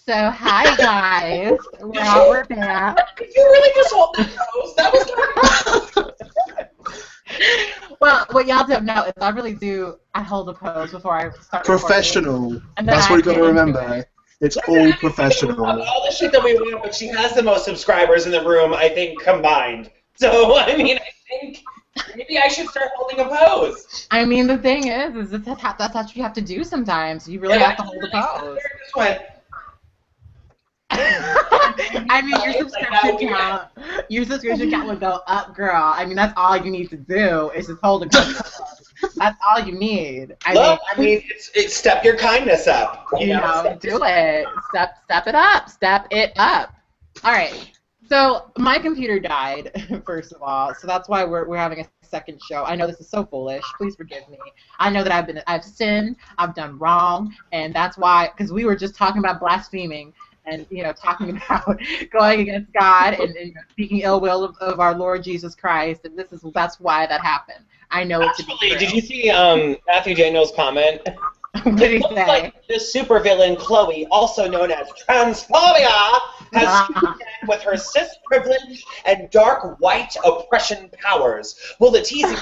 So, hi guys. We're back. Did you really just hold that pose? That was Well, what y'all don't know is I hold a pose before I start Professional. And That's then what you I got to get into remember. it. It's all professional. all the shit that we want, but she has the most subscribers in the room, I think, combined. So, I mean, I think maybe I should start holding a pose. I mean, the thing is that's what you have to do sometimes. You really have to hold a pose. This one. I mean, your subscription count would go up, girl. I mean, that's all you need to do is just hold a pose. That's all you need. I mean, it's step your kindness up. You know, do it. Step it up. Step it up. All right. So my computer died, first of all, so that's why we're having a second show. I know this is so foolish. Please forgive me. I know that I've sinned, I've done wrong, and that's why, because we were just talking about blaspheming and talking about going against God and speaking ill will of our Lord Jesus Christ, and that's why that happened. I know it to be true. Did you see Matthew Daniels' comment? What did he say? Like the supervillain Chloe, also known as Transphobia, has with her cis privilege and dark white oppression powers. Will the teasing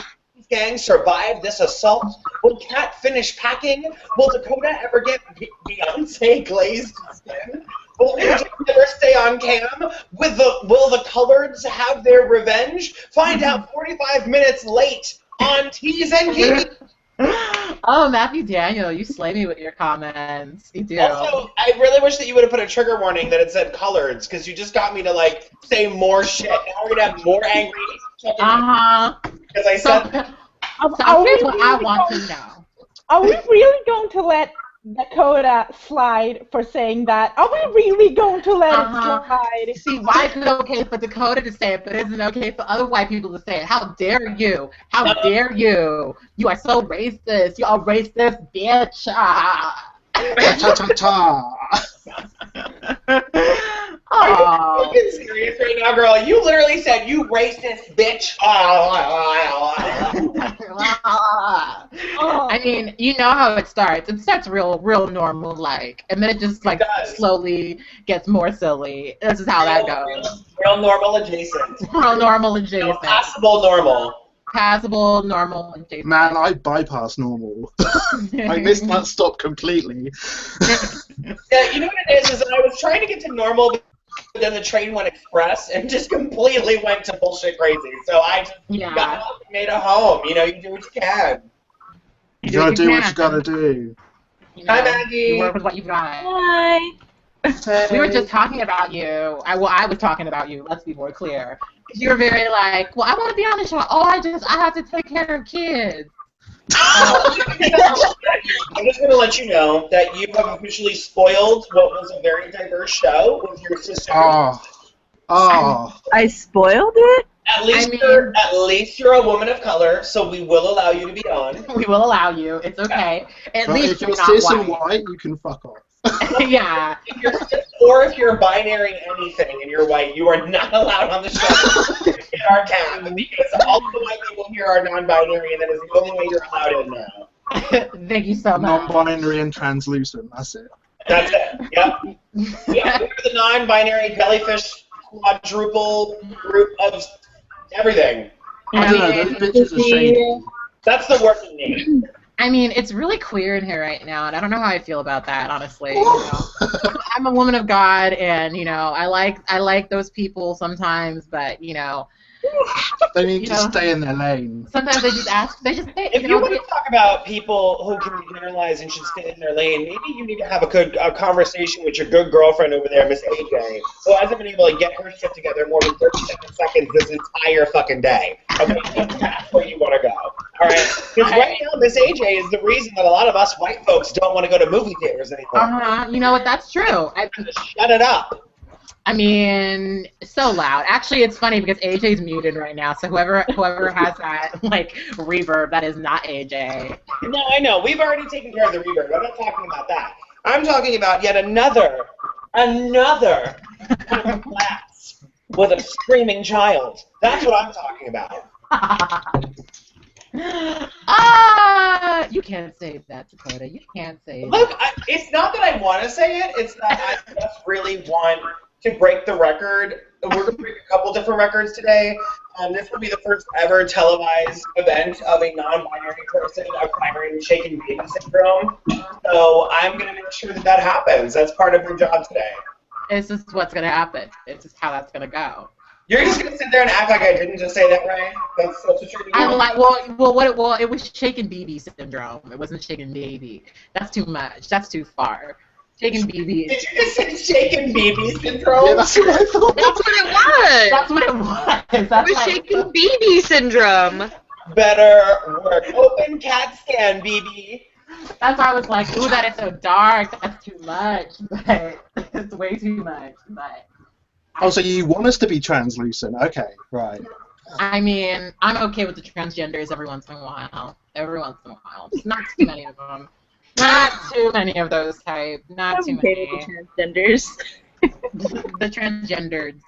gang survive this assault? Will Kat finish packing? Will Dakota ever get Beyonce glazed skin? Will AJ never stay on cam? Will the coloreds have their revenge? Find out 45 minutes late on Tease and Kikis. Oh, Matthew Daniel, you slay me with your comments. You do. Also, I really wish that you would have put a trigger warning that it said coloreds, because you just got me to, say more shit. Now we're going to have more angry chicken. Because I said... So here's what I want to know. Are we really going to let Dakota slide for saying that? Are we really going to let it slide? See, why is it okay for Dakota to say it, but isn't it okay for other white people to say it? How dare you? How dare you? You are so racist. You are racist, bitch. Are you fucking serious right now, girl? You literally said, you racist bitch. I mean, you know how it starts. It starts real normal, and then it just, slowly gets more silly. This is how that goes. Real normal adjacent. Real normal adjacent. Passable normal. Passable, normal, adjacent. Man, I bypass normal. I missed that stop completely. Yeah, you know what it is that I was trying to get to normal, but then the train went express and just completely went to bullshit crazy. So I just got up and made a home. You know, you do what you can. You gotta do what you gotta do. Hi, Maggie. You work with what you've got. Hi. We were just talking about you. I was talking about you. Let's be more clear. You were very well, I want to be on the show. Oh, I have to take care of kids. I'm just going to let you know that you have officially spoiled what was a very diverse show with your sister. I spoiled it? At least you're a woman of color, so we will allow you to be on. We will allow you. It's okay. At least if you're not cis white. and white, you can fuck off. Yeah. Or if you're binary anything and you're white, you are not allowed on the show in our tab, because all the white people here are non-binary, and that is the only way you're allowed in now. Thank you so much. Non-binary and translucent, that's it. That's it, yep. Yeah, we're the non-binary jellyfish quadruple group of everything. I don't know, those bitches are shady. That's the working name. I mean, it's really queer in here right now, and I don't know how I feel about that, honestly. I'm a woman of God, and I like those people sometimes, but they need to stay in their lane. Sometimes they just ask. If you want to talk about people who can be generalized and should stay in their lane, maybe you need to have a conversation with your good girlfriend over there, Miss AJ, who hasn't been able to get her shit together more than 37 seconds this entire fucking day. Okay, that's where you want to go. All right, because right now, Miss AJ is the reason that a lot of us white folks don't want to go to movie theaters anymore. You know what? That's true. Shut it up. I mean, so loud. Actually, it's funny because AJ's muted right now, so whoever has that reverb, that is not AJ. No, I know. We've already taken care of the reverb. I'm not talking about that. I'm talking about yet another class with a screaming child. That's what I'm talking about. You can't say that, Dakota. You can't say Look, that. it's not that I want to say it. It's that I just really want to break the record. We're going to break a couple different records today. This will be the first ever televised event of a non-binary person acquiring shaken baby syndrome. So I'm going to make sure that that happens. That's part of your job today. It's just what's gonna happen. It's just how that's gonna go. You're just going to sit there and act like I didn't just say that, right? That's what you're I doing? like well it was shaken BB syndrome. It wasn't shaken baby. That's too much. That's too far. Shaken BB. Did you just say shaken baby syndrome? Yeah, that's what I thought. That's what it was. That's what it was. That's It was shaken baby syndrome. Better work. Open cat scan, BB. That's why I was like, ooh, that is so dark. That's too much. But it's way too much. But Oh, so you want us to be translucent? Okay, right. I mean, I'm okay with the transgenders every once in a while. Every once in a while. Just not too many of them. Not too many of those type. Not too I'm okay many. with the transgenders. The transgenders.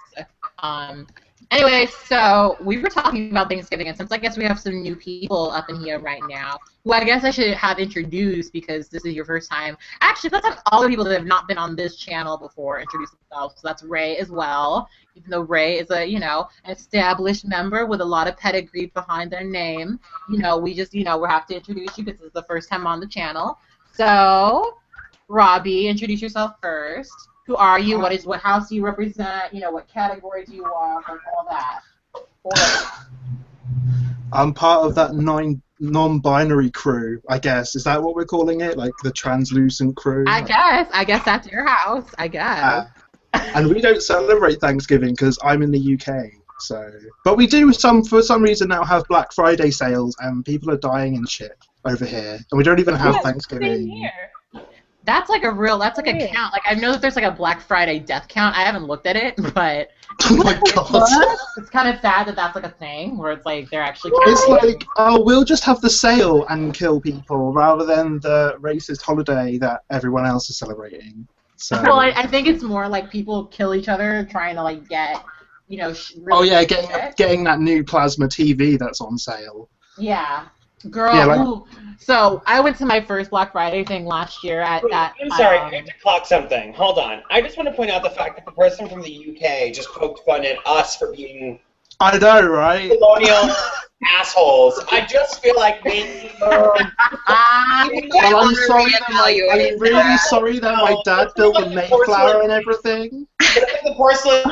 Anyway, so we were talking about Thanksgiving, and since I guess we have some new people up in here right now, who I guess I should have introduced because this is your first time. Actually, let's have all the people that have not been on this channel before introduce themselves. So that's Ray as well, even though Ray is a, an established member with a lot of pedigree behind their name. We just, we have to introduce you because this is the first time on the channel. So, Robbie, introduce yourself first. Who are you? What house do you represent? What category do you want? Like all that. I'm part of that non-binary crew, I guess. Is that what we're calling it? Like the translucent crew? I guess that's your house. I guess. And we don't celebrate Thanksgiving because I'm in the UK. So, but we do for some reason now have Black Friday sales, and people are dying and shit over here, and we don't even have Thanksgiving. Same here. That's like a count. Like I know that there's like a Black Friday death count. I haven't looked at it, but Oh my god. it's kind of sad that that's like a thing where it's like they're actually It's counting. like, oh, we'll just have the sale and kill people rather than the racist holiday that everyone else is celebrating. So. Well, I think it's more like people kill each other trying to like get, really oh yeah, getting that new plasma TV that's on sale. Yeah. Girl, Yeah, like, ooh. So I went to my first Black Friday thing last year at that. I'm sorry, I have to clock something. Hold on. I just want to point out the fact that the person from the UK just poked fun at us for being I know, right? colonial assholes. I just feel like maybe... Well, I'm sorry I'm really sorry that my dad built the Mayflower and everything. The porcelain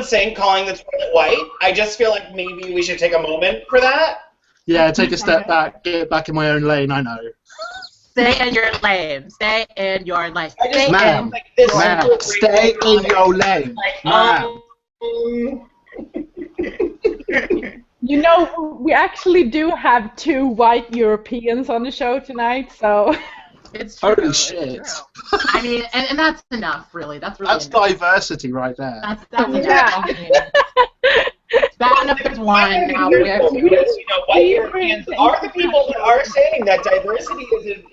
saint calling the toilet white. I just feel like maybe we should take a moment for that. Yeah, take a step back, get back in my own lane, I know. Stay in your lane. Stay in your lane. Stay Ma'am, Like this ma'am, stay in your lane, ma'am. We actually do have 2 white Europeans on the show tonight, so... It's true. Holy it's shit. true. I mean, and that's enough, really. That's really That's enough. diversity right there. That's Yeah. enough. That enough is one. Now we have Because, white Europeans are the people that are saying that diversity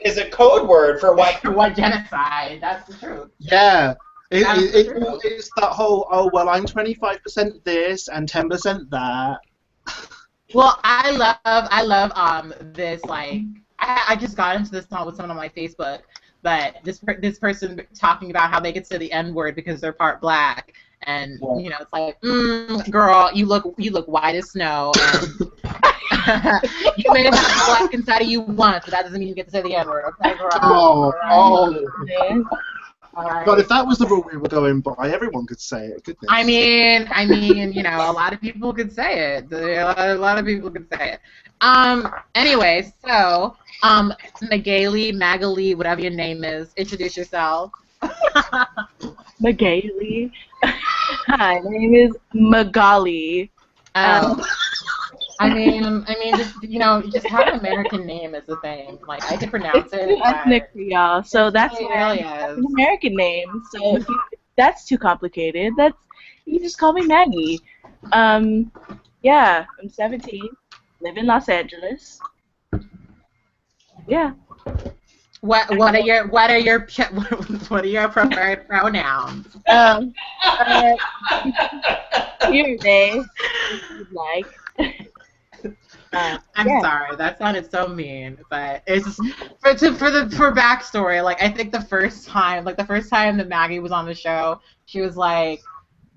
is a code word for white. white genocide. That's the truth. Yeah. That's true. It's that whole, oh, well, I'm 25% this and 10% that. Well, I love this, like, I just got into this with someone on my Facebook, but this person talking about how they could say the N-word because they're part black, and it's like, girl, you look white as snow, and you may have the black inside of you once, but that doesn't mean you get to say the N-word, okay, girl? Oh. But if that was the rule we were going by, everyone could say it, couldn't they? I mean, a lot of people could say it. A lot of people could say it. Anyway, so, Magali, whatever your name is, introduce yourself. Magali. Hi, my name is Magali. I mean, just have an American name is the thing. Like, I can pronounce It's it. too ethnic for y'all, so that's It why really I have is. an American name. So if that's too complicated, you just call me Maggie. Yeah, I'm 17, live in Los Angeles. Yeah. What are your preferred pronouns? Here, they, if you'd like. I'm Yeah. sorry, that sounded so mean, but it's just for backstory. Like I think the first time that Maggie was on the show, she was like,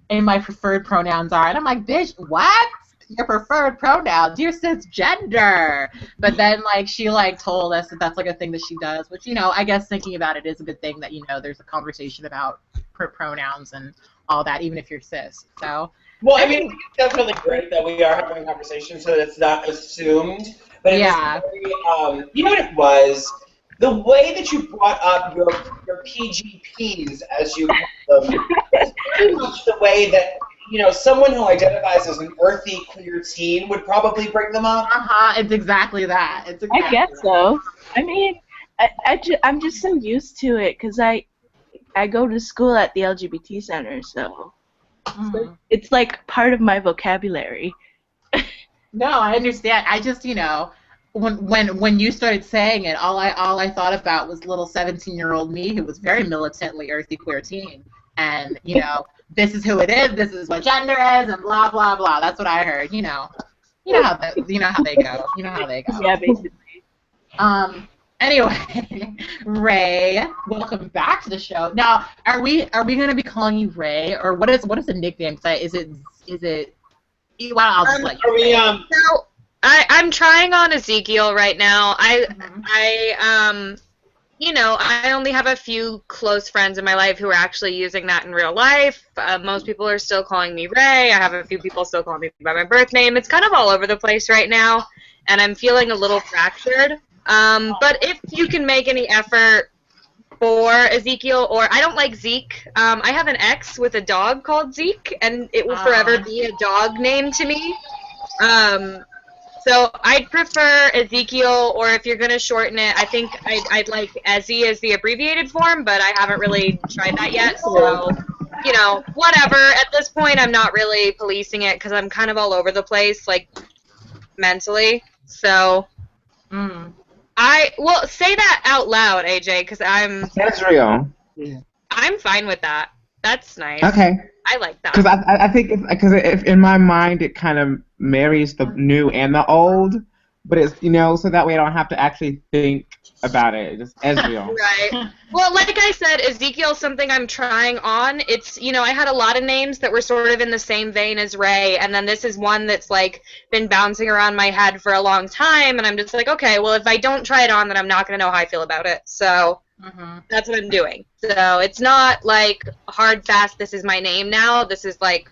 "And my preferred pronouns are," and I'm like, "Bitch, what? Your preferred pronouns? You're cisgender." But then like she like told us that that's like a thing that she does, which I guess thinking about it is a good thing that there's a conversation about pronouns and all that, even if you're cis. So. Well, I mean, it's definitely great that we are having a conversation so that it's not assumed. But it Yeah. was very, you know what it was? The way that you brought up your PGPs, as you call them, is pretty much the way that, someone who identifies as an earthy queer teen would probably bring them up. It's exactly that. It's exactly I guess so. I mean, I'm just so used to it because I go to school at the LGBT center, so it's like part of my vocabulary. No, I understand. I just, when you started saying it, all I thought about was little 17-year-old me who was very militantly earthy queer teen, and this is who it is, this is what gender is, and blah blah blah. That's what I heard. You know how they go. You know how they go. Yeah, basically. Anyway, Ray, welcome back to the show. Now, are we gonna be calling you Ray, or what is the nickname? Is it? Well, I'll just let you. So I'm trying on Ezekiel right now. I only have a few close friends in my life who are actually using that in real life. Most people are still calling me Ray. I have a few people still calling me by my birth name. It's kind of all over the place right now, and I'm feeling a little fractured. But if you can make any effort for Ezekiel, or I don't like Zeke. I have an ex with a dog called Zeke, and it will forever be a dog name to me. So I'd prefer Ezekiel, or if you're going to shorten it, I think I'd like Ezzy as the abbreviated form, but I haven't really tried that yet, so, whatever. At this point, I'm not really policing it, because I'm kind of all over the place, like, mentally, so... Well, say that out loud, AJ, because Israel. I'm fine with that. That's nice. Okay. I like that. Because I think if in my mind it kind of marries the new and the old, but it's so that way I don't have to actually think about it. Just Israel. Right. Well, like I said, Ezekiel's something I'm trying on. It's I had a lot of names that were sort of in the same vein as Ray, and then this is one that's like been bouncing around my head for a long time, and I'm just like, okay, well if I don't try it on, then I'm not gonna know how I feel about it. So that's what I'm doing. So it's not like hard fast. This is my name now. This is like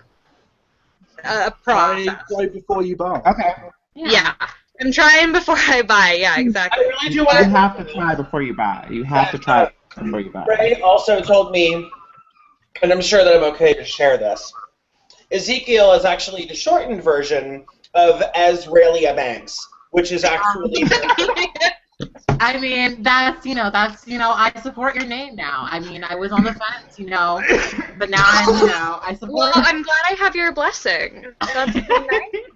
a process. Try before you buy. Okay. Yeah. I'm trying before I buy. Yeah, exactly. I really do You want have to try before you buy. You have to try before you buy. Ray also told me, and I'm sure that I'm okay to share this, Ezekiel is actually the shortened version of Azraelia Banks, which is actually... I mean, that's I support your name now. I mean, I was on the fence, but now I support. Well, I'm glad I have your blessing. That's nice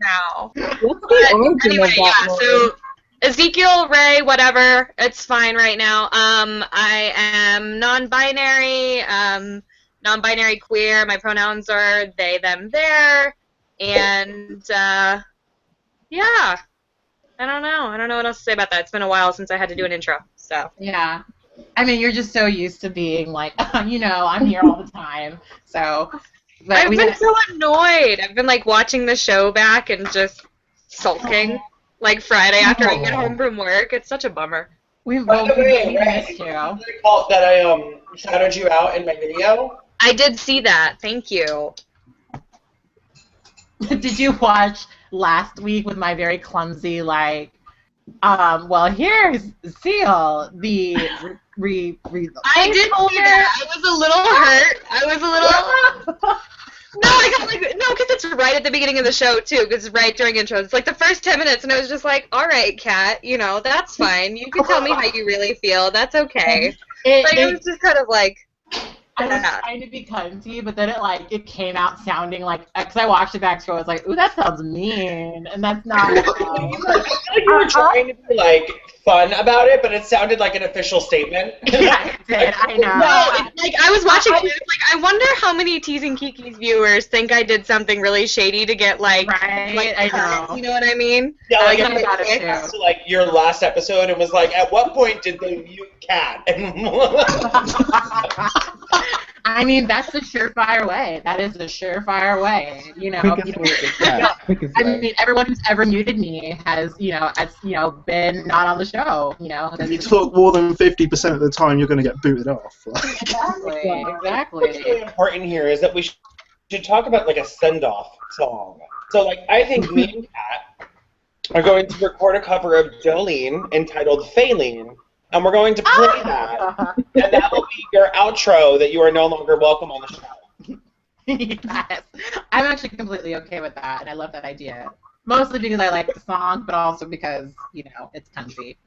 now. What's the origin Anyway, of that so Ezekiel, Ray, whatever, it's fine right now. I am non-binary, non-binary queer. My pronouns are they, them, their, and yeah. I don't know what else to say about that. It's been a while since I had to do an intro, so. Yeah. I mean, you're just so used to being like, I'm here all the time, so. I've been so annoyed. I've been, like, watching the show back and just sulking, like, Friday after I get home from work. It's such a bummer. We've By the way, missed you. that I shouted you out in my video. I did see that. Thank you. Did you watch last week with my very clumsy, well, here's Seal, the I did see that. I was a little hurt. I was a little... No, I got no, because it's right at the beginning of the show, too, because it's right during intros. It's like the first 10 minutes, and I was just like, all right, Kat, that's fine. You can tell me how you really feel. That's okay. It was just kind of like... I was trying to be cunty, but then it came out sounding like, because I watched it back, so I was like, ooh, that sounds mean, and that's not. I feel like you were trying to be like fun about it, but it sounded like an official statement. Yeah, it did. I know. No, it's like I was watching it, and it's like I wonder how many Teasing Kikis viewers think I did something really shady to get like I know. you know what I mean? Yeah, like I got it it to like your last episode and was like, at what point did they mute Cat? I mean, that's a surefire way. That is a surefire way. You know. I mean, everyone who's ever muted me has been not on the show. You know. You talk more than 50% of the time, you're going to get booted off. Exactly. What's really important here is that we should talk about like a send-off song. So like, I think me and Kat are going to record a cover of Jolene entitled Faylene. And we're going to play that, and that will be your outro that you are no longer welcome on the show. Yes. I'm actually completely okay with that, and I love that idea. Mostly because I like the song, but also because, it's comfy.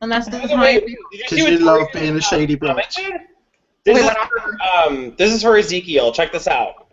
And that's just my view. Because you love being a shady bitch. This is for Ezekiel. Check this out.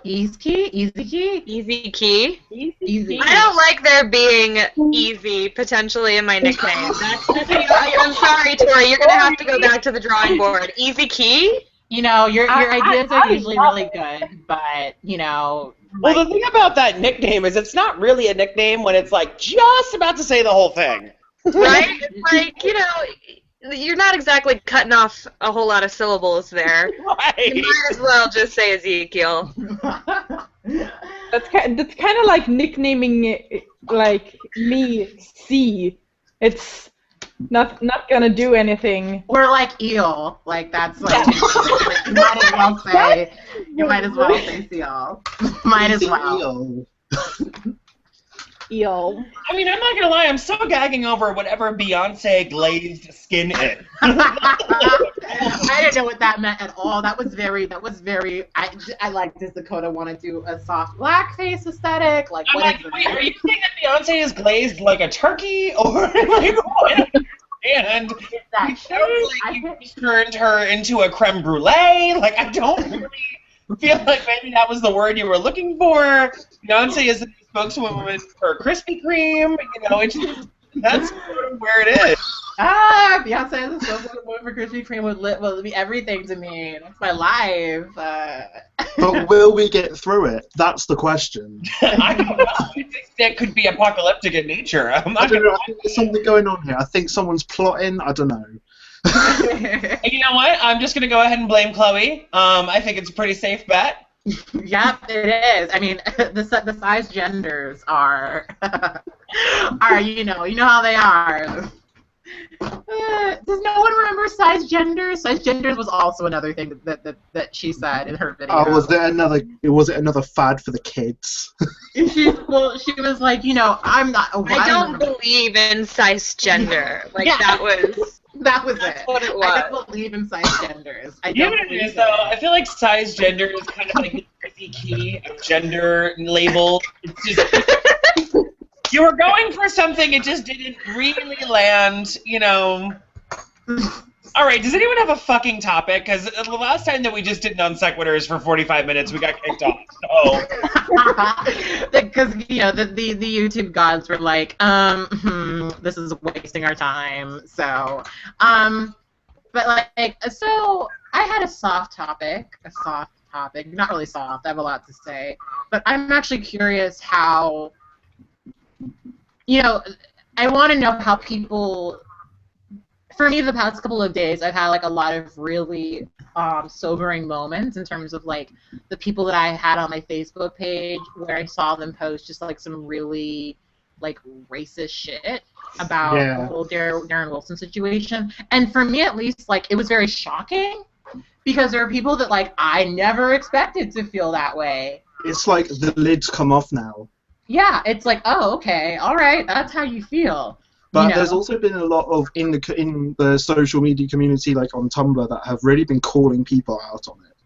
Easy key? Easy key? Easy. I don't like there being easy potentially in my nickname. I'm sorry, Tori. You're gonna have to go back to the drawing board. Easy key? Your ideas are usually really good, but Well, the thing about that nickname is it's not really a nickname when it's like just about to say the whole thing. Right? It's like, you're not exactly cutting off a whole lot of syllables there. Right. You might as well just say Ezekiel. That's kind of like nicknaming like me C. It's not gonna do anything. Or like eel, like that's like you might as well say seal. Might as well. Eel. I mean, I'm not gonna lie, I'm so gagging over whatever Beyonce glazed skin is. I didn't know what that meant at all. That was very. I like. Does Dakota want to do a soft blackface aesthetic? Like, I'm like, wait, are you saying that Beyonce is glazed like a turkey, or like what? And you sound like you turned her into a creme brulee. Like, I don't really feel like maybe that was the word you were looking for. Beyonce is the spokeswoman for Krispy Kreme. That's sort of where it is. Beyonce is a spokeswoman for Krispy Kreme would be everything to me. That's my life. But will we get through it? That's the question. I don't know. I think that could be apocalyptic in nature. I don't know. I think there's something going on here. I think someone's plotting. I don't know. You know what? I'm just going to go ahead and blame Chloe. I think it's a pretty safe bet. Yep, it is. I mean, the size genders are you know how they are. Does no one remember size genders? Size genders was also another thing that she said in her video. Oh, was it another fad for the kids? She was like, I'm not. I don't believe in size gender. Like that was it. What it was. I don't believe in size genders. I feel like size gender is kind of like the tricky key of gender label. It's just you were going for something, it just didn't really land, All right, does anyone have a fucking topic? Because the last time that we just did non sequiturs for 45 minutes, we got kicked off. Because the YouTube gods were like, this is wasting our time. So, but so I had a soft topic, not really soft. I have a lot to say, but I'm actually curious how. I want to know how people. For me, the past couple of days, I've had a lot of really sobering moments in terms of the people that I had on my Facebook page, where I saw them post just some really racist shit about the whole Darren Wilson situation. And for me, at least, it was very shocking because there are people that I never expected to feel that way. It's like the lid's come off now. Yeah, it's oh, okay, all right, that's how you feel. But there's also been a lot of in the social media community, on Tumblr, that have really been calling people out on it.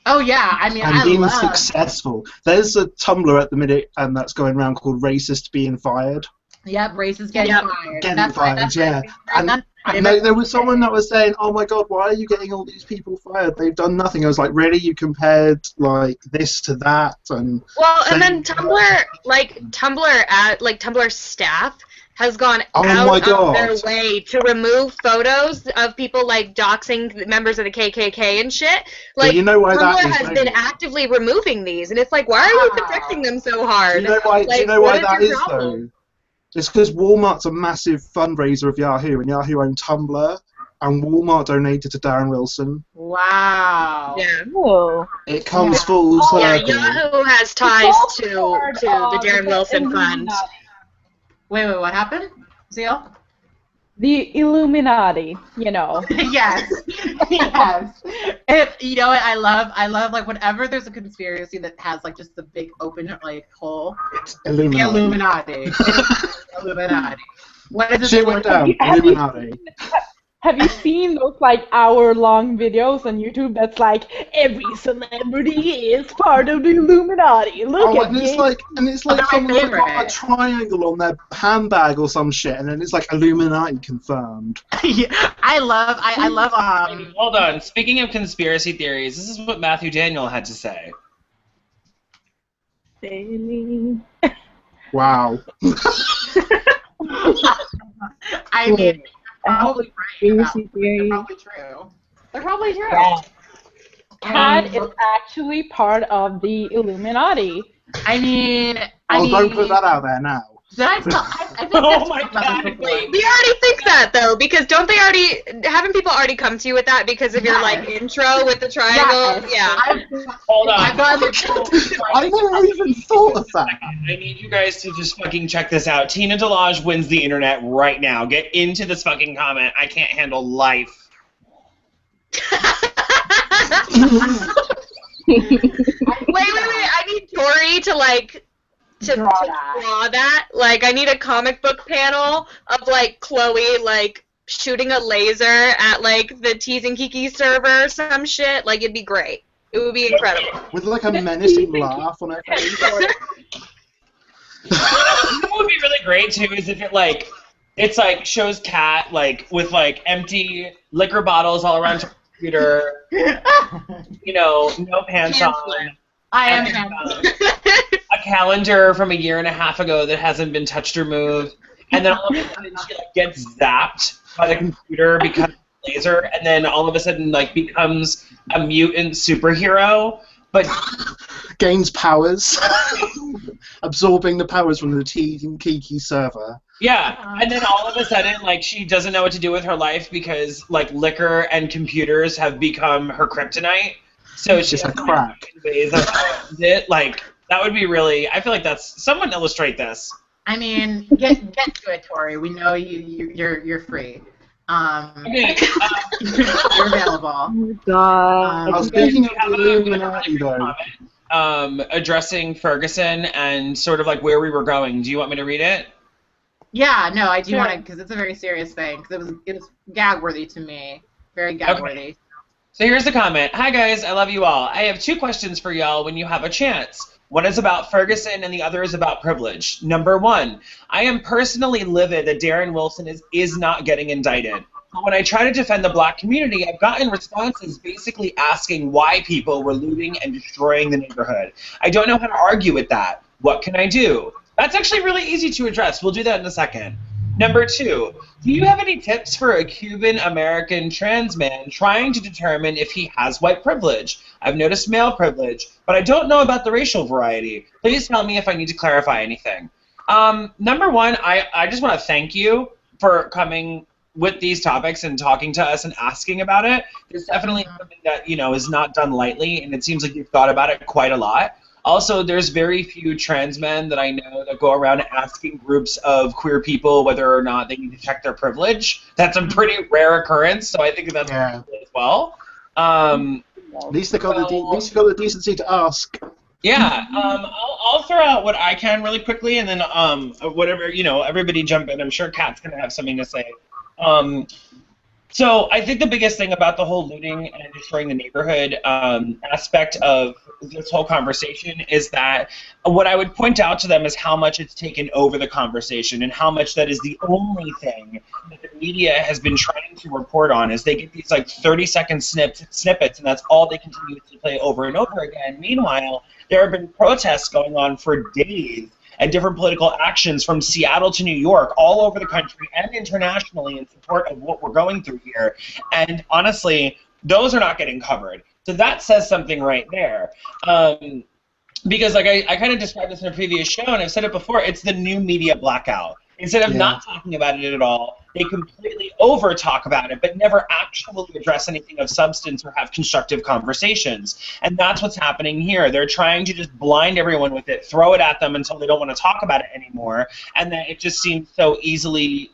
Oh yeah, I mean, and I being love. successful. There's a Tumblr at the minute that's going around called "Racist Being Fired." Yep, race is getting fired. Getting That's fired, right, yeah. And there was someone that was saying, "Oh my God, why are you getting all these people fired? They've done nothing." I was like, "Really? You compared like this to that?" And and then Tumblr staff has gone Oh out my of God. their way to remove photos of people like doxing members of the KKK and shit. Like, you know why Tumblr that is, has don't been you? actively removing these, and it's like, why are you protecting them so hard? Do you know why? Like, do you know what why is that your is problem? though? It's because Walmart's a massive fundraiser of Yahoo, and Yahoo owned Tumblr, and Walmart donated to Darren Wilson. Wow. Yeah. Oh. It comes Yeah. full Yeah, circle. Yahoo has ties to the Darren Wilson Fund. Wait, what happened? Zeal? The Illuminati, you know. Yes. Yes. You know what I love like whenever there's a conspiracy that has like just the big open like hole. It's Illuminati. The Illuminati. It's Illuminati. What is it? Shit went down. Illuminati. Have you seen those like hour-long videos on YouTube that's like every celebrity is part of the Illuminati? Look Oh, at and it's me. like They're my someone's got a favorite. triangle on their handbag or some shit, and then it's like Illuminati confirmed. Yeah, I love Hold on. Speaking of conspiracy theories, this is what Matthew Daniel had to say. Bailey. Wow. I mean, probably right. Conspiracy theories. They're probably true. Yeah. Cat is actually part of the Illuminati. I mean, Don't put that out there now. Did I think Oh that's my talked about this God, before. We already think that though, because haven't people already come to you with that because of your like intro with the triangle? Yes. Yeah. Hold on. I've gotten the I never even thought of that. I need you guys to just fucking check this out. Tina Delage wins the internet right now. Get into this fucking comment. I can't handle life. Wait. I need Tori to draw that. Like, I need a comic book panel of like Chloe like shooting a laser at like the Teasing Kiki server or some shit. Like, it'd be great. It would be incredible. With like a menacing laugh on her face. You know what would be really great too is if it's like shows Kat like with like empty liquor bottles all around her computer. You know, no pants on. I am A calendar from a year and a half ago that hasn't been touched or moved, and then all of a sudden she like gets zapped by the computer because of the laser, and then all of a sudden like becomes a mutant superhero, but Gains powers. Absorbing the powers from the Teasing Kiki server. yeah, and then all of a sudden like she doesn't know what to do with her life because like liquor and computers have become her kryptonite. So It's just a crack. ways of it. Like that would be really. I feel like that's someone illustrate this. I mean, get to it, Tori. We know you're free. Okay. You're available. Oh God. Speaking of the Illuminati, though. Addressing Ferguson and sort of like where we were going. Do you want me to read it? Yeah, no, I do Sure. want to because it's a very serious thing. Because it was gag worthy to me, very gag worthy. So here's the comment. Hi guys, I love you all. I have 2 questions for y'all when you have a chance. One is about Ferguson and the other is about privilege. Number 1, I am personally livid that Darren Wilson is not getting indicted. But when I try to defend the black community, I've gotten responses basically asking why people were looting and destroying the neighborhood. I don't know how to argue with that. What can I do? That's actually really easy to address. We'll do that in a second. Number 2, do you have any tips for a Cuban-American trans man trying to determine if he has white privilege? I've noticed male privilege, but I don't know about the racial variety. Please tell me if I need to clarify anything. Number 1, I just want to thank you for coming with these topics and talking to us and asking about it. It's definitely something that, is not done lightly, and it seems like you've thought about it quite a lot. Also, there's very few trans men that I know that go around asking groups of queer people whether or not they need to check their privilege. That's a pretty rare occurrence, so I think that's cool as well. At least they got the decency to ask. Yeah, I'll throw out what I can really quickly, and then whatever everybody jump in. I'm sure Kat's gonna have something to say. So I think the biggest thing about the whole looting and destroying the neighborhood aspect of this whole conversation is that what I would point out to them is how much it's taken over the conversation and how much that is the only thing that the media has been trying to report on is they get these like 30-second snippets and that's all they continue to play over and over again. Meanwhile, there have been protests going on for days and different political actions from Seattle to New York, all over the country and internationally in support of what we're going through here. And honestly, those are not getting covered. So that says something right there. Because like I kind of described this in a previous show, and I've said it before, it's the new media blackout. Instead of not talking about it at all, they completely over-talk about it, but never actually address anything of substance or have constructive conversations. And that's what's happening here. They're trying to just blind everyone with it, throw it at them until they don't want to talk about it anymore, and then it just seems so easily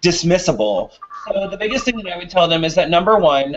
dismissible. So the biggest thing that I would tell them is that, number one,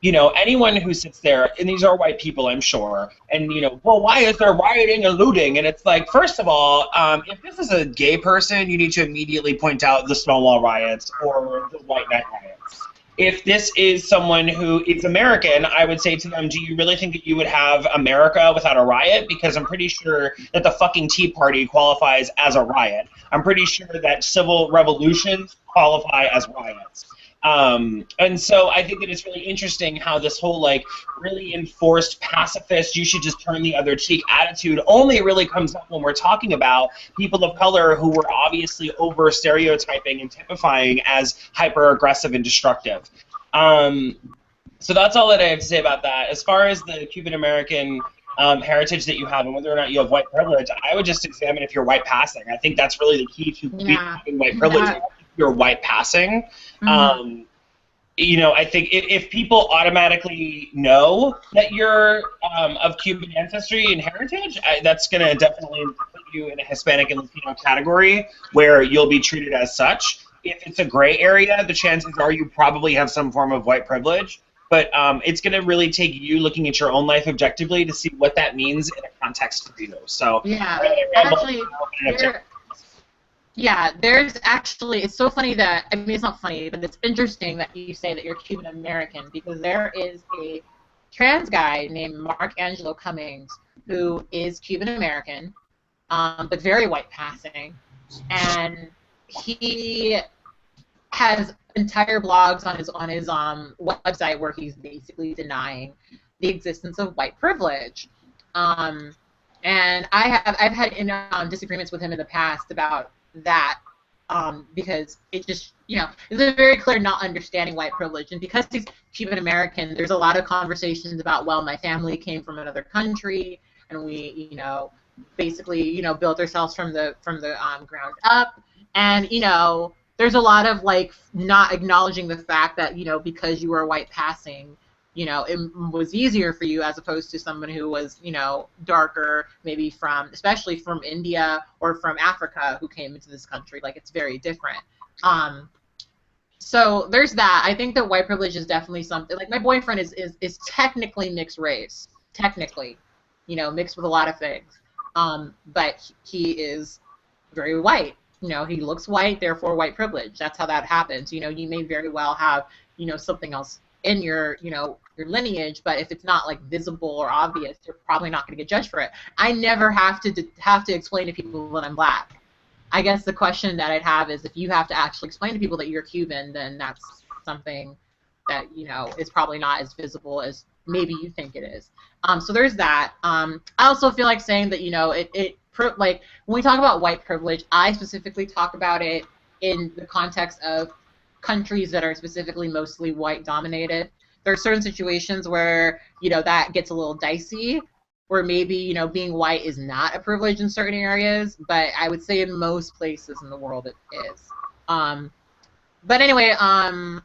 you know, anyone who sits there, and these are white people, I'm sure, and, you know, well, why is there rioting and looting? And it's like, first of all, if this is a gay person, you need to immediately point out the Stonewall riots or the White Night riots. If this is someone who is American, I would say to them, do you really think that you would have America without a riot? Because I'm pretty sure that the fucking Tea Party qualifies as a riot. I'm pretty sure that civil revolutions qualify as riots. And so I think that it's really interesting how this whole, like, really enforced pacifist, you should just turn the other cheek attitude only really comes up when we're talking about people of color who were obviously over-stereotyping and typifying as hyper-aggressive and destructive. So that's all that I have to say about that. As far as the Cuban-American heritage that you have and whether or not you have white privilege, I would just examine if you're white passing. I think that's really the key to having white privilege. If you're white passing. You know, I think if people automatically know that you're of Cuban ancestry and heritage, that's going to definitely put you in a Hispanic and Latino category where you'll be treated as such. If it's a gray area, the chances are you probably have some form of white privilege. But it's going to really take you looking at your own life objectively to see what that means in a context for you. So yeah, actually, yeah, there's actually, it's so funny that, I mean, it's not funny, but it's interesting that you say that you're Cuban American because there is a trans guy named Mark Angelo Cummings who is Cuban American, but very white passing, and he has entire blogs on his website where he's basically denying the existence of white privilege. And I've had disagreements with him in the past about that because it just, you know, it's a very clear not understanding white privilege. And because he's Cuban American, there's a lot of conversations about, well, my family came from another country and we, you know, basically, you know, built ourselves from the ground up. And, you know, there's a lot of, like, not acknowledging the fact that, you know, because you were white passing, you know, it was easier for you as opposed to someone who was, you know, darker, maybe especially from India or from Africa who came into this country. Like, it's very different. So there's that. I think that white privilege is definitely something, like, my boyfriend is technically mixed race, technically, you know, mixed with a lot of things. But he is very white. You know, he looks white, therefore white privilege. That's how that happens. You know, you may very well have, you know, something else in your, you know, your lineage, but if it's not, like, visible or obvious, you're probably not going to get judged for it. I never have to explain to people that I'm black. I guess the question that I'd have is if you have to actually explain to people that you're Cuban, then that's something that, you know, is probably not as visible as maybe you think it is. So there's that. I also feel like saying that, you know, like, when we talk about white privilege, I specifically talk about it in the context of countries that are specifically mostly white dominated. There are certain situations where, you know, that gets a little dicey, where maybe, you know, being white is not a privilege in certain areas, but I would say in most places in the world it is. But anyway, to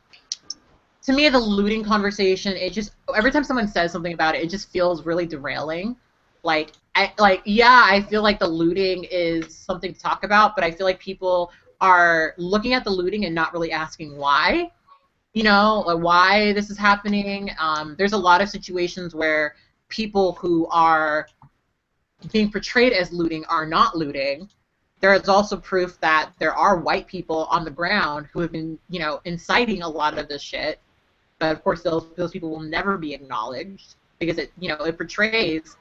me, the looting conversation, it just, every time someone says something about it, it just feels really derailing. Yeah, I feel like the looting is something to talk about, but I feel like people are looking at the looting and not really asking why, you know, like why this is happening. There's a lot of situations where people who are being portrayed as looting are not looting, there is also proof that there are white people on the ground who have been, you know, inciting a lot of this shit. But of course, those people will never be acknowledged because it, you know, it portrays,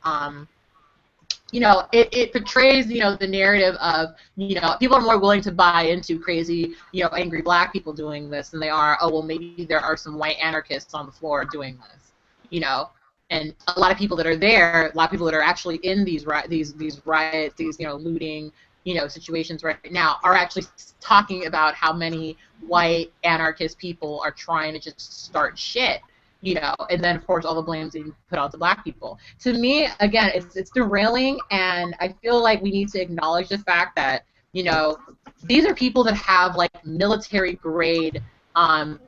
you know, it portrays, you know, the narrative of, you know, people are more willing to buy into crazy, you know, angry black people doing this than they are, oh, well, maybe there are some white anarchists on the floor doing this, you know. And a lot of people that are there, a lot of people that are actually in these riots, these, you know, looting, you know, situations right now are actually talking about how many white anarchist people are trying to just start shit, you know, and then of course all the blame's being put onto black people. To me, again, it's derailing, and I feel like we need to acknowledge the fact that, you know, these are people that have like military grade,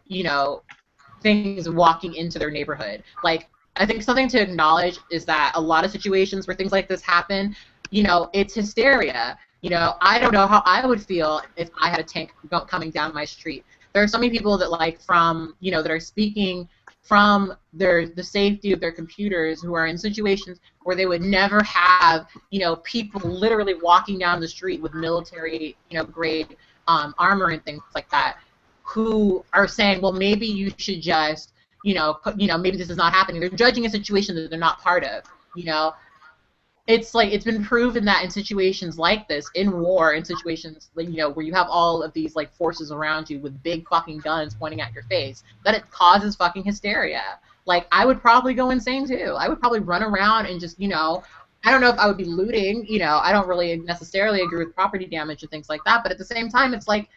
you know, things walking into their neighborhood. Like, I think something to acknowledge is that a lot of situations where things like this happen, you know, it's hysteria. You know, I don't know how I would feel if I had a tank coming down my street. There are so many people that, like, from, you know, that are speaking from the safety of their computers, who are in situations where they would never have, you know, people literally walking down the street with military, you know, grade armor and things like that, who are saying, well, maybe you should just, you know, maybe this is not happening. They're judging a situation that they're not part of, you know. It's like, it's been proven that in situations like this, in war, in situations, you know, where you have all of these like forces around you with big fucking guns pointing at your face, that it causes fucking hysteria. Like, I would probably go insane too. I would probably run around and just, you know, I don't know if I would be looting, you know, I don't really necessarily agree with property damage and things like that, but at the same time, it's like,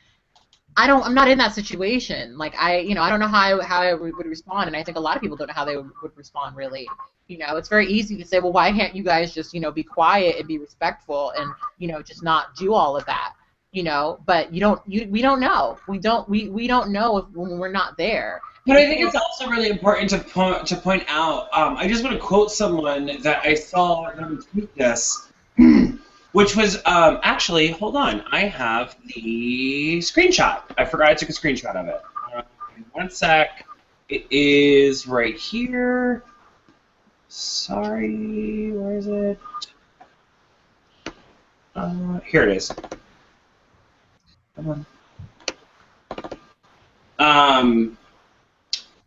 I'm not in that situation. Like, you know, I don't know how I would respond, and I think a lot of people don't know how they would respond, really. You know, it's very easy to say, well, why can't you guys just, you know, be quiet and be respectful and, you know, just not do all of that, you know? But we don't know. We don't know if, when we're not there. But I think it's also really important to point out, I just want to quote someone that I saw them tweet this, which was, actually, hold on, I have the screenshot. I forgot I took a screenshot of it. One sec. It is right here. Sorry, where is it? Here it is. Come on.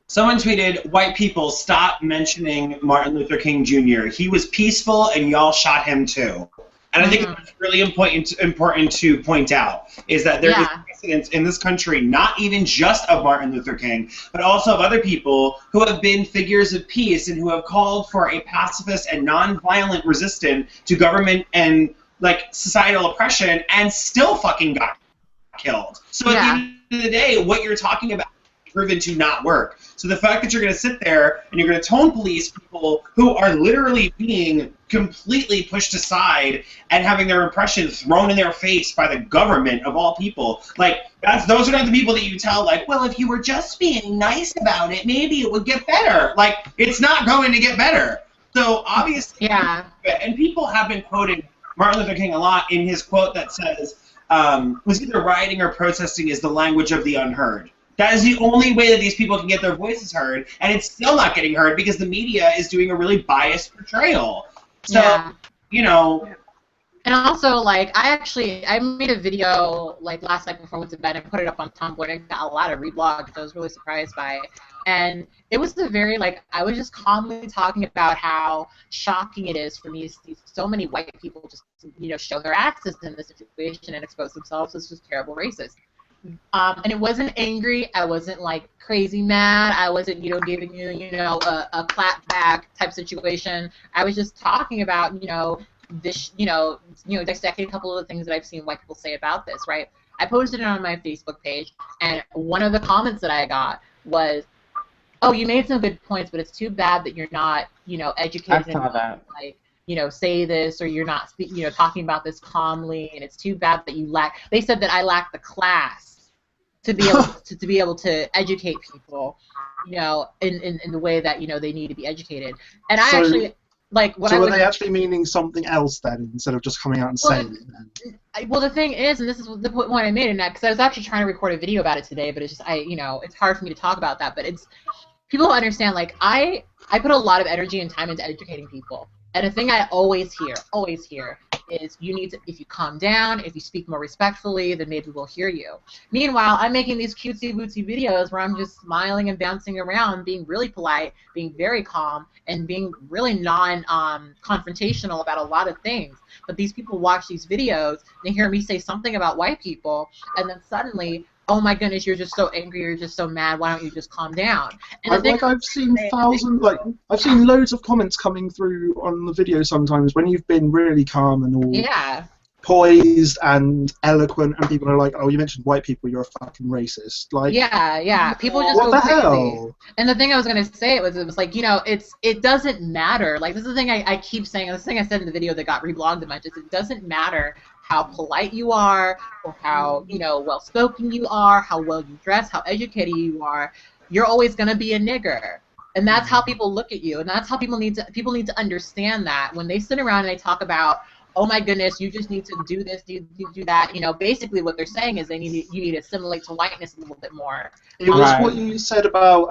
Someone tweeted, "White people, stop mentioning Martin Luther King Jr. He was peaceful and y'all shot him too." And I think it's really important to point out is that there is precedence in this country, not even just of Martin Luther King, but also of other people who have been figures of peace and who have called for a pacifist and nonviolent resistance to government and like societal oppression, and still fucking got killed. So at the end of the day, what you're talking about is proven to not work. So the fact that you're going to sit there and you're going to tone police people who are literally being completely pushed aside and having their oppression thrown in their face by the government of all people, like, those are not the people that you tell, like, well, if you were just being nice about it, maybe it would get better. Like, it's not going to get better. So obviously, and people have been quoting Martin Luther King a lot in his quote that says, was either rioting or protesting is the language of the unheard. That is the only way that these people can get their voices heard, and it's still not getting heard because the media is doing a really biased portrayal. So, you know. And also, like, I made a video, like, last night before I went to bed and put it up on Tumblr, and it got a lot of reblogs, which I was really surprised by. And it was the very, like, I was just calmly talking about how shocking it is for me to see so many white people just, you know, show their asses in this situation and expose themselves as just terrible racists. And it wasn't angry. I wasn't like crazy mad. I wasn't, you know, giving you, you know, a clap back type situation. I was just talking about, you know, this, you know, dissecting a couple of the things that I've seen white people say about this, right? I posted it on my Facebook page, and one of the comments that I got was, "Oh, you made some good points, but it's too bad that you're not, you know, educated enough, like, you know, say this, or you're not, you know, talking about this calmly, and it's too bad that you lack." They said that I lack the class to be able to be able to educate people, you know, in the way that, you know, they need to be educated. And I actually, like, what so I were they actually meaning something else then, instead of just coming out and saying it? Well, the thing is, and this is the point I made in that, because I was actually trying to record a video about it today, but it's just, you know, it's hard for me to talk about that, but it's, people don't understand, like, I put a lot of energy and time into educating people. And the thing I always hear is you need to, if you calm down, if you speak more respectfully, then maybe we'll hear you. Meanwhile, I'm making these cutesy-bootsy videos where I'm just smiling and bouncing around, being really polite, being very calm, and being really non-confrontational about a lot of things. But these people watch these videos, they hear me say something about white people, and then suddenly, oh my goodness, you're just so angry, you're just so mad, why don't you just calm down? And I've seen I've seen loads of comments coming through on the video sometimes when you've been really calm and all poised and eloquent, and people are like, oh, you mentioned white people, you're a fucking racist. Like, yeah, people just what go the crazy. hell? And the thing I was gonna say it was like, you know, it doesn't matter. Like, this is the thing I keep saying, this thing I said in the video that got reblogged a bunch, is it doesn't matter how polite you are, or how, you know, well spoken you are, how well you dress, how educated you are, you're always gonna be a nigger. And that's how people look at you, and that's how people need to understand that when they sit around and they talk about, oh my goodness, you just need to do this, do that. You know, basically what they're saying is you need to assimilate to whiteness a little bit more. It was what you said about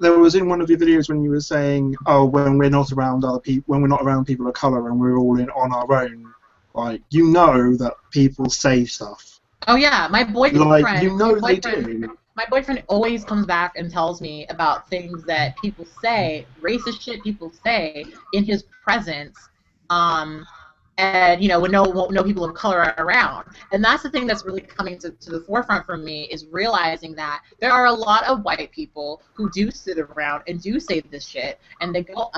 there was in one of your videos when you were saying, oh, when we're not around other people, when we're not around people of color and we're all on our own, like, you know that people say stuff. Oh yeah, my boyfriend. Like, you know they do. My boyfriend always comes back and tells me about things that people say, racist shit people say in his presence. And, you know, when no people of color are around. And that's the thing that's really coming to the forefront for me, is realizing that there are a lot of white people who do sit around and do say this shit, and they go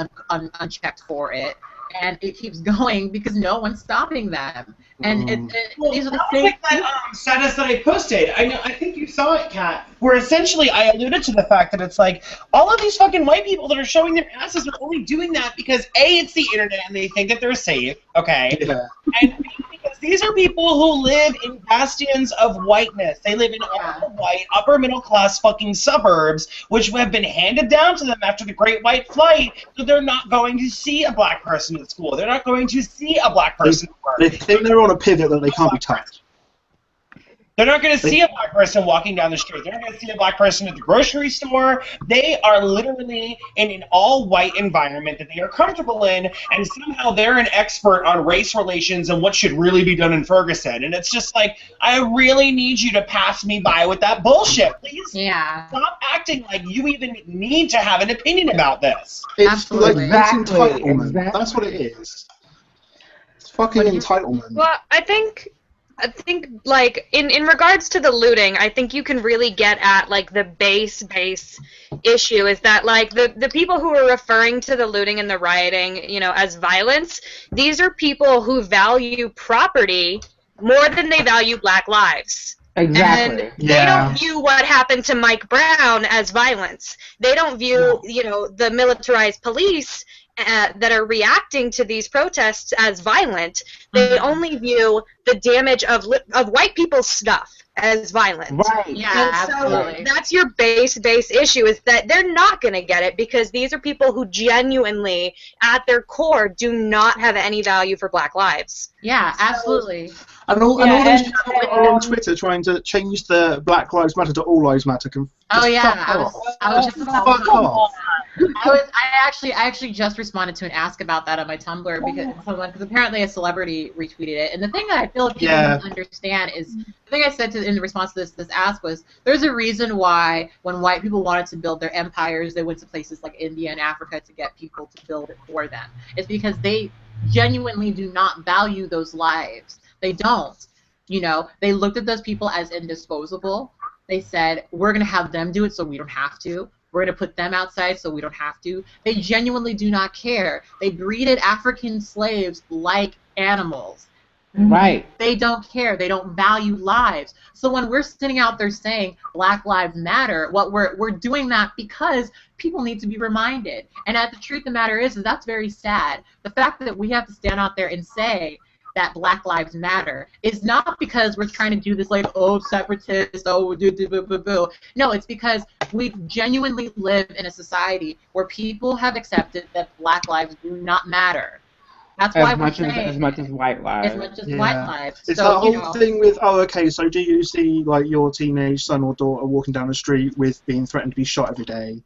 unchecked for it. And it keeps going because no one's stopping them. And these are the same. Like that status that I posted. I think you saw it, Kat. Where essentially I alluded to the fact that it's like all of these fucking white people that are showing their asses are only doing that because A, it's the internet and they think that they're safe. Okay. Yeah. And B, because these are people who live in bastions of whiteness. They live in all white, upper middle class fucking suburbs, which have been handed down to them after the Great White Flight. So they're not going to see a black person at school. They're not going to see a black person at work. They think they're on a pivot that they can't be touched. They're not going to see a black person walking down the street. They're not going to see a black person at the grocery store. They are literally in an all-white environment that they are comfortable in, and somehow they're an expert on race relations and what should really be done in Ferguson. And it's just like, I really need you to pass me by with that bullshit. Please stop acting like you even need to have an opinion about this. It's like entitlement. That's what it is. It's fucking entitlement. Well, I think like in regards to the looting, I think you can really get at like the base issue is that like the people who are referring to the looting and the rioting, you know, as violence, these are people who value property more than they value black lives. Exactly. And they don't view what happened to Mike Brown as violence. They don't view, you know, the militarized police that are reacting to these protests as violent. They only view the damage of white people's stuff as violent. Right. Yeah, and so absolutely. that's your base issue, is that they're not going to get it because these are people who genuinely, at their core, do not have any value for black lives. Yeah, absolutely. And all those people are on Twitter trying to change the Black Lives Matter to All Lives Matter. I actually just responded to an ask about that on my Tumblr because apparently a celebrity retweeted it. And the thing that I feel like people don't understand is, the thing I said in response to this ask was, there's a reason why when white people wanted to build their empires, they went to places like India and Africa to get people to build it for them. It's because they genuinely do not value those lives. They don't. You know, they looked at those people as indisposable. They said, we're going to have them do it so we don't have to. We're going to put them outside so we don't have to. They genuinely do not care. They breeded African slaves like animals. Right. They don't care. They don't value lives. So when we're sitting out there saying Black Lives Matter, what we're doing that because people need to be reminded. And the truth of the matter is that's very sad. The fact that we have to stand out there and say that Black Lives Matter is not because we're trying to do this like, oh, separatist, oh, boo. No, it's because we genuinely live in a society where people have accepted that Black lives do not matter. That's why we're saying as much as white lives. As much as white lives. It's so, that whole thing with, oh, okay, so do you see like your teenage son or daughter walking down the street with being threatened to be shot every day?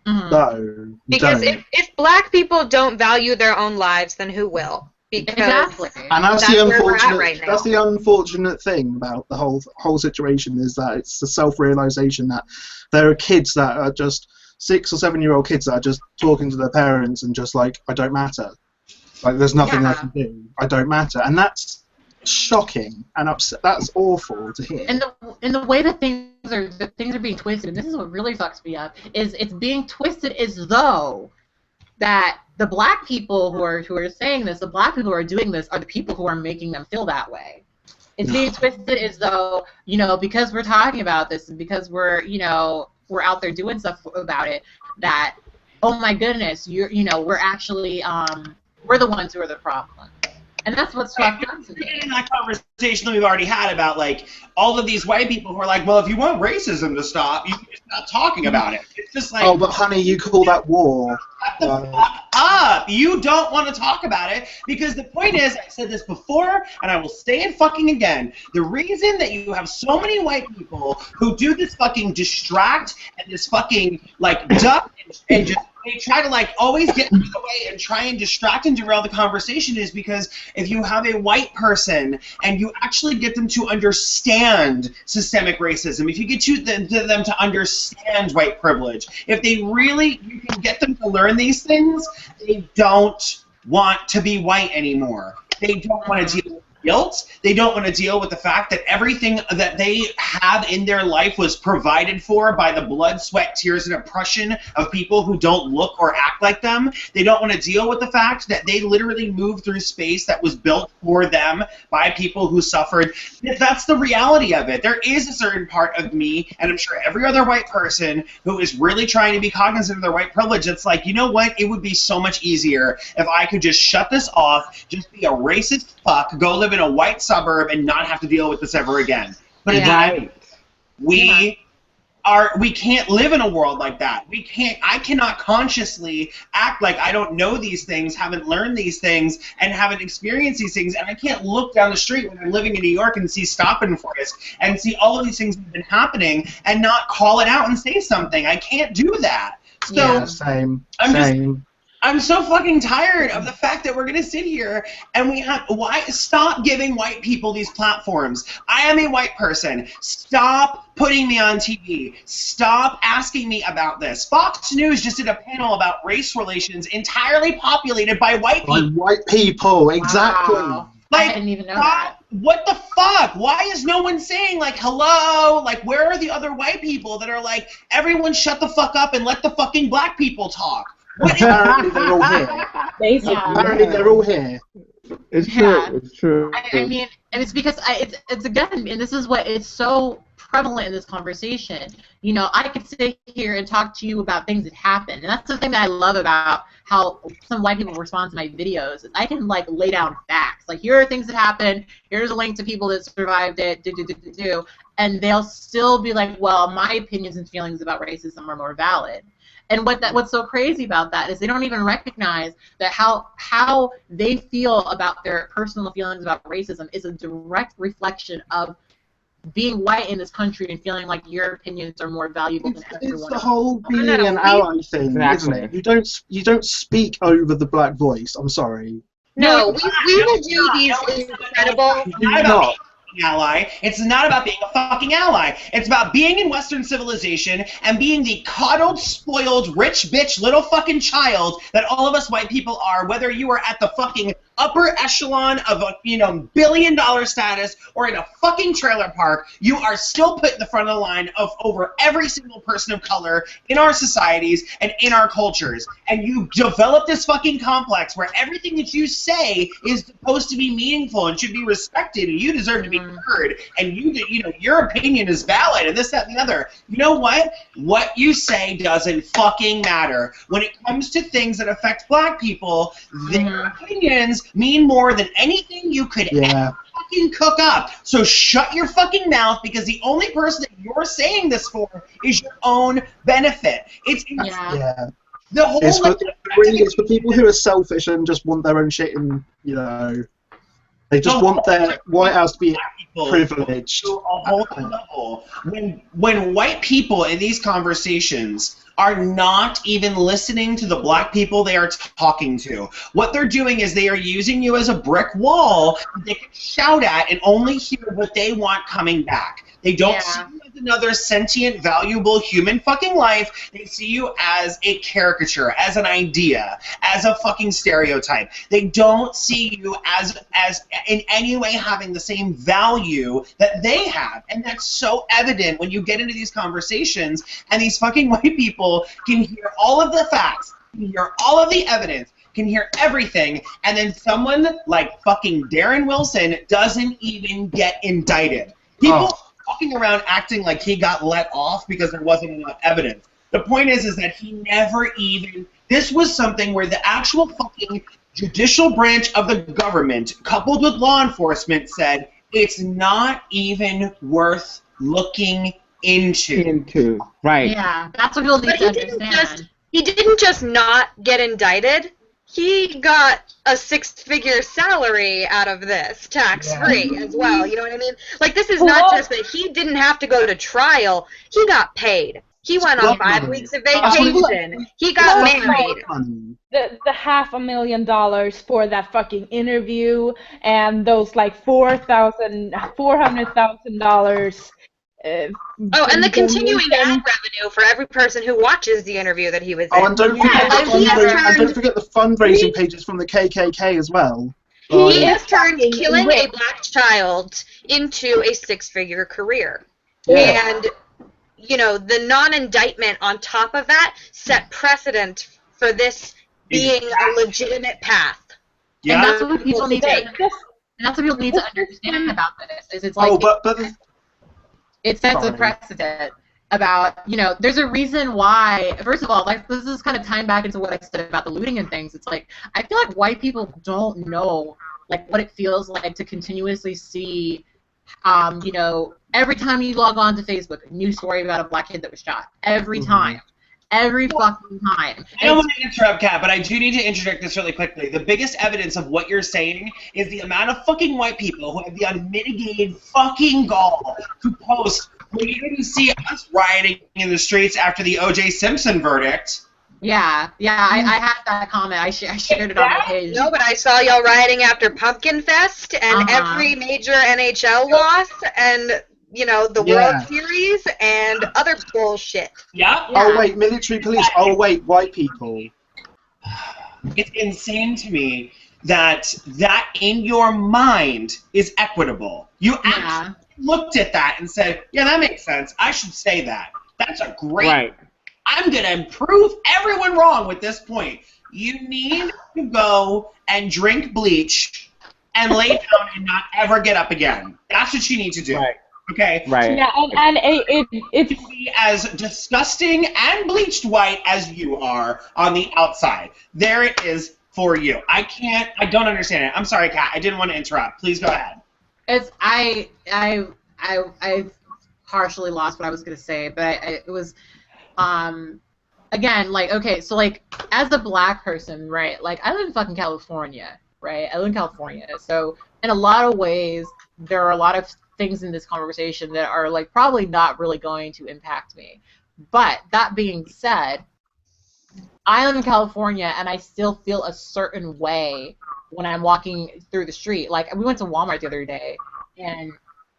No. Because if black people don't value their own lives, then who will? Because Exactly. And that's That's the where we're at unfortunate. right now. That's the unfortunate thing about the whole situation is that it's the self-realization that there are kids that are just 6 or 7-year-old kids that are just talking to their parents and just like, I don't matter. Like there's nothing I Yeah. can do. I don't matter, and that's shocking and upset. That's awful to hear. And the way that things are being twisted, and this is what really fucks me up, is it's being twisted as though that the black people who are saying this, the black people who are doing this, are the people who are making them feel that way. It's being twisted as though, because we're talking about this and because we're out there doing stuff about it, that, oh my goodness, we're actually we're the ones who are the problem. And that's what's fucked up to me. In that conversation that we've already had about like all of these white people who are like, well, if you want racism to stop, you can just stop talking about it. It's just like, Oh, but honey, you call that war? shut the fuck up. You don't want to talk about it because the point is, I said this before, and I will say it fucking again. The reason that you have so many white people who do this fucking distract and this fucking like duck and just they try to like always get in the way and try and distract and derail the conversation is because if you have a white person and you actually get them to understand systemic racism, if you get them to understand white privilege, if they really, you can get them to learn these things, they don't want to be white anymore. They don't want to deal with guilt. They don't want to deal with the fact that everything that they have in their life was provided for by the blood, sweat, tears, and oppression of people who don't look or act like them. They don't want to deal with the fact that they literally moved through space that was built for them by people who suffered. That's the reality of it. There is a certain part of me, and I'm sure every other white person who is really trying to be cognizant of their white privilege, it's like, you know what? It would be so much easier if I could just shut this off, just be a racist fuck, go live in a white suburb and not have to deal with this ever again. But again, we can't live in a world like that. I cannot consciously act like I don't know these things, haven't learned these things, and haven't experienced these things, and I can't look down the street when I'm living in New York and see stop and frisk and see all of these things that have been happening and not call it out and say something. I can't do that. So Yeah, same. I'm so fucking tired of the fact that we're going to sit here and stop giving white people these platforms. I am a white person. Stop putting me on TV. Stop asking me about this. Fox News just did a panel about race relations entirely populated by white people. By white people, exactly. Wow. Like, I didn't even know that. What the fuck? Why is no one saying, like, hello? Like, where are the other white people that are like, everyone shut the fuck up and let the fucking black people talk? Apparently they're all here. Basically. Apparently they're all here. It's Yeah. true. It's true. I mean, and it's because it's again, and this is what is so prevalent in this conversation. I could sit here and talk to you about things that happened, and that's the thing that I love about how some white people respond to my videos. Is I can like lay down facts. Like, here are things that happened. Here's a link to people that survived it. And they'll still be like, well, my opinions and feelings about racism are more valid. And what's so crazy about that is they don't even recognize that how they feel about their personal feelings about racism is a direct reflection of being white in this country and feeling like your opinions are more valuable than everyone It's the else. whole being an ally thing, isn't Exactly. it? You don't speak over the black voice. I'm sorry. No, we will do these incredible. You do not. Ally. It's not about being a fucking ally. It's about being in Western civilization and being the coddled, spoiled, rich bitch little fucking child that all of us white people are, whether you are at the fucking upper echelon of a billion-dollar status or in a fucking trailer park, you are still put in the front of the line of over every single person of color in our societies and in our cultures. And you develop this fucking complex where everything that you say is supposed to be meaningful and should be respected, and you deserve to be heard, and your opinion is valid, and this, that, and the other. You know what? What you say doesn't fucking matter. When it comes to things that affect black people, their opinions mean more than anything you could ever fucking cook up. So shut your fucking mouth, because the only person that you're saying this for is your own benefit. It's the whole. It's for people who are selfish and just want their own shit, and they just want their White House to be privileged. To a whole new level. When white people in these conversations are not even listening to the black people they are talking to. What they're doing is they are using you as a brick wall that they can shout at and only hear what they want coming back. They don't see you as another sentient, valuable human fucking life. They see you as a caricature, as an idea, as a fucking stereotype. They don't see you as in any way having the same value that they have. And that's so evident when you get into these conversations and these fucking white people can hear all of the facts, can hear all of the evidence, can hear everything, and then someone like fucking Darren Wilson doesn't even get indicted. People walking around acting like he got let off because there wasn't enough evidence. The point is that he never even... This was something where the actual fucking judicial branch of the government, coupled with law enforcement, said it's not even worth looking into. Right. Yeah, that's what people need to understand. He didn't just not get indicted. He got a six-figure salary out of this, tax-free as well. You know what I mean? Like, this is not just that he didn't have to go to trial. He got paid. He went on 5 weeks of vacation. He got married. The $500,000 for that fucking interview and those like $400,000. And the continuing ad revenue for every person who watches the interview that he was in. Oh, and don't forget the fundraising pages from the KKK as well. He has turned killing a black child into a six-figure career. Yeah. And, you know, the non-indictment on top of that set precedent for this being a legitimate path. Yeah. And that's what people need to understand about this. Is it's like it sets a precedent about, you know, there's a reason why, first of all, like, this is kind of tying back into what I said about the looting and things. It's like, I feel like white people don't know, like, what it feels like to continuously see, you know, every time you log on to Facebook, a new story about a black kid that was shot. Every time. Every fucking time. I don't want to interrupt, Kat, but I do need to interject this really quickly. The biggest evidence of what you're saying is the amount of fucking white people who have the unmitigated fucking gall to post when you didn't see us rioting in the streets after the O.J. Simpson verdict. Yeah, I had that comment. I shared it on my page. No, but I saw y'all rioting after Pumpkin Fest and every major NHL loss and... you know, the World Series and other bullshit. Yeah. Oh, wait, military police. Oh, wait, white people. It's insane to me that in your mind is equitable. You actually looked at that and said, yeah, that makes sense. I should say that. That's a great... Right. I'm going to prove everyone wrong with this point. You need to go and drink bleach and lay down and not ever get up again. That's what you need to do. Right. Okay. Right. Yeah, and it's be as disgusting and bleached white as you are on the outside. There it is for you. I don't understand it. I'm sorry, Kat. I didn't want to interrupt. Please go ahead. I partially lost what I was gonna say, but it was again, like, okay, so like as a black person, right? Like, I live in fucking California, right? I live in California, so in a lot of ways there are a lot of things in this conversation that are like probably not really going to impact me. But that being said, I live in California and I still feel a certain way when I'm walking through the street. Like, we went to Walmart the other day and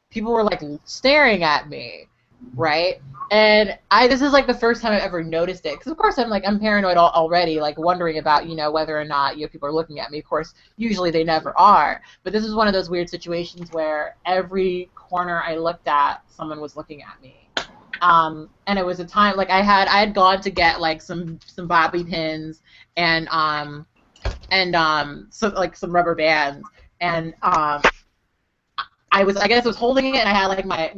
people were like staring at me, right? And this is like the first time I've ever noticed it, because of course I'm paranoid already, like wondering about, you know, whether or not, you know, people are looking at me. Of course, usually they never are, but this is one of those weird situations where every corner I looked at, someone was looking at me. And it was a time, like, I had gone to get like some bobby pins and so like some rubber bands, and I guess I was holding it and I had like my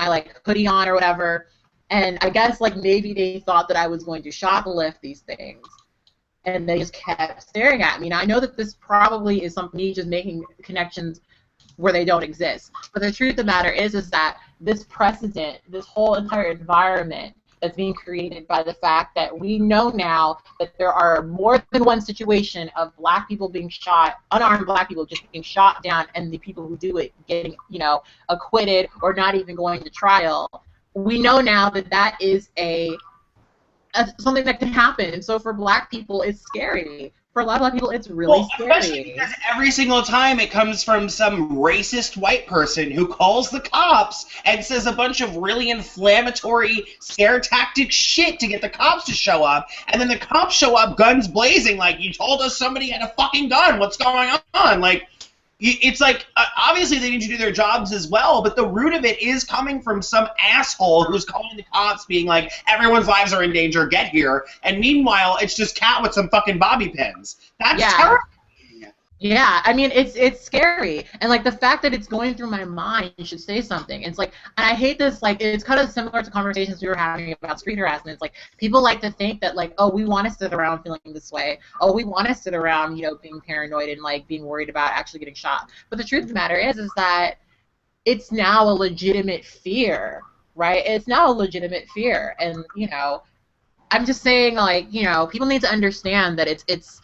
like hoodie on or whatever, and I guess like maybe they thought that I was going to shoplift these things, and they just kept staring at me. Now I know that this probably is me just making connections where they don't exist, but the truth of the matter is that this precedent, this whole entire environment that's being created by the fact that we know now that there are more than one situation of black people being shot, unarmed black people just being shot down, and the people who do it getting, acquitted or not even going to trial. We know now that that is something that can happen. And so for black people, it's scary. For a lot of black people, it's really especially scary. because every single time it comes from some racist white person who calls the cops and says a bunch of really inflammatory scare tactic shit to get the cops to show up, and then the cops show up guns blazing like, you told us somebody had a fucking gun, what's going on? Like, it's like, obviously they need to do their jobs as well, but the root of it is coming from some asshole who's calling the cops being like, everyone's lives are in danger, get here. And meanwhile, it's just Cat with some fucking bobby pins. That's terrifying. Yeah, I mean, it's scary. And, like, the fact that it's going through my mind should say something. It's like, and I hate this, like, it's kind of similar to conversations we were having about street harassment. It's like, people like to think that, like, oh, we want to sit around feeling this way. Oh, we want to sit around, being paranoid and, like, being worried about actually getting shot. But the truth of the matter is that it's now a legitimate fear, right? It's now a legitimate fear. And, I'm just saying, like, people need to understand that it's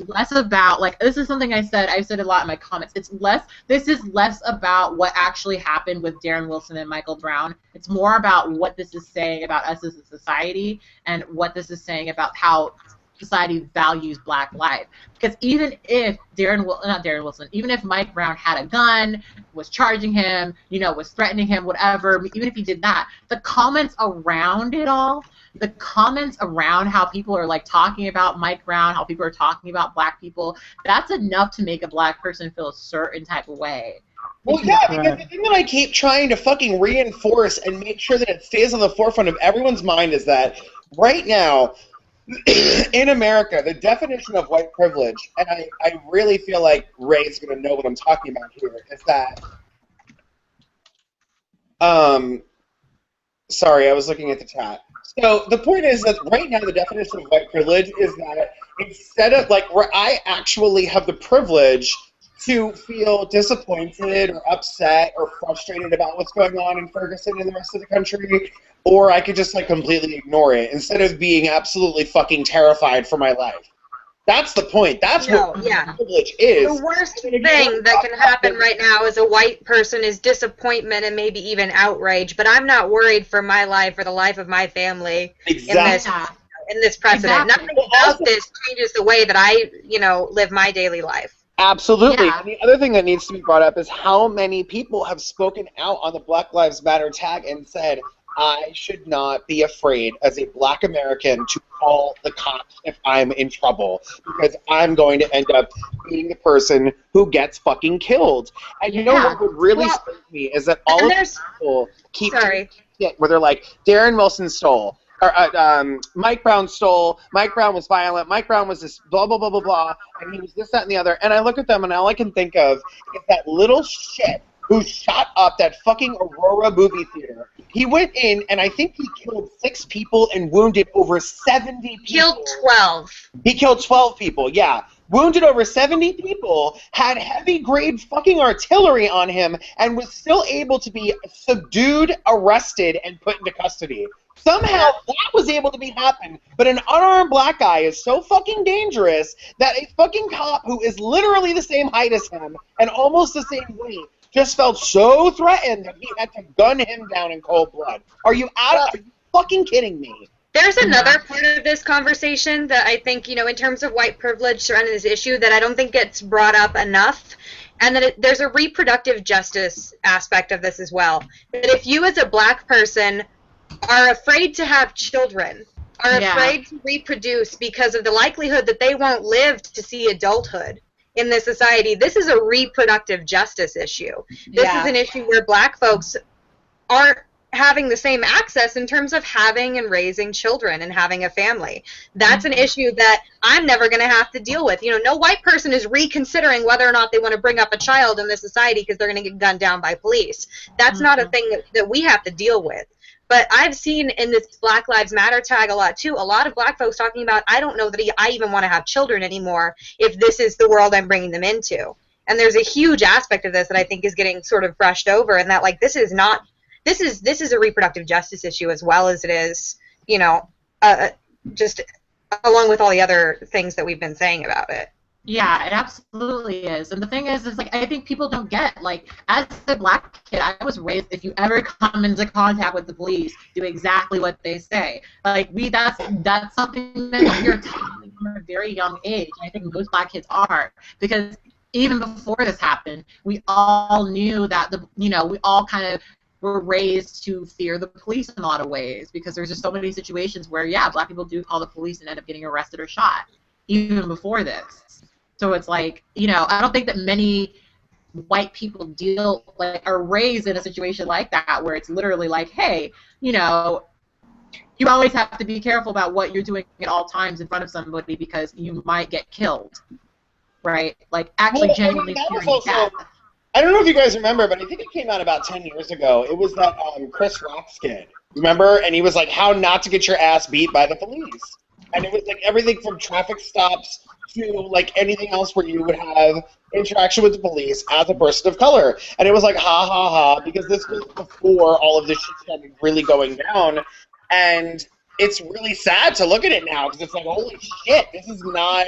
less about, like, this is something I've said a lot in my comments. This is less about what actually happened with Darren Wilson and Michael Brown. It's more about what this is saying about us as a society and what this is saying about how society values black life. Because even if even if Mike Brown had a gun, was charging him, was threatening him, whatever, even if he did that, the comments around it all, the comments around how people are, like, talking about Mike Brown, how people are talking about black people, that's enough to make a black person feel a certain type of way. Well, yeah, because the thing that I keep trying to fucking reinforce and make sure that it stays on the forefront of everyone's mind is that right now, in America, the definition of white privilege, and I really feel like Ray's going to know what I'm talking about here, is that, sorry, I was looking at the chat. So the point is that right now the definition of white privilege is that instead of, like, where I actually have the privilege to feel disappointed or upset or frustrated about what's going on in Ferguson and the rest of the country, or I could just, like, completely ignore it instead of being absolutely fucking terrified for my life. That's the point. That's what privilege is. The worst thing that can happen right now as a white person is disappointment and maybe even outrage, but I'm not worried for my life or the life of my family in this precedent. Nothing about this changes the way that I, live my daily life. Absolutely. Yeah. And the other thing that needs to be brought up is how many people have spoken out on the Black Lives Matter tag and said, I should not be afraid as a black American to call the cops if I'm in trouble because I'm going to end up being the person who gets fucking killed. And you know what would really scare me is that all of these people keep doing shit where they're like, Darren Wilson stole. Or, Mike Brown stole, Mike Brown was violent, Mike Brown was this blah, blah, blah, blah, blah, and he was this, that, and the other. And I look at them and all I can think of is that little shit who shot up that fucking Aurora movie theater. He went in and I think he killed 6 people and wounded over 70 people. Killed 12. He killed 12 people, yeah. Wounded over 70 people, had heavy-grade fucking artillery on him, and was still able to be subdued, arrested, and put into custody. Somehow that was able to happen, but an unarmed black guy is so fucking dangerous that a fucking cop who is literally the same height as him and almost the same weight just felt so threatened that he had to gun him down in cold blood. Are you fucking kidding me? There's another part of this conversation that I think, in terms of white privilege surrounding this issue that I don't think gets brought up enough, and that there's a reproductive justice aspect of this as well. That if you as a black person are afraid to have children, are afraid to reproduce because of the likelihood that they won't live to see adulthood in this society, this is a reproductive justice issue. This is an issue where black folks aren't having the same access in terms of having and raising children and having a family. That's an issue that I'm never going to have to deal with. No white person is reconsidering whether or not they want to bring up a child in this society because they're going to get gunned down by police. That's not a thing that we have to deal with. But I've seen in this Black Lives Matter tag a lot, too, a lot of black folks talking about, I don't know that I even want to have children anymore if this is the world I'm bringing them into. And there's a huge aspect of this that I think is getting sort of brushed over, and that, like, this is a reproductive justice issue as well as it is just along with all the other things that we've been saying about it. Yeah, it absolutely is. And the thing is like, I think people don't get, like, as a black kid, I was raised, if you ever come into contact with the police, do exactly what they say. Like, that's something that we're taught from a very young age. And I think most black kids are, because even before this happened, we all knew that we all kind of were raised to fear the police in a lot of ways, because there's just so many situations where, yeah, black people do call the police and end up getting arrested or shot, even before this. So it's like, I don't think that many white people are raised in a situation like that, where it's literally like, hey, you always have to be careful about what you're doing at all times in front of somebody, because you might get killed, right? Like, actually genuinely fearing death. I don't know if you guys remember, but I think it came out about 10 years ago. It was that Chris Rock skit. Remember? And he was like, how not to get your ass beat by the police. And it was like everything from traffic stops to like anything else where you would have interaction with the police as a person of color. And it was like, ha ha ha, because this was before all of this shit started really going down. And it's really sad to look at it now, because it's like, holy shit, this is not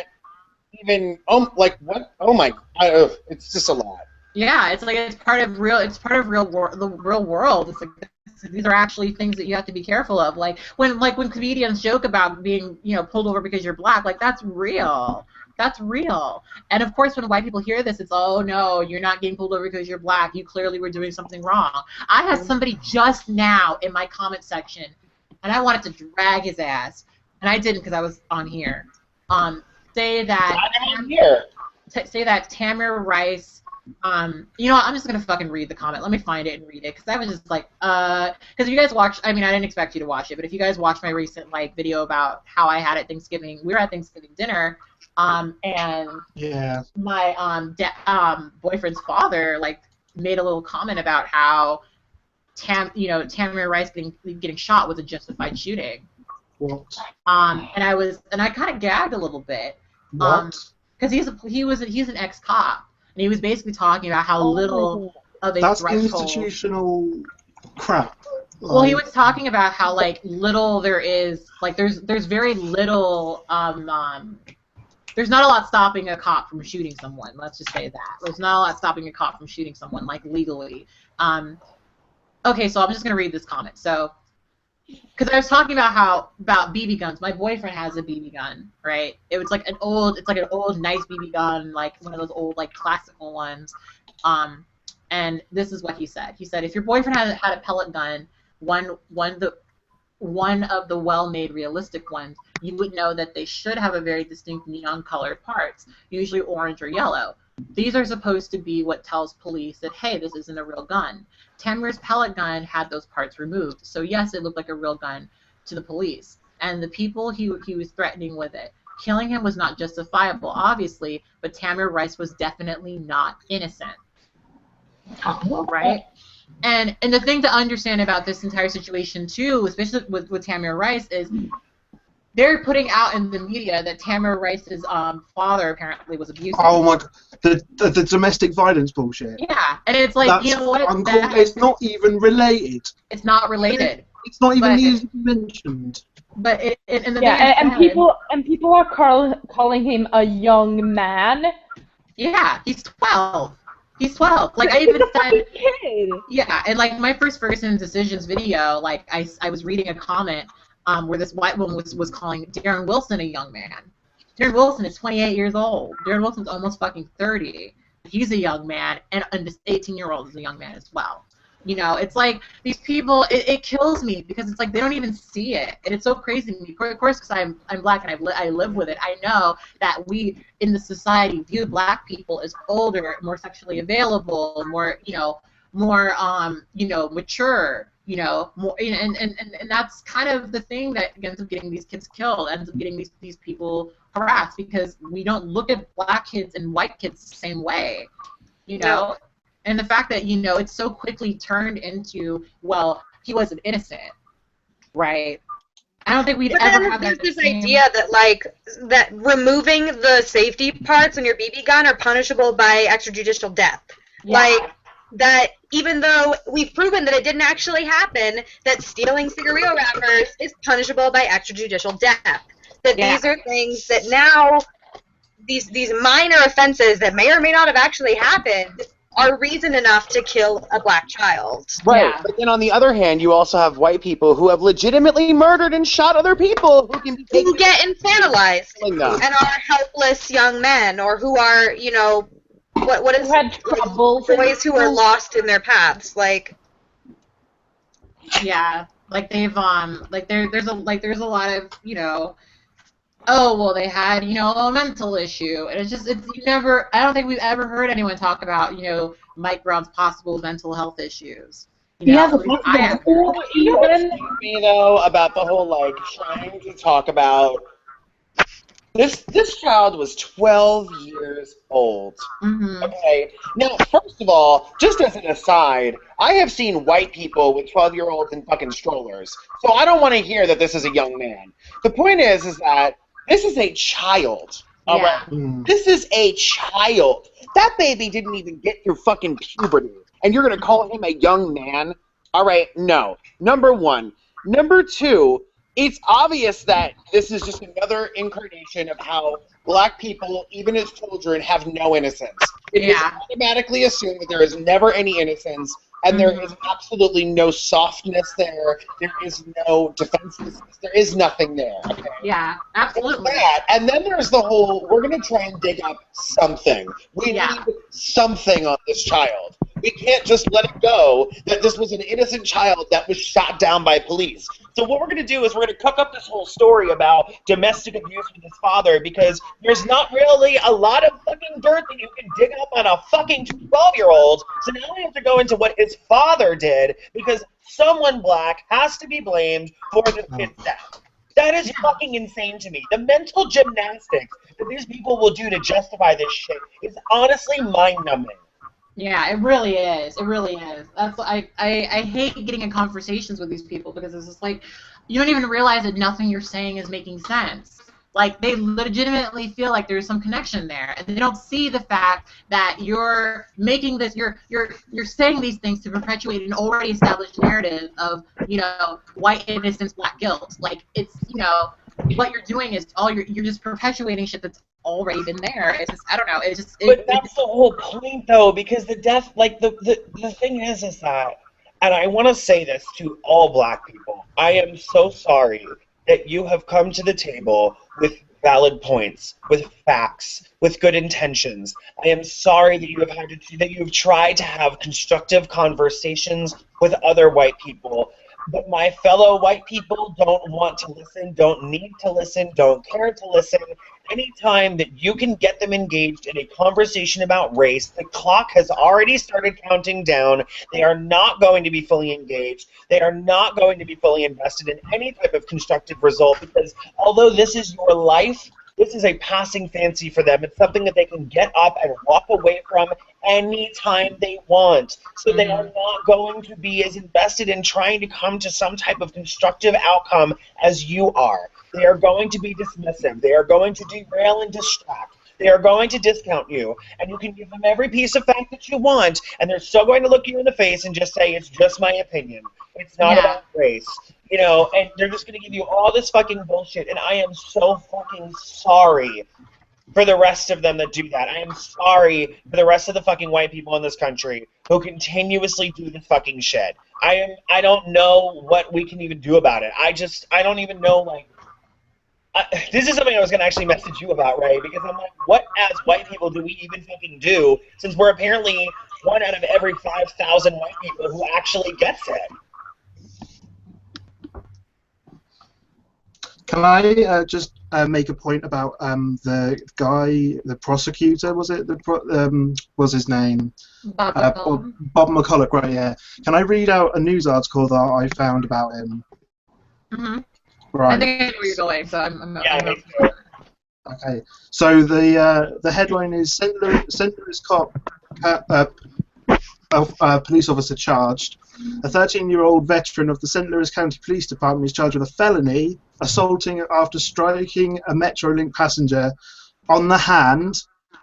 even, like, what? Oh my God, it's just a lot. Yeah, it's like it's part of the real world. It's like, these are actually things that you have to be careful of. Like when comedians joke about being, pulled over because you're black, like, that's real. That's real. And of course, when white people hear this, it's, oh no, you're not getting pulled over because you're black. You clearly were doing something wrong. I had somebody just now in my comment section, and I wanted to drag his ass, and I didn't because I was on here. Say that Tamir Rice. I'm just gonna fucking read the comment. Let me find it and read it, because I was just like, because if you guys watched, I didn't expect you to watch it, but if you guys watched my recent video about how I had at Thanksgiving, we were at Thanksgiving dinner, and yeah, my boyfriend's father made a little comment about how Tamir Rice getting shot was a justified shooting. What? And I kind of gagged a little bit. What? Because he's an ex-cop. And he was basically talking about how little of a That's threshold. institutional crap. Well, he was talking about how little there is. There's very little. There's not a lot stopping a cop from shooting someone. Let's just say that there's not a lot stopping a cop from shooting someone legally. Okay, so I'm just gonna read this comment. So, because I was talking about BB guns. My boyfriend has a BB gun, right? It's like an old nice BB gun, like one of those old classical ones. And this is what he said. He said, if your boyfriend had a pellet gun, one of the well-made realistic ones, you would know that they should have a very distinct neon-colored parts, usually orange or yellow. These are supposed to be what tells police that, hey, this isn't a real gun. Tamir's pellet gun had those parts removed, so yes, it looked like a real gun to the police. And the people he was threatening with it. Killing him was not justifiable, obviously, but Tamir Rice was definitely not innocent. Right? And the thing to understand about this entire situation, too, especially with Tamir Rice, is they're putting out in the media that Tamir Rice's father apparently was abusive. Oh my God, the domestic violence bullshit. Yeah, and it's like, you know what? It's not even related. It's not related. It's not even easily mentioned. But people are calling him a young man. Yeah, he's 12. He's 12. I even said, yeah, and my first Ferguson Decisions video, I was reading a comment where this white woman was calling Darren Wilson a young man. Darren Wilson is 28 years old. Darren Wilson's almost fucking 30. He's a young man, and this 18-year-old is a young man as well. It's like these people. It kills me, because it's like they don't even see it, and it's so crazy to me. Of course, because I'm black and I live with it. I know that we in the society view black people as older, more sexually available, more more mature. More, and that's kind of the thing that ends up getting these kids killed, ends up getting these people harassed, because we don't look at black kids and white kids the same way, No. And the fact that it's so quickly turned into, well, he wasn't innocent, right? I don't think we'd ever have this idea that that removing the safety parts on your BB gun are punishable by extrajudicial death. Yeah. that even though we've proven that it didn't actually happen, that stealing cigarillo wrappers is punishable by extrajudicial death. That these are things that now, these minor offenses that may or may not have actually happened are reason enough to kill a black child. Right. Yeah. But then on the other hand, you also have white people who have legitimately murdered and shot other people who can be taken Who get infantilized killing them. and are helpless young men, or who are, you know, what is Who had troubles in boys who are lost in their paths, like. Yeah, like they've like there's a lot of, you know, oh well they had, you know, a mental issue, and it's you never, I don't think we've ever heard anyone talk about, you know, Mike Brown's possible mental health issues. You know, Yeah, at least I have. or You know what's even funny to me though about the whole like trying to talk about this child was 12 years old. Mhm. Okay. Now, first of all, just as an aside, I have seen white people with 12-year-olds in fucking strollers. So I don't want to hear that this is a young man. The point is that this is a child. All Yeah. right. This is a child. That baby didn't even get through fucking puberty. And you're going to call him a young man? All right, no. Number one. Number two, it's obvious that this is just another incarnation of how black people, even as children, have no innocence. It is automatically assumed that there is never any innocence, and there is absolutely no softness there. There is no defenselessness. There is nothing there. Okay? Yeah, absolutely. There's that, and then there's the whole, we're going to try and dig up something. We need something on this child. We can't just let it go that this was an innocent child that was shot down by police. So what we're going to do is we're going to cook up this whole story about domestic abuse with his father, because there's not really a lot of fucking dirt that you can dig up on a fucking 12-year-old. So now we have to go into what his father did, because someone black has to be blamed for the kid's death. That is fucking insane to me. The mental gymnastics that these people will do to justify this shit is honestly mind-numbing. Yeah, it really is. It really is. That's I hate getting in conversations with these people, because it's just like, you don't even realize that nothing you're saying is making sense. Like, they legitimately feel like there's some connection there, and they don't see the fact that you're making this, you're saying these things to perpetuate an already established narrative of, you know, white innocence, black guilt. Like, it's, you know, what you're doing is you're just perpetuating shit that's already been there. It's just, I don't know. It's just. But that's the whole point, though, because the death, like the thing is that, and I want to say this to all black people, I am so sorry that you have come to the table with valid points, with facts, with good intentions. I am sorry that you have tried to have constructive conversations with other white people. But my fellow white people don't want to listen, don't need to listen, don't care to listen. Anytime that you can get them engaged in a conversation about race, the clock has already started counting down. They are not going to be fully engaged. They are not going to be fully invested in any type of constructive result, because although this is your life, this is a passing fancy for them. It's something that they can get up and walk away from anytime they want. So they are not going to be as invested in trying to come to some type of constructive outcome as you are. They are going to be dismissive. They are going to derail and distract. They are going to discount you, and you can give them every piece of fact that you want, and they're still going to look you in the face and just say, it's just my opinion. It's not about race. You know, and they're just going to give you all this fucking bullshit, and I am so fucking sorry for the rest of them that do that. I am sorry for the rest of the fucking white people in this country who continuously do this fucking shit. I don't know what we can even do about it. I don't even know, like, this is something I was going to actually message you about, Ray, because I'm like, what as white people do we even fucking do, since we're apparently 1 out of every 5,000 white people who actually gets it? Can I just make a point about the guy, the prosecutor, was it? Was his name? Bob McCullough. Bob McCullough, right, yeah. Can I read out a news article that I found about him? Mm-hmm. Right. I think I know where you're going, so I'm Okay. So the headline is St. Louis cop police officer charged. A 13-year-old veteran of the St. Louis County Police Department is charged with a felony assaulting after striking a Metrolink passenger on the hand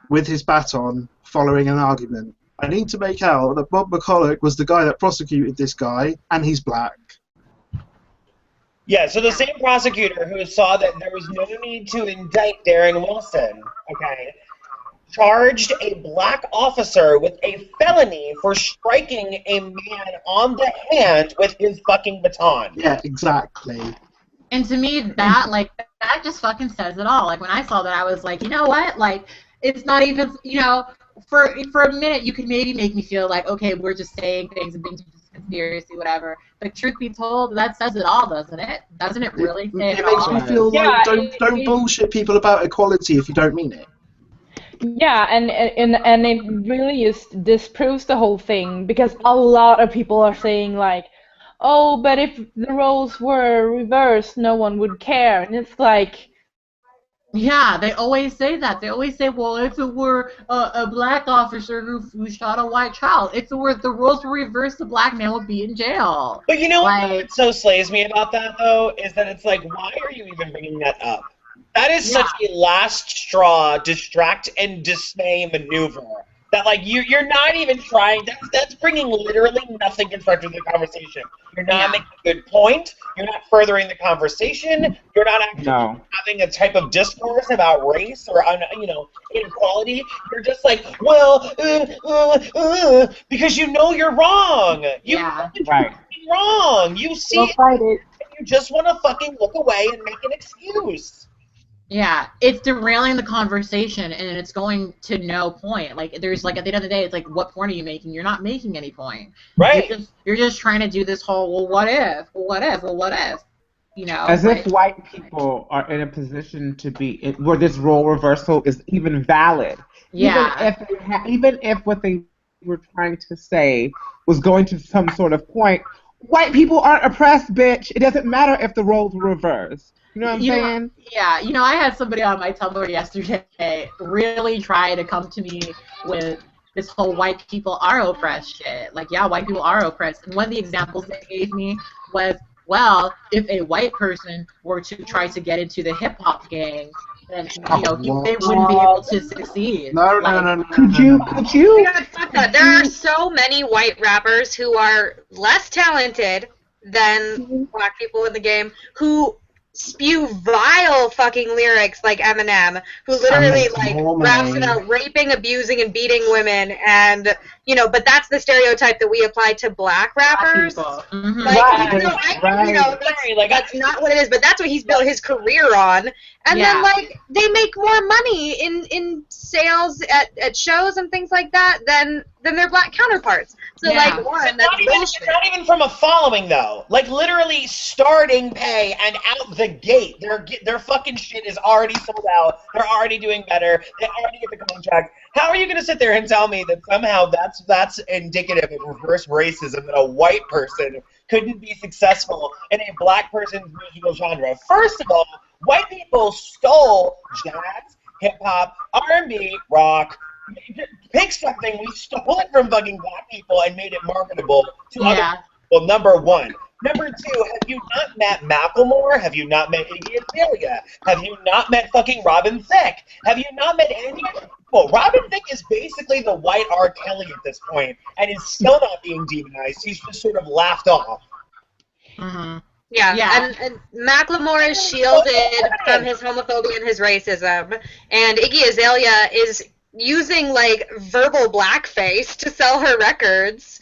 with his baton following an argument. I need to make out that Bob McCulloch was the guy that prosecuted this guy, and he's black. Yeah, so the same prosecutor who saw that there was no need to indict Darren Wilson, okay, charged a black officer with a felony for striking a man on the hand with his fucking baton. Yeah, exactly. And to me, that that just fucking says it all. Like when I saw that, I was like, you know what? Like it's not even, for a minute you could maybe make me feel like, okay, we're just saying things and being just conspiracy, whatever. But truth be told, that says it all, doesn't it? Doesn't it really say it It makes all? me feel like don't bullshit people about equality if you don't mean it. Yeah, and it really disproves the whole thing, because a lot of people are saying like, oh, but if the roles were reversed, no one would care, and it's like, yeah, they always say that. They always say, well, if it were a black officer who shot a white child, if it were the roles were reversed, the black man would be in jail. But you know what so slays me about that, though, is that it's like, why are you even bringing that up? That is such a last straw, distract and dismay maneuver. That, like, you're not even trying. That's bringing literally nothing constructive to the conversation. You're not making a good point. You're not furthering the conversation. You're not actually having a type of discourse about race or, inequality. You're just like, well, because you know you're wrong. You're wrong. You see it, and you just want to fucking look away and make an excuse. Yeah, it's derailing the conversation, and it's going to no point. Like, there's, like, at the end of the day, it's like, what point are you making? You're not making any point. Right. You're just trying to do this whole, well, what if? Well, what if? Well, what if? As if white people are in a position to be, where this role reversal is even valid. Yeah. Even if what they were trying to say was going to some sort of point, white people aren't oppressed, bitch. It doesn't matter if the roles were reversed. You know what I'm saying? Yeah, I had somebody on my Tumblr yesterday really try to come to me with this whole white people are oppressed shit. Like, yeah, white people are oppressed. And one of the examples they gave me was, well, if a white person were to try to get into the hip-hop gang, then, they wouldn't be able to succeed. No. Could you? God, fuck that. There are so many white rappers who are less talented than black people in the game who spew vile fucking lyrics like Eminem, who literally raps about raping, abusing, and beating women, and but that's the stereotype that we apply to black rappers. Mm-hmm. That's not what it is, but that's what he's built his career on. And then they make more money in sales at shows and things like that than their black counterparts. So that's bullshit. Not even from a following though. Like literally starting pay and out the gate, their fucking shit is already sold out. They're already doing better. They already get the contract. How are you gonna sit there and tell me that somehow that's indicative of reverse racism, that a white person couldn't be successful in a black person's musical genre? First of all, white people stole jazz, hip-hop, R&B, rock. Pick something, we stole it from fucking black people and made it marketable to other people, number one. Number two, have you not met Macklemore? Have you not met Iggy Azalea? Have you not met fucking Robin Thicke? Have you not met any other people? Robin Thicke is basically the white R. Kelly at this point, and is still not being demonized. He's just sort of laughed off. Mm-hmm. Yeah. And Macklemore is shielded from his homophobia and his racism, and Iggy Azalea is using verbal blackface to sell her records.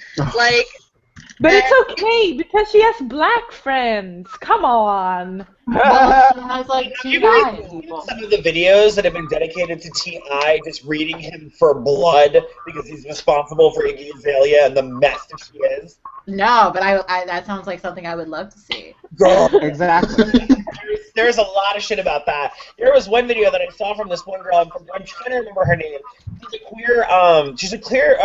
But it's okay because she has black friends. Come on. Well, she has two guys. Some of the videos that have been dedicated to T.I. just reading him for blood because he's responsible for Iggy Azalea and the mess that she is. No, but I that sounds like something I would love to see. Girl. Exactly. There's a lot of shit about that. There was one video that I saw from this one girl. I'm trying to remember her name. She's a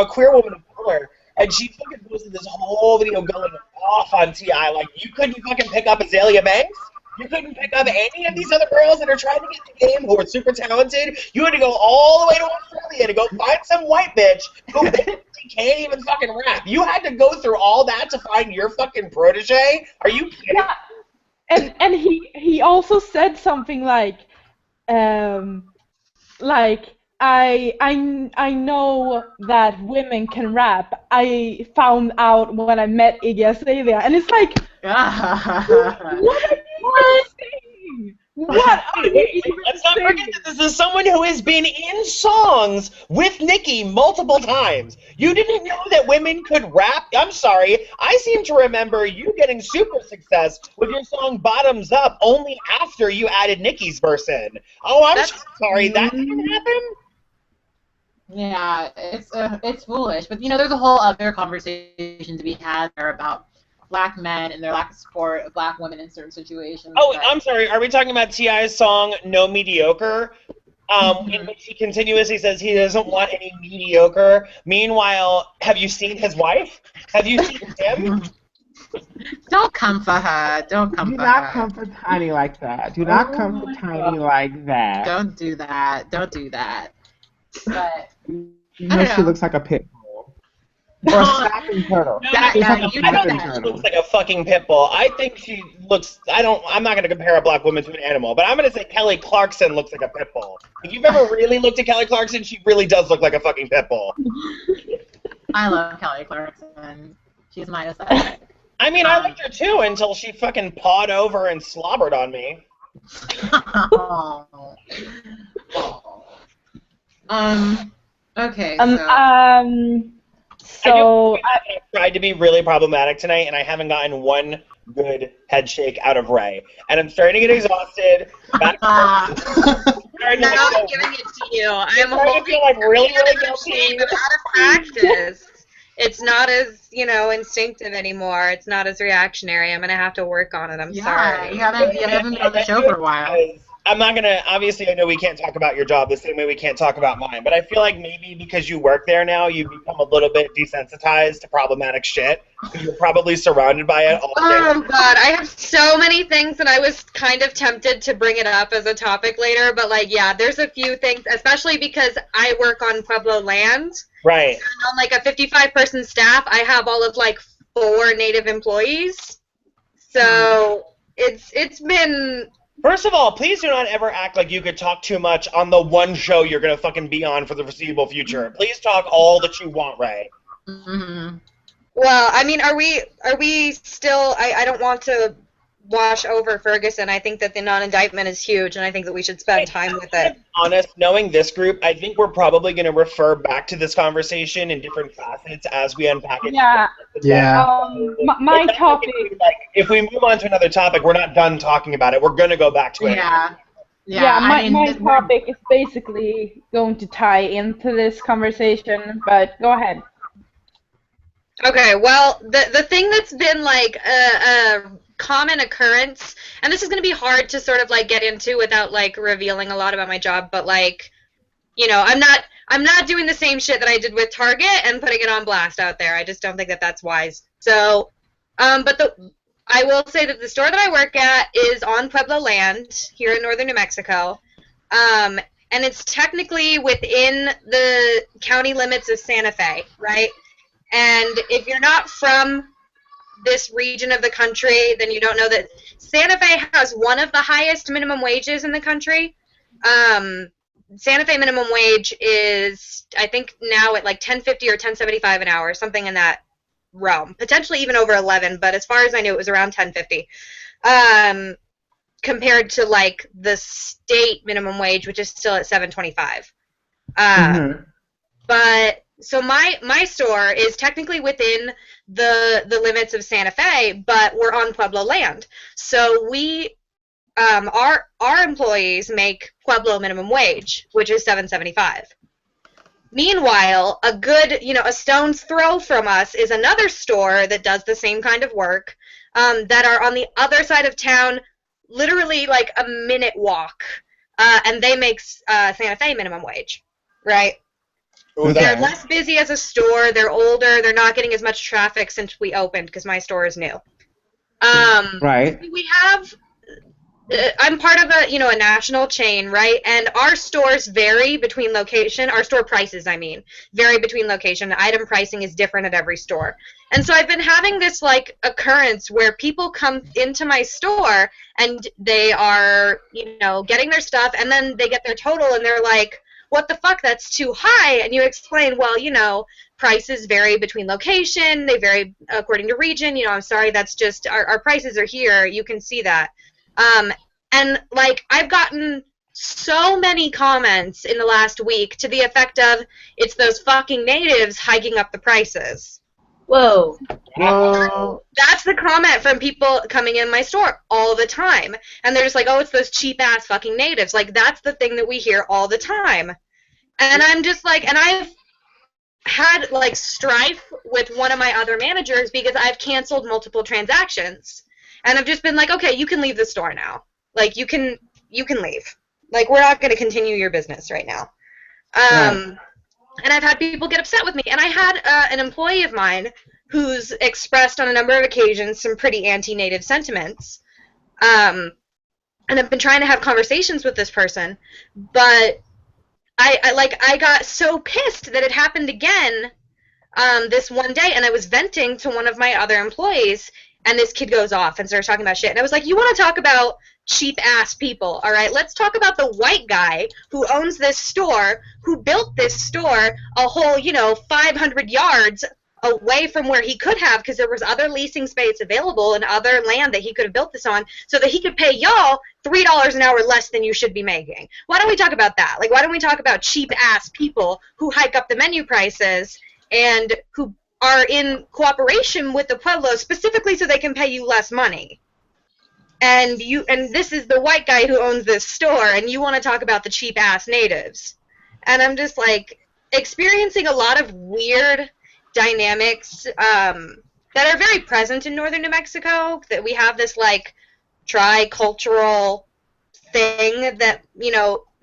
queer woman of color. And she fucking posted this whole video going off on T.I. Like, you couldn't fucking pick up Azalea Banks? You couldn't pick up any of these other girls that are trying to get in the game who are super talented? You had to go all the way to Australia to go find some white bitch who can't even fucking rap. You had to go through all that to find your fucking protege? Are you kidding? Yeah. And he also said something like I know that women can rap. I found out when I met Iggy Azalea, and it's like, what are you saying? What are you even Let's not saying? forget that this is someone who has been in songs with Nicki multiple times. You didn't know that women could rap? I'm sorry. I seem to remember you getting super success with your song Bottoms Up only after you added Nicki's verse in. Oh, I'm sorry. That didn't happen? Yeah, it's foolish. But there's a whole other conversation to be had there about black men and their lack of support of black women in certain situations. Oh, but- I'm sorry. Are we talking about T.I.'s song No Mediocre? In which he continuously says he doesn't want any mediocre. Meanwhile, have you seen his wife? Have you seen him? Don't come for her. Don't come Do for not her. come for Tiny like that. Do not come for Tiny like that. Don't do that. Don't do that. But You I know don't she know. looks like a pit bull. Or a snapping turtle. That- She looks yeah, like a you I don't snapping think she turtle. looks like a fucking pit bull. I think she looks. I'm not going to compare a black woman to an animal, but I'm going to say Kelly Clarkson looks like a pit bull. If you've ever really looked at Kelly Clarkson, she really does look like a fucking pit bull. I love Kelly Clarkson. She's my aesthetic. I mean, I liked her too until she fucking pawed over and slobbered on me. Oh. Okay. So I've tried to be really problematic tonight, and I haven't gotten one good head shake out of Ray. And I'm starting to get exhausted. I'm not giving it to you. I'm starting to holding feel like really, really shame. guilty. I'm out of practice. It's not as, instinctive anymore. It's not as reactionary. I'm going to have to work on it. I'm sorry. You haven't been on the show for a while. I'm not going to, obviously, I know we can't talk about your job the same way we can't talk about mine, but I feel like maybe because you work there now, you become a little bit desensitized to problematic shit, because you're probably surrounded by it all day. Oh, God. I have so many things, and I was kind of tempted to bring it up as a topic later, but, there's a few things, especially because I work on Pueblo land. Right. On, a 55-person staff, I have all of, 4 Native employees. So, it's been... First of all, please do not ever act like you could talk too much on the one show you're going to fucking be on for the foreseeable future. Please talk all that you want, Ray. Mm-hmm. Well, I mean, are we still... I don't want to wash over Ferguson. I think that the non-indictment is huge, and I think that we should spend time with it. Honest, knowing this group, I think we're probably going to refer back to this conversation in different facets as we unpack it. Yeah. My topic. If we move on to another topic, we're not done talking about it. We're going to go back to it. Yeah. My topic is basically going to tie into this conversation, but go ahead. Okay, well, the thing that's been a common occurrence, and this is going to be hard to sort of get into without revealing a lot about my job, but I'm not doing the same shit that I did with Target and putting it on blast out there. I just don't think that that's wise. So, I will say that the store that I work at is on Pueblo land here in northern New Mexico, and it's technically within the county limits of Santa Fe, right? And if you're not from this region of the country, then you don't know that Santa Fe has one of the highest minimum wages in the country. Santa Fe minimum wage is, I think, now at $10.50 or $10.75 an hour, something in that realm. Potentially even over 11, but as far as I knew, it was around $10.50. Compared to the state minimum wage, which is still at $7.25. But so my store is technically within the limits of Santa Fe, but we're on Pueblo land. So we our employees make Pueblo minimum wage, which is $7.75. Meanwhile, a stone's throw from us is another store that does the same kind of work, that are on the other side of town, literally a minute walk, and they make Santa Fe minimum wage, right? Okay. They're less busy as a store. They're older. They're not getting as much traffic since we opened because my store is new. Right. We have. I'm part of a national chain, right? And our stores vary between location. Our store prices, vary between location. The item pricing is different at every store. And so I've been having this occurrence where people come into my store and they are getting their stuff, and then they get their total and they're like, what the fuck, that's too high. And you explain, well, you know, prices vary between location, they vary according to region, you know, I'm sorry, that's just, our prices are here, you can see that. And, like, I've gotten so many comments in the last week to the effect of, it's those fucking natives hiking up the prices. Whoa. Well, That's the comment from people coming in my store all the time. And they're just like, oh, it's those cheap-ass fucking natives. Like, that's the thing that we hear all the time. And I'm just like, and I've had, like, strife with one of my other managers because I've canceled multiple transactions. And I've just been like, okay, you can leave the store now. Like, you can leave. Like, we're not going to continue your business right now. Right. And I've had people get upset with me. And I had an employee of mine who's expressed on a number of occasions some pretty anti-native sentiments. And I've been trying to have conversations with this person, but I got so pissed that it happened again this one day, and I was venting to one of my other employees, and this kid goes off and starts talking about shit. And I was like, you want to talk about cheap-ass people, all right? Let's talk about the white guy who owns this store, who built this store a whole, 500 yards away from where he could have, because there was other leasing space available and other land that he could have built this on, so that he could pay y'all $3 an hour less than you should be making. Why don't we talk about that? Like, why don't we talk about cheap-ass people who hike up the menu prices and who are in cooperation with the Pueblo specifically so they can pay you less money? And this is the white guy who owns this store, and you want to talk about the cheap-ass natives. And I'm just, like, experiencing a lot of weird dynamics that are very present in northern New Mexico, that we have this, like, tri-cultural thing that,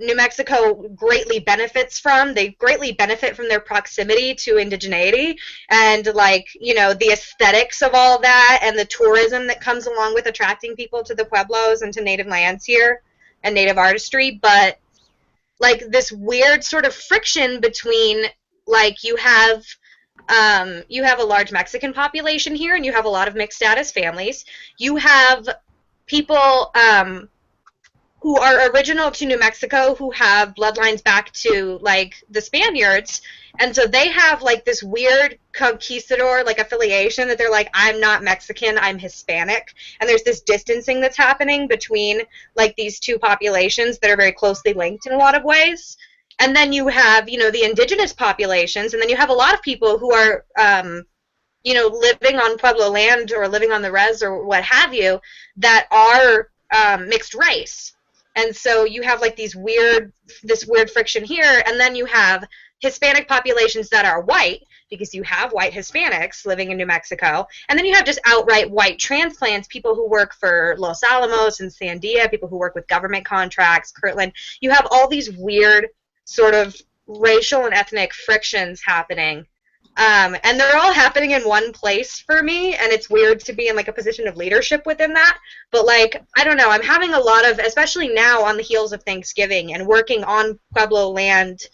New Mexico greatly benefits from. They greatly benefit from their proximity to indigeneity and, like, the aesthetics of all that and the tourism that comes along with attracting people to the Pueblos and to native lands here and native artistry. But, like, this weird sort of friction between, like, you have a large Mexican population here, and you have a lot of mixed status families. You have people who are original to New Mexico who have bloodlines back to, like, the Spaniards, and so they have, like, this weird conquistador, like, affiliation that they're like, I'm not Mexican, I'm Hispanic, and there's this distancing that's happening between, like, these two populations that are very closely linked in a lot of ways. And then you have, the indigenous populations, and then you have a lot of people who are, living on Pueblo land or living on the res or what have you, that are mixed race. And so you have, like, this weird friction here, and then you have Hispanic populations that are white, because you have white Hispanics living in New Mexico, and then you have just outright white transplants, people who work for Los Alamos and Sandia, people who work with government contracts, Kirtland. You have all these weird sort of racial and ethnic frictions happening. And they're all happening in one place for me, and it's weird to be in, like, a position of leadership within that. But, like, I don't know, I'm having a lot of, especially now on the heels of Thanksgiving and working on Pueblo land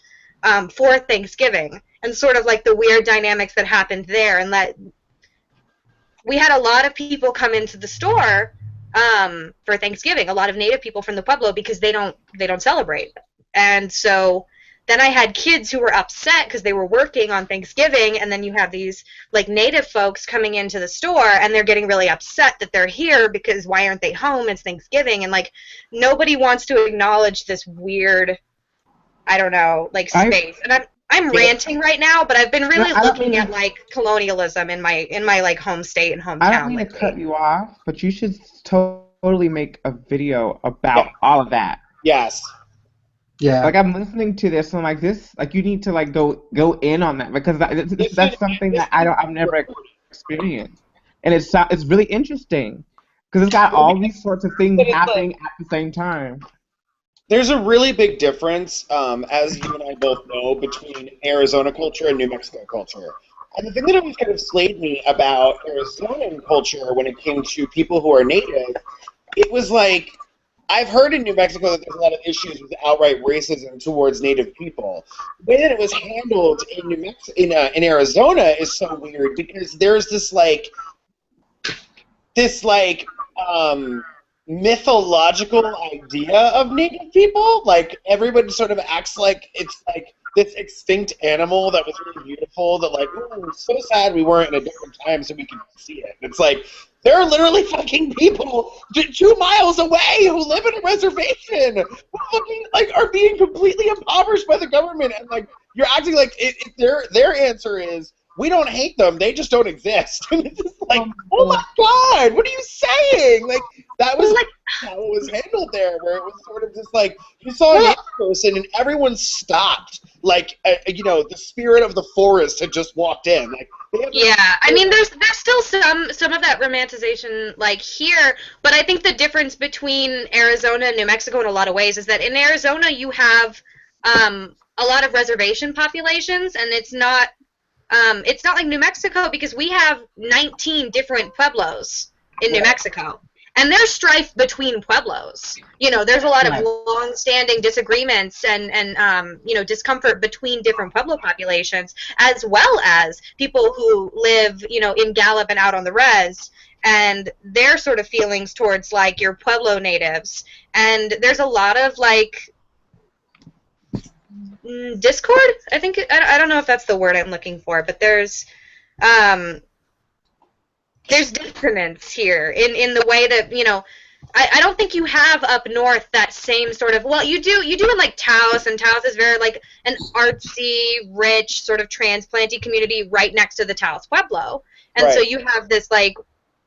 for Thanksgiving, and sort of, like, the weird dynamics that happened there, and that we had a lot of people come into the store for Thanksgiving, a lot of native people from the Pueblo, because they don't celebrate. And so then I had kids who were upset because they were working on Thanksgiving, and then you have these, like, native folks coming into the store, and they're getting really upset that they're here because why aren't they home? It's Thanksgiving. And, like, nobody wants to acknowledge this weird, I don't know, like, space. And I'm ranting right now, but I've been really looking at, like, colonialism in my like, home state and hometown. I don't mean to cut you off, but you should totally make a video about all of that. Yes. Yeah. Like, I'm listening to this, and I'm like, you need to, like, go in on that, because that's something that I've never experienced, and it's really interesting because it's got all these sorts of things happening at the same time. There's a really big difference, as you and I both know, between Arizona culture and New Mexico culture. And the thing that always kind of slayed me about Arizonan culture when it came to people who are native, it was like, I've heard in New Mexico that there's a lot of issues with outright racism towards Native people. The way that it was handled in Arizona is so weird, because there's this mythological idea of Native people. Like, everybody sort of acts like it's like this extinct animal that was really beautiful that, like, oh, so sad we weren't in a different time so we could see it. It's like, there are literally fucking people 2 miles away who live in a reservation who fucking, like, are being completely impoverished by the government, and, like, you're acting like their answer is, we don't hate them, they just don't exist. And it's just like, oh my god, what are you saying? Like, that was like how it was handled there, where it was sort of just like, you saw a native person and everyone stopped. Like, you know, the spirit of the forest had just walked in. Like, yeah, I mean, there's still some of that romanticization, like, here, but I think the difference between Arizona and New Mexico in a lot of ways is that in Arizona you have a lot of reservation populations, and it's not like New Mexico, because we have 19 different pueblos in New Mexico. And there's strife between pueblos. You know, there's a lot of long-standing disagreements and you know, discomfort between different pueblo populations, as well as people who live, you know, in Gallup and out on the res, and their sort of feelings towards, like, your pueblo natives. And there's a lot of, like, discord, I think. I don't know if that's the word I'm looking for, but there's dissonance here in the way that, you know, I don't think you have up north that same sort of, well, you do in, like, Taos, and Taos is very, like, an artsy, rich, sort of transplanty community right next to the Taos Pueblo. And so you have this, like,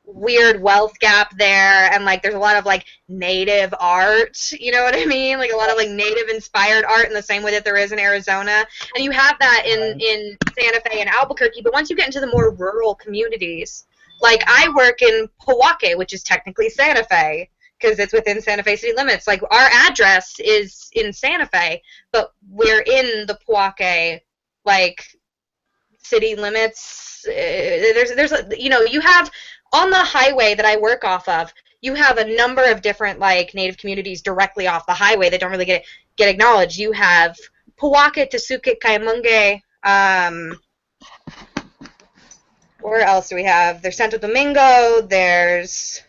weird wealth gap there, and, like, there's a lot of, like, native art, you know what I mean? Like, a lot of, like, native-inspired art in the same way that there is in Arizona. And you have that in Santa Fe and Albuquerque, but once you get into the more rural communities, like, I work in Pojoaque, which is technically Santa Fe, because it's within Santa Fe city limits. Like, our address is in Santa Fe, but we're in the Pojoaque, like, city limits. There's you know, you have, on the highway that I work off of, you have a number of different, like, native communities directly off the highway that don't really get acknowledged. You have Pojoaque, Tesuque, Cayamunghe, where else do we have? There's Santo Domingo, there's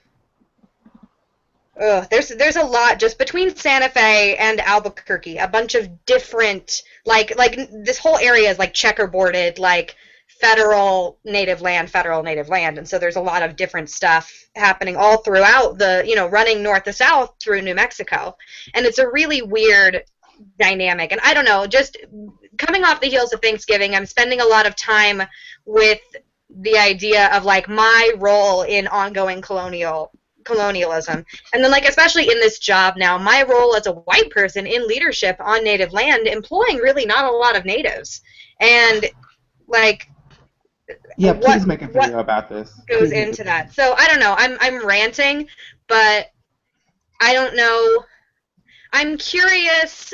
a lot just between Santa Fe and Albuquerque, a bunch of different, like this whole area is, like, checkerboarded, like, federal native land, and so there's a lot of different stuff happening all throughout the, you know, running north to south through New Mexico, and it's a really weird dynamic. And I don't know, just coming off the heels of Thanksgiving, I'm spending a lot of time with the idea of, like, my role in ongoing colonialism, and then, like, especially in this job now, my role as a white person in leadership on native land, employing really not a lot of natives, and, like, yeah, please make a video about this. Goes into that. So I don't know. I'm ranting, but I don't know. I'm curious,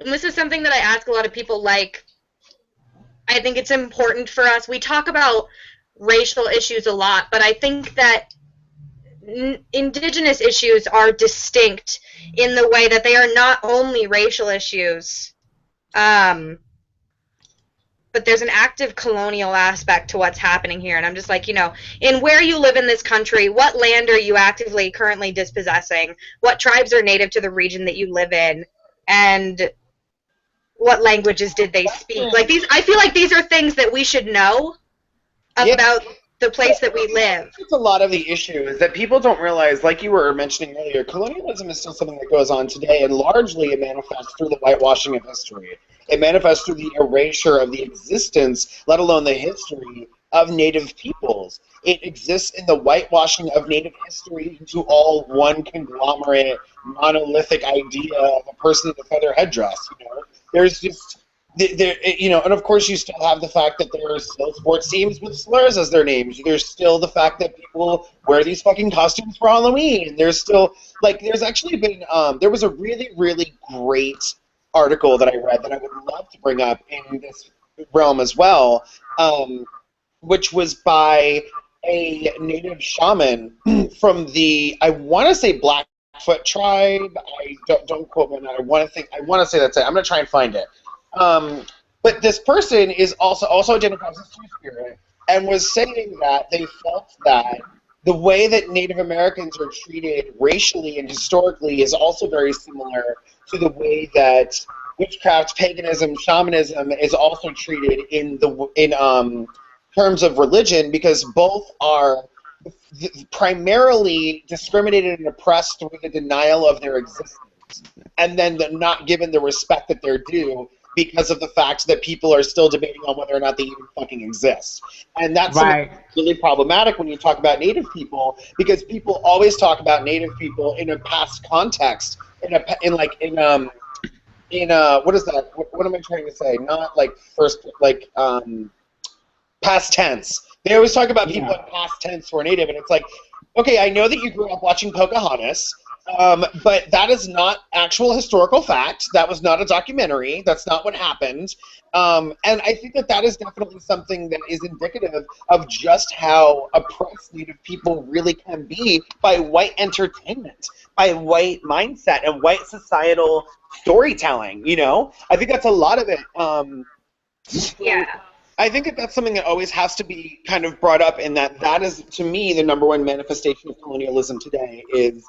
and this is something that I ask a lot of people. Like, I think it's important for us. We talk about racial issues a lot, but I think that indigenous issues are distinct in the way that they are not only racial issues, but there's an active colonial aspect to what's happening here. And I'm just like, you know, in where you live in this country, what land are you actively currently dispossessing? What tribes are native to the region that you live in? And what languages did they speak? Like, these, I feel like these are things that we should know about the place that we live. It's a lot of the issue is that people don't realize, like you were mentioning earlier, colonialism is still something that goes on today, and largely it manifests through the whitewashing of history. It manifests through the erasure of the existence, let alone the history, of Native peoples. It exists in the whitewashing of Native history into all one conglomerate, monolithic idea of a person in a feather headdress. You know, there's just you know, and of course you still have the fact that there are still sports teams with slurs as their names. There's still the fact that people wear these fucking costumes for Halloween. There's still, like, there's actually been, there was a really, really great article that I read that I would love to bring up in this realm as well, which was by a native shaman from the, I want to say Blackfoot tribe. I don't quote me on that. I want to say that's it. I'm going to try and find it. But this person is also identifies as Two-Spirit, and was saying that they felt that the way that Native Americans are treated racially and historically is also very similar to the way that witchcraft, paganism, shamanism is also treated in terms of religion, because both are primarily discriminated and oppressed through the denial of their existence, and then they're not given the respect that they're due because of the fact that people are still debating on whether or not they even fucking exist. And that's Right. really problematic when you talk about Native people, because people always talk about Native people in a past context, what is that? What am I trying to say? Not like past tense. They always talk about people in past tense who are Native, and it's like, okay, I know that you grew up watching Pocahontas, but that is not actual historical fact. That was not a documentary. That's not what happened. And I think that that is definitely something that is indicative of just how oppressed Native people really can be by white entertainment, by white mindset, and white societal storytelling, you know? I think that's a lot of it. Yeah. I think that that's something that always has to be kind of brought up, in that is, to me, the number one manifestation of colonialism today is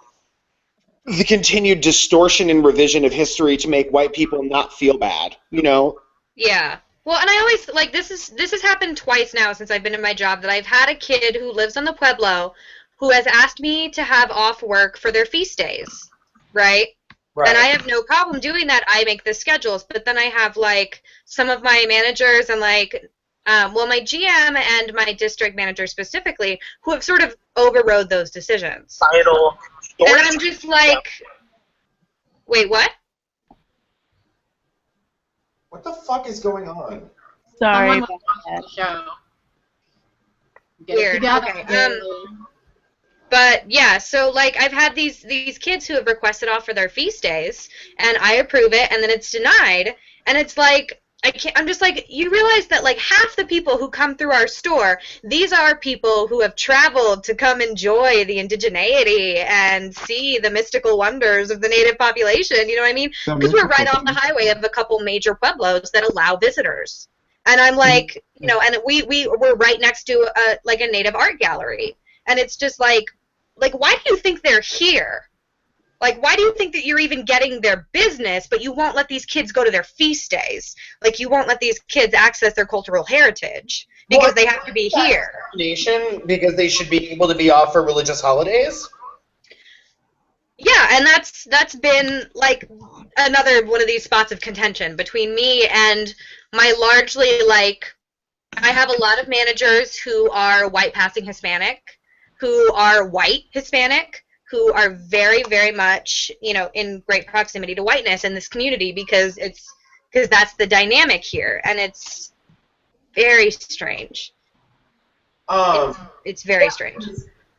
the continued distortion and revision of history to make white people not feel bad, you know? Yeah. Well, and I always, like, this has happened twice now since I've been in my job, that I've had a kid who lives on the Pueblo who has asked me to have off work for their feast days, right? Right. And I have no problem doing that. I make the schedules, but then I have, like, some of my managers and, like, my GM and my district manager specifically, who have sort of overrode those decisions. Societal And story. I'm just like, wait, what? What the fuck is going on? Sorry Someone about was that. watching the show. Get it Weird. together, Okay. Haley. But yeah, so like I've had these kids who have requested off for their feast days, and I approve it, and then it's denied, and it's like I'm just like, you realize that like half the people who come through our store, these are people who have traveled to come enjoy the indigeneity and see the mystical wonders of the native population, you know what I mean? Because we're right off the highway of a couple major pueblos that allow visitors. And I'm like, you know, and we're right next to a native art gallery. And it's just like, why do you think they're here? Like, why do you think that you're even getting their business, but you won't let these kids go to their feast days? Like, you won't let these kids access their cultural heritage because they have to be here. Nation, because they should be able to be off for religious holidays? Yeah, and that's been, like, another one of these spots of contention between me and my largely, like, I have a lot of managers who are white-passing Hispanic, who are white Hispanic, who are very, very much, you know, in great proximity to whiteness in this community because that's the dynamic here, and it's very strange. It's very strange.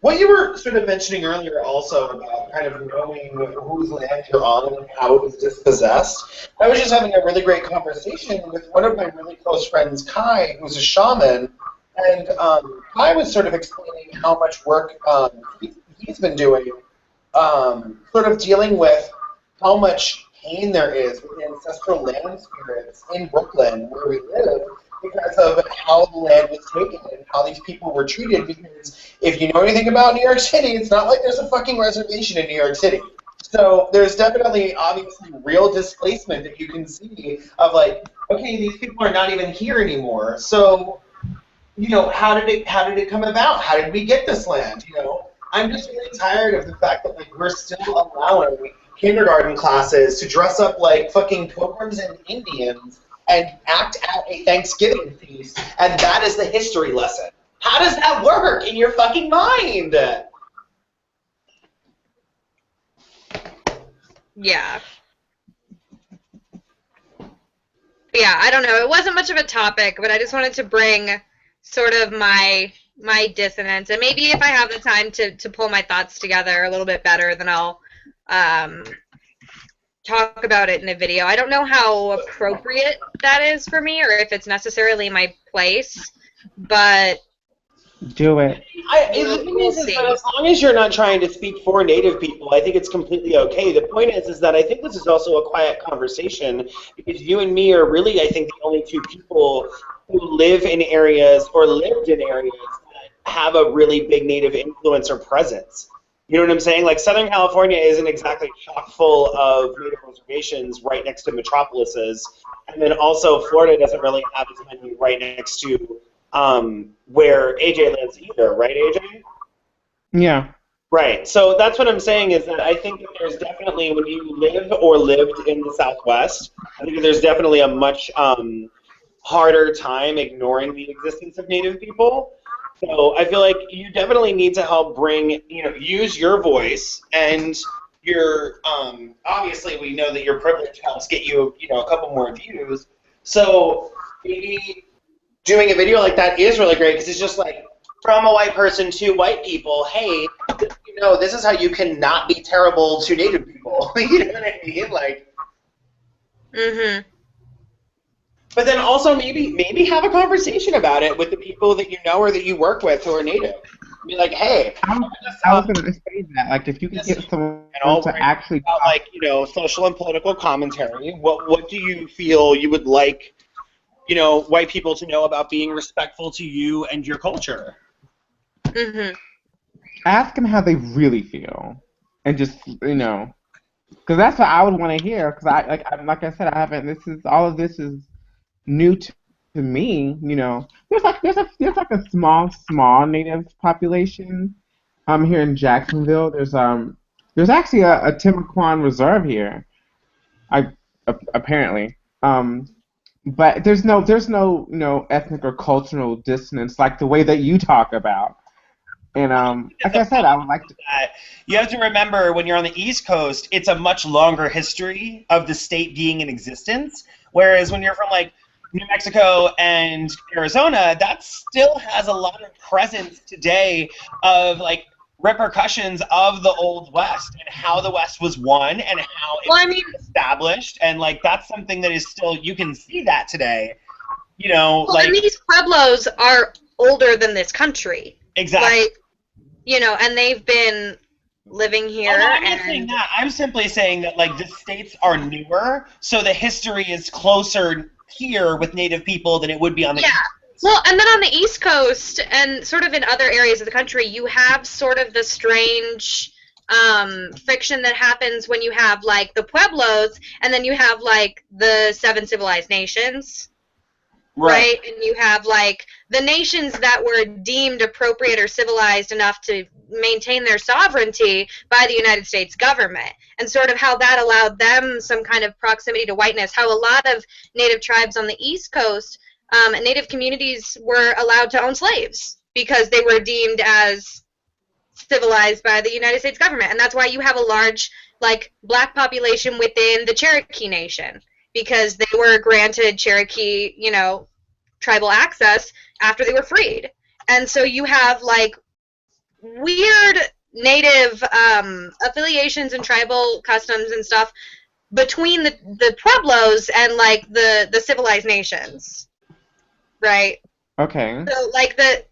What you were sort of mentioning earlier also about kind of knowing whose land you're on and how it was dispossessed, I was just having a really great conversation with one of my really close friends, Kai, who's a shaman, and Kai was sort of explaining how much work he's been doing, sort of dealing with how much pain there is with ancestral land spirits in Brooklyn, where we live, because of how the land was taken and how these people were treated. Because if you know anything about New York City, it's not like there's a fucking reservation in New York City. So there's definitely, obviously, real displacement that you can see of like, okay, these people are not even here anymore. So, you know, how did it come about? How did we get this land? You know, I'm just really tired of the fact that like we're still allowing kindergarten classes to dress up like fucking pilgrims and Indians and act out a Thanksgiving feast, and that is the history lesson. How does that work in your fucking mind? Yeah. Yeah, I don't know. It wasn't much of a topic, but I just wanted to bring sort of my dissonance, and maybe if I have the time to pull my thoughts together a little bit better, then I'll talk about it in a video. I don't know how appropriate that is for me, or if it's necessarily my place, but Do it. The thing is that as long as you're not trying to speak for Native people, I think it's completely okay. The point is that I think this is also a quiet conversation, because you and me are really, I think, the only two people who live in areas or lived in areas that have a really big Native influence or presence. You know what I'm saying? Like Southern California isn't exactly chock full of Native reservations right next to metropolises, and then also Florida doesn't really have as many right next to where AJ lives either, right, AJ? Yeah. Right. So that's what I'm saying is that I think that there's definitely, when you live or lived in the Southwest, I think that there's definitely a much harder time ignoring the existence of Native people. So I feel like you definitely need to help bring, use your voice and your, obviously we know that your privilege helps get you, a couple more views. So maybe doing a video like that is really great because it's just like, from a white person to white people, hey, this is how you can not be terrible to Native people. You know what I mean? Like. Mhm. But then also maybe have a conversation about it with the people that you know or that you work with who are Native. Be like, hey, I was going to say that. Like, if you could get someone to actually about, like, social and political commentary. What do you feel you would like, white people to know about being respectful to you and your culture? Mhm. ask them how they really feel, and just because that's what I would want to hear. Because like I said, I haven't. All of this is new to me. There's like a small Native population. Here in Jacksonville, there's actually a Timucuan reserve here. Apparently. But there's no ethnic or cultural dissonance like the way that you talk about. And like I said, I would like to. You have to remember, when you're on the East Coast, it's a much longer history of the state being in existence. Whereas when you're from like New Mexico and Arizona, that still has a lot of presence today of like repercussions of the Old West and how the West was won and how it was established. And like that's something that is still, you can see that today. And these pueblos are older than this country. Exactly. Like, and they've been living here. Oh, no, I'm not saying that. I'm simply saying that, like, the states are newer, so the history is closer here with Native people than it would be on the East Coast. Well, and then on the East Coast and sort of in other areas of the country, you have sort of the strange friction that happens when you have, like, the pueblos, and then you have, like, the 7 civilized nations. Right? And you have, like, the nations that were deemed appropriate or civilized enough to maintain their sovereignty by the United States government, and sort of how that allowed them some kind of proximity to whiteness, how a lot of Native tribes on the East Coast, Native communities were allowed to own slaves because they were deemed as civilized by the United States government. And that's why you have a large, like, black population within the Cherokee Nation, because they were granted Cherokee, tribal access after they were freed. And so you have, like, weird Native affiliations and tribal customs and stuff between the Pueblos and, like, the civilized nations. Right? Okay. So, like, but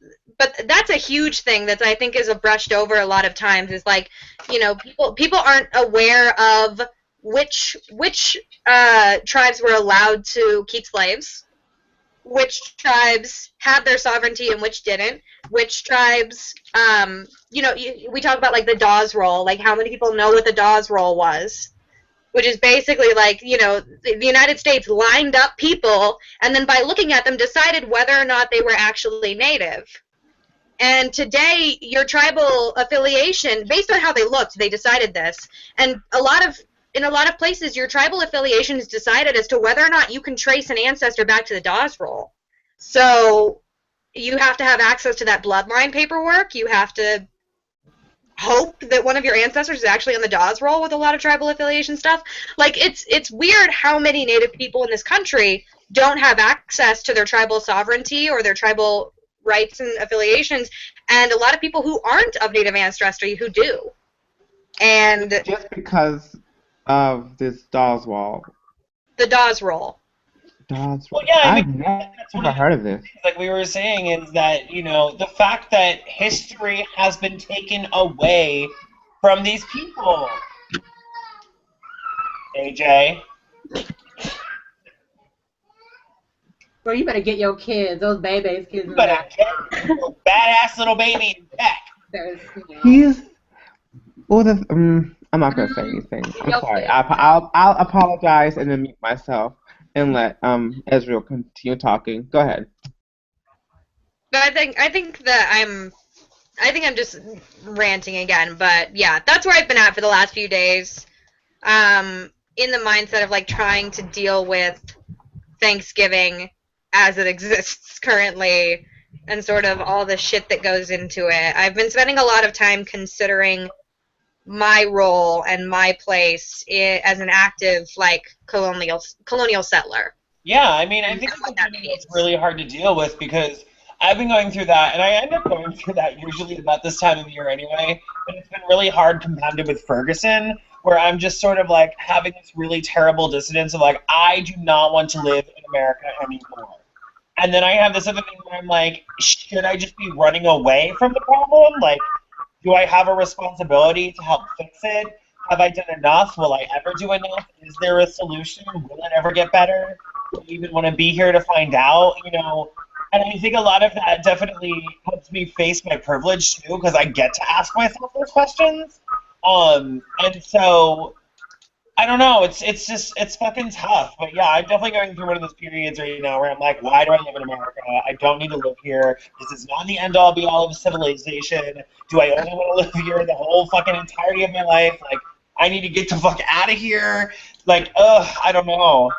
that's a huge thing that I think is brushed over a lot of times, is, like, people aren't aware of which tribes were allowed to keep slaves, which tribes had their sovereignty and which didn't, which tribes, we talk about, like, the Dawes Roll, like, how many people know what the Dawes Roll was, which is basically, like, the United States lined up people, and then by looking at them decided whether or not they were actually Native. And today, your tribal affiliation, based on how they looked, they decided this, and in a lot of places, your tribal affiliation is decided as to whether or not you can trace an ancestor back to the Dawes Roll. So you have to have access to that bloodline paperwork. You have to hope that one of your ancestors is actually on the Dawes Roll with a lot of tribal affiliation stuff. Like, it's weird how many Native people in this country don't have access to their tribal sovereignty or their tribal rights and affiliations, and a lot of people who aren't of Native ancestry who do. And just because of this Dawes Wall. The Dawes Roll. Dawes Well, Roll. yeah, I've never heard of this. Like we were saying, is that, the fact that history has been taken away from these people. AJ. Bro, you better get your kids, those babies, kids. You better get your badass little baby in check. There's, you know. He's. Well, I'm not gonna say anything. I'm sorry. I'll apologize and then mute myself and let Ezreal continue talking. Go ahead. But I think I'm just ranting again. But yeah, that's where I've been at for the last few days. In the mindset of like trying to deal with Thanksgiving as it exists currently and sort of all the shit that goes into it. I've been spending a lot of time considering my role and my place as an active like colonial settler. Yeah, I mean, I think it's really hard to deal with because I've been going through that, and I end up going through that usually about this time of year anyway, but it's been really hard compounded with Ferguson, where I'm just sort of like having this really terrible dissonance of like, I do not want to live in America anymore. And then I have this other thing where I'm like, should I just be running away from the problem? Like, do I have a responsibility to help fix it? Have I done enough? Will I ever do enough? Is there a solution? Will it ever get better? Do I even want to be here to find out? You know, and I think a lot of that definitely helps me face my privilege too, because I get to ask myself those questions. And so I don't know. It's fucking tough. But yeah, I'm definitely going through one of those periods right now where I'm like, why do I live in America? I don't need to live here. This is not the end all be all of civilization. Do I only want to live here the whole fucking entirety of my life? Like, I need to get the fuck out of here. Like, I don't know.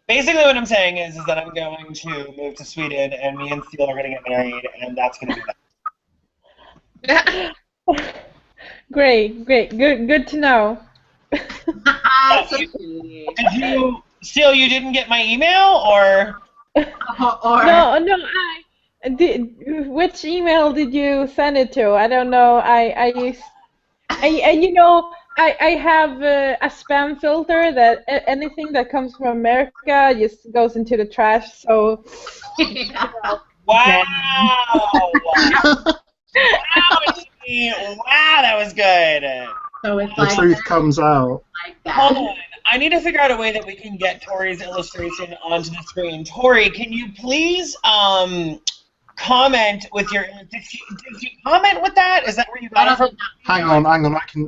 Basically, what I'm saying is that I'm going to move to Sweden, and me and Steele are going to get married, and that's going to be that. Great, good to know. Did you, Steele, you didn't get my email, or? No, which email did you send it to? I don't know. You know, I have a spam filter that anything that comes from America just goes into the trash. So. Wow! Wow, that was good. So it's The truth comes out. Like that. Hold on. I need to figure out a way that we can get Tori's illustration onto the screen. Tori, can you please comment with your? Did you comment with that? Is that where you got it from? Hang on.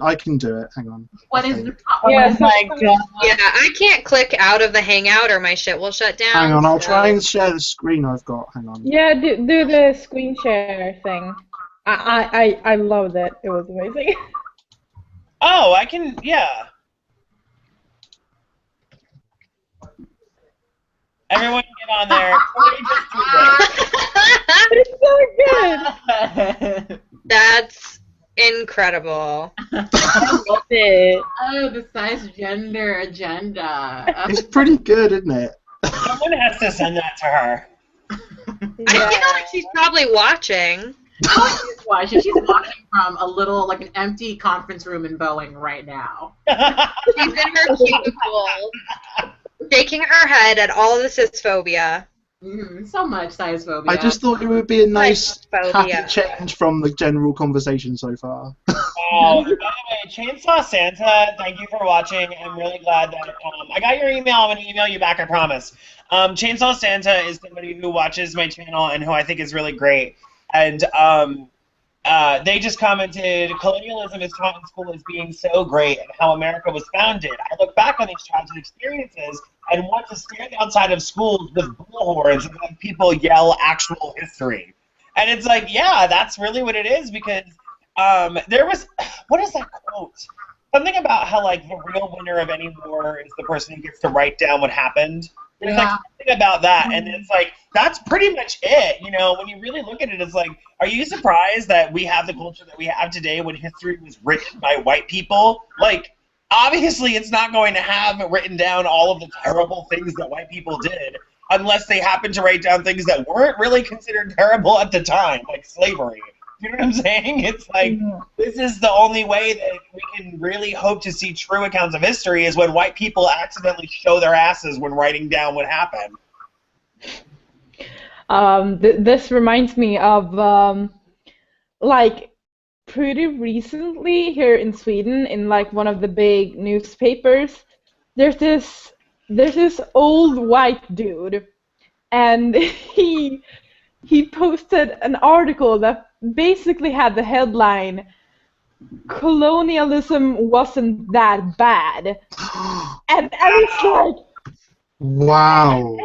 I can do it. Hang on. What is the Yeah, Yeah, I can't click out of the Hangout or my shit will shut down. Hang on. I'll so- try and share the screen I've got. Hang on. Yeah, do the screen share thing. I loved it. It was amazing. Oh, I can. Yeah. Everyone get on there. Tori just did it. It's so good. That's incredible. I love it. Oh, the size gender agenda. It's pretty good, isn't it? Someone has to send that to her. I feel like she's probably watching. She's watching. She's watching from a little, like an empty conference room in Boeing right now. She's in her cubicle, shaking her head at all the cisphobia. So much size phobia. I just thought it would be a nice, Phobia. happy change from the general conversation so far. Oh, by the way, Chainsaw Santa, thank you for watching. I'm really glad that I got your email. I'm going to email you back, I promise. Chainsaw Santa is somebody who watches my channel and who I think is really great. And they just commented, colonialism is taught in school as being so great and how America was founded. I look back on these tragic experiences and want to stand outside of schools with bullhorns and have people yell actual history. And it's like, yeah, that's really what it is, because there was, what is that quote? Something about how, like, the real winner of any war is the person who gets to write down what happened. There's like something about that, and it's like, that's pretty much it. You know, when you really look at it, it's like, are you surprised that we have the culture that we have today when history was written by white people? Like, obviously it's not going to have written down all of the terrible things that white people did unless they happen to write down things that weren't really considered terrible at the time, like slavery. You know what I'm saying? It's like, this is the only way that we can really hope to see true accounts of history is when white people accidentally show their asses when writing down what happened. This reminds me of like pretty recently here in Sweden, in like one of the big newspapers, there's this old white dude, and he posted an article that basically had the headline, "Colonialism wasn't that bad," and it's like, Wow.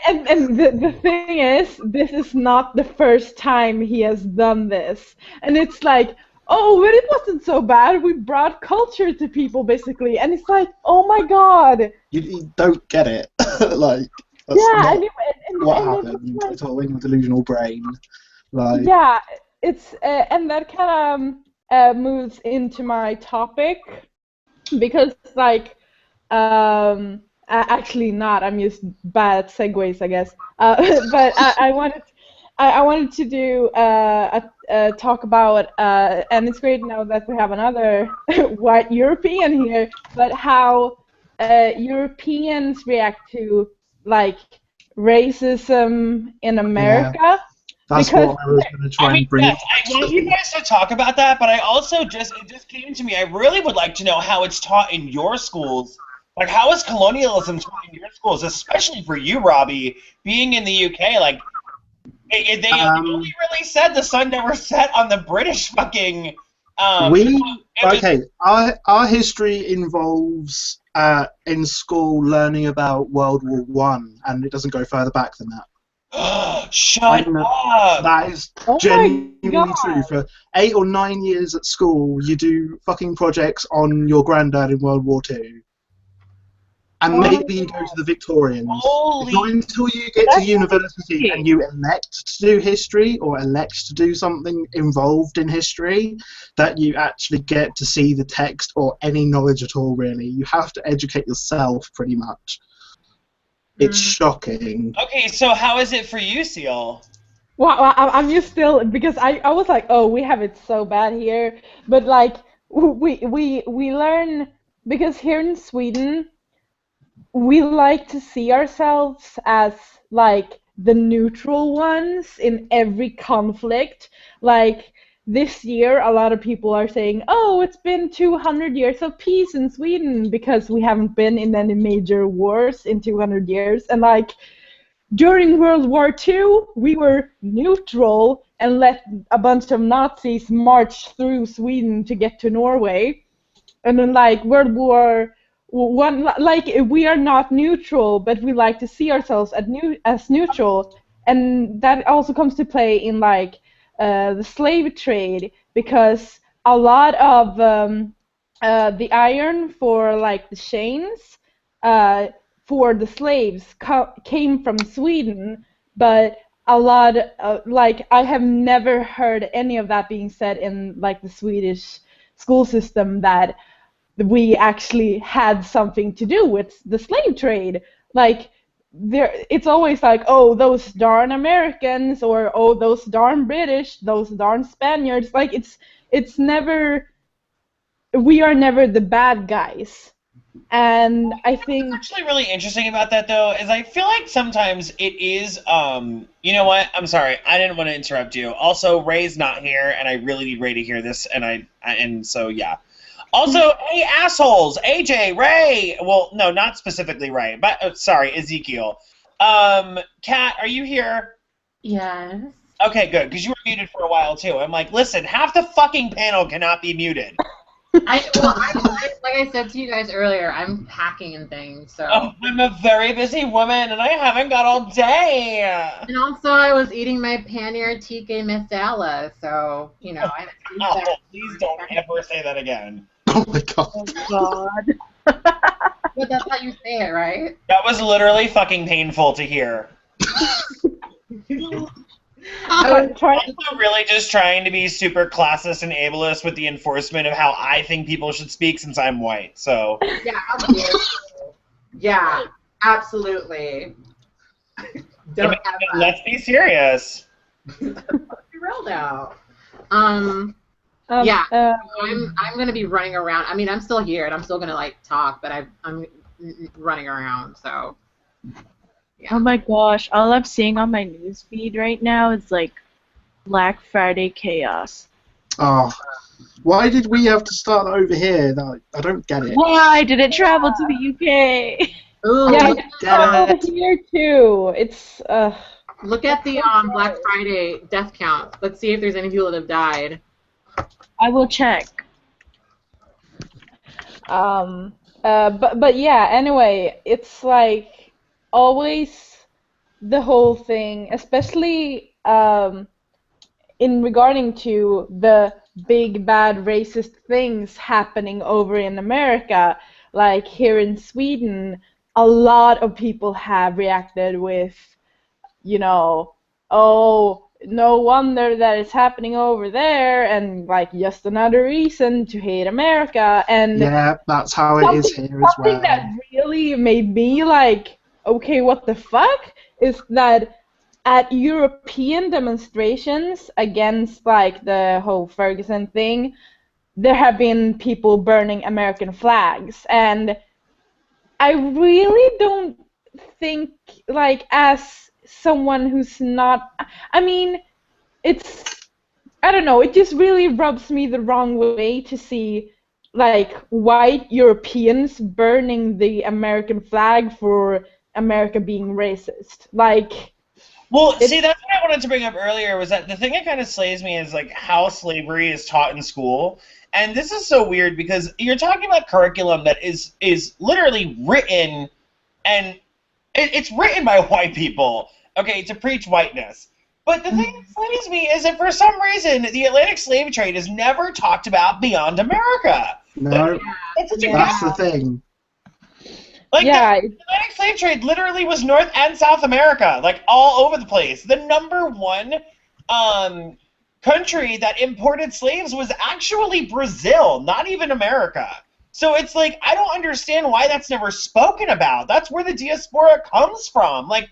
and the thing is, this is not the first time he has done this, and it's like, oh, but it wasn't so bad. We brought culture to people, basically, and it's like, oh my god. You don't get it. Like, that's Yeah, not and what it's happened. like, It's all in your delusional brain. Like, yeah, it's and that kind of moves into my topic because like actually not. I'm just bad at segues, I guess. But I wanted to do a talk about and it's great now that we have another white European here, but how Europeans react to like racism in yeah, America. that's Because what I was going to try I mean, and bring. yes, I want you guys to talk about that, but I also it just came to me. I really would like to know how it's taught in your schools. Like, how is colonialism taught in your schools, especially for you, Robbie, being in the UK? Like, they only really said the sun never set on the British fucking. Our history involves in school learning about World War One, and it doesn't go further back than that. Shut up! That is Oh my genuinely God. true. For 8 or 9 years at school, you do fucking projects on your granddad in World War Two. And Oh my maybe you go to the Victorians. Holy- It's not until you get to university and you elect to do history or elect to do something involved in history that you actually get to see the text or any knowledge at all, really. You have to educate yourself, pretty much. It's shocking. Okay, so how is it for you, Seal? Well, I'm just still because I was like, oh, we have it so bad here, but like we learn because here in Sweden we like to see ourselves as like the neutral ones in every conflict. Like this year, a lot of people are saying, oh, it's been 200 years of peace in Sweden because we haven't been in any major wars in 200 years, and like. During World War II, we were neutral and let a bunch of Nazis march through Sweden to get to Norway. And then, like, World War One, like, we are not neutral, but we like to see ourselves as neutral. And that also comes to play in, like, the slave trade, because a lot of the iron for, like, the chains, for the slaves came from Sweden, but a lot, like, I have never heard any of that being said in, like, the Swedish school system that we actually had something to do with the slave trade. Like, it's always like, oh, those darn Americans, or oh, those darn British, those darn Spaniards. Like, it's never, we are never the bad guys. And I think What's actually really interesting about that, though, is I feel like sometimes it is, you know what? I'm sorry. I didn't want to interrupt you. Also, Ray's not here, and I really need Ray to hear this, and so, yeah. Also, hey, assholes! AJ, Ray! Well, no, not specifically Ray, but, sorry, Ezekiel. Kat, are you here? Yes. Okay, good, because you were muted for a while, too. I'm like, listen, half the fucking panel cannot be muted. Like I said to you guys earlier, I'm packing and things, so. Oh, I'm a very busy woman, and I haven't got all day. And also, I was eating my paneer tikka masala, so, you know. Oh, please don't ever say that again. Oh my god. Oh God. But that's how you say it, right? That was literally fucking painful to hear. I was I'm really just trying to be super classist and ableist with the enforcement of how I think people should speak since I'm white, so. Yeah, absolutely. Yeah, absolutely. Don't have that. Let's be serious. Be real now. Yeah, I'm gonna be running around. I mean, I'm still here and I'm still gonna like talk, but I'm running around. So. Yeah. Oh my gosh, all I'm seeing on my news feed right now is like Black Friday chaos. Oh, why did we have to start over here? I don't get it. Why did it travel to the UK? Ooh, Yeah, look it's at over it. here too. It's Look at the Black Friday death count. Let's see if there's any people that have died. I will check. but yeah. Anyway, it's like always the whole thing, especially in regarding to the big bad racist things happening over in America, like here in Sweden, a lot of people have reacted with, you know, oh, no wonder that it's happening over there, and like just another reason to hate America. And Yeah, that's how it is here as something that well. really made me like, okay, what the fuck, is that at European demonstrations against like the whole Ferguson thing, there have been people burning American flags, and I really don't think, like, as someone who's not, I mean, it's, I don't know, it just really rubs me the wrong way to see like white Europeans burning the American flag for America being racist. Like, Well, see, that's what I wanted to bring up earlier, was that the thing that kind of slays me is like how slavery is taught in school. And this is so weird because you're talking about curriculum that is literally written, and it's written by white people, okay, to preach whiteness. But the thing that slays me is that for some reason the Atlantic slave trade is never talked about beyond America. No, That's such a that's the thing. Like, yeah, the Atlantic slave trade literally was North and South America, like all over the place. The number one country that imported slaves was actually Brazil, not even America. So it's like, I don't understand why that's never spoken about. That's where the diaspora comes from. Like,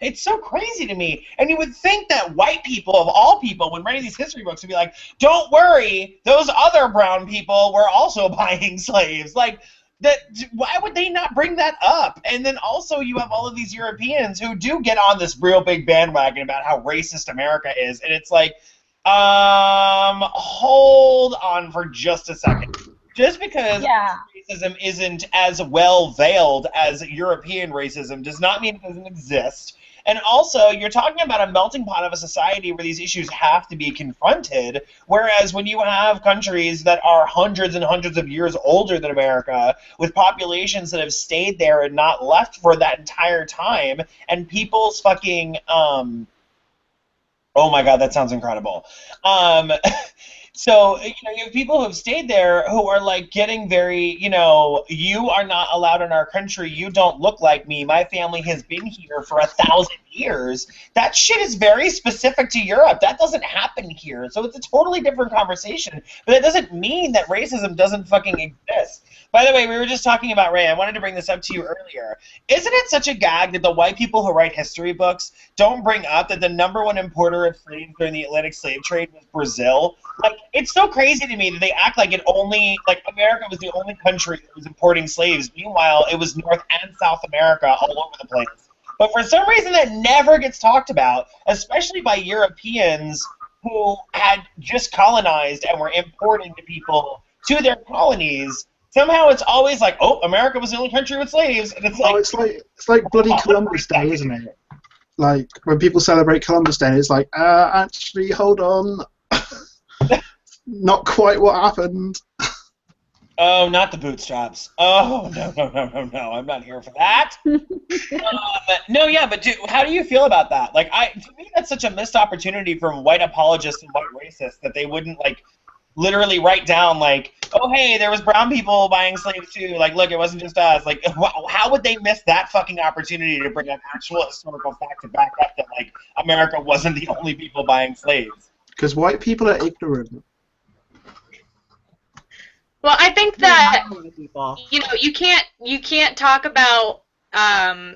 it's so crazy to me. And you would think that white people, of all people, when writing these history books, would be like, don't worry, those other brown people were also buying slaves. Like, why would they not bring that up? And then also you have all of these Europeans who do get on this real big bandwagon about how racist America is, and it's like, hold on for just a second. Just because racism isn't as well veiled as European racism does not mean it doesn't exist. And also, you're talking about a melting pot of a society where these issues have to be confronted, whereas when you have countries that are hundreds and hundreds of years older than America, with populations that have stayed there and not left for that entire time, and people's fucking, oh my god, that sounds incredible. So, you have people who have stayed there who are, like, getting very, you are not allowed in our country, you don't look like me, my family has been here for 1,000 years. That shit is very specific to Europe. That doesn't happen here. So it's a totally different conversation. But that doesn't mean that racism doesn't fucking exist. By the way, we were just talking about Ray. I wanted to bring this up to you earlier. Isn't it such a gag that the white people who write history books don't bring up that the number one importer of slaves during the Atlantic slave trade was Brazil? Like, it's so crazy to me that they act like America was the only country that was importing slaves. Meanwhile, it was North and South America all over the place. But for some reason that never gets talked about, especially by Europeans who had just colonized and were importing the people to their colonies. Somehow it's always like, oh, America was the only country with slaves, and it's like, it's like bloody Columbus Day, isn't it? Like when people celebrate Columbus Day, it's like, actually, hold on, not quite what happened. Oh, not the bootstraps. Oh, no, I'm not here for that. But how do you feel about that? Like, to me, that's such a missed opportunity from white apologists and white racists that they wouldn't, like, literally write down, like, oh, hey, there was brown people buying slaves too. Like, look, it wasn't just us. Like, how would they miss that fucking opportunity to bring up actual historical fact to back up that, like, America wasn't the only people buying slaves? Because white people are ignorant. Well, I think that you can't talk about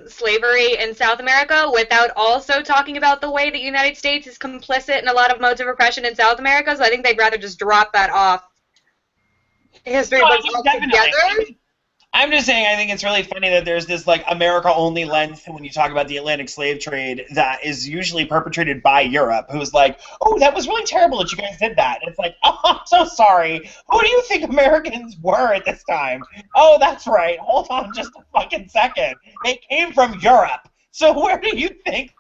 slavery in South America without also talking about the way the United States is complicit in a lot of modes of oppression in South America. So I think they'd rather just drop that off history books altogether. I'm just saying, I think it's really funny that there's this like America-only lens when you talk about the Atlantic slave trade that is usually perpetrated by Europe, who's like, "Oh, that was really terrible that you guys did that." And it's like, "Oh, I'm so sorry. Who do you think Americans were at this time?" Oh, that's right. Hold on just a fucking second. They came from Europe. So where do you think?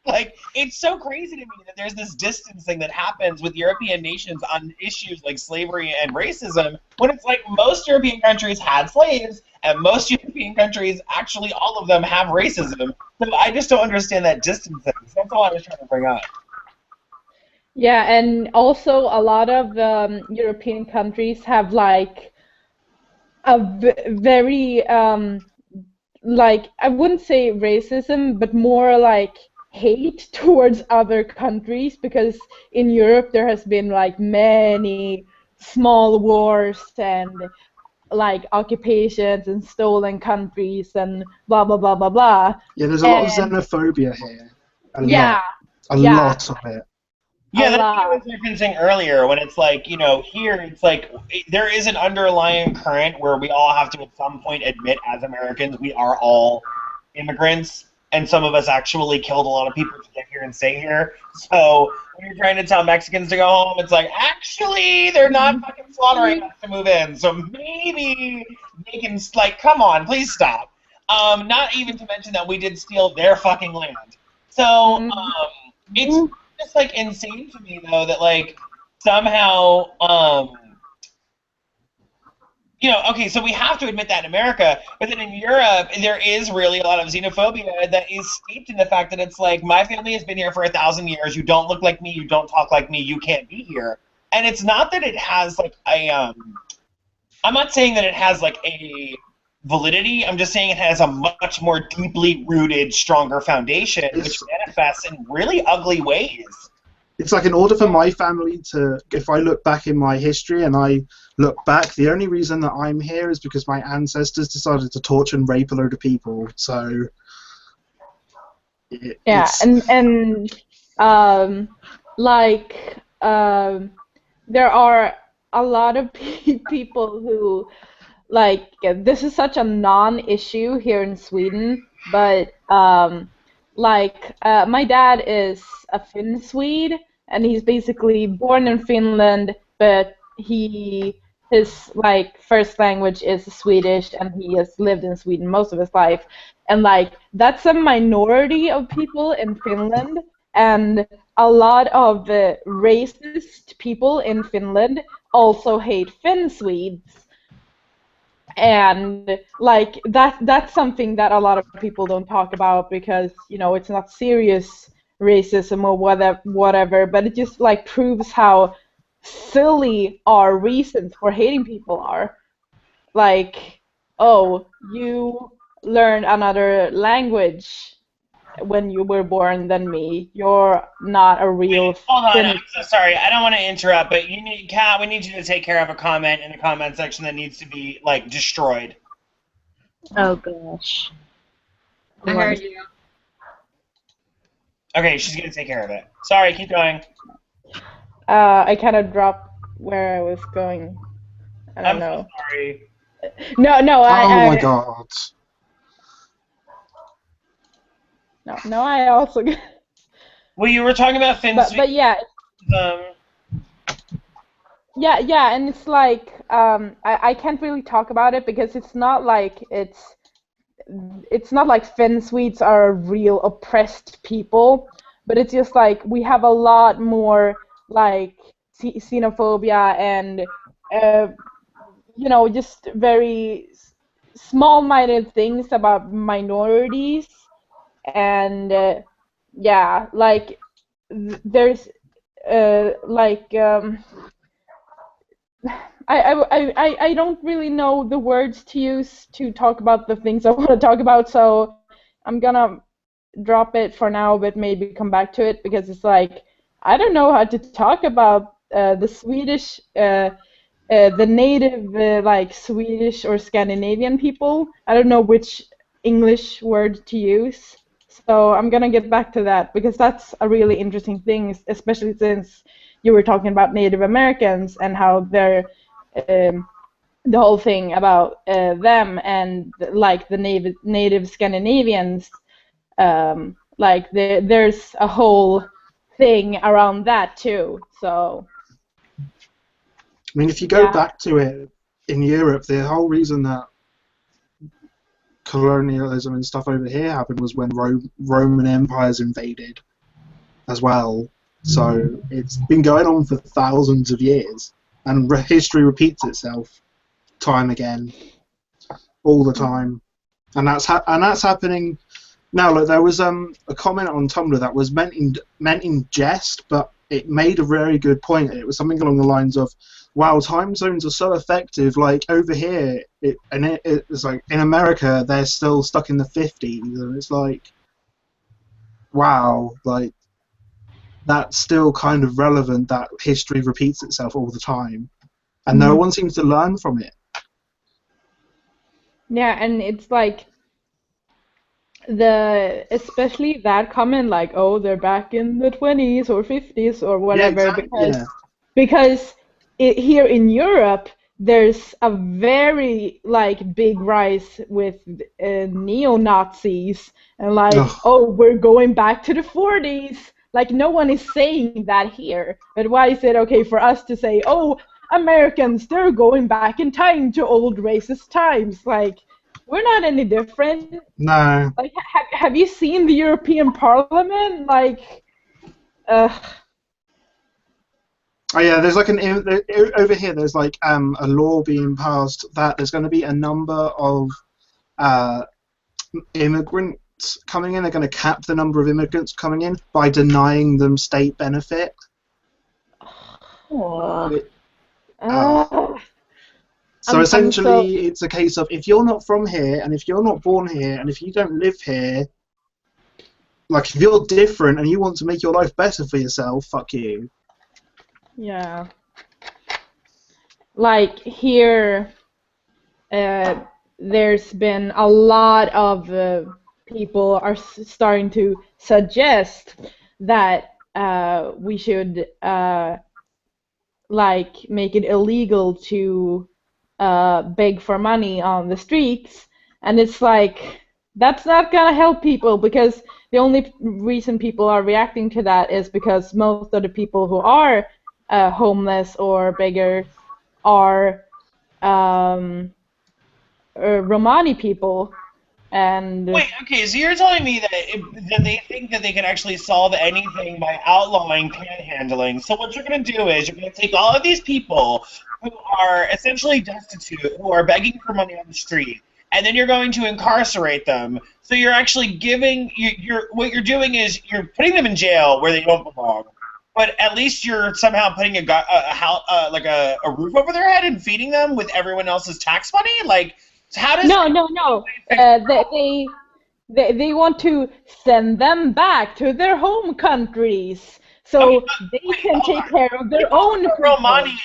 Like, it's so crazy to me that there's this distancing that happens with European nations on issues like slavery and racism, when it's like most European countries had slaves, and most European countries, actually all of them, have racism. So I just don't understand that distancing. So that's all I was trying to bring up. Yeah, and also a lot of European countries have like a very like I wouldn't say racism, but more like hate towards other countries because in Europe there has been like many small wars and like occupations and stolen countries and blah blah blah blah blah. Yeah, there's a lot of And xenophobia here. yeah, A yeah, lot of it. Yeah, a that's what I lot. was referencing earlier, when it's like, here it's like there is an underlying current where we all have to at some point admit as Americans we are all immigrants, and some of us actually killed a lot of people to get here and stay here. So when you're trying to tell Mexicans to go home, it's like, actually, they're not fucking slaughtering us to move in, so maybe they can, like, come on, please stop. Not even to mention that we did steal their fucking land. So, it's just like insane to me though that like somehow okay, so we have to admit that in America, but then in Europe there is really a lot of xenophobia that is steeped in the fact that it's like, my family has been here for 1,000 years, you don't look like me, you don't talk like me, you can't be here. And it's not that it has like a I'm not saying that it has like a validity, I'm just saying it has a much more deeply rooted, stronger foundation, which manifests in really ugly ways. It's like, in order for my family to, if I look back in my history and I look back, the only reason that I'm here is because my ancestors decided to torture and rape a load of people. So Yeah, and there are a lot of people who like this is such a non-issue here in Sweden, but my dad is a Finn Swede, and he's basically born in Finland, but his like first language is Swedish, and he has lived in Sweden most of his life, and like that's a minority of people in Finland, and a lot of racist people in Finland also hate Finn Swedes. And like that's something that a lot of people don't talk about because it's not serious racism or whatever, but it just like proves how silly our reasons for hating people are. Like, oh, you learned another language when you were born than me, you're not a real Hold on, Finnish. I'm so sorry. I don't want to interrupt, but Kat, we need you to take care of a comment in the comment section that needs to be like destroyed. Oh gosh. I heard you. Okay, she's gonna take care of it. Sorry, keep going. I kind of dropped where I was going. I don't know. So sorry. No, oh my god. No, I also. Well, you were talking about Finn Sweden. But yeah. Yeah, and it's like I can't really talk about it because it's not like Finn Swedes are real oppressed people, but it's just like we have a lot more like xenophobia and just very small-minded things about minorities, and yeah, like there's I don't really know the words to use to talk about the things I want to talk about, so I'm gonna drop it for now, but maybe come back to it because it's like I don't know how to talk about the Swedish, the native like Swedish or Scandinavian people. I don't know which English word to use, so I'm gonna get back to that because that's a really interesting thing, especially since you were talking about Native Americans and how the whole thing about them and like the native Scandinavians. Like there's a whole thing around that too. So. I mean, if you go back to it in Europe, the whole reason that colonialism and stuff over here happened was when Roman empires invaded as well. So it's been going on for thousands of years, and history repeats itself time again, all the time, and that's happening now. Like, there was a comment on Tumblr that was meant in jest, but it made a very good point. It was something along the lines of, wow, time zones are so effective. Like over here, it's like in America, they're still stuck in the 50s, and it's like, wow, like that's still kind of relevant. That history repeats itself all the time, and no one seems to learn from it. Yeah, and it's like especially that comment, like, oh, they're back in the 20s or 50s or whatever, Yeah, exactly. because here in Europe there's a very like big rise with neo-Nazis and like, oh, we're going back to the 40s. Like, no one is saying that here, but why is it okay for us to say, oh, Americans, they're going back in time to old racist times? Like, we're not any different. No. Like, have you seen the European Parliament? Like, Oh yeah, there's like over here. There's like a law being passed that there's going to be a number of immigrants coming in. They're going to cap the number of immigrants coming in by denying them state benefit. So essentially, it's a case of if you're not from here, and if you're not born here, and if you don't live here, like if you're different and you want to make your life better for yourself, fuck you. Yeah. Like here, there's been a lot of people are starting to suggest that we should like make it illegal to beg for money on the streets, and it's like that's not gonna help people, because the only reason people are reacting to that is because most of the people who are homeless or beggars are Romani people. And wait, okay, so you're telling me that they think that they can actually solve anything by outlawing panhandling. So what you're going to do is you're going to take all of these people who are essentially destitute, who are begging for money on the street, and then you're going to incarcerate them. So you're actually giving what you're doing is you're putting them in jail where they don't belong. But at least you're somehow putting a roof over their head and feeding them with everyone else's tax money. Like, how does no. They want to send them back to their home countries so they can take care of their own Romani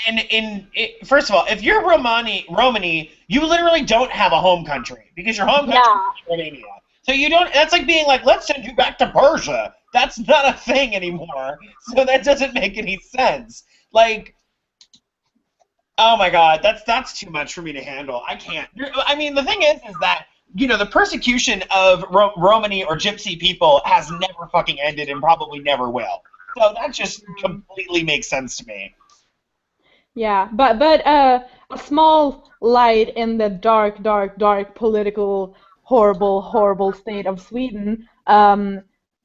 first of all, if you're Romani, you literally don't have a home country because your home country is Romania. So you don't. That's like being like, let's send you back to Persia. That's not a thing anymore. So that doesn't make any sense. Like, oh my God, that's too much for me to handle. I can't. I mean, the thing is that, you know, the persecution of Romani or Gypsy people has never fucking ended and probably never will. So that just completely makes sense to me. Yeah, but a small light in the dark political horrible state of Sweden.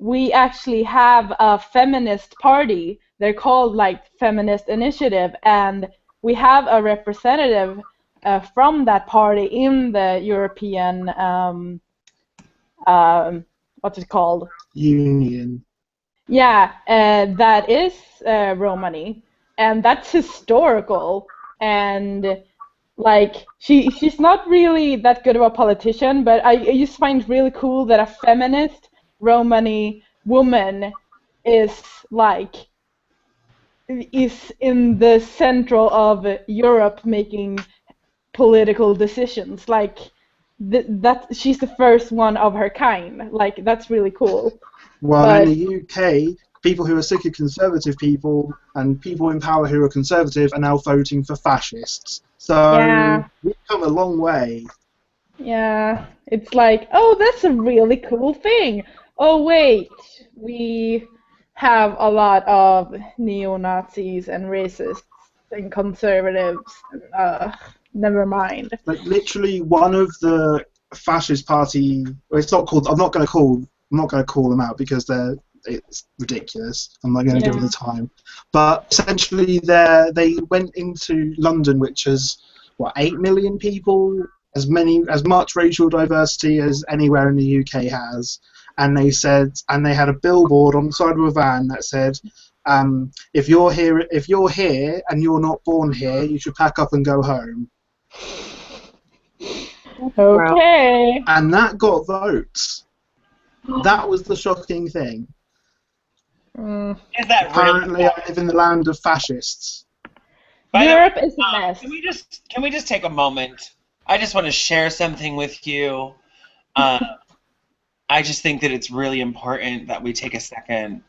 We actually have a feminist party. They're called like Feminist Initiative, and we have a representative from that party in the European what's it called? Union. Yeah, that is Romani, and that's historical. And like she's not really that good of a politician, but I just find it really cool that a feminist Romani woman is in the central of Europe making political decisions. Like that she's the first one of her kind. Like, that's really cool. Well, in the UK, people who are sick of conservative people and people in power who are conservative are now voting for fascists. So Yeah. we've come a long way. Yeah, it's like, oh, that's a really cool thing. Oh, wait, we have a lot of neo-Nazis and racists and conservatives. Never mind. Like literally, one of the fascist party. Well, it's not called. I'm not going to call them out because it's ridiculous. I'm not going to give them the time. But essentially, they went into London, which is 8 million people, as much racial diversity as anywhere in the UK has, and they had a billboard on the side of a van that said, if you're here and you're not born here, you should pack up and go home. Okay. And that got votes. That was the shocking thing. Is that Apparently, really? I live in the land of fascists. Europe is a mess. Can we just take a moment? I just want to share something with you. I just think that it's really important that we take a second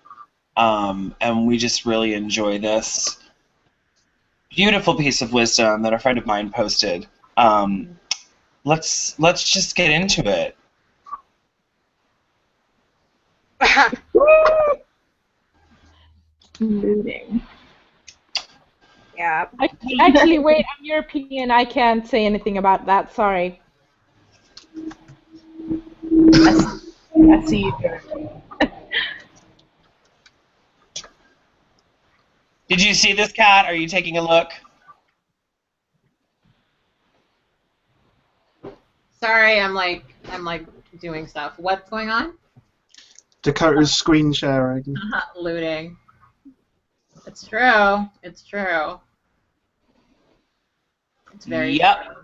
and we just really enjoy this beautiful piece of wisdom that a friend of mine posted. Let's just get into it. Looting. Yeah. Actually, wait, I'm European. I can't say anything about that. Sorry. I see you there. Did you see this, Kat? Are you taking a look? Sorry, I'm like doing stuff. What's going on? Dakota's screen sharing. Looting. It's true. It's true. It's very Yep. true.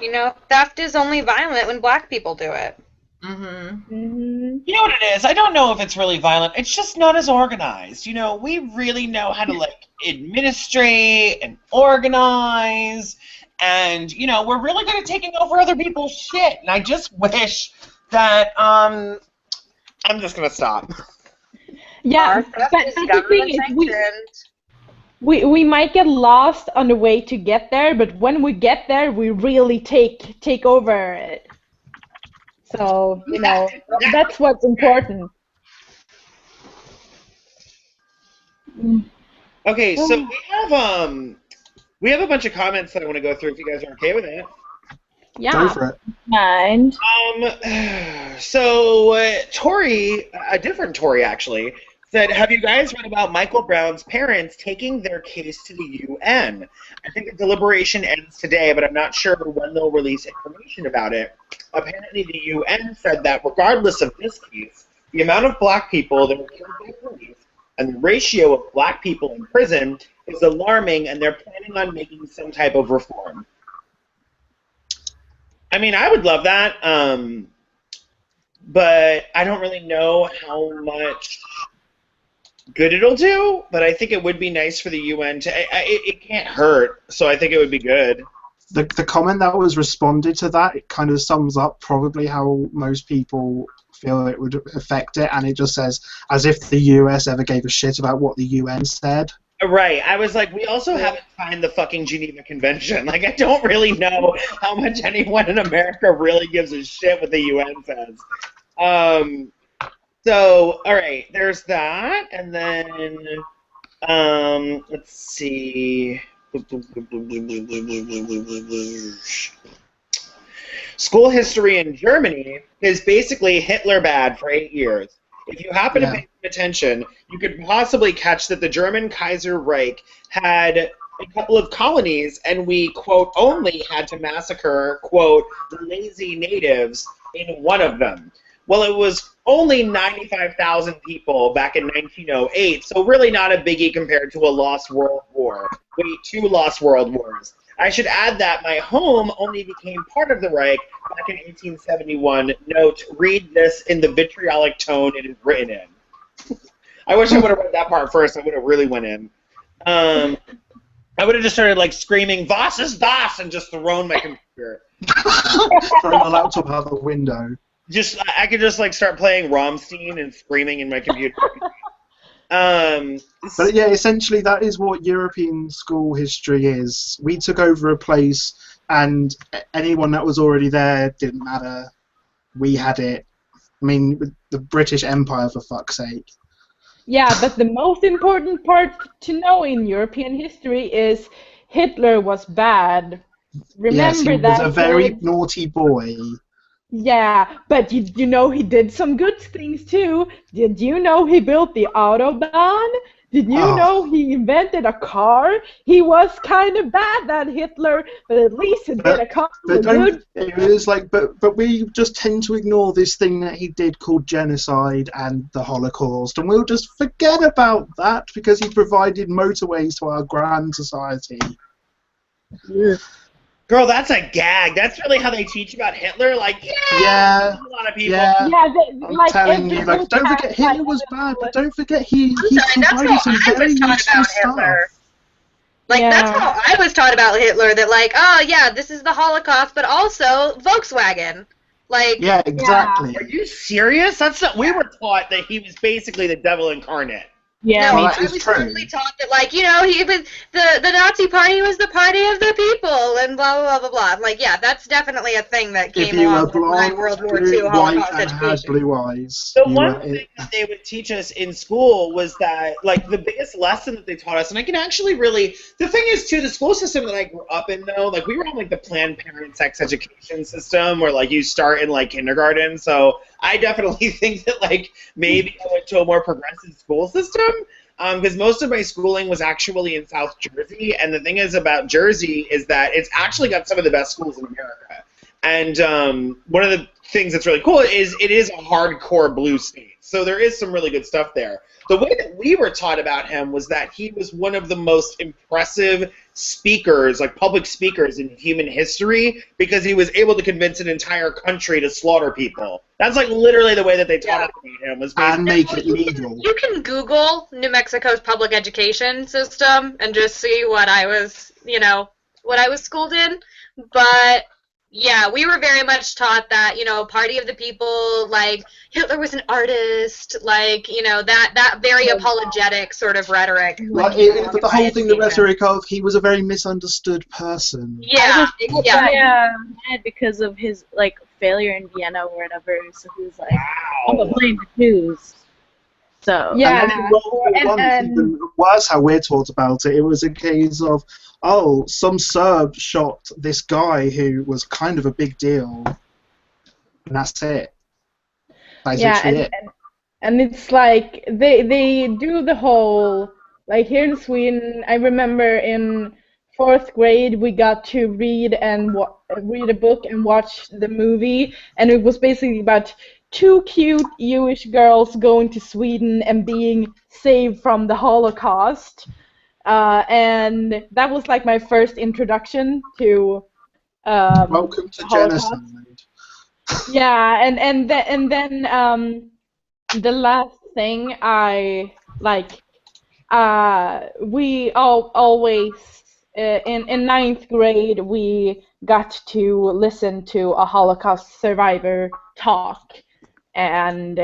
You know, theft is only violent when black people do it. Mm-hmm. You know what it is? I don't know if it's really violent. It's just not as organized. You know, we really know how to administrate and organize, and you know, we're really good at taking over other people's shit. And I just wish that I'm just gonna stop. Yeah, Our but theft is the thing is, government-sanctioned. we might get lost on the way to get there, but when we get there, we really take over it. So, you know, that's what's important. Okay, so we have a bunch of comments that I want to go through if you guys are okay with it. Go Yeah. for it. Mind. So Tori, a different Tori actually, said, have you guys read about Michael Brown's parents taking their case to the UN? I think the deliberation ends today, but I'm not sure when they'll release information about it. Apparently the UN said that regardless of this case, the amount of black people that were killed by police and the ratio of black people in prison is alarming, and they're planning on making some type of reform. I mean, I would love that, but I don't really know how much good it'll do, but I think it would be nice for the UN to... It can't hurt, so I think it would be good. The comment that was responded to that, it kind of sums up probably how most people feel it would affect it, and it just says, as if the US ever gave a shit about what the UN said. Right. I was like, we also haven't signed the fucking Geneva Convention. Like, I don't really know how much anyone in America really gives a shit what the UN says. So, all right, there's that, and then, let's see. School history in Germany is basically Hitler bad for 8 years. If you happen to pay attention, you could possibly catch that the German Kaiser Reich had a couple of colonies, and we, quote, only had to massacre, quote, the lazy natives in one of them. Well, it was only 95,000 people back in 1908, so really not a biggie compared to a lost world war. Wait, 2 lost world wars. I should add that my home only became part of the Reich back in 1871. Note, read this in the vitriolic tone it is written in. I wish I would have read that part first. I would have really went in. I would have just started like screaming, "Was ist das?" and just thrown my computer. Throwing the laptop out the window. I could just like start playing Rammstein and screaming in my computer. But yeah, essentially that is what European school history is. We took over a place, and anyone that was already there didn't matter. We had it. I mean, the British Empire, for fuck's sake. Yeah, but the most important part to know in European history is Hitler was bad. Yes, he Remember was a that, very kids? naughty boy. Yeah, but you know he did some good things too. Did you know he built the Autobahn? Did you Oh, know he invented a car? He was kind of bad, that Hitler, but at least he did but a couple but of don't. good. It was like, but we just tend to ignore this thing that he did called genocide and the Holocaust, and we'll just forget about that because he provided motorways to our grand society. Girl, that's a gag. That's really how they teach about Hitler. Like, Yeah, a lot of people. yeah. Yeah, I'm like telling every you, like, book don't has, forget like, Hitler was a bad, but little- don't forget he Sorry, that's provided how some I very was taught useful about stuff. Hitler. Like, Yeah. that's how I was taught about Hitler, that, like, oh, yeah, this is the Holocaust, but also Volkswagen. Like, Yeah, exactly. Are you serious? We were taught that he was basically the devil incarnate. Yeah, no, Well, me that I is was true. totally taught that, like, you know, he was, the Nazi party was the party of the people, and blah, blah, blah, blah, blah. I'm like, yeah, that's definitely a thing that If came you were along with my blonde, World War II white, Holocaust and had education. blue eyes, The you one were. thing that they would teach us in school was that, like, the biggest lesson that they taught us, and I can actually really, the thing is, too, the school system that I grew up in, though, like, we were on, like, the Planned Parenthood sex education system where, like, you start in, like, kindergarten, so I definitely think that, like, maybe I went to a more progressive school system, because most of my schooling was actually in South Jersey, and the thing is about Jersey is that it's actually got some of the best schools in America. And one of the things that's really cool is it is a hardcore blue state. So there is some really good stuff there. The way that we were taught about him was that he was one of the most impressive speakers, like public speakers in human history, because he was able to convince an entire country to slaughter people. That's like literally the way that they taught us about him. Was And basically make it You legal. can Google New Mexico's public education system and just see what I was, you know, what I was schooled in. But yeah, we were very much taught that, you know, party of the people, like Hitler was an artist, like, you know, that very apologetic sort of rhetoric. But the whole thing, the rhetoric of he was a very misunderstood person. Yeah, yeah. mad because of his like failure in Vienna or whatever. So he was like, I'm gonna blame the Jews. So Yeah, And then in World War and- One, it's and- even worse how we're taught about it. It was a case of, oh, some Serb shot this guy who was kind of a big deal, and that's it. That's yeah, literally it. and it's like they do the whole, like here in Sweden, I remember in 4th grade we got to read read a book and watch the movie, and it was basically about two cute Jewish girls going to Sweden and being saved from the Holocaust, and that was like my first introduction to Welcome to Holocaust. genocide. Yeah, and then the last thing I like, we always in 9th grade we got to listen to a Holocaust survivor talk, and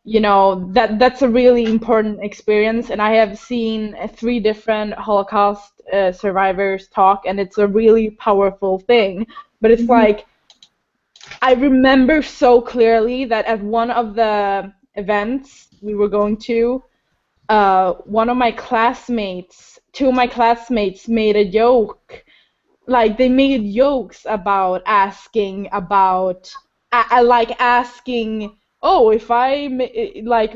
you know that's a really important experience. And I have seen 3 different Holocaust survivors talk, and it's a really powerful thing. But it's like, I remember so clearly that at one of the events we were going to, one of my classmates, 2 of my classmates made a joke. Like, they made jokes about asking about, asking, oh, if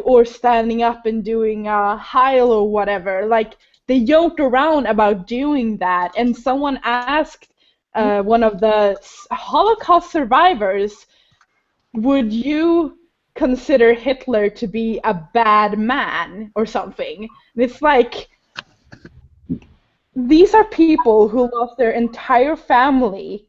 or standing up and doing a Heil or whatever. Like, they joked around about doing that, and someone asked one of the Holocaust survivors, would you consider Hitler to be a bad man or something? And it's like, these are people who lost their entire family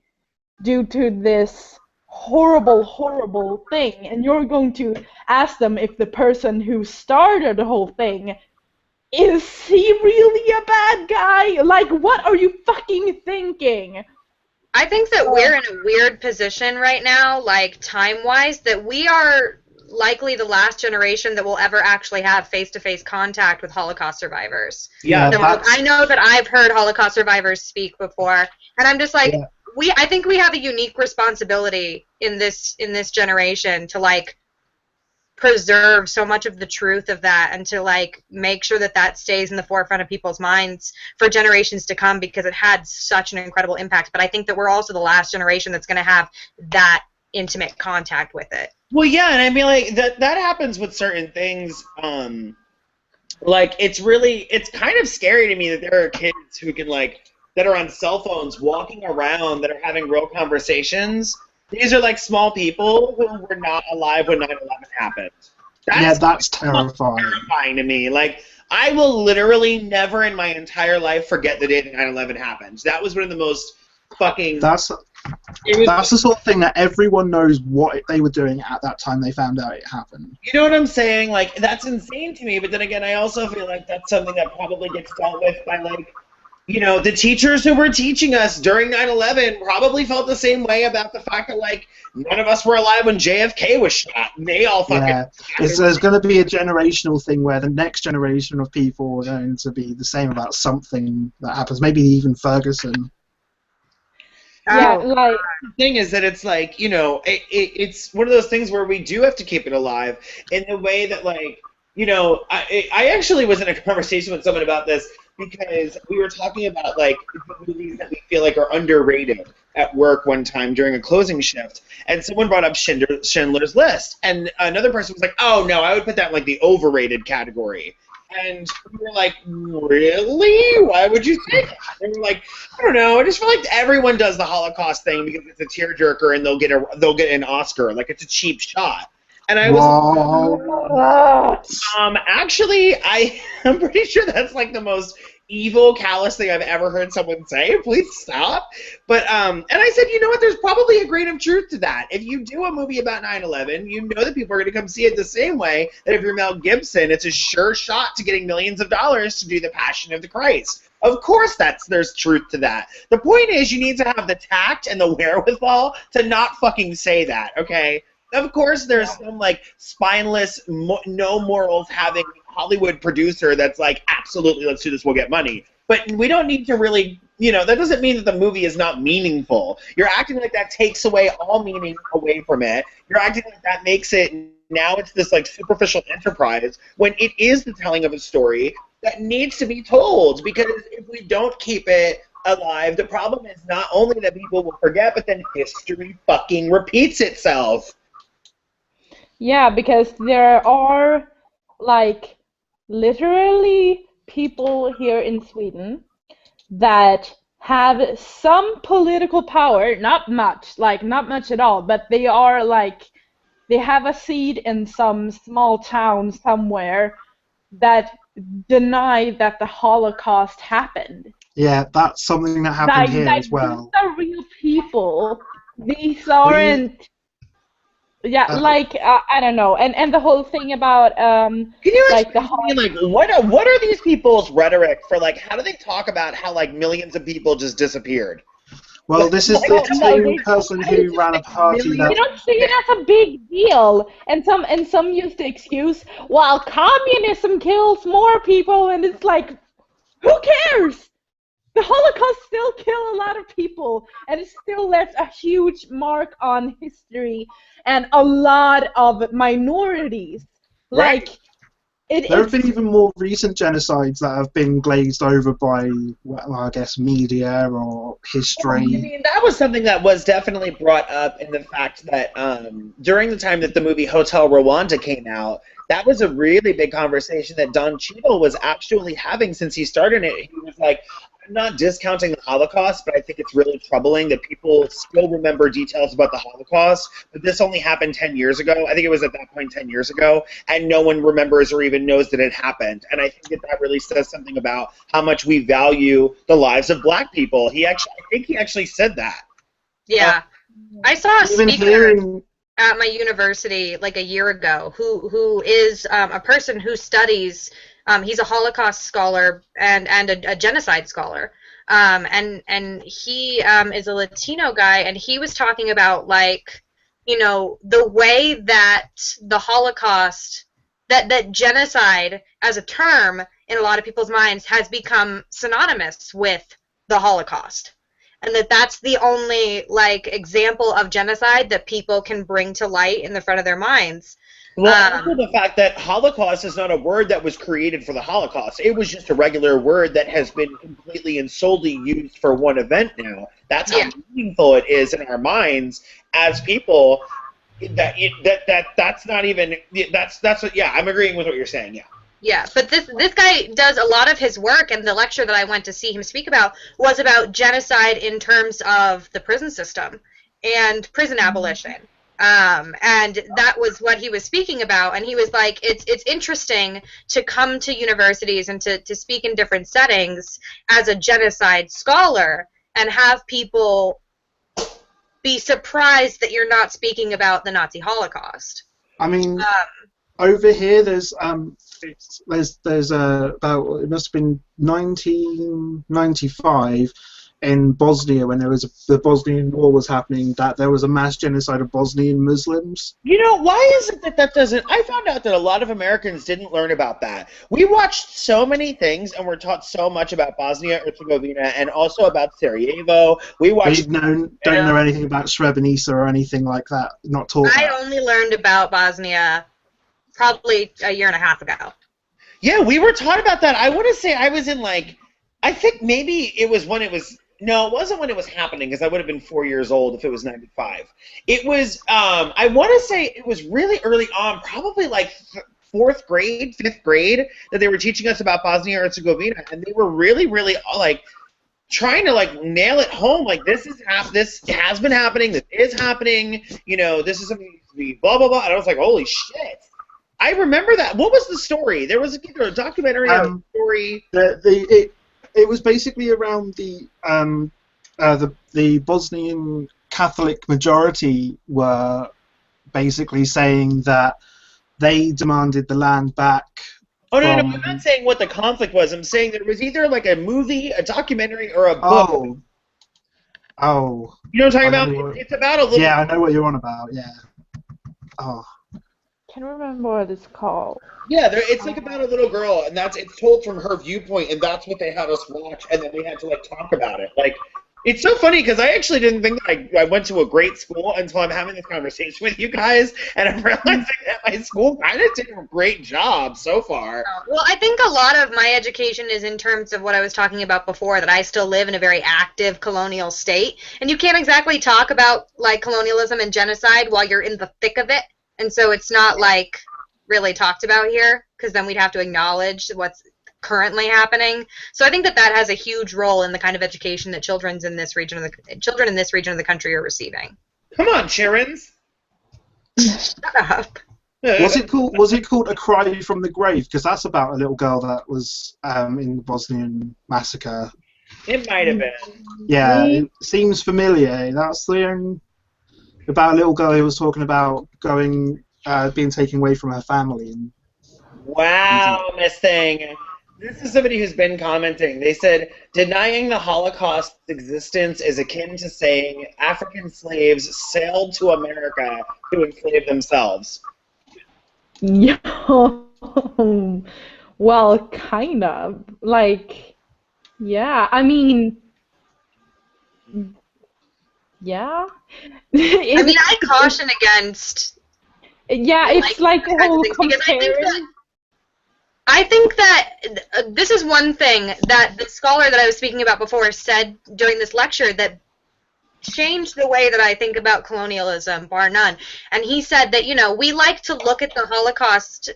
due to this horrible, horrible thing, and you're going to ask them if the person who started the whole thing, is he really a bad guy? Like, what are you fucking thinking? I think that we're in a weird position right now, like time-wise, that we are likely the last generation that will ever actually have face-to-face contact with Holocaust survivors. Yeah, I know that I've heard Holocaust survivors speak before, and I'm just like, Yeah. I think we have a unique responsibility in this generation to like preserve so much of the truth of that, and to like make sure that that stays in the forefront of people's minds for generations to come, because it had such an incredible impact. But I think that we're also the last generation that's going to have that intimate contact with it. Well, yeah, and I mean, like, that happens with certain things. Like, it's kind of scary to me that there are kids who can, like, that are on cell phones walking around that are having real conversations. These are, like, small people who were not alive when 9/11 happened. That's terrifying. Terrifying to me. Like, I will literally never in my entire life forget the day that 9/11 happened. That was one of the most fucking... That's the sort of thing that everyone knows what they were doing at that time they found out it happened. You know what I'm saying? Like, that's insane to me, but then again, I also feel like that's something that probably gets dealt with by, like, you know, the teachers who were teaching us during 9/11 probably felt the same way about the fact that, like, none of us were alive when JFK was shot. And they all fucking... Yeah, there's going to be a generational thing where the next generation of people are going to be the same about something that happens, maybe even Ferguson. Yeah, like the thing is that it's like, you know, it's one of those things where we do have to keep it alive in the way that, like, you know, I actually was in a conversation with someone about this because we were talking about, like, the movies that we feel like are underrated at work one time during a closing shift, and someone brought up Schindler's List, and another person was like, oh, no, I would put that in, like, the overrated category. And we were like, really? Why would you say that? And we're like, I don't know. I just feel like everyone does the Holocaust thing because it's a tearjerker and they'll get an Oscar. Like, it's a cheap shot. And I was actually, I'm pretty sure that's like the most evil, callous thing I've ever heard someone say. Please stop. But and I said, you know what? There's probably a grain of truth to that. If you do a movie about 9/11, you know that people are going to come see it the same way that if you're Mel Gibson, it's a sure shot to getting millions of dollars to do The Passion of the Christ. Of course, there's truth to that. The point is, you need to have the tact and the wherewithal to not fucking say that. Okay. Of course, there's some, like, spineless, no morals having Hollywood producer that's like, absolutely, let's do this, we'll get money. But we don't need to really, you know, that doesn't mean that the movie is not meaningful. You're acting like that takes away all meaning away from it. You're acting like that makes it, now it's this, like, superficial enterprise, when it is the telling of a story that needs to be told. Because if we don't keep it alive, the problem is not only that people will forget, but then history fucking repeats itself. yeah, because there are, like, literally people here in Sweden that have some political power, not much at all, but they are, like, they have a seat in some small town somewhere that deny that the Holocaust happened. Yeah, that's something that happened here as well. These are real people. These aren't... Yeah, I don't know, and the whole thing about Can you explain, like, what are these people's rhetoric for, like, how do they talk about how, like, millions of people just disappeared? Well, this is the same person who ran a party that... They don't see it as a big deal, and some use the excuse, well, communism kills more people, and it's like, who cares? The Holocaust still killed a lot of people, and it still left a huge mark on history and a lot of minorities. Right. Like, there have been even more recent genocides that have been glazed over by, well, I guess, media or history. I mean, that was something that was definitely brought up in the fact that during the time that the movie Hotel Rwanda came out, that was a really big conversation that Don Cheadle was actually having since he started it. He was like, I'm not discounting the Holocaust, but I think it's really troubling that people still remember details about the Holocaust, but this only happened 10 years ago. I think it was at that point 10 years ago, and no one remembers or even knows that it happened. And I think that really says something about how much we value the lives of black people. I think he actually said that. Yeah. I saw a speaker at my university like a year ago who is a person who studies... he's a Holocaust scholar and a genocide scholar, and he is a Latino guy, and he was talking about, like, you know, the way that the Holocaust, that genocide as a term in a lot of people's minds has become synonymous with the Holocaust. And that's the only, like, example of genocide that people can bring to light in the front of their minds. Well, also the fact that Holocaust is not a word that was created for the Holocaust. It was just a regular word that has been completely and solely used for one event now. That's how meaningful it is in our minds as people. That's not even that's what, yeah, I'm agreeing with what you're saying. Yeah. Yeah, but this guy does a lot of his work, and the lecture that I went to see him speak about was about genocide in terms of the prison system and prison abolition. And that was what he was speaking about, and he was like, it's interesting to come to universities and to speak in different settings as a genocide scholar and have people be surprised that you're not speaking about the Nazi Holocaust. I mean, over here there's about, it must have been 1995 in Bosnia, when the Bosnian War was happening, that there was a mass genocide of Bosnian Muslims. You know, why is it that doesn't... I found out that a lot of Americans didn't learn about that. We watched so many things, and we're taught so much about Bosnia-Herzegovina and also about Sarajevo. We watched... Don't know anything about Srebrenica or anything like that. Not taught I that. only learned about Bosnia probably a year and a half ago. Yeah, we were taught about that. I want to say I was in, like... I think maybe it was when it was... No, it wasn't when it was happening, because I would have been 4 years old if it was 95. It was, I want to say it was really early on, probably like 4th grade, 5th grade, that they were teaching us about Bosnia-Herzegovina, and they were really, really, like, trying to, like, nail it home, like, this has been happening, this is happening, you know, this is something that needs to be blah, blah, blah, and I was like, holy shit. I remember that. What was the story? There was either a documentary or a story. It was basically around the Bosnian Catholic majority were basically saying that they demanded the land back. Oh, no, I'm not saying what the conflict was. I'm saying there was either like a movie, a documentary, or a book. Oh. You know what I'm talking about? It's about a little... Yeah, I know what you're on about, yeah. Oh. Can't remember what it's called. Yeah, it's like about a little girl, and it's told from her viewpoint, and that's what they had us watch, and then we had to like talk about it. Like, it's so funny because I actually didn't think that I went to a great school until I'm having this conversation with you guys, and I'm realizing that my school kind of did a great job so far. Well, I think a lot of my education is in terms of what I was talking about before, that I still live in a very active colonial state, and you can't exactly talk about like colonialism and genocide while you're in the thick of it. And so it's not, like, really talked about here, because then we'd have to acknowledge what's currently happening. So I think that has a huge role in the kind of education that children in this region of the country are receiving. Come on, Chirins. Shut up. Was it called A Cry from the Grave? Because that's about a little girl that was in the Bosnian massacre. It might have been. Yeah, it seems familiar. That's the only... about a little girl who was talking about being taken away from her family. Wow, Miss Thing. This is somebody who's been commenting. They said, denying the Holocaust's existence is akin to saying African slaves sailed to America to enslave themselves. Yo, well, kind of. Like, yeah, I mean... Yeah. I mean, I caution against. Yeah, it's like the whole comparing. I think that this is one thing that the scholar that I was speaking about before said during this lecture that changed the way that I think about colonialism, bar none. And he said that, you know, we like to look at the Holocaust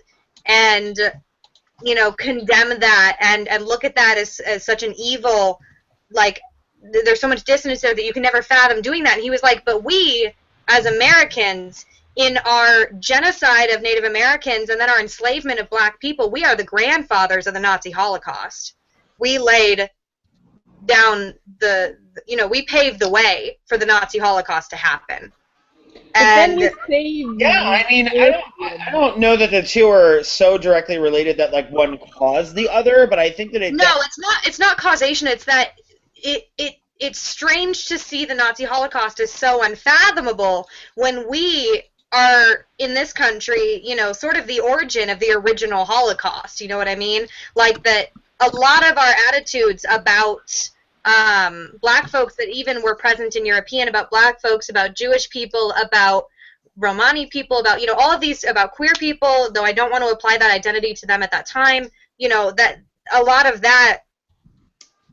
and, you know, condemn that and look at that as such an evil, like, there's so much dissonance there that you can never fathom doing that. And he was like, but we, as Americans, in our genocide of Native Americans and then our enslavement of black people, we are the grandfathers of the Nazi Holocaust. We laid down we paved the way for the Nazi Holocaust to happen. And yeah, I mean, I don't know that the two are so directly related that like one caused the other, but I think that it's not causation. It's that it's strange to see the Nazi Holocaust as so unfathomable when we are in this country, you know, sort of the origin of the original Holocaust. You know what I mean? Like that a lot of our attitudes about black folks that even were present in European, about black folks, about Jewish people, about Romani people, about, you know, all of these, about queer people, though I don't want to apply that identity to them at that time, you know, that a lot of that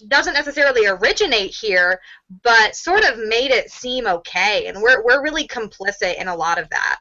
doesn't necessarily originate here, but sort of made it seem okay, and we're really complicit in a lot of that.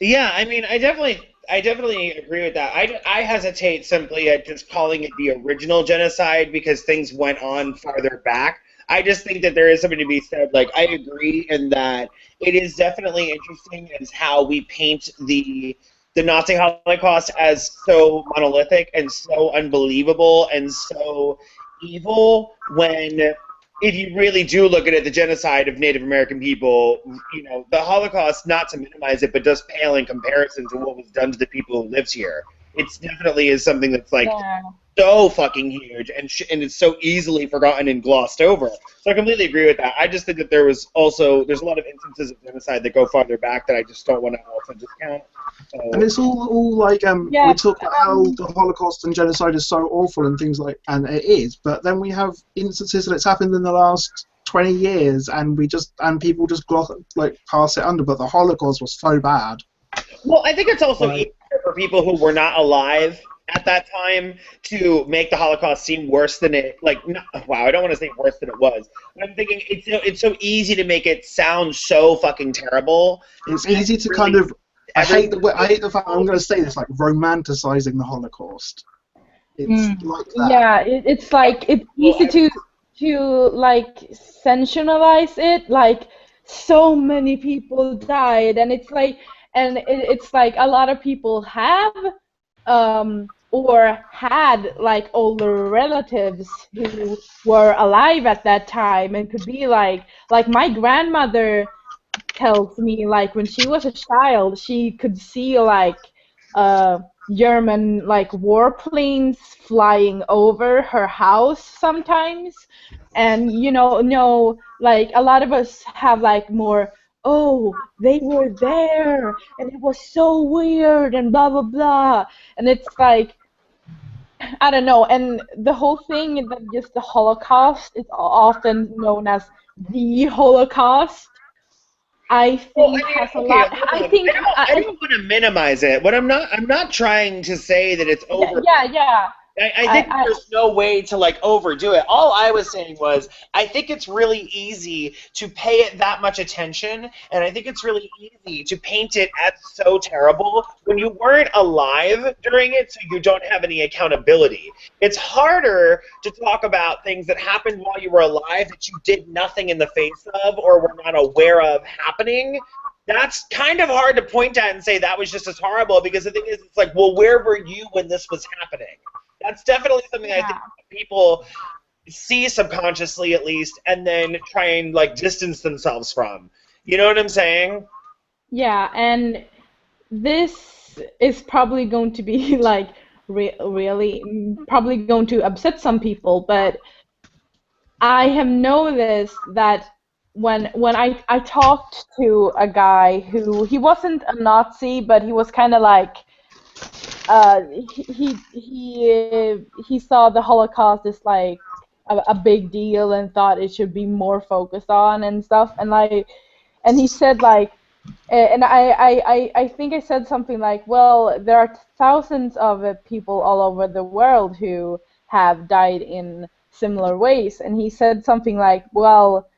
Yeah, I mean, I definitely agree with that. I hesitate simply at just calling it the original genocide because things went on farther back. I just think that there is something to be said. Like, I agree in that it is definitely interesting as how we paint the Nazi Holocaust as so monolithic and so unbelievable and so evil when if you really do look at it, the genocide of Native American people, you know, the Holocaust, not to minimize it, but does pale in comparison to what was done to the people who lived here. It's definitely is something that's like Yeah. so fucking huge and it's so easily forgotten and glossed over. So I completely agree with that. I just think that there's a lot of instances of genocide that go farther back that I just don't want to also discount. So, And it's all like Yeah, we talk about how the Holocaust and genocide is so awful and things like, and it is. But then we have instances that it's happened in the last 20 years, and people just pass it under. But the Holocaust was so bad. well, I think it's also Right. easier for people who were not alive at that time to make the Holocaust seem worse than it. Wow, I don't want to say worse than it was. But I'm thinking it's so easy to make it sound so fucking terrible. It's easy to really- kind of. I hate the fact I'm going to say this, like romanticizing the Holocaust. It's like that. Yeah, it's like it's easy to like sensationalize it. Like so many people died, and it's like it's like a lot of people have or had like older relatives who were alive at that time and could be like my grandmother tells me like when she was a child she could see like German like warplanes flying over her house sometimes, and no, like a lot of us have like more, oh, they were there and it was so weird and blah blah blah, and it's like I don't know, and the whole thing that just the Holocaust is often known as the Holocaust. I think has a lot. I think I don't want to minimize it. What I'm not trying to say that it's over. yeah. I think there's no way to like overdo it. All I was saying was I think it's really easy to pay it that much attention, and I think it's really easy to paint it as so terrible when you weren't alive during it, so you don't have any accountability. It's harder to talk about things that happened while you were alive that you did nothing in the face of or were not aware of happening. That's kind of hard to point at and say that was just as horrible, because the thing is, it's like, well, where were you when this was happening? That's definitely something I think people see subconsciously, at least, and then try and like distance themselves from. You know what I'm saying? Yeah, and this is probably going to be like really probably going to upset some people, but I have noticed that when I talked to a guy who he wasn't a Nazi, but he was kind of like he saw the Holocaust as like a big deal and thought it should be more focused on and stuff, and he said like and I think I said something like, well, there are thousands of people all over the world who have died in similar ways, and he said something like, well,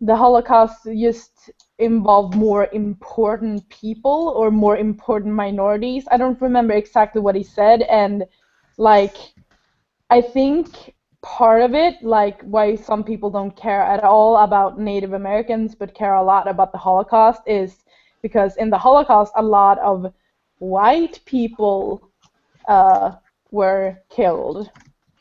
the Holocaust just involved more important people or more important minorities. I don't remember exactly what he said, and like I think part of it, like why some people don't care at all about Native Americans but care a lot about the Holocaust, is because in the Holocaust a lot of white people were killed.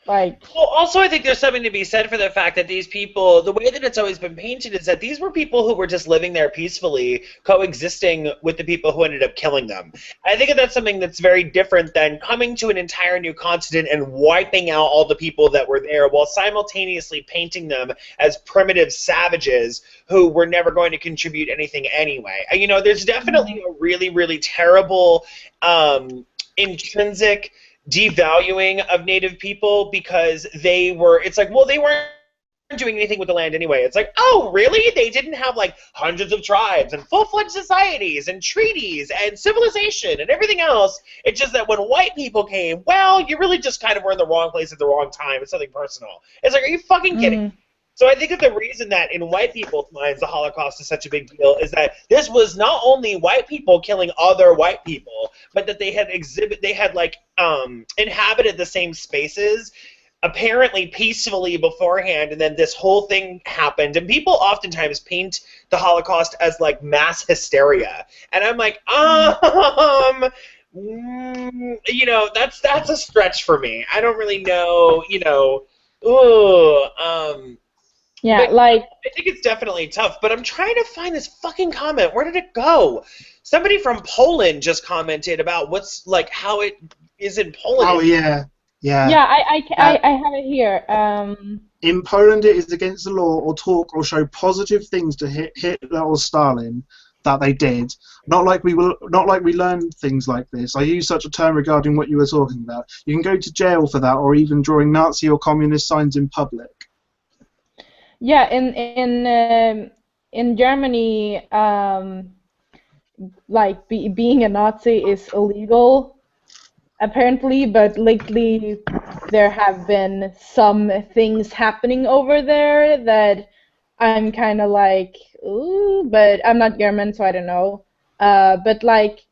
Like, Well, also, I think there's something to be said for the fact that these people, the way that it's always been painted is that these were people who were just living there peacefully, coexisting with the people who ended up killing them. I think that that's something that's very different than coming to an entire new continent and wiping out all the people that were there while simultaneously painting them as primitive savages who were never going to contribute anything anyway. You know, there's definitely a really, really terrible intrinsic devaluing of Native people because it's like, well, they weren't doing anything with the land anyway. It's like, oh, really? They didn't have like hundreds of tribes and full-fledged societies and treaties and civilization and everything else. It's just that when white people came, well, you really just kind of were in the wrong place at the wrong time. It's something personal. It's like, are you fucking kidding me? So I think that the reason that in white people's minds the Holocaust is such a big deal is that this was not only white people killing other white people, but that they had inhabited the same spaces apparently peacefully beforehand, and then this whole thing happened. And people oftentimes paint the Holocaust as like mass hysteria, and I'm like, you know, that's a stretch for me. I don't really know, you know, yeah, but like, I think it's definitely tough, but I'm trying to find this fucking comment. Where did it go? Somebody from Poland just commented about what's like how it is in Poland. Oh yeah, yeah. yeah, I have it here. In Poland, it is against the law or talk or show positive things to Hitler or Stalin that they did. Not like we learned things like this. I use such a term regarding what you were talking about. You can go to jail for that, or even drawing Nazi or communist signs in public. Yeah, in Germany, like being a Nazi is illegal, apparently, but lately there have been some things happening over there that I'm kind of like, ooh, but I'm not German, so I don't know. But like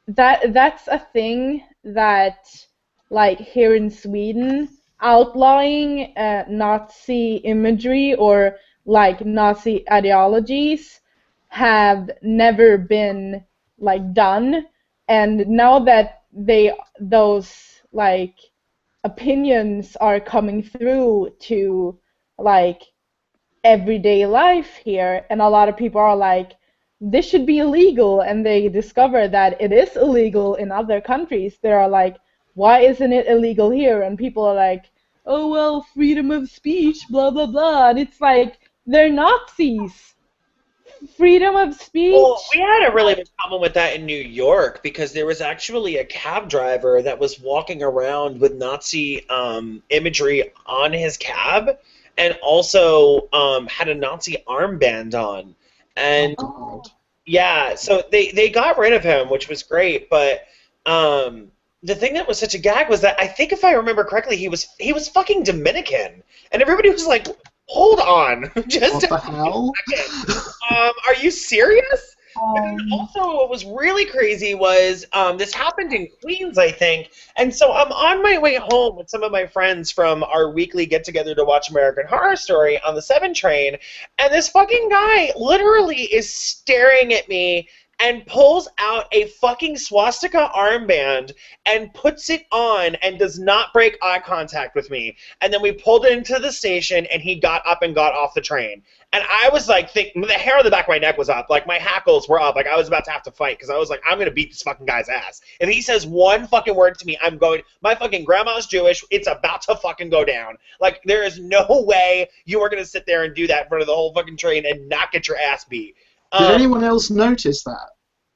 that's a thing that, like, here in Sweden, outlawing Nazi imagery or like Nazi ideologies have never been like done, and now that those like opinions are coming through to like everyday life here, and a lot of people are like, this should be illegal, and they discover that it is illegal in other countries. They are like, why isn't it illegal here? And people are like, oh, well, freedom of speech, blah, blah, blah. And it's like, they're Nazis. Freedom of speech. Well, we had a really big problem with that in New York because there was actually a cab driver that was walking around with Nazi imagery on his cab and also had a Nazi armband on. And yeah, so they got rid of him, which was great, but the thing that was such a gag was that I think if I remember correctly, he was fucking Dominican, and everybody was like, "Hold on, just what the hell? are you serious?" And then also, what was really crazy was this happened in Queens, I think, and so I'm on my way home with some of my friends from our weekly get-together to watch American Horror Story on the 7 train, and this fucking guy literally is staring at me and pulls out a fucking swastika armband and puts it on and does not break eye contact with me. And then we pulled into the station, and he got up and got off the train. And I was like, the hair on the back of my neck was up. Like, my hackles were up. Like, I was about to have to fight because I was like, I'm going to beat this fucking guy's ass. If he says one fucking word to me, I'm going, my fucking grandma's Jewish. It's about to fucking go down. Like, there is no way you are going to sit there and do that in front of the whole fucking train and not get your ass beat. Did anyone else notice that?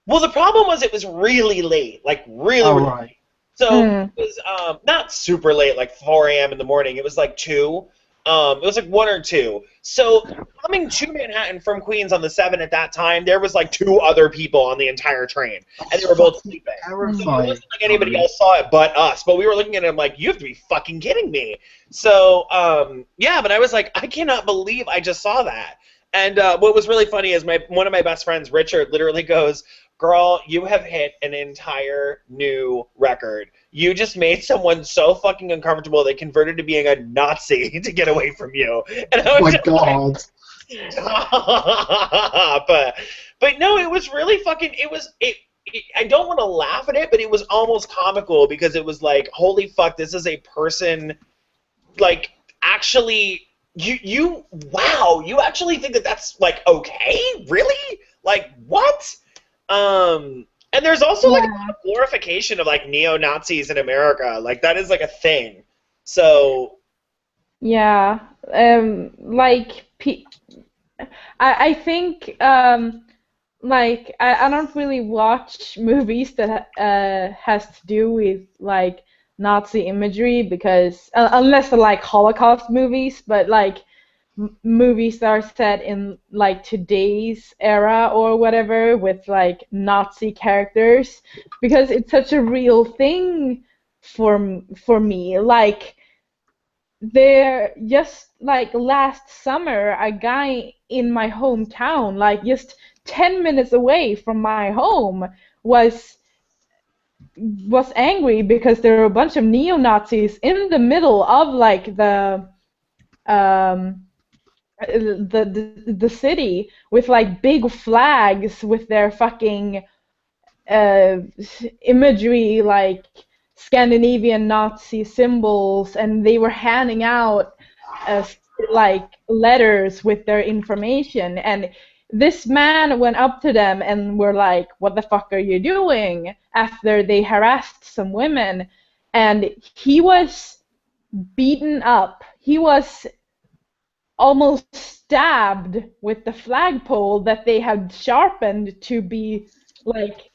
Well, the problem was it was really late. Like, really right. late. So it was not super late, like 4 a.m. in the morning. It was like 2. It was like 1 or 2. So coming to Manhattan from Queens on the 7 at that time, there was like 2 other people on the entire train, and they were both sleeping. So it wasn't like anybody else saw it but us. But we were looking at him like, you have to be fucking kidding me. So yeah, but I was like, I cannot believe I just saw that. And what was really funny is one of my best friends, Richard, literally goes, "Girl, you have hit an entire new record. You just made someone so fucking uncomfortable they converted to being a Nazi to get away from you." And I was God. but no, it was really fucking. I don't want to laugh at it, but it was almost comical because it was like, holy fuck, this is a person, like, actually, wow, you actually think that that's, like, okay? Really? Like, what? And there's also, like, a lot of glorification of, like, neo-Nazis in America. Like, that is, like, a thing. So... Yeah, like, I think, like, I don't really watch movies that has to do with, like, Nazi imagery because, unless they're, like, Holocaust movies, but, like, movies that are set in, like, today's era or whatever with, like, Nazi characters, because it's such a real thing for me. Like, there, just like last summer, a guy in my hometown, like just 10 minutes away from my home, was angry because there were a bunch of neo-Nazis in the middle of, like, um the city with, like, big flags with their fucking imagery, like Scandinavian Nazi symbols, and they were handing out like letters with their information. And this man went up to them and were like, "What the fuck are you doing?" After they harassed some women, and he was beaten up. He was almost stabbed with the flagpole that they had sharpened to be like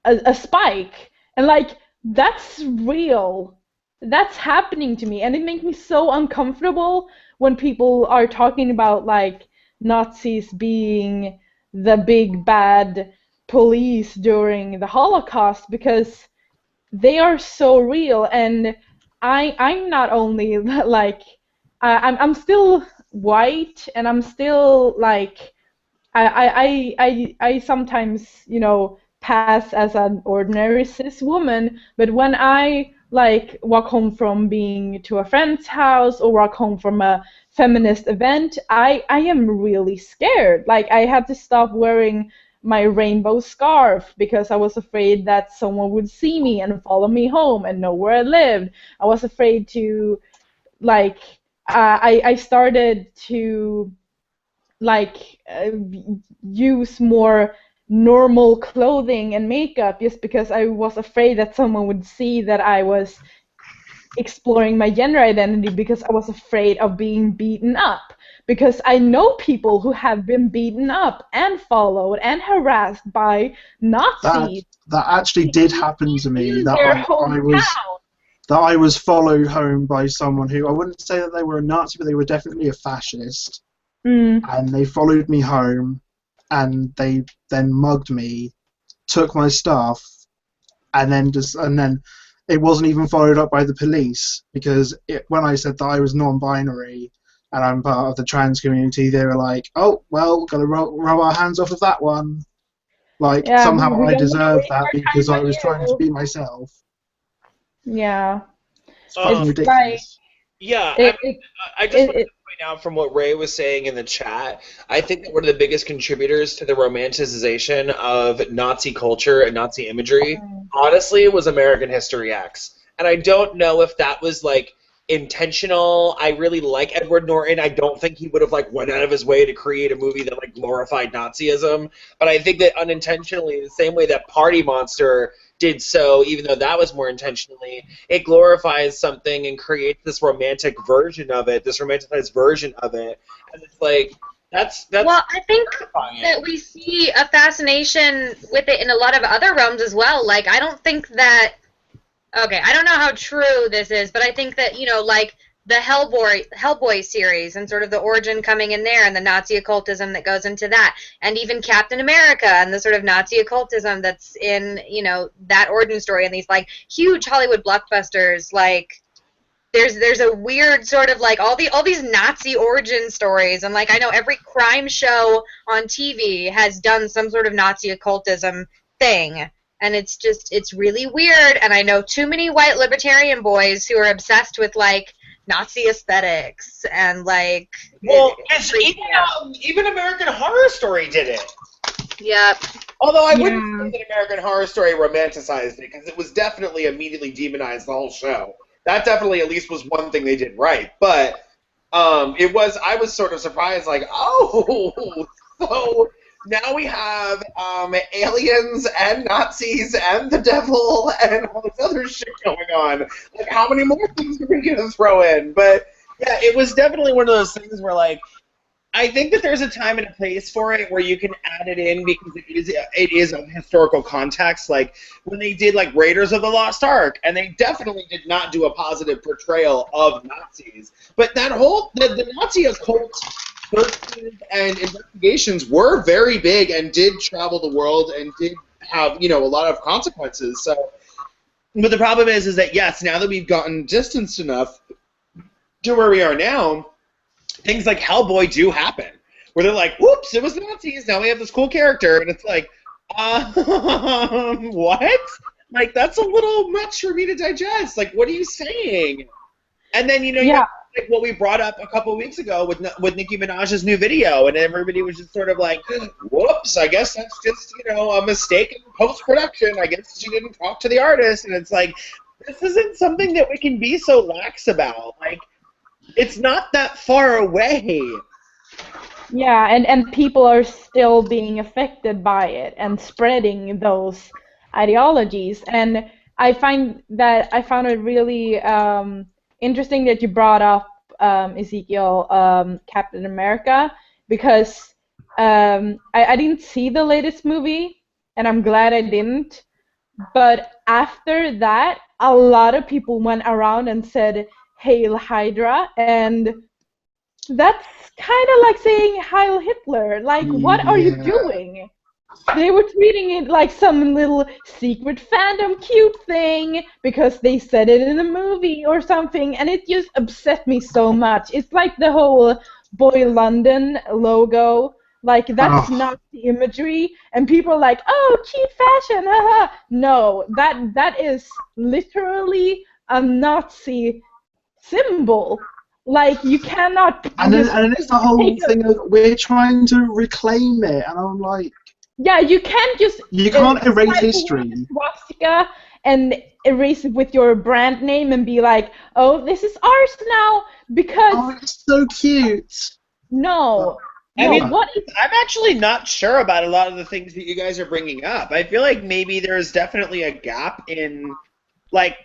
a spike. And, like, that's real. That's happening to me, and it makes me so uncomfortable when people are talking about, like, Nazis being the big bad police during the Holocaust, because they are so real. And I'm not only like, I'm still white, and I'm still, like, I sometimes, pass as an ordinary cis woman, but when I, like, walk home from being to a friend's house or walk home from a feminist event, I am really scared. Like, I had to stop wearing my rainbow scarf because I was afraid that someone would see me and follow me home and know where I lived. I was afraid to, like, I started to, like, use more normal clothing and makeup just because I was afraid that someone would see that I was exploring my gender identity, because I was afraid of being beaten up. Because I know people who have been beaten up and followed and harassed by Nazis That actually did happen to me. in That their I was followed home by someone who, I wouldn't say that they were a Nazi, but they were definitely a fascist. And they followed me home, and they then mugged me, took my stuff, and then it wasn't even followed up by the police, because when I said that I was non-binary and I'm part of the trans community, they were like, "Oh, well, gotta rub our hands off of that one." Like, Yeah, somehow we I don't deserved waste that our because time I on was trying to you. be myself. Yeah. It's fucking It's ridiculous. Yeah, I just want to point out from what Ray was saying in the chat, I think that one of the biggest contributors to the romanticization of Nazi culture and Nazi imagery, honestly, was American History X. And I don't know if that was, like, intentional. I really like Edward Norton. I don't think he would have, like, went out of his way to create a movie that, like, glorified Nazism. But I think that unintentionally, the same way that Party Monster did so, even though that was more intentionally, it glorifies something and creates this romantic version of it, this romanticized version of it. And it's like, that's well, I think terrifying. that we see a fascination with it in a lot of other realms as well. Like, I don't think that, okay, I don't know how true this is, but I think that, like, the Hellboy series and sort of the origin coming in there and the Nazi occultism that goes into that, and even Captain America and the sort of Nazi occultism that's in, that origin story and these, like, huge Hollywood blockbusters. Like, there's a weird sort of, like, all these Nazi origin stories, and, like, I know every crime show on TV has done some sort of Nazi occultism thing. And it's really weird, and I know too many white libertarian boys who are obsessed with, like, Nazi aesthetics and, like... Well, even American Horror Story did it. Yep. Although I wouldn't say that American Horror Story romanticized it, because it was definitely immediately demonized the whole show. That definitely at least was one thing they did right. But I was sort of surprised, like, oh, so now we have aliens and Nazis and the devil and all this other shit going on. Like, how many more things are we going to throw in? But yeah, it was definitely one of those things where, like, I think that there's a time and a place for it where you can add it in because it is of historical context. Like when they did like Raiders of the Lost Ark, and they definitely did not do a positive portrayal of Nazis. But that whole the Nazi occult searches and investigations were very big and did travel the world and did have, you know, a lot of consequences. So, but the problem is that yes, now that we've gotten distanced enough to where we are now, things like Hellboy do happen, where they're like, whoops, it was Nazis, now we have this cool character, and it's like, what? Like, that's a little much for me to digest. Like, what are you saying? And then, you know, you have, like what we brought up a couple of weeks ago with Nicki Minaj's new video, and everybody was just sort of like, whoops, I guess that's just, you know, a mistake in post-production. I guess she didn't talk to the artist, and it's like, this isn't something that we can be so lax about. Like, it's not that far away. Yeah, and people are still being affected by it and spreading those ideologies. And I found it really interesting that you brought up Ezekiel, Captain America, because I didn't see the latest movie, and I'm glad I didn't. But after that, a lot of people went around and said, Hail Hydra, and that's kind of like saying Heil Hitler. Like, what are you doing? They were treating it like some little secret fandom cute thing because they said it in a movie or something, and it just upset me so much. It's like the whole Boy London logo. Like, that's not the imagery, and people are like, oh, cute fashion, haha. No, that is literally a Nazi symbol. Like, you cannot. And then it's the whole thing of we're trying to reclaim it, and I'm like, yeah, you can't just. You can't erase history. Swastika and erase it with your brand name and be like, oh, this is ours now because. Oh, it's so cute. No. I mean, I'm actually not sure about a lot of the things that you guys are bringing up. I feel like maybe there's definitely a gap in, like,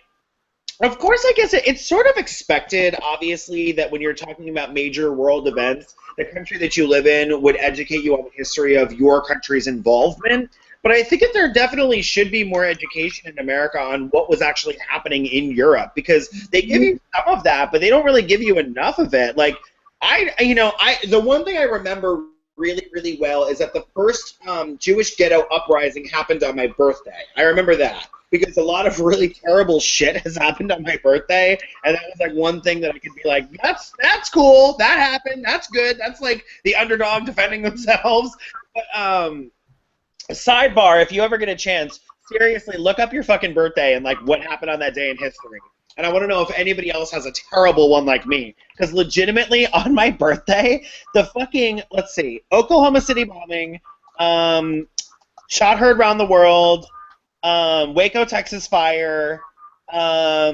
of course, I guess it's sort of expected, obviously, that when you're talking about major world events, the country that you live in would educate you on the history of your country's involvement. But I think that there definitely should be more education in America on what was actually happening in Europe, because they give you some of that, but they don't really give you enough of it. Like, the one thing I remember really, really well is that the first Jewish ghetto uprising happened on my birthday. I remember that because a lot of really terrible shit has happened on my birthday, and that was like one thing that I could be like, that's cool, that happened, that's good, that's like the underdog defending themselves. But sidebar, if you ever get a chance, seriously, look up your fucking birthday and like what happened on that day in history. And I want to know if anybody else has a terrible one like me. Because legitimately, on my birthday, the fucking, let's see, Oklahoma City bombing, shot heard around the world, Waco, Texas fire, what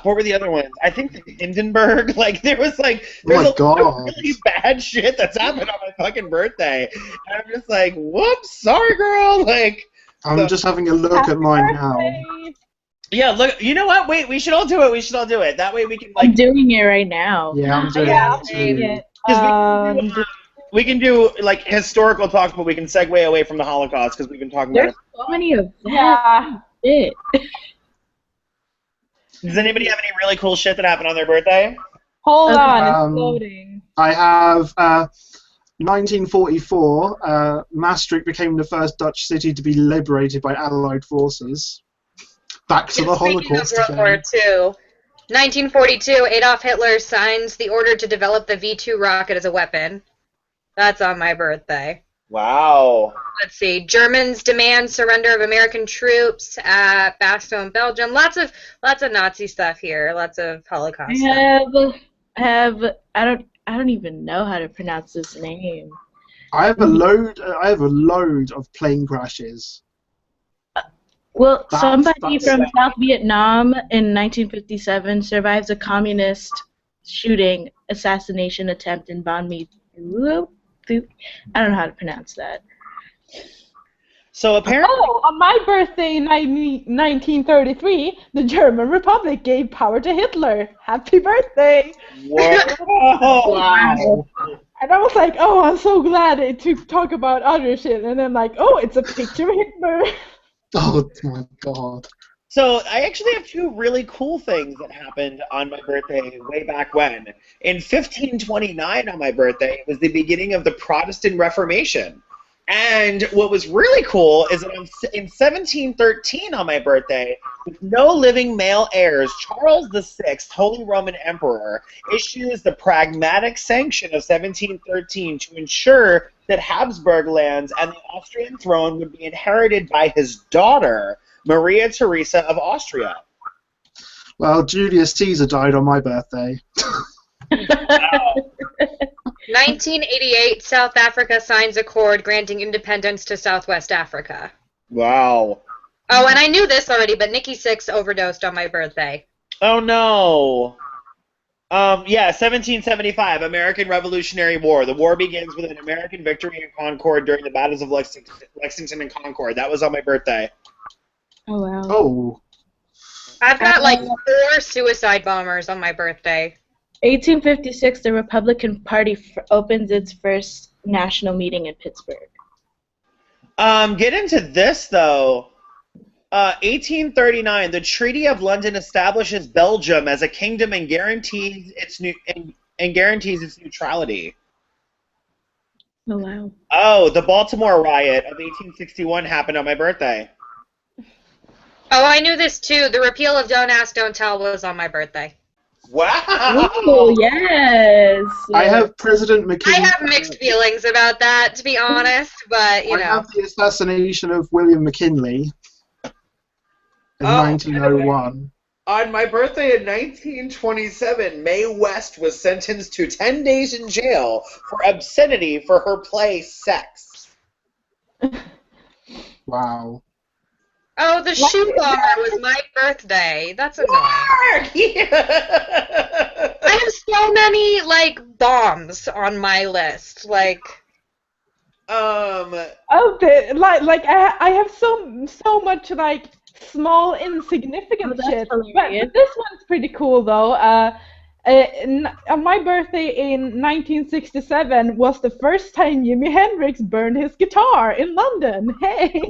were the other ones? I think Hindenburg. Like, there's a lot of really bad shit that's happened on my fucking birthday. And I'm just like, whoops, sorry, girl. Like, I'm just having a look at mine now. Yeah, look, you know what? Wait, we should all do it. That way we can, like... I'm doing it right now. Yeah, I'm doing it. Because we can do, like, historical talk, but we can segue away from the Holocaust, because we've been talking about it. There's so many of that. Yeah. Does anybody have any really cool shit that happened on their birthday? Hold on, it's loading. I have 1944. Maastricht became the first Dutch city to be liberated by Allied forces. Back to the Holocaust. Speaking of World War II, 1942, Adolf Hitler signs the order to develop the V-2 rocket as a weapon. That's on my birthday. Wow. Let's see. Germans demand surrender of American troops at Bastogne, Belgium. Lots of Nazi stuff here. Lots of Holocaust stuff. I don't even know how to pronounce this name. I have a load. I have a load of plane crashes. Well, That's- somebody that's- from South Vietnam in 1957 survives a communist shooting assassination attempt in Banh Mi. I don't know how to pronounce that. So apparently, Oh, on my birthday in 1933, the German Republic gave power to Hitler. Happy birthday! Wow. And I was like, oh, I'm so glad to talk about other shit. And then like, oh, it's a picture of Hitler. Oh my god. So I actually have two really cool things that happened on my birthday way back when. In 1529 on my birthday, it was the beginning of the Protestant Reformation. And what was really cool is that in 1713 on my birthday, with no living male heirs, Charles VI, Holy Roman Emperor, issues the Pragmatic Sanction of 1713 to ensure that Habsburg lands and the Austrian throne would be inherited by his daughter, Maria Theresa of Austria. Well, Julius Caesar died on my birthday. 1988, South Africa signs accord granting independence to Southwest Africa. Wow. Oh, and I knew this already, but Nikki Sixx overdosed on my birthday. Oh no. Yeah, 1775, American Revolutionary War. The war begins with an American victory in Concord during the battles of Lexington and Concord. That was on my birthday. Oh, wow. Oh. I've got like 4 suicide bombers on my birthday. 1856, the Republican Party opens its first national meeting in Pittsburgh. Get into this, though. 1839, the Treaty of London establishes Belgium as a kingdom and guarantees its neutrality. Oh, wow. Oh, the Baltimore riot of 1861 happened on my birthday. Oh, I knew this too. The repeal of Don't Ask, Don't Tell was on my birthday. Wow! Oh, yes! I have President McKinley. I have mixed feelings about that, to be honest, but, you I know. have the assassination of William McKinley in 1901. On my birthday in 1927, Mae West was sentenced to 10 days in jail for obscenity for her play Sex. Wow. Oh, the shoe bomber was my birthday. That's annoying. I have so many, like, bombs on my list. Like, Oh, I have so much like small insignificant shit. But this one's pretty cool though. On my birthday in 1967 was the first time Jimi Hendrix burned his guitar in London. Hey.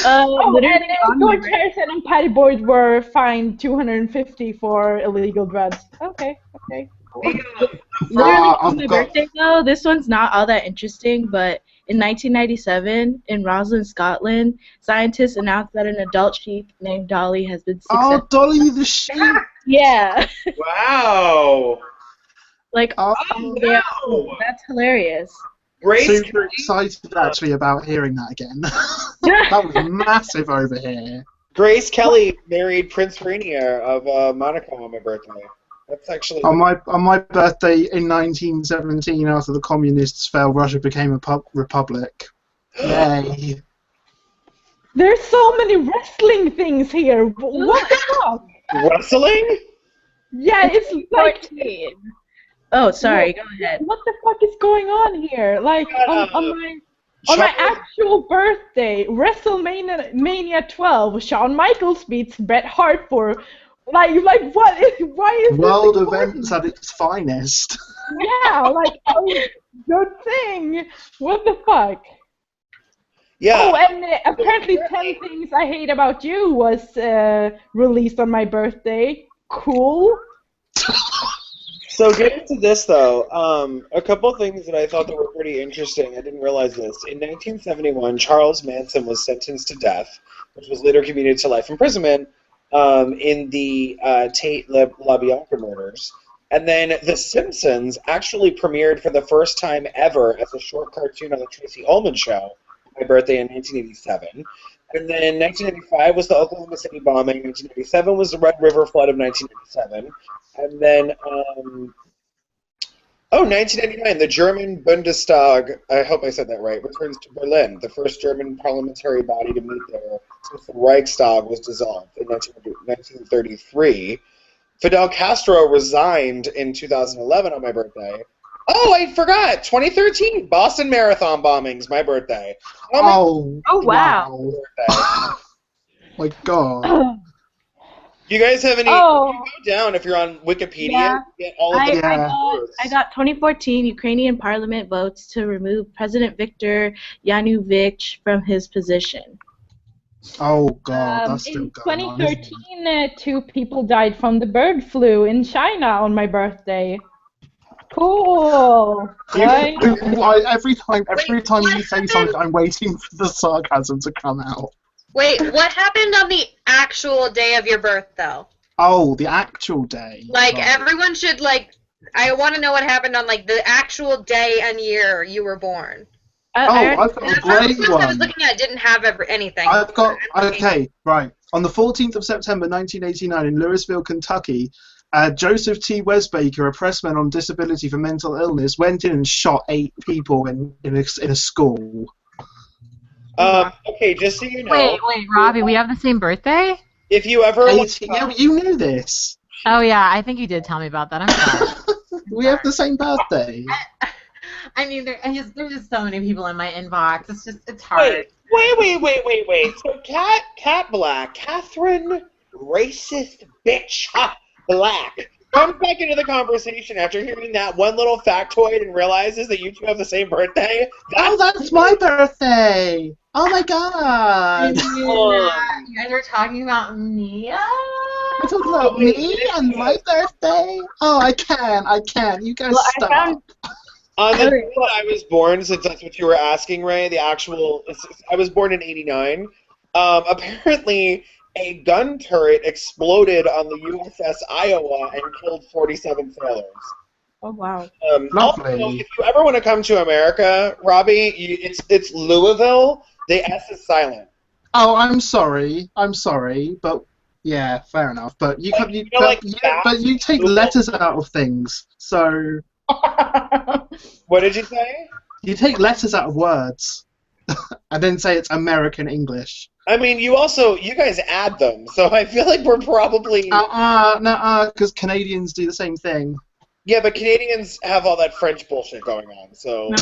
And George Harrison and Patty Boyd were fined $250 for illegal drugs. Okay. Literally on my birthday, though, this one's not all that interesting, but in 1997, in Roslyn, Scotland, scientists announced that an adult sheep named Dolly has been successful. Oh, Dolly the sheep! Yeah. Wow! Like, Oh, yeah, that's hilarious. Super excited actually about hearing that again. That was massive over here. Grace Kelly married Prince Rainier of Monaco on my birthday. That's actually on my birthday in 1917, after the communists fell, Russia became a republic. Yay! There's so many wrestling things here. What the fuck? Wrestling? Yeah, it's like. Oh, sorry. Go ahead. What the fuck is going on here? Like on my actual birthday, WrestleMania 12, Shawn Michaels beats Bret Hart for. Like what is? Why is World this events at its finest? Yeah, like good thing. What the fuck? Yeah. Oh, and apparently 10 Things I Hate About You was released on my birthday. Cool. So get into this though. A couple things that I thought that were pretty interesting. I didn't realize this. In 1971, Charles Manson was sentenced to death, which was later commuted to life imprisonment. In the Tate LaBianca murders. And then The Simpsons actually premiered for the first time ever as a short cartoon on the Tracy Ullman Show, my birthday in 1987. And then 1995 was the Oklahoma City bombing. 1997 was the Red River flood of 1997. And then Oh, 1999, the German Bundestag, I hope I said that right, returns to Berlin, the first German parliamentary body to meet there since the Reichstag was dissolved in 1933. Fidel Castro resigned in 2011 on my birthday. Oh, I forgot! 2013, Boston Marathon bombings, my birthday. Oh, Oh, wow. wow. My God. You guys have any? Oh. You go down if you're on Wikipedia. Yeah. You get all of the. I got 2014 Ukrainian parliament votes to remove President Viktor Yanukovych from his position. Oh God, that's still In going on. Isn't it? 2013, 2 people died from the bird flu in China on my birthday. Cool, right? Every time you say something, I'm waiting for the sarcasm to come out. Wait, what happened on the actual day of your birth, though? Oh, the actual day. Like, Right. everyone should, like, I want to know what happened on, like, the actual day and year you were born. I've got a The great first one I was one. looking at didn't have anything. I've got, okay, right. On the 14th of September 1989 in Louisville, Kentucky, Joseph T. Wesbaker, a pressman on disability for mental illness, went in and shot 8 people in a school. Okay, just so you know. Wait, Robbie, we have the same birthday? If you ever. Yeah, you knew this. Oh yeah, I think you did tell me about that. I'm sorry. We have the same birthday. I mean, there's just so many people in my inbox. It's hard. Wait. So Cat Black, Catherine, racist bitch, Black, comes back into the conversation after hearing that one little factoid and realizes that you two have the same birthday. That's my birthday! Oh my God! You guys are talking about me? You're talking about me and my birthday? Oh, I can. You guys stop. On the day that I was born, since that's what you were asking, Ray, I was born in '89. Apparently, a gun turret exploded on the USS Iowa and killed 47 sailors. Oh wow. Also, if you ever want to come to America, Robbie, it's Louisville. The S is silent. Oh, I'm sorry, but yeah, fair enough. But you take letters out of things, so. What did you say? You take letters out of words, and then say it's American English. I mean, you guys add them, so I feel like we're probably. No, because Canadians do the same thing. Yeah, but Canadians have all that French bullshit going on, so.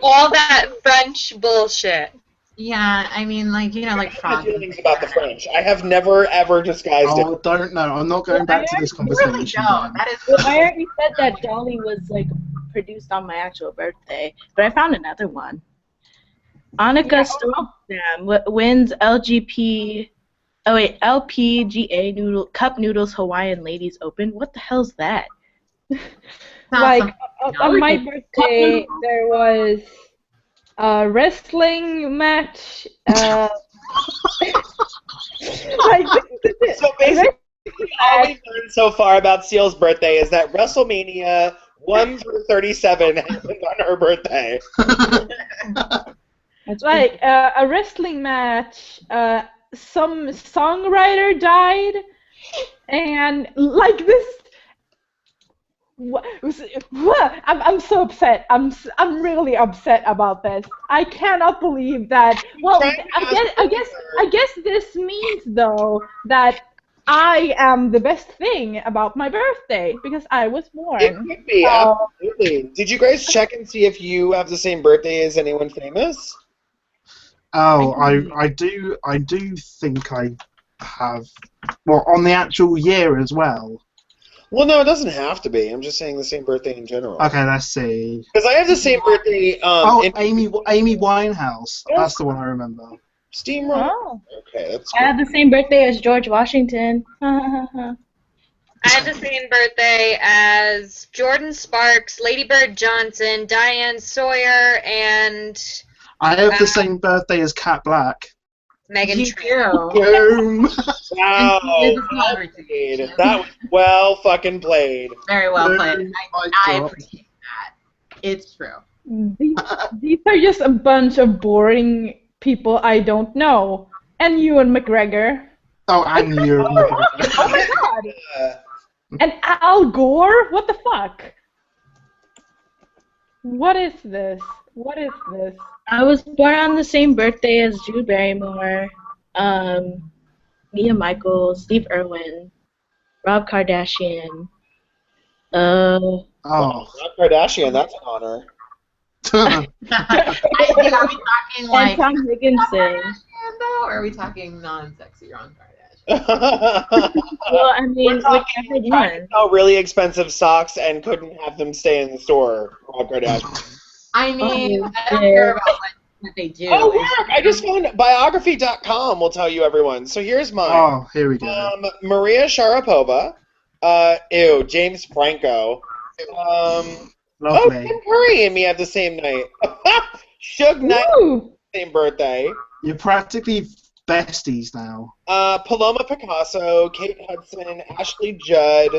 All that French bullshit. Yeah, I mean, like feelings about the French. I have never ever disguised it. Oh, don't know. I'm not going back to this conversation. Really don't. That is. Well, I already said that Dolly was like produced on my actual birthday, but I found another one. Annika Stormstam wins LPGA Cup Noodles Hawaiian Ladies Open. What the hell's that? Like on my birthday, there was a wrestling match. So basically, all we've learned so far about Seal's birthday is that WrestleMania 1 through 37 happened on her birthday. It's like a wrestling match. Some songwriter died, and like this. I'm so upset. I'm really upset about this. I cannot believe that. Well, I guess this means though that I am the best thing about my birthday because I was born. It could be, absolutely. Did you guys check and see if you have the same birthday as anyone famous? Oh, I do think I have. Well, on the actual year as well. Well, no, it doesn't have to be. I'm just saying the same birthday in general. Okay, let's see. Because I have the same birthday. Amy Winehouse. Yes. That's the one I remember. Steamroller. Oh. Okay, that's cool. I have the same birthday as George Washington. I had the same birthday as Jordan Sparks, Lady Bird Johnson, Diane Sawyer, and I have the same birthday as Cat Black. Megan Trainor. Boom. Wow. That was well fucking played. Very well played. I appreciate that. It's true. These are just a bunch of boring people I don't know. And Ewan McGregor. Oh, and you. Oh my god. And Al Gore? What the fuck? What is this? What is this? I was born on the same birthday as Drew Barrymore, Mia Michaels, Steve Irwin, Rob Kardashian. Oh. Rob Kardashian, that's an honor. Are we talking like And Tom Higginson. or are we talking non-sexy Ron Kardashian? Well, I mean, whichever one. Sell really expensive socks and couldn't have them stay in the store. Rob Kardashian. I mean, Oh, I don't care about what they do. Oh, look! I just found biography.com will tell you everyone. So here's mine. Oh, here we go. Maria Sharapova. James Franco. Lovely. Tim Curry and me have the same night. Suge Knight, Ooh. same birthday. You're practically besties now. Paloma Picasso, Kate Hudson, Ashley Judd.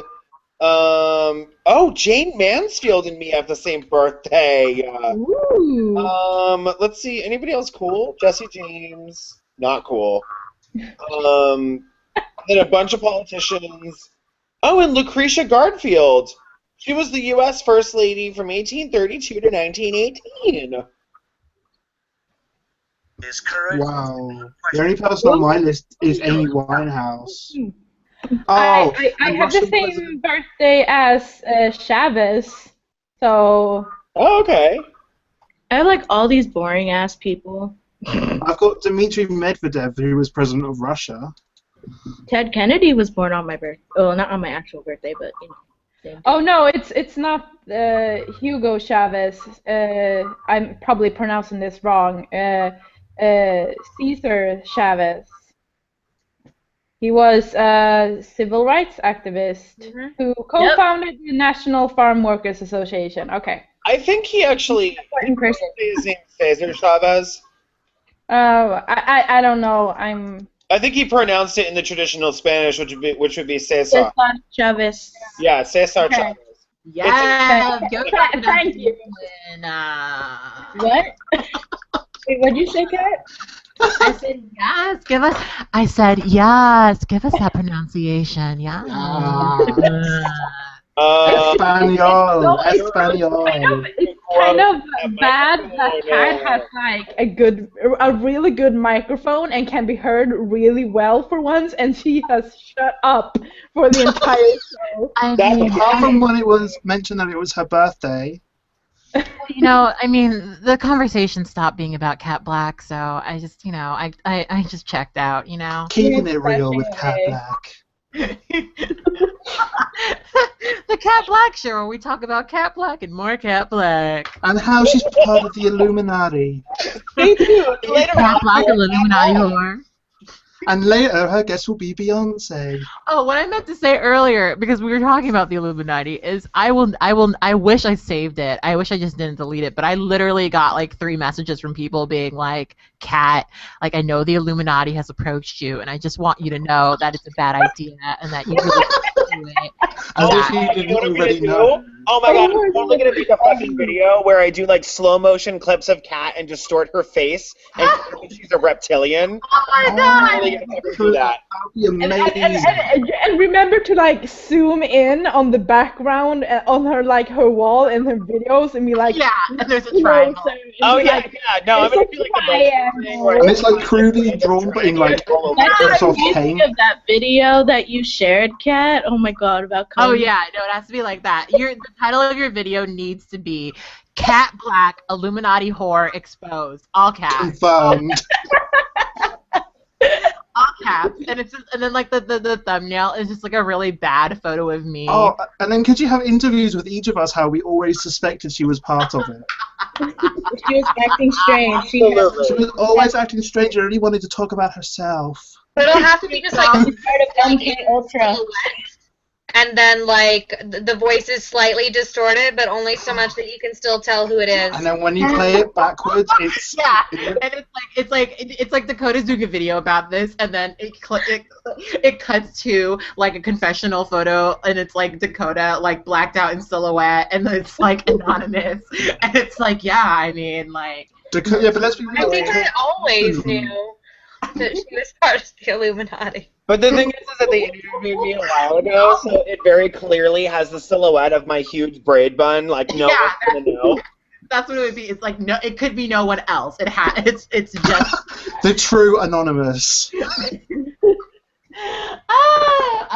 Jane Mansfield and me have the same birthday. Ooh. Let's see. Anybody else cool? Jesse James, not cool. Then a bunch of politicians. Oh, and Lucretia Garfield. She was the U.S. First Lady from 1832 to 1918. Wow. The only person on my list is Amy Winehouse. I and have the Russian same president- birthday as Chavez, so... Oh, okay. I like all these boring ass people. I've got Dmitry Medvedev, who was president of Russia. Ted Kennedy was born on my birthday. Oh, not on my actual birthday, but you know. Same. Oh no, it's not Hugo Chavez. I'm probably pronouncing this wrong. Cesar Chavez. He was a civil rights activist who co-founded the National Farm Workers Association. Okay. I think he actually. In person. His name Cesar Chavez. I don't know. I think he pronounced it in the traditional Spanish, which would be Cesar. Chavez. Yeah, Cesar Okay. Chavez. Yeah, go Thank you. What? Wait, what'd you say, Kat? I said yes. I said yes. Give us that pronunciation. Yeah. Espanol. Espanol. It's kind of bad that Kat has like a really good microphone and can be heard really well for once, and she has shut up for the entire show. Apart from when it was mentioned that it was her birthday. The conversation stopped being about Cat Black, so I just, I just checked out, Keeping it real with Cat Black. The Cat Black show, where we talk about Cat Black and more Cat Black. And how she's part of the Illuminati. Me too. Later Cat on, Black, Illuminati whore. And later, her guest will be Beyonce. Oh, what I meant to say earlier, because we were talking about the Illuminati, is I wish I saved it. I wish I just didn't delete it, but I literally got like 3 messages from people being like, Kat, like I know the Illuminati has approached you, and I just want you to know that it's a bad idea and that you really shouldn't do it. As if you You didn't know what I'm already gonna know. do? Oh my god, I'm totally gonna make a fucking video where I do like slow motion clips of Kat and distort her face and think she's a reptilian. Oh my I'm god! really gonna do that. That would be amazing. And remember to like zoom in on the background on her wall in her videos and be like, Yeah, and there's a you know, triangle. so it'd Oh be yeah, like, yeah. No, I'm gonna do like a motion thing where And it's like crudely drawn, but in like That's soft the paint. of that video that you shared, Kat. Oh my god, about Oh Kanye. yeah, no, it has to be like that. The title of your video needs to be Cat Black Illuminati Whore Exposed. All caps. Confirmed. All caps. And it's just, and then like the thumbnail is just like a really bad photo of me. Oh, and then could you have interviews with each of us how we always suspected she was part of it? She was acting strange. She She was always acting strange and only wanted to talk about herself. But it'll have to be just like part of MK Ultra. and then like the voice is slightly distorted, but only so much that you can still tell who it is. And then when you play it backwards, it's Yeah, and it's like Dakota's doing a video about this, and then it cuts to like a confessional photo, and it's like Dakota like blacked out in silhouette, and it's like anonymous, and it's like, yeah, I mean, like, yeah, but let's be I real. think I always knew. that she was part of the Illuminati. But the thing is that they interviewed me a while ago, so it very clearly has the silhouette of my huge braid bun. Like, no Yeah, one's gonna know. That's what it would be. It's like no, it could be no one else. It's just The true anonymous.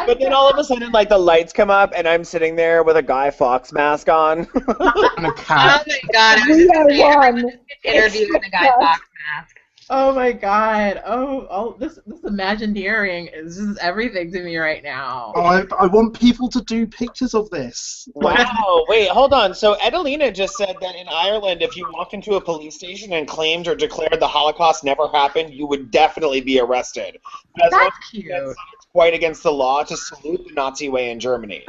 But then all of a sudden, like, the lights come up, and I'm sitting there with a Guy Fawkes mask on. And a Oh cat. my god, I was We just are saying, one. interview with the Guy Fawkes mask. oh my god. Oh, this Imagineering is just everything to me right now. Oh, I want people to do pictures of this. Wow, wait, hold on. So Adelina just said that in Ireland, if you walked into a police station and claimed or declared the Holocaust never happened, you would definitely be arrested. That's cute. It's quite against the law to salute the Nazi way in Germany.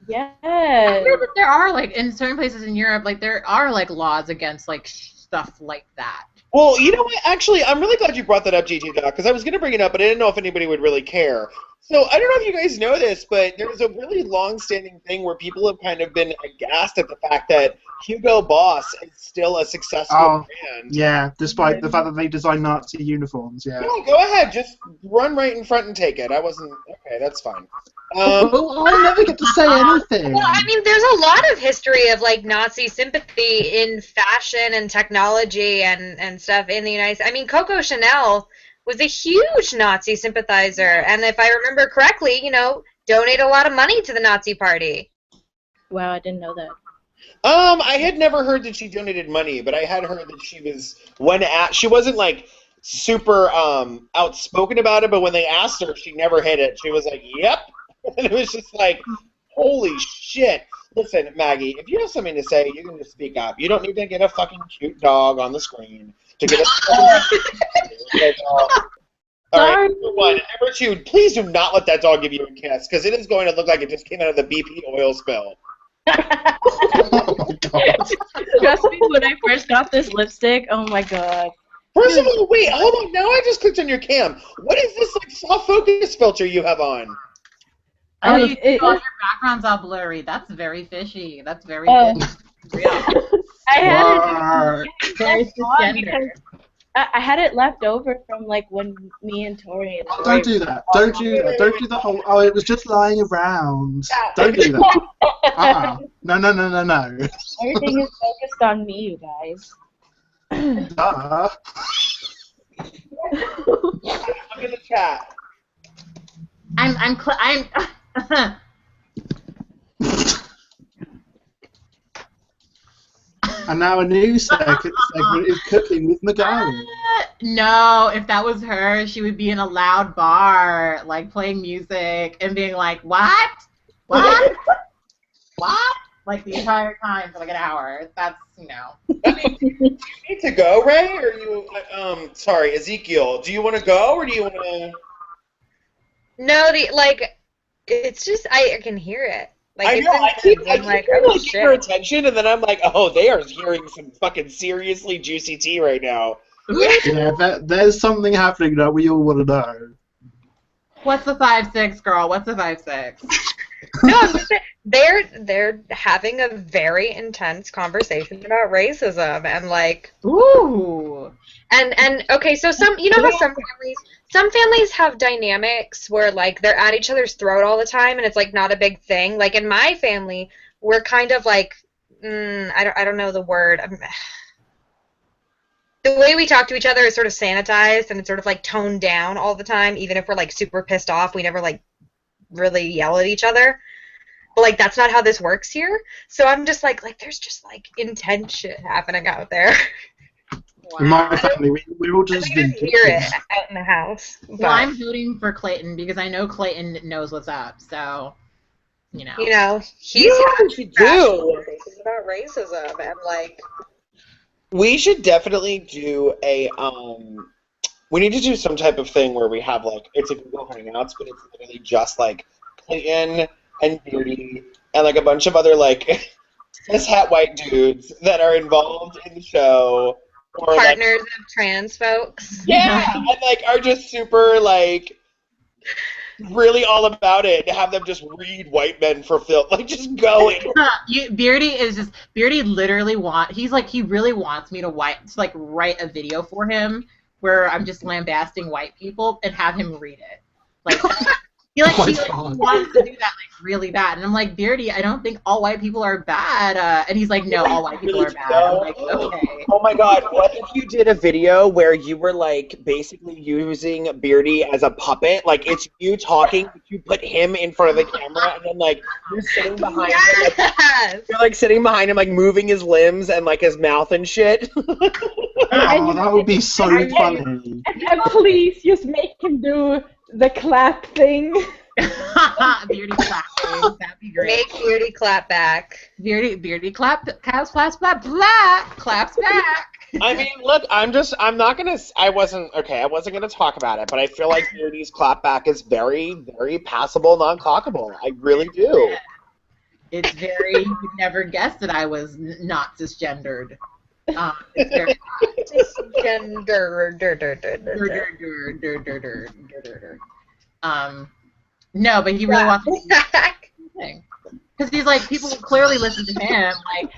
Yes. There are like in certain places in Europe, like there are like laws against like stuff like that. Well, you know what? Actually, I'm really glad you brought that up, GG Doc, because I was going to bring it up, but I didn't know if anybody would really care. So I don't know if you guys know this, but there's a really long-standing thing where people have kind of been aghast at the fact that Hugo Boss is still a successful brand. Yeah, despite the fact that they design Nazi uniforms, yeah. Yeah, go ahead. Just run right in front and take it. I wasn't... Okay, that's fine. I never get to say anything. Well, I mean, there's a lot of history of like Nazi sympathy in fashion and technology and stuff in the United States. I mean, Coco Chanel was a huge Nazi sympathizer, and if I remember correctly, you know, donated a lot of money to the Nazi Party. Wow, I didn't know that. I had never heard that she donated money, but I had heard that she was she wasn't like super outspoken about it, but when they asked her, she never hid it. She was like, "Yep," and it was just like, "Holy shit!" Listen, Maggie, if you have something to say, you can just speak up. You don't need to get a fucking cute dog on the screen to get a. All right, number one. Number two, please do not let that dog give you a kiss, because it is going to look like it just came out of the BP oil spill. Oh my god. Trust me, when I first got this lipstick, oh my god. First of all, wait, hold on. Now I just clicked on your cam. What is this like soft focus filter you have on? Oh, you all your background's all blurry. That's very fishy. That's very fishy. I had it Very left on cisgender. because I had it left over from like when me and Tori. And Don't do that. Don't do that. Don't do the whole. Oh, it was just lying around. Don't do that. No. Everything is focused on me, you guys. Duh. Look at the chat. I'm And now a new segment is cooking with McGowan. No, if that was her, she would be in a loud bar, like playing music and being like, "What? What? What?" Like the entire time for like an hour. That's, you know. I mean, do you need to go, Ray, or you? Sorry, Ezekiel. Do you want to go, or do you want to? No, it's just I can hear it. Like, I know. I it's keep intense. I'm like, trying oh to get her shit. attention, and then I'm like, oh, they are hearing some fucking seriously juicy tea right now. Yeah, there's something happening that we all want to know. What's the 5'6", girl? What's the 5'6"? No, I'm just saying, they're having a very intense conversation about racism and like. Ooh. And okay, so you know how some families have dynamics where like they're at each other's throat all the time and it's like not a big thing. Like in my family, we're kind of like I don't know the word. The way we talk to each other is sort of sanitized and it's sort of like toned down all the time. Even if we're like super pissed off, we never like really yell at each other. But like that's not how this works here. So I'm just like there's just like intense shit happening out there. In my family, we're all just I can hear it out in the house. But, Well, I'm voting for Clayton because I know Clayton knows what's up. So, you know. He's what we should do? about racism and like. We should definitely do a we need to do some type of thing where we have like it's a Google Hangouts, but it's literally just like Clayton and Beauty and like a bunch of other like cis-het white dudes that are involved in the show. Or, Partners of trans folks. Yeah, and like are just super like really all about it. To have them just read white men for film, like just going. Beardy literally he really wants me to write a video for him where I'm just lambasting white people and have him read it. Like, he wants to do that like really bad, and I'm like, Beardy, I don't think all white people are bad. And he's like, no, all white people are bad. I'm like, okay. Oh my God! What if you did a video where you were like basically using Beardy as a puppet? Like it's you talking, but you put him in front of the camera, and then like you're sitting behind him. Like, you're like sitting behind him, like moving his limbs and like his mouth and shit. Oh, that would be so funny. And please just make him do the clap thing. Beardy clapping. That'd be great. Make Beardy clap back. Beardy claps back. I mean, look, I wasn't gonna talk about it, but I feel like Beardy's clapback is very, very passable, non-clockable. I really do. It's very, you would never guess that I was not cisgendered. It's very no, but he really wants to do because he's like, people clearly listen to him.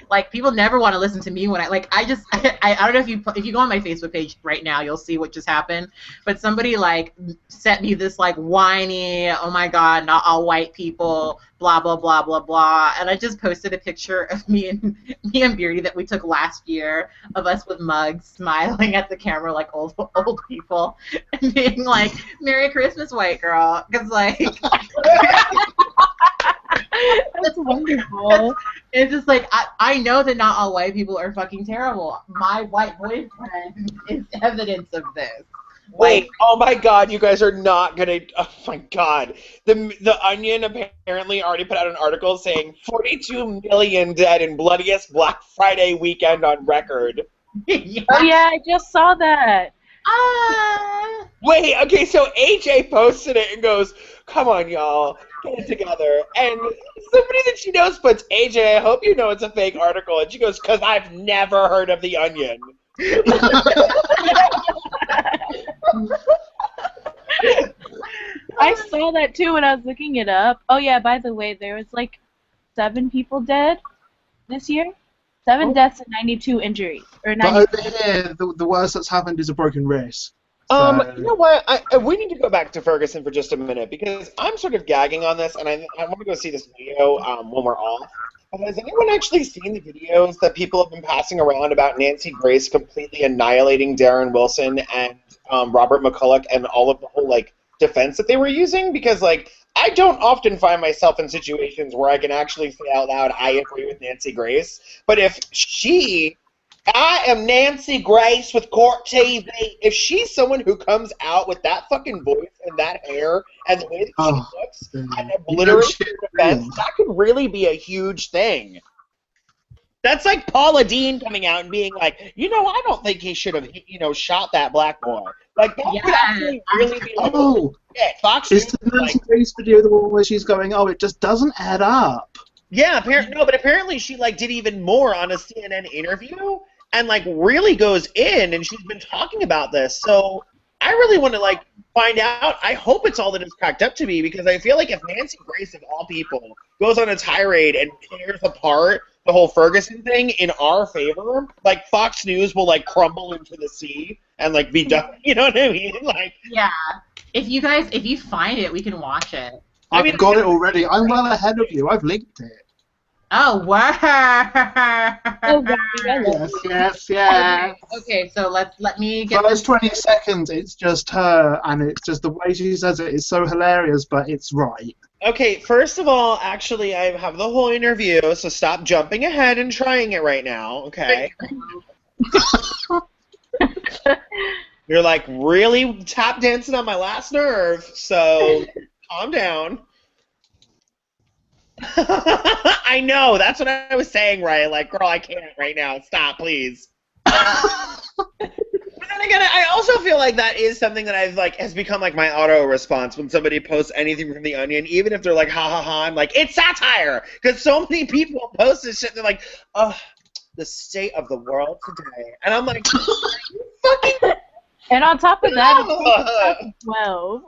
Like people never want to listen to me when I don't know if you go on my Facebook page right now, you'll see what just happened. But somebody like sent me this like whiny, oh my God, not all white people, blah blah blah blah blah, and I just posted a picture of me and Beardy that we took last year of us with mugs, smiling at the camera like old people, and being like, "Merry Christmas, white girl," because like. That's wonderful. It's just like, I know that not all white people are fucking terrible. My white boyfriend is evidence of this. Wait, oh my God, you guys are not gonna, oh my God. The Onion apparently already put out an article saying 42 million dead in bloodiest Black Friday weekend on record. Yeah. Oh yeah, I just saw that. Wait, okay, so AJ posted it and goes, come on, y'all, get it together. And somebody that she knows puts, AJ, I hope you know it's a fake article. And she goes, because I've never heard of the Onion. I saw that too when I was looking it up. Oh yeah, by the way, there was like 7 people dead this year. 7 deaths and 92 injuries. Or 90. But over here, the worst that's happened is a broken wrist. You know what? We need to go back to Ferguson for just a minute because I'm sort of gagging on this, and I want to go see this video when we're off. But has anyone actually seen the videos that people have been passing around about Nancy Grace completely annihilating Darren Wilson and Robert McCulloch and all of the whole like defense that they were using? Because like I don't often find myself in situations where I can actually say out loud I agree with Nancy Grace. But if I am Nancy Grace with Court TV. If she's someone who comes out with that fucking voice and that hair and the way that she looks and obliterates her defense, that could really be a huge thing. That's like Paula Dean coming out and being like, I don't think he should have, shot that black boy. Like, that could actually really be like, Fox News. Is the Nancy Grace video the one where she's going, it just doesn't add up? Yeah, but apparently she like did even more on a CNN interview and like really goes in, and she's been talking about this. So I really want to like find out. I hope it's all that it's cracked up to be, because I feel like if Nancy Grace of all people goes on a tirade and tears apart the whole Ferguson thing in our favor, like Fox News will like crumble into the sea and like be done. You know what I mean? Like, yeah. If you find it, we can watch it. I've got it already. I'm well ahead of you. I've linked it. Oh, wow. Yes. Okay, so let me get First 20 seconds, it's just her, and it's just the way she says it is so hilarious, but it's right. Okay, first of all, actually, I have the whole interview, so stop jumping ahead and trying it right now, okay? You're like really tap dancing on my last nerve, so calm down. I know, that's what I was saying, right? Like, girl, I can't right now. Stop, please. But then again, I also feel like that is something that I've like has become like my auto response when somebody posts anything from the Onion, even if they're like, ha ha ha. I'm like, it's satire, because so many people post this shit. They're like, oh, the state of the world today, and I'm like, fucking. And on top of that, it's 12.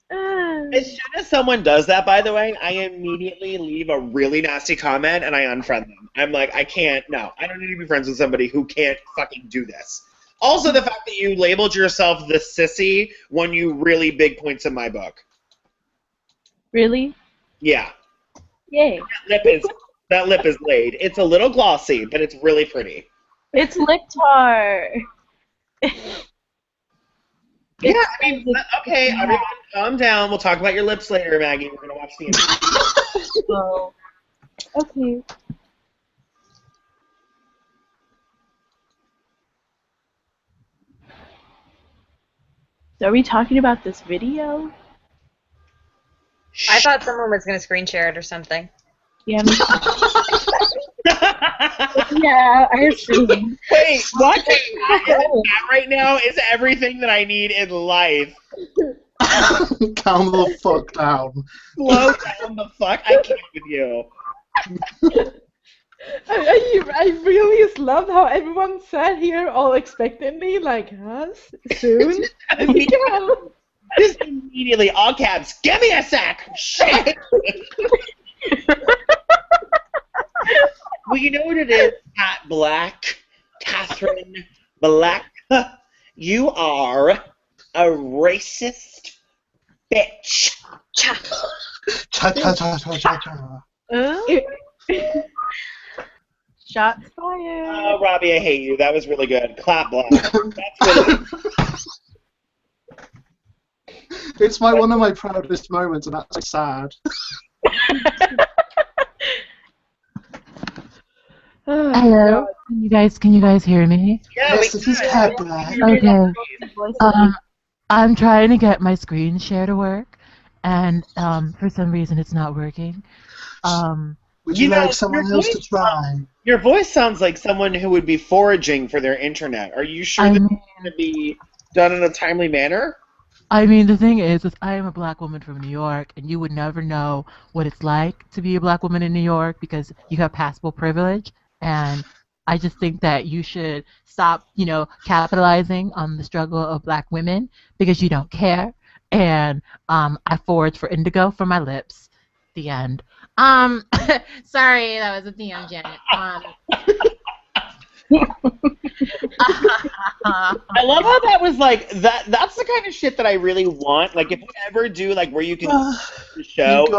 As soon as someone does that, by the way, I immediately leave a really nasty comment and I unfriend them. I'm like, I don't need to be friends with somebody who can't fucking do this. Also, the fact that you labeled yourself the sissy won you really big points in my book. Really? Yeah. Yay. That lip is laid. It's a little glossy, but it's really pretty. It's Lictar. Yeah, I mean, okay, everyone calm down. We'll talk about your lips later, Maggie. We're going to watch the interview. Oh. Okay. So are we talking about this video? I thought someone was going to screen share it or something. Yeah, me yeah, I assume. Wait, watching that right now is everything that I need in life. Calm the fuck down. Slow down the fuck. I can't with you. I really just loved how everyone sat here all expectantly, like, us soon. Just immediately, all caps, give me a sec! Shit! Well, you know what it is, Cat Black, Catherine Black? You are a racist bitch. Cha cha cha cha cha cha. Shots fired. Oh, Robbie, I hate you. That was really good. Clap Black. That's really It's one of my proudest moments, and that's like, sad. Hello. Can you guys hear me? Yeah, Yes, this is Cat Black. Okay. I'm trying to get my screen share to work, and for some reason it's not working. Would you like someone else to try? Your voice sounds like someone who would be foraging for their internet. Are you sure that it's going to be done in a timely manner? I mean, the thing is I am a black woman from New York, and you would never know what it's like to be a black woman in New York because you have passable privilege, and I just think that you should stop, capitalizing on the struggle of black women because you don't care. And I forage for indigo for my lips. The end. Sorry, that was a DM, Janet. I love how that was like that. That's the kind of shit that I really want. Like, if we ever do like where you can the show, you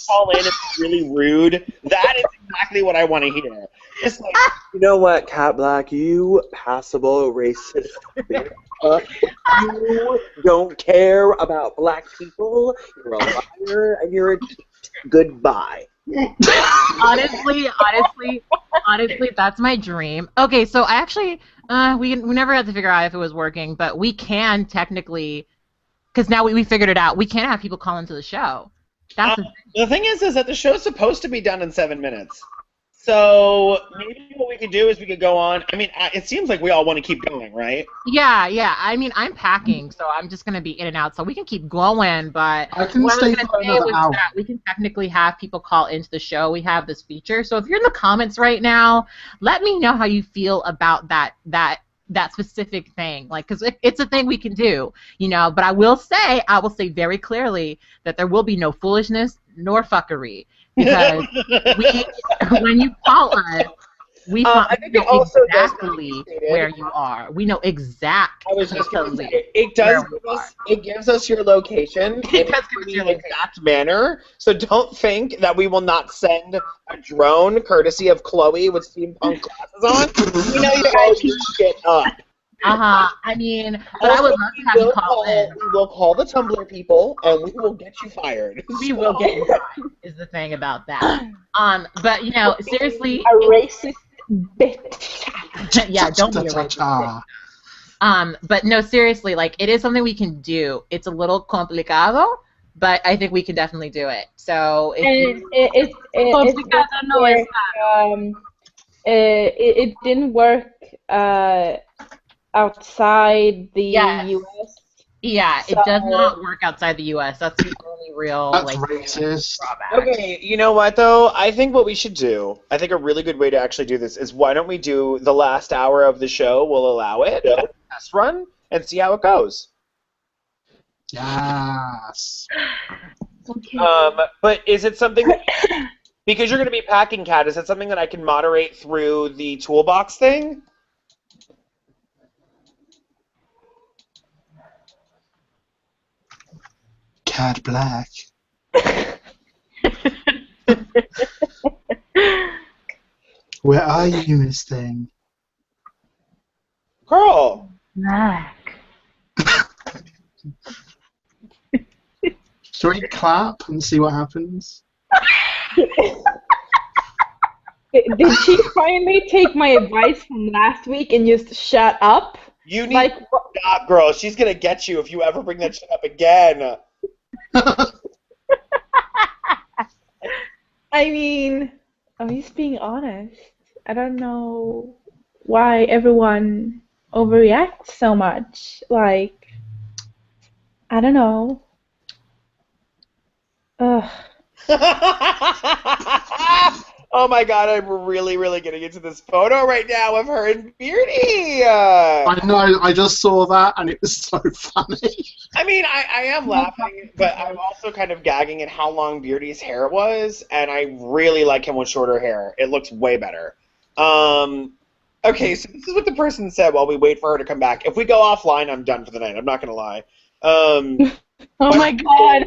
call in and it's really rude. That is exactly what I want to hear. Just like, you know what, Cat Black, you passable racist bitch. You don't care about black people. You're a liar and you're a goodbye. honestly, that's my dream. Okay, so I actually, we never had to figure out if it was working, but we can technically, because now we figured it out, we can have people call into the show. That's the thing is that the show's supposed to be done in 7 minutes. So maybe what we could do is we could go on. I mean, it seems like we all want to keep going, right? Yeah. I mean, I'm packing, so I'm just gonna be in and out. So we can keep going, but I can stay for another hour. We can technically have people call into the show. We have this feature. So if you're in the comments right now, let me know how you feel about that specific thing, like, because it's a thing we can do, but I will say very clearly that there will be no foolishness nor fucking because when you call us, we know exactly where you are. We know exactly. I was just going to say, it gives us your location in an exact manner, so don't think that we will not send a drone courtesy of Chloe with steampunk glasses on. We know you guys can get up. I mean, but I would love to have you call in. We will call the Tumblr people, and we will get you fired. We will get you fired, is the thing about that. But, seriously. A racist bitch. Yeah, don't be a racist bitch. But no, seriously, like, it is something we can do. It's a little complicado, but I think we can definitely do it. So, it didn't work outside the U.S. Yeah, it does not work outside the U.S. That's the only real racist drawback. Okay, you know what though? I think what we should do, I think a really good way to actually do this is why don't we do the last hour of the show? We'll allow it, a test run, and see how it goes. Yes. Okay. But is it something that because you're going to be packing, Kat, is it something that I can moderate through the toolbox thing? Cat Black. Where are you, Miss Thing? Girl. Black. Shall we clap and see what happens? Did she finally take my advice from last week and just shut up? You need Like, to stop, girl. She's gonna get you if you ever bring that shit up again. I mean, I'm just being honest. I don't know why everyone overreacts so much. Like, I don't know. Ugh. Oh my god, I'm really, really getting into this photo right now of her and Beardy. I know, I just saw that and it was so funny. I mean, I am laughing, but I'm also kind of gagging at how long Beardy's hair was, and I really like him with shorter hair. It looks way better. Okay, so this is what the person said while we wait for her to come back. If we go offline, I'm done for the night. I'm not going to lie. Oh my god.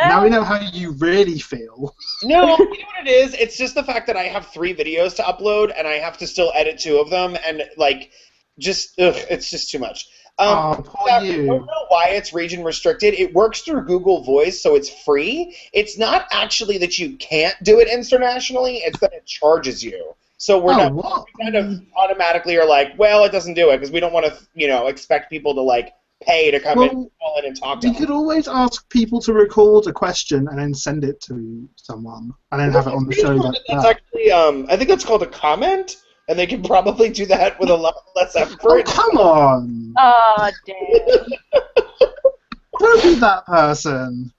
Now we know how you really feel. No, you know what it is? It's just the fact that I have 3 videos to upload, and I have to still edit 2 of them, and, like, just, it's just too much. Poor I you. don't know why it's region restricted. It works through Google Voice, so it's free. It's not actually that you can't do it internationally, it's that it charges you. So we kind of automatically are like, well, it doesn't do it, because we don't want to, expect people to, like, pay to come in and talk to You them. could always ask people to record a question and then send it to someone, and then have it on the show. That's actually, I think that's called a comment, and they can probably do that with a lot less effort. Oh, come on! Oh, damn. Don't be that person.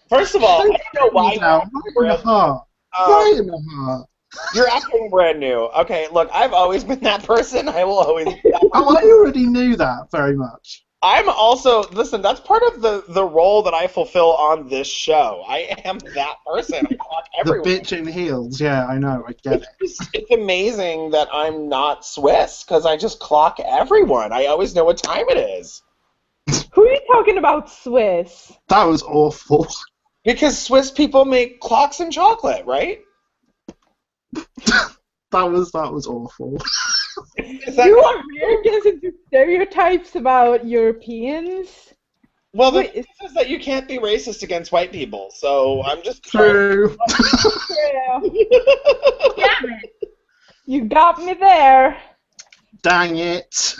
First of all, I don't know why. Right in the heart. Right in the heart. You're acting brand new. Okay, look, I've always been that person. I will always be that person. Oh, I already knew that very much. I'm also, listen, that's part of the role that I fulfill on this show. I am that person. I clock everyone. The bitch in heels, yeah, I know, I get it. It's amazing that I'm not Swiss, because I just clock everyone. I always know what time it is. Who are you talking about, Swiss? That was awful. Because Swiss people make clocks and chocolate, right? That was awful. You Americans into stereotypes about Europeans? Well, the thing is that you can't be racist against white people, so I'm just True. Yeah. Damn it. You got me there. Dang it.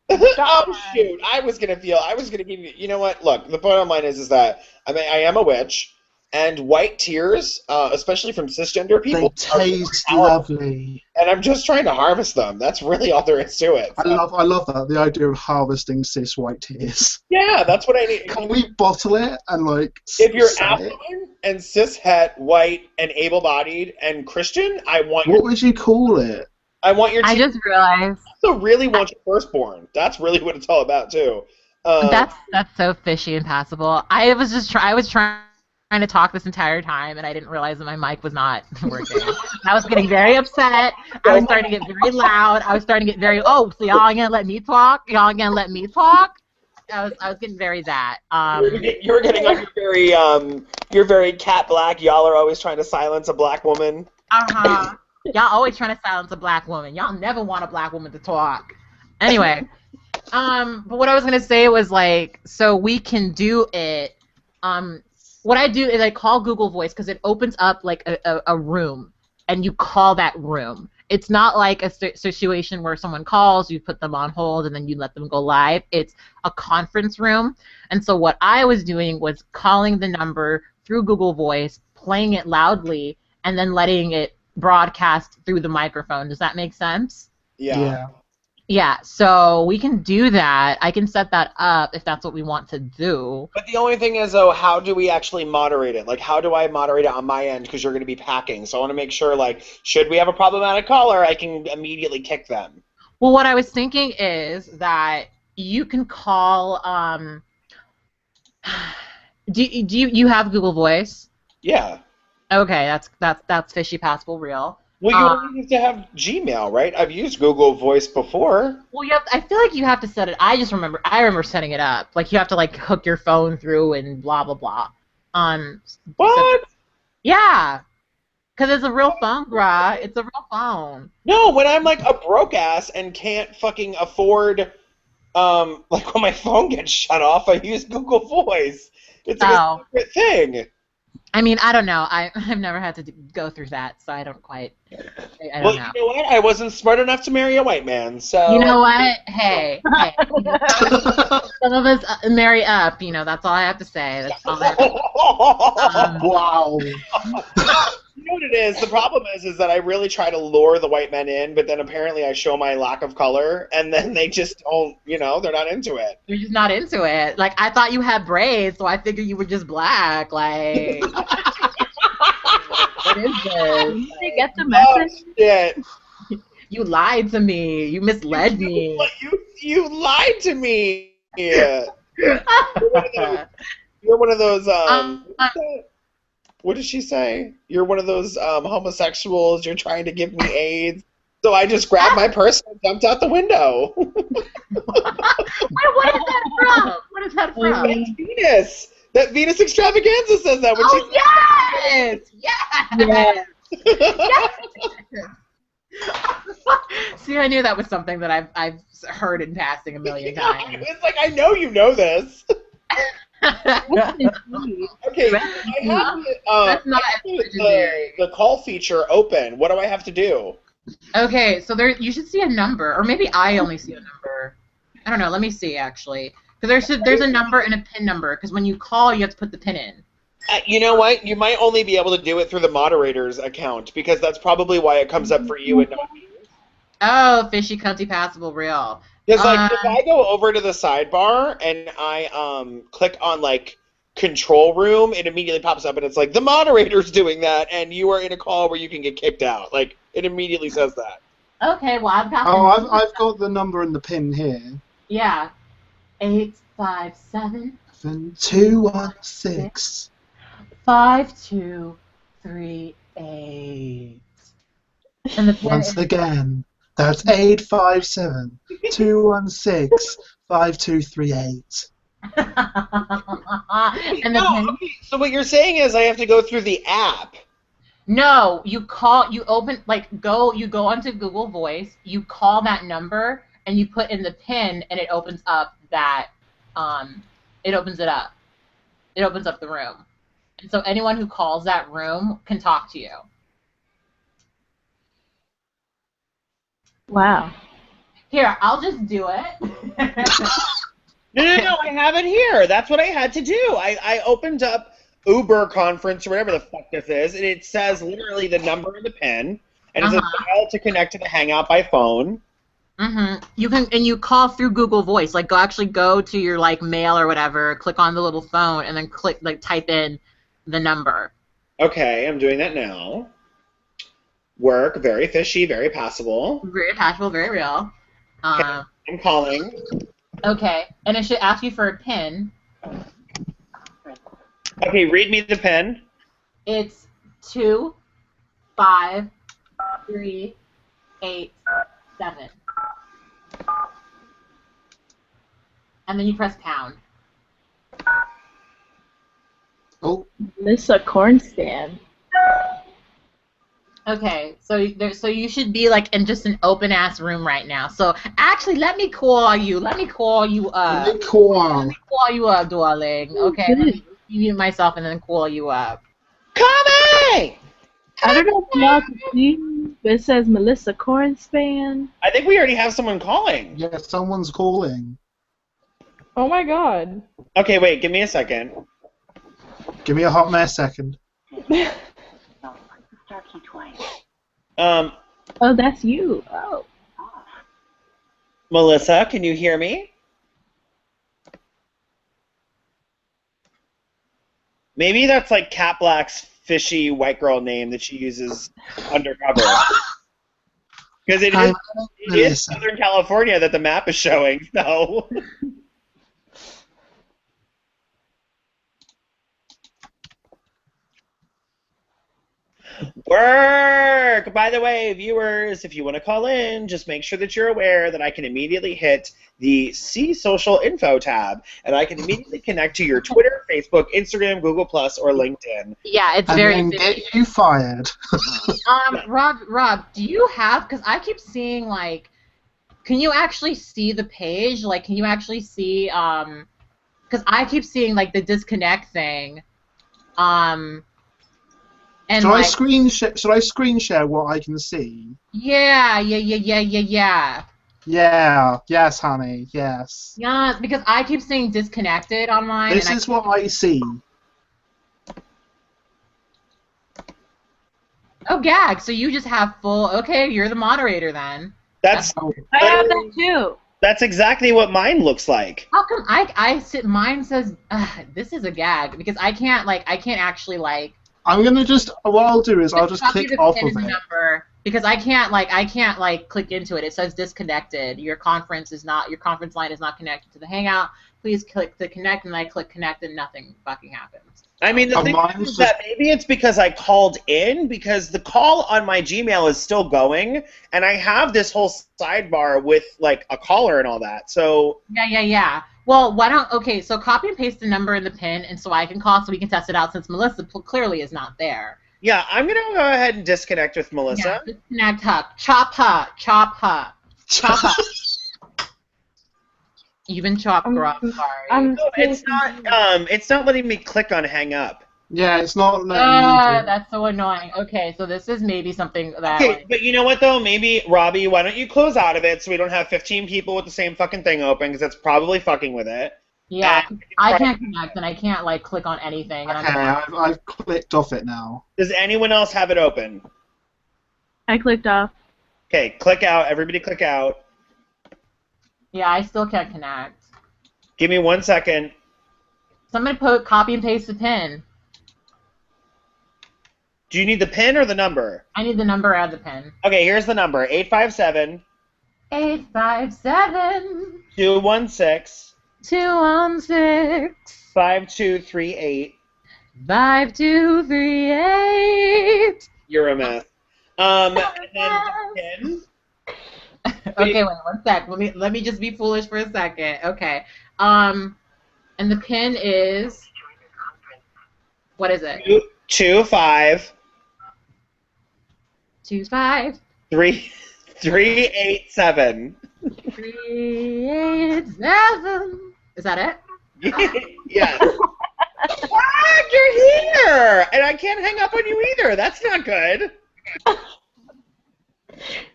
Oh shoot! I was gonna give you. You know what? Look, the bottom line is that I am a witch, and white tears, especially from cisgender people, they taste lovely. And I'm just trying to harvest them. That's really all there is to it. So. I love that, the idea of harvesting cis white tears. Yeah, that's what I need. Can we bottle it and like? If you're affluent and cis het, white, and able-bodied and Christian, I want. What would you call it? I want your. I just realized. I also really want your firstborn. That's really what it's all about too. That's so fishy and passable. I was trying to talk this entire time, and I didn't realize that my mic was not working. I was getting very upset. I was starting to get very loud. I was starting to get very, so y'all gonna let me talk? Y'all gonna let me talk? I was getting very that. You were getting on your very cat black. Y'all are always trying to silence a black woman. Uh-huh. Y'all always trying to silence a black woman. Y'all never want a black woman to talk. Anyway, but what I was gonna say was like, so we can do it. What I do is I call Google Voice because it opens up like a room, and you call that room. It's not like a situation where someone calls, you put them on hold, and then you let them go live. It's a conference room. And so what I was doing was calling the number through Google Voice, playing it loudly, and then letting it broadcast through the microphone. Does that make sense? Yeah. Yeah, so we can do that. I can set that up if that's what we want to do. But the only thing is, though, how do we actually moderate it? Like, how do I moderate it on my end? Because you're going to be packing. So I want to make sure, like, should we have a problematic caller, I can immediately kick them. Well, what I was thinking is that you can call. Do you have Google Voice? Yeah. Okay, that's fishy, passable, real. Well, you only have to have Gmail, right? I've used Google Voice before. Well, I feel like you have to set it. I remember setting it up. Like you have to like hook your phone through and blah blah blah. What? Yeah, because it's a real phone, bruh. It's a real phone. No, when I'm like a broke ass and can't fucking afford, like when my phone gets shut off, I use Google Voice. It's like a separate thing. I mean, I don't know. I've never had to go through that, so I don't quite. I don't know. You know what? I wasn't smart enough to marry a white man, so. You know what? Hey. Some of us marry up. You know, that's all I have to say. That's all I have to say. Wow. You know what it is? The problem is that I really try to lure the white men in, but then apparently I show my lack of color, and then they just don't, they're not into it. You're just not into it. Like, I thought you had braids, so I figured you were just black. Like, what is this? Did you get the message? Oh, shit. You lied to me. You misled me. You lied to me. Yeah. You're one of those, what did she say? You're one of those homosexuals. You're trying to give me AIDS. So I just grabbed my purse and jumped out the window. What is that from? What is that from? That's Venus. That Venus Extravaganza says that. When yes! Yes! Yes! See, I knew that was something that I've heard in passing a million times. It's like, I know you know this. Okay, I have the call feature open. What do I have to do? Okay, so you should see a number, or maybe I only see a number. I don't know. Let me see actually, because there's a number and a PIN number. Because when you call, you have to put the PIN in. You know what? You might only be able to do it through the moderator's account because that's probably why it comes up for you and not me. Oh, fishy, cunty, passable, real. Because if I go over to the sidebar and I click on like control room, it immediately pops up and it's like the moderator's doing that and you are in a call where you can get kicked out. Like it immediately says that. Okay, well I've got. I've got the number and the pin here. Yeah, 857 216 5238. And the pin once again. That's 857 216 5238. And the pin. Okay. So what you're saying is I have to go through the app. No, you go onto Google Voice, you call that number, and you put in the PIN, and it opens up that, it opens it up. It opens up the room. And so anyone who calls that room can talk to you. Wow. Here, I'll just do it. No, I have it here. That's what I had to do. I opened up Uber conference or whatever the fuck this is, and it says literally the number and the PIN, and it says dial to connect to the Hangout by phone. You call through Google Voice. Like, go to your like mail or whatever, click on the little phone, and then type in the number. Okay, I'm doing that now. Work, very fishy, very passable. Very passable, very real. Okay, I'm calling. Okay, and it should ask you for a PIN. Okay, read me the PIN. It's 25387. And then you press pound. Oh. Melissa Cornstan. Okay, so you should be like in just an open ass room right now. So actually, let me call you. Let me call you up. Let me call you up, darling. Okay, let me mute myself and then call you up. Coming! I don't know if y'all can see, but it says Melissa Cornspan. I think we already have someone calling. Yeah, someone's calling. Oh my god. Okay, wait, give me a second. Give me a hot mess second. Oh, that's you. Oh. Melissa, can you hear me? Maybe that's like Cat Black's fishy white girl name that she uses undercover. Because it is Southern California that the map is showing, so. Work! By the way, viewers, if you want to call in, just make sure that you're aware that I can immediately hit the See Social Info tab, and I can immediately connect to your Twitter, Facebook, Instagram, Google+, or LinkedIn. Yeah, it's And very then busy. get you fired. Rob, do you have, because I keep seeing, like, can you actually see the page? Like, can you actually see, because I keep seeing, like, the disconnect thing, and, Should I like, screen share what I can see? yeah. Yeah. Yes, honey. Yes. Yeah, because I keep seeing disconnected on mine, This and is what I see. oh, gag, so you just have full, okay, you're the moderator then. That's I have that too. That's exactly what mine looks like. How come mine says, this is a gag, because I can't actually, like, I'm gonna what I'll do is I'll just copy click the off pin of and the it. number, because I can't click into it. It says disconnected. Your conference line is not connected to the Hangout. Please click to connect, and I click connect, and nothing fucking happens. I mean, the thing is that maybe it's because I called in, because the call on my Gmail is still going, and I have this whole sidebar with, like, a caller and all that, so... Yeah. Well, so copy and paste the number in the pin, and so I can call so we can test it out, since Melissa clearly is not there. Yeah, I'm going to go ahead and disconnect with Melissa. Yeah, disconnect her. Chop her. You've been chopped, Rob. Sorry. No, it's not letting me click on hang up. Yeah, it's not letting me do it. That's so annoying. Okay, so this is maybe something that... Okay, but you know what, though? Maybe, Robbie, why don't you close out of it so we don't have 15 people with the same fucking thing open, because that's probably fucking with it. Yeah, I can't connect, and I can't, like, click on anything. And Okay, I've clicked off it now. Does anyone else have it open? I clicked off. Okay, click out. Everybody click out. Yeah, I still can't connect. Give me 1 second. Somebody copy and paste the pin. Do you need the pin or the number? I need the number and the pin. Okay, here's the number. 857... 857... 216... 216... 5238... 5238... You're a mess. And then the pin... Okay, wait 1 sec. Let me just be foolish for a second. Okay. And the pin is... What is it? 25... 25... 387. 387. Is that it? Yes. Ah, you're here! And I can't hang up on you either. That's not good.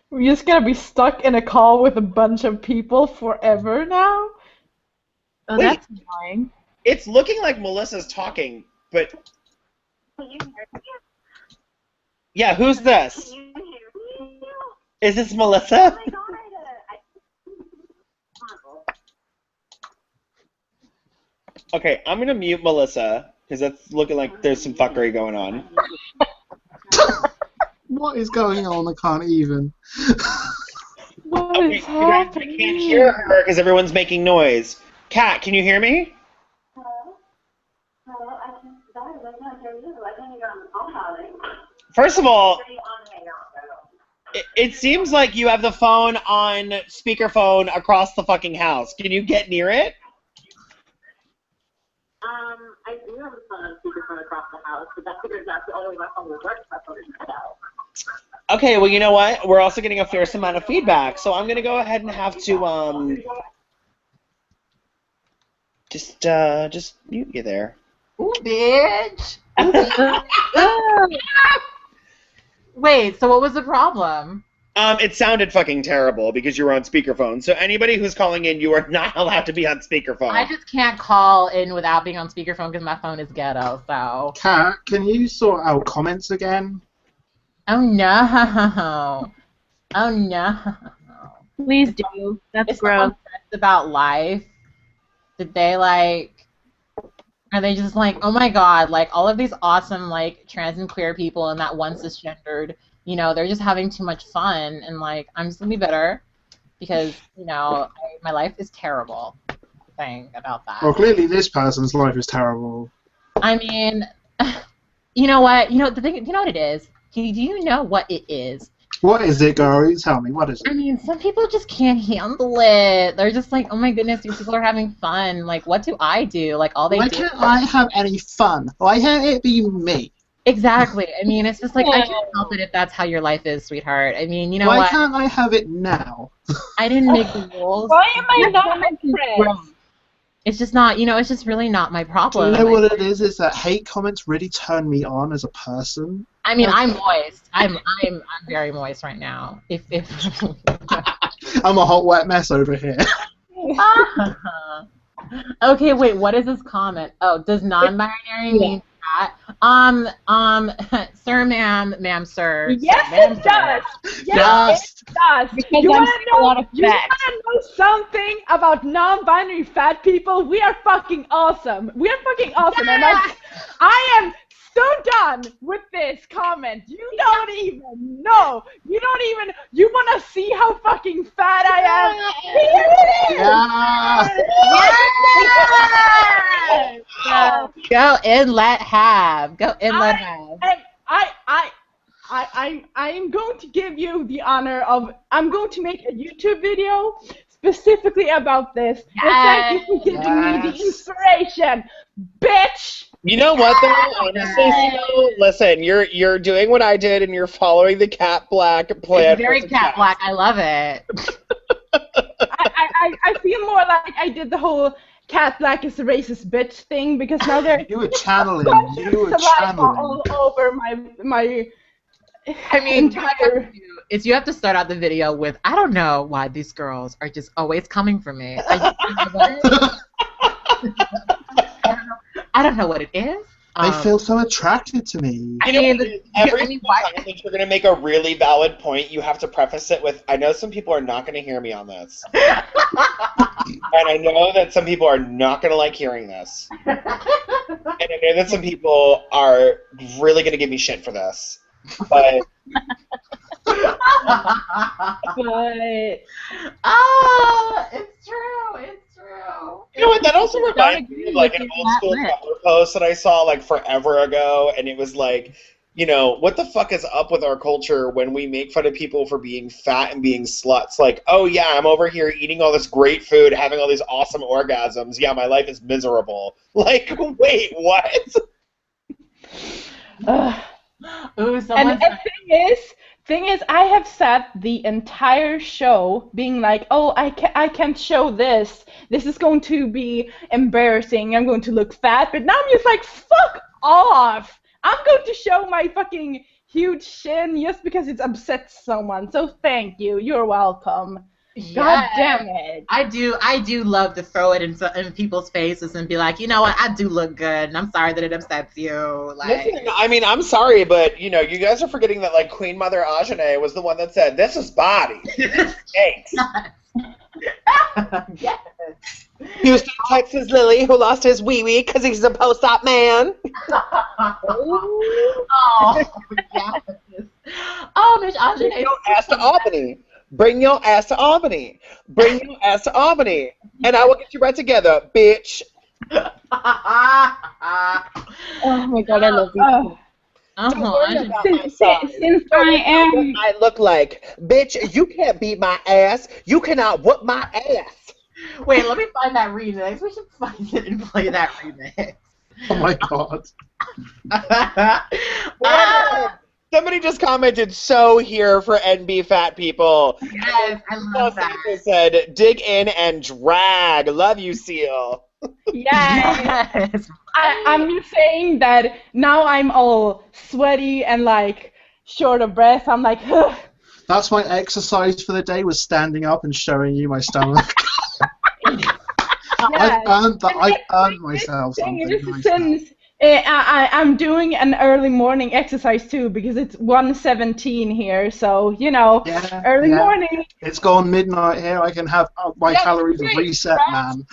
We're just gonna be stuck in a call with a bunch of people forever now? Oh, Wait. that's annoying. It's looking like Melissa's talking, but... Yeah, who's this? Is this Melissa? Okay, I'm gonna mute Melissa, because that's looking like there's some fuckery going on. What is going on? I can't even. What Okay, is you guys, I happening? can't hear her because everyone's making noise. Kat, can you hear me? First of all, it seems like you have the phone on speakerphone across the fucking house. Can you get near it? I do have a phone on speakerphone across the house, but that's because that's the only way my phone will work. My phone is cut out. Okay, well, you know what? We're also getting a fierce amount of feedback, so I'm gonna go ahead and have to just mute you there. Ooh, bitch. Wait, so what was the problem? It sounded fucking terrible because you were on speakerphone. So anybody who's calling in, you are not allowed to be on speakerphone. I just can't call in without being on speakerphone because my phone is ghetto, so... Kat, can you sort out comments again? Oh, no. Oh, no. Please do. That's Is gross. someone stressed about life? Did they, like... Are they just like, oh my god, like, all of these awesome, like, trans and queer people and that one cisgendered, you know, they're just having too much fun, and, like, I'm just gonna be bitter because, you know, my life is terrible. Thing about that. Well, clearly this person's life is terrible. I mean, you know what? You know, the thing, you know what it is? do you know what it is? What is it, girl? You tell me. What is it? I mean, some people just can't handle it. They're just like, oh my goodness, these people are having fun. Like, what do I do? Like, all they Why do. can't I have any fun? Why can't it be me? Exactly. I mean, it's just like, I can't help it if that's how your life is, sweetheart. I mean, you know Why what? can't I have it now? I didn't make the rules. Why am I not friends? It's just not, it's just really not my Do problem. you know what it is? Is that hate comments really turn me on as a person? I mean, I'm moist. I'm very moist right now. If I'm a hot, wet mess over here. Okay, wait. What is this comment? Oh, does non-binary mean that? Sir, ma'am, sir. Yes, sir, ma'am, it does. sir. Yes, it does. Because You I'm wanna seeing a lot of you facts. wanna know something about non-binary fat people? We are fucking awesome. We are fucking awesome, and I am so done with this comment. You don't even know. You don't even. You wanna see how fucking fat I am? Here it is. Yeah. Go and let have. Go and let have. And I am going to give you the honor of, I'm going to make a YouTube video specifically about this. And thank you for giving me the inspiration, bitch! You know what though? Honestly, Theo, listen, you're doing what I did, and you're following the Cat Black plan. It's very Cat Black. I love it. I feel more like I did the whole Cat Black is a racist bitch thing, because now they're You were channeling. You were channeling. all over my I mean, entire. you have to start out the video with, I don't know why these girls are just always coming for me. I don't know what it is. They feel so attracted to me. Every time that you're going to make a really valid point, you have to preface it with, I know some people are not going to hear me on this. And I know that some people are not going to like hearing this. And I know that some people are really going to give me shit for this. But... It's true. It's true. You know what? That also reminds me of like an old school Tumblr post that I saw like forever ago, and it was like, what the fuck is up with our culture when we make fun of people for being fat and being sluts? Like, oh yeah, I'm over here eating all this great food, having all these awesome orgasms. Yeah, my life is miserable. Like, wait, what? Ooh, And thing is, I have sat the entire show being like, oh, I can't show this. This is going to be embarrassing. I'm going to look fat. But now I'm just like, fuck off. I'm going to show my fucking huge shin just because it upsets someone. So thank you. You're welcome. God damn it. I do love to throw it in people's faces and be like, you know what, I do look good, and I'm sorry that it upsets you. Like, Listen, I mean, I'm sorry, but, you guys are forgetting that, like, Queen Mother Ajane was the one that said, this is body. Thanks. Yes. Houston, Texas Lily, who lost his wee-wee because he's a post-op man. Oh, yes. Oh, Miss Ajane. Bring your ass to Albany. Bring your ass to Albany. Bring your ass to Albany. And I will get you right together, bitch. Oh my god, I love you. Don't worry about my size. Since I am, What I look like. Bitch, you can't beat my ass. You cannot whoop my ass. Wait, let me find that remix. We should find it and play that remix. Oh my god. Somebody just commented, so here for NB fat people. Yes, I love that. They said, dig in and drag. Love you, Seal. Yes. I'm just saying that now I'm all sweaty and like short of breath. I'm like, ugh. That's my exercise for the day, was standing up and showing you my stomach. I've earned myself something nice now. I'm doing an early morning exercise too because it's 1:17 here, so early morning. It's gone midnight here. I can have my calories reset, man.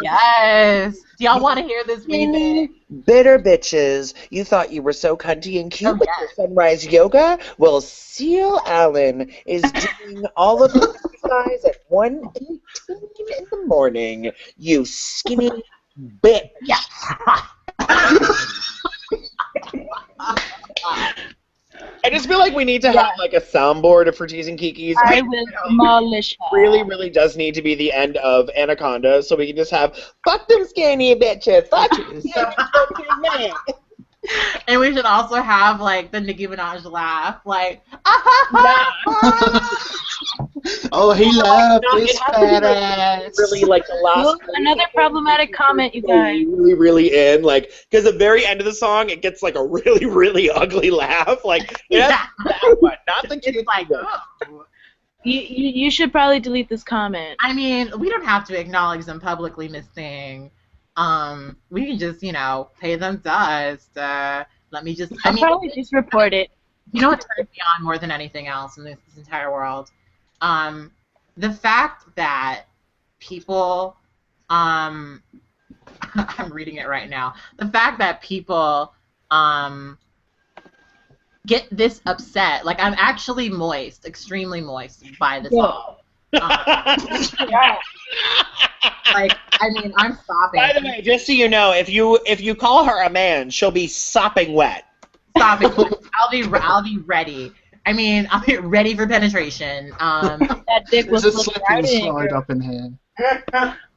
Yes. Do y'all want to hear this remix? Bitter bitches. You thought you were so cunty and cute with your sunrise yoga? Well, Seal Allen is doing all of the exercise at 1:18 in the morning. You skinny bitch. Yeah. just feel like we need to have like a soundboard for teasing Kikis. I will demolish her. Really does need to be the end of Anaconda, so we can just have fuck them skinny bitches. Fuck you. Man. And we should also have like the Nicki Minaj laugh, like Oh, he loved his fat ass. Really, like the last. Look, another problematic comment, you guys. Really in, like, because the very end of the song, it gets like a really ugly laugh, like that one, not the cute like. one. You should probably delete this comment. I mean, we don't have to acknowledge them publicly, Miss Thing. We can just, pay them dust. Let me just. I'll probably just report it. You know what turns me on more than anything else in this entire world? The fact that people, I'm reading it right now. The fact that people, get this upset. Like, I'm actually moist, extremely moist by the song. Yeah. Like, I mean, I'm sopping. By the way, just so you know, if you call her a man, she'll be sopping wet. Sopping. I'll be ready. I mean, I'll be ready for penetration. That dick was There's a looking slip right and in. slide up in here.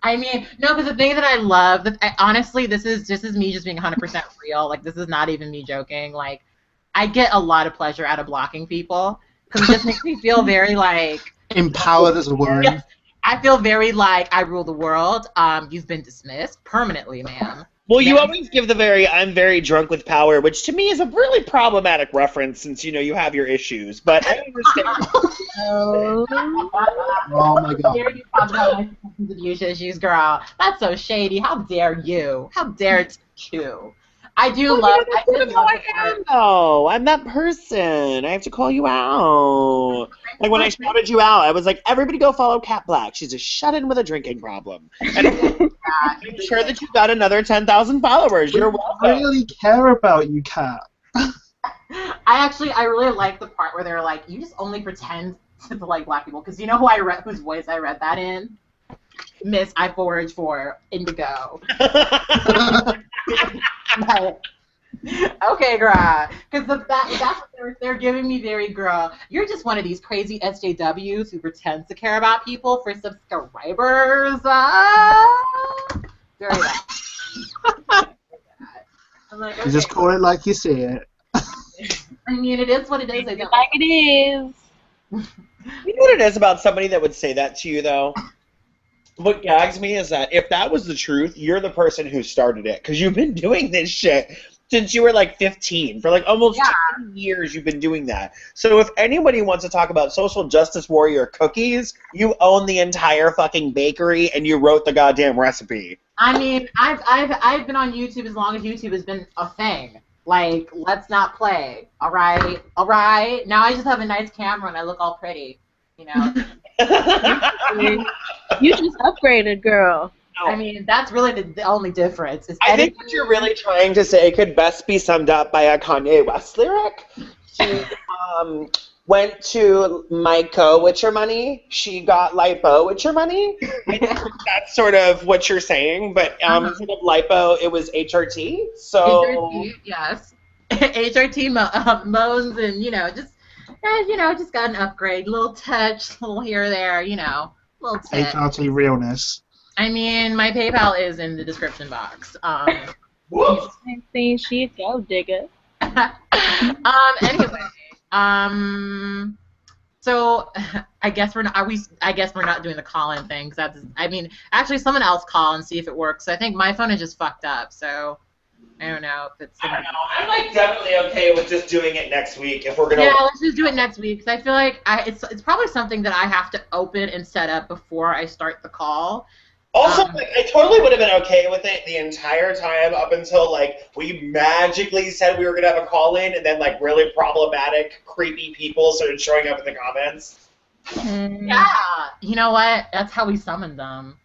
I mean, no, because the thing that I love, honestly, this is me just being 100% real. Like, this is not even me joking. Like, I get a lot of pleasure out of blocking people because it just makes me feel very, like... Empowered as a woman. Yes, I feel very like I rule the world. You've been dismissed permanently, ma'am. Well, you always give the I'm very drunk with power, which to me is a really problematic reference since, you have your issues. But I understand. Oh my god. How dare you talk about my substance abuse issues, girl? That's so shady. How dare you? How dare you? I do love. I do love the part. No, I'm that person. I have to call you out. Like when I shouted you out, I was like, "Everybody, go follow Cat Black. She's a shut-in with a drinking problem." And I'm sure that you got another 10,000 followers. You're welcome. I really care about you, Cat. I really like the part where they're like, you just only pretend to like black people, because you know whose voice I read that in? Miss I Forage for Indigo. Okay, girl. Because that's what they're giving me very, girl. You're just one of these crazy SJWs who pretends to care about people for subscribers. Very bad. I'm like, okay. You just call it like you see it. I mean, it is what it is. I don't Like it is. You know what it is about somebody that would say that to you, though? What gags me is that if that was the truth, you're the person who started it. Because you've been doing this shit since you were like 15. For like almost 10 years you've been doing that. So if anybody wants to talk about social justice warrior cookies, you own the entire fucking bakery and you wrote the goddamn recipe. I mean, I've been on YouTube as long as YouTube has been a thing. Like, let's not play. All right? All right? Now I just have a nice camera and I look all pretty. You know? You just upgraded, girl. I mean, that's really the only difference. I think what you're really trying to say could best be summed up by a Kanye West lyric. She went to Myco with your money. She got lipo with your money. I think that's sort of what you're saying, but instead of lipo, it was HRT. So HRT, yes. HRT moans and, just got an upgrade. Little touch, little here or there, little tip. HRT realness. I mean, my PayPal is in the description box. Saying she a gold digger. Anyway, so I guess we're not doing the call-in thing. Actually, someone else call and see if it works. I think my phone is just fucked up, so I don't know if it's. I don't know. I'm like definitely okay with just doing it next week if we're gonna. Yeah, let's just do it next week because I feel like it's probably something that I have to open and set up before I start the call. Also, I totally would have been okay with it the entire time up until, we magically said we were going to have a call-in, and then, really problematic, creepy people started showing up in the comments. Yeah. You know what? That's how we summoned them.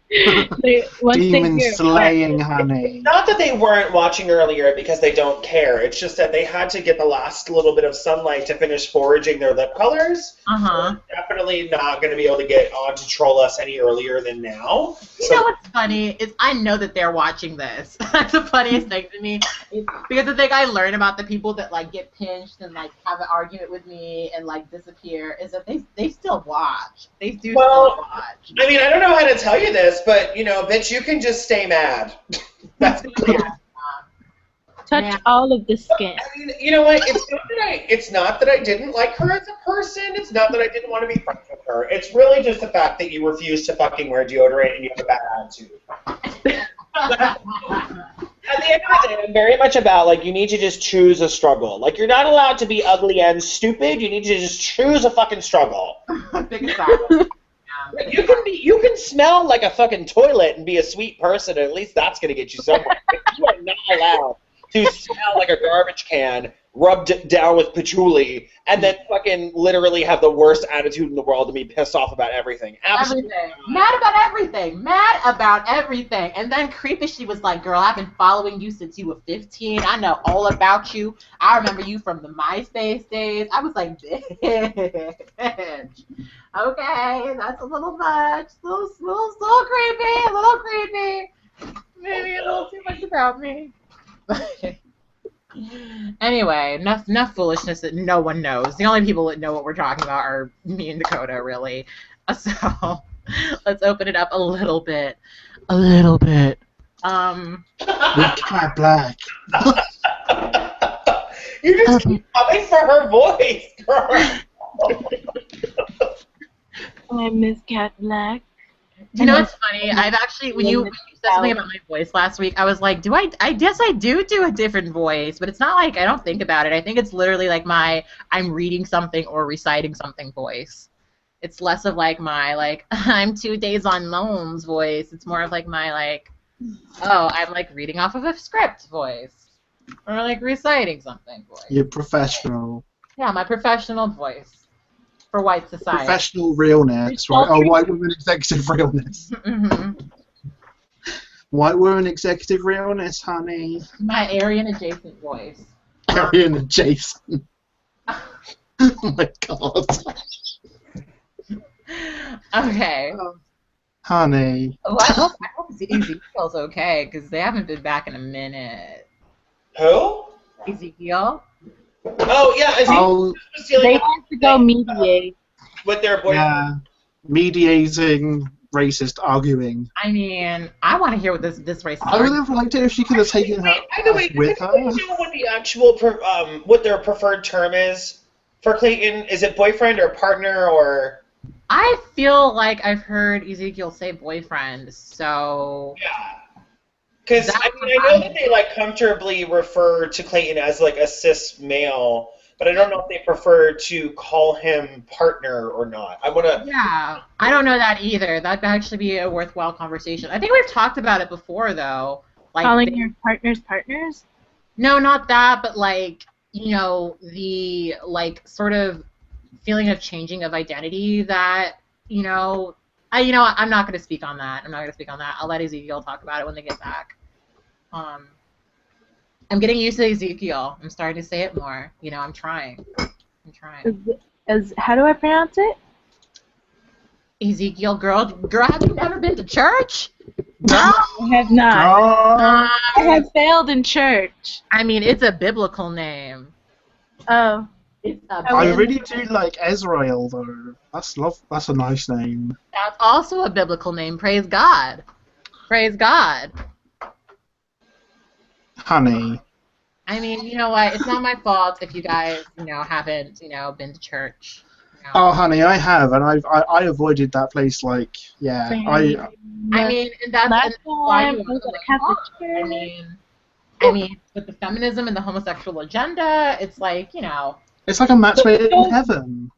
Once they Demon hear slaying, honey. Not that they weren't watching earlier because they don't care. It's just that they had to get the last little bit of sunlight to finish foraging their lip colors. Uh-huh. So they're definitely not going to be able to get on to troll us any earlier than now. You know what's funny is I know that they're watching this. That's the funniest thing to me. Because the thing I learn about the people that like get pinched and like have an argument with me and like disappear is that they still watch. They do still watch. I mean, I don't know how to tell you this, but, you know, bitch, you can just stay mad. That's touch all of the skin. I mean, you know what? It's not that I didn't like her as a person. It's not that I didn't want to be friends with her. It's really just the fact that you refuse to fucking wear deodorant and you have a bad attitude. At the end of the day, I'm very much about, like, you need to just choose a struggle. Like, you're not allowed to be ugly and stupid. You need to just choose a fucking struggle. Like, you can smell like a fucking toilet and be a sweet person, and at least that's going to get you somewhere. You are not allowed to smell like a garbage can rubbed down with patchouli and then fucking literally have the worst attitude in the world and be pissed off about everything. Absolutely. Mad about everything. Mad about everything. And then creepishly was like, girl, I've been following you since you were 15. I know all about you. I remember you from the MySpace days. I was like, bitch. Okay, that's a little much. A little creepy. Maybe a little too much about me. Anyway, enough foolishness that no one knows. The only people that know what we're talking about are me and Dakota, really. So let's open it up a little bit. With Cat Black. You just keep coming for her voice, girl. I miss Cat Black. You know what's funny? I've actually, when you said something about my voice last week, I was like, I guess I do a different voice, but it's not like I don't think about it. I think it's literally like my I'm reading something or reciting something voice. It's less of like my like I'm 2 days on loans voice. It's more of like my like, oh, I'm like reading off of a script voice. Or like reciting something voice. You're professional. Yeah, my professional voice. For white society. Professional realness, right? Oh, white woman executive realness. White woman executive realness, honey. My Aryan adjacent voice. Aryan adjacent. Oh my god. Okay. Honey. Oh, I hope Ezekiel's okay, because they haven't been back in a minute. Who? Ezekiel? Oh, yeah. They have to go mediate. With their boyfriend. Yeah. Mediating, racist, arguing. I mean, I want to hear what this racist I would have liked it if she could have taken her with her. Do you know what the actual, what their preferred term is for Clayton? Is it boyfriend or partner or... I feel like I've heard Ezekiel say boyfriend, so... Yeah. Because, I mean, I know that they, like, comfortably refer to Clayton as, like, a cis male, but I don't know if they prefer to call him partner or not. I want to... Yeah, I don't know that either. That'd actually be a worthwhile conversation. I think we've talked about it before, though. Like, calling your partners? No, not that, but, like, you know, the, like, sort of feeling of changing of identity that, you know... I'm not going to speak on that. I'll let Ezekiel talk about it when they get back. I'm getting used to Ezekiel. I'm starting to say it more. You know, I'm trying. How do I pronounce it? Ezekiel, girl, have you never been to church? No, I have not. I have failed in church. I mean, it's a biblical name. Oh. I really do like Ezrael, though. That's a nice name. That's also a biblical name. Praise God. Praise God. Honey. I mean, you know what? It's not my fault if you guys, haven't, been to church. Oh, honey, I have, and I avoided that place. Like, yeah, I mean, and that's why you went to the Catholic church. I mean, with the feminism and the homosexual agenda, it's like, It's like a match made in heaven.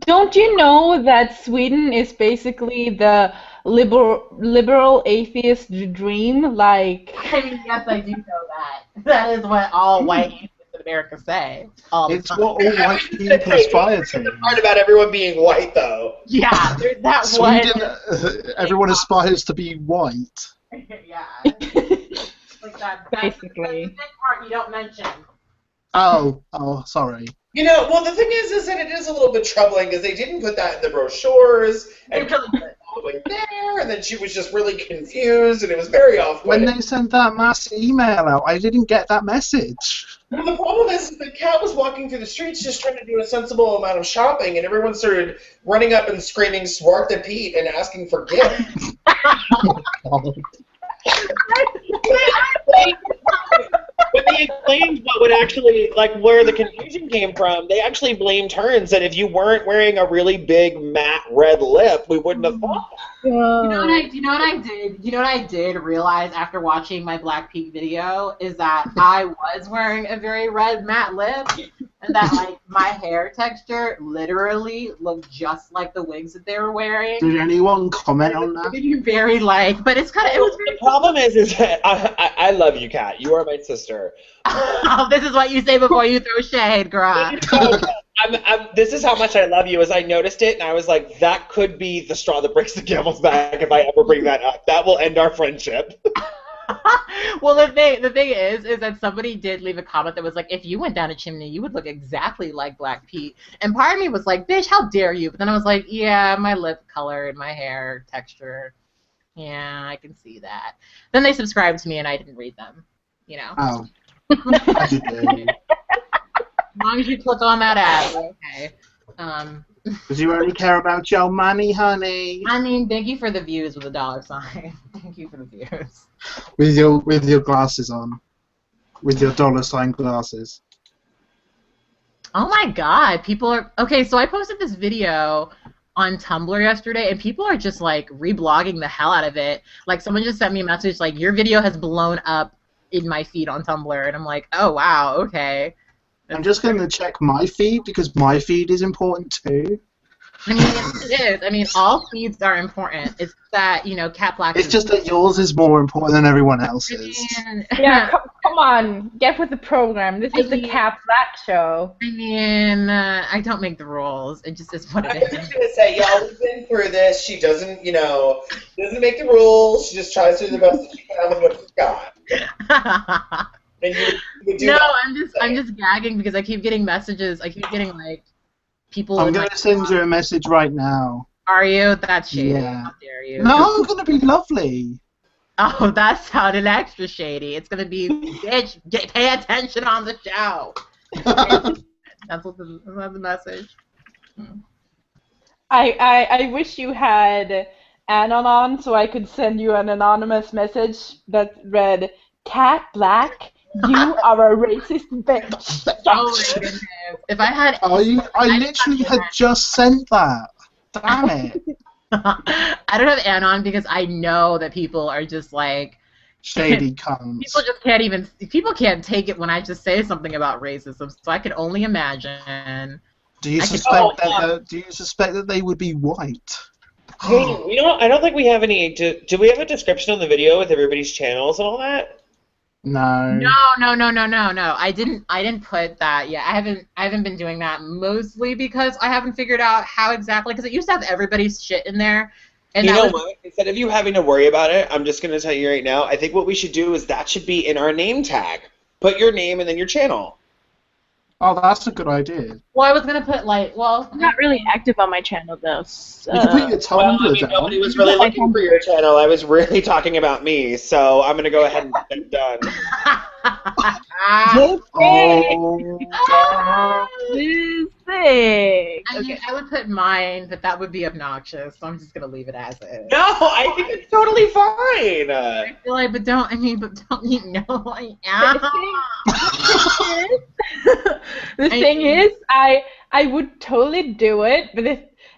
Don't you know that Sweden is basically the liberal atheist dream? Like, I mean, yes, I do know that. That is what all white atheists America say all the It's time. what all white people aspire The to. part about everyone being white, though. Yeah, there's that Sweden, one. everyone aspires to be white. Yeah. Like that. Basically. That's the big part you don't mention. Oh, sorry. You know, well, the thing is that it is a little bit troubling because they didn't put that in the brochures, and They really put it all the way there, and then she was just really confused, and it was very When off-putting. they sent that mass email out, I didn't get that message. Well, the problem is the cat was walking through the streets just trying to do a sensible amount of shopping, and everyone started running up and screaming "Swart the Pete" and asking for gifts. When they explained what would actually, like, where the confusion came from, they actually blamed her and said if you weren't wearing a really big matte red lip, we wouldn't have thought that. You know what I did? You know what I did realize after watching my Black Pink video is that I was wearing a very red matte lip, and that like my hair texture literally looked just like the wigs that they were wearing. Did anyone comment on that? Very like, but it's kind of it was The problem is that I love you, Kat. You are my sister. Oh, this is what you say before you throw shade, girl. This is how much I love you. As I noticed it, and I was like, that could be the straw that breaks the camel's back if I ever bring that up. That will end our friendship. Well, the thing is that somebody did leave a comment that was like, if you went down a chimney, you would look exactly like Black Pete. And part of me was like, bitch, how dare you? But then I was like, yeah, my lip color and my hair texture. Yeah, I can see that. Then they subscribed to me and I didn't read them. You know. Oh. As you do. As long as you click on that ad, okay. Because you only care about your money, honey. I mean, thank you for the views with a $sign. Thank you for the views. With your glasses on. With your $sign glasses. Oh my god, people are... Okay, so I posted this video on Tumblr yesterday, and people are just, like, reblogging the hell out of it. Like, someone just sent me a message, like, your video has blown up in my feed on Tumblr, and I'm like, oh, wow, okay. I'm just going to check my feed, because my feed is important, too. I mean, it is. I mean, all feeds are important. It's that, you know, Cat Black... It's just that yours is more important than everyone else's. Yeah, come on, get with the program. This is the Cat Black show. I mean, I don't make the rules. It just is what I it was is. just going to say, y'all, we've been through this. She doesn't, you know, doesn't make the rules. She just tries to do the best that she can with what she's got. And you do No, that. I'm just gagging because I keep getting messages. I keep getting, like, people... I'm in going my to send you a message right now. Are you? That's shady. Yeah. How dare you? No, I'm going to be lovely. Oh, that sounded extra shady. It's gonna be, bitch, pay attention on the show. That's the message. I wish you had Anon on so I could send you an anonymous message that read, Cat Black, you are a racist bitch. Oh my goodness. If I had... I literally had just sent that. Damn it. I don't have Anon because I know that people are just like... Shady cunts. People just can't even... People can't take it when I just say something about racism, so I can only imagine... Do you suspect that they would be white? Hey, you know, I don't think we have any... Do we have a description on the video with everybody's channels and all that? No. No. I didn't put that yet. I haven't been doing that mostly because I haven't figured out how exactly, because it used to have everybody's shit in there. And you know what? Instead of you having to worry about it, I'm just going to tell you right now, I think what we should do is that should be in our name tag. Put your name and then your channel. Oh, that's a good idea. Well, I was going to put, like, well... I'm not really active on my channel, though. So... You can put your Tumblr down. Nobody was really looking for your channel. I was really talking about me, so I'm going to go ahead and get it done. Oh, This thing. I mean, I would put mine, but that would be obnoxious, so I'm just going to leave it as is. No, I think it's totally fine. I feel like, but don't you know I am? The thing is, I would totally do it,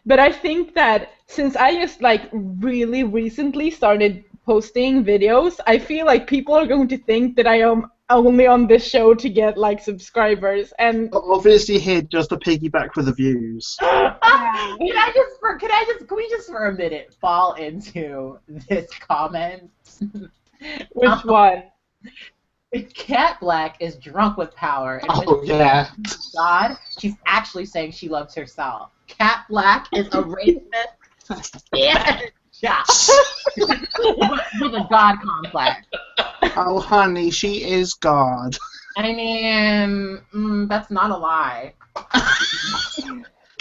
but I think that since I just like really recently started posting videos, I feel like people are going to think that I am only on this show to get like subscribers, and obviously here just to piggyback for the views. Can we just for a minute fall into this comment? Which one? Cat Black is drunk with power. And when Oh, yeah. she's God, she's actually saying she loves herself. Cat Black is a racist. Yeah. With a God complex. Oh, honey, she is God. I mean, that's not a lie.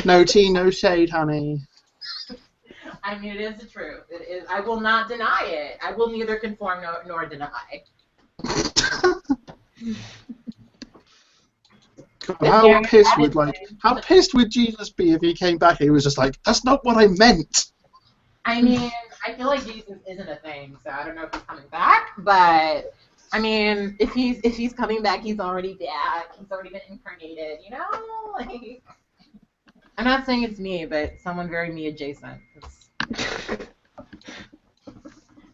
No tea, no shade, honey. I mean, it is the truth. It is. I will not deny it. I will neither conform nor deny. God, how pissed would Jesus be if he came back and he was just like, that's not what I meant. I mean, I feel like Jesus isn't a thing, so I don't know if he's coming back, but I mean, if he's coming back, he's already back. He's already been incarnated, you know? Like, I'm not saying it's me, but someone very me adjacent.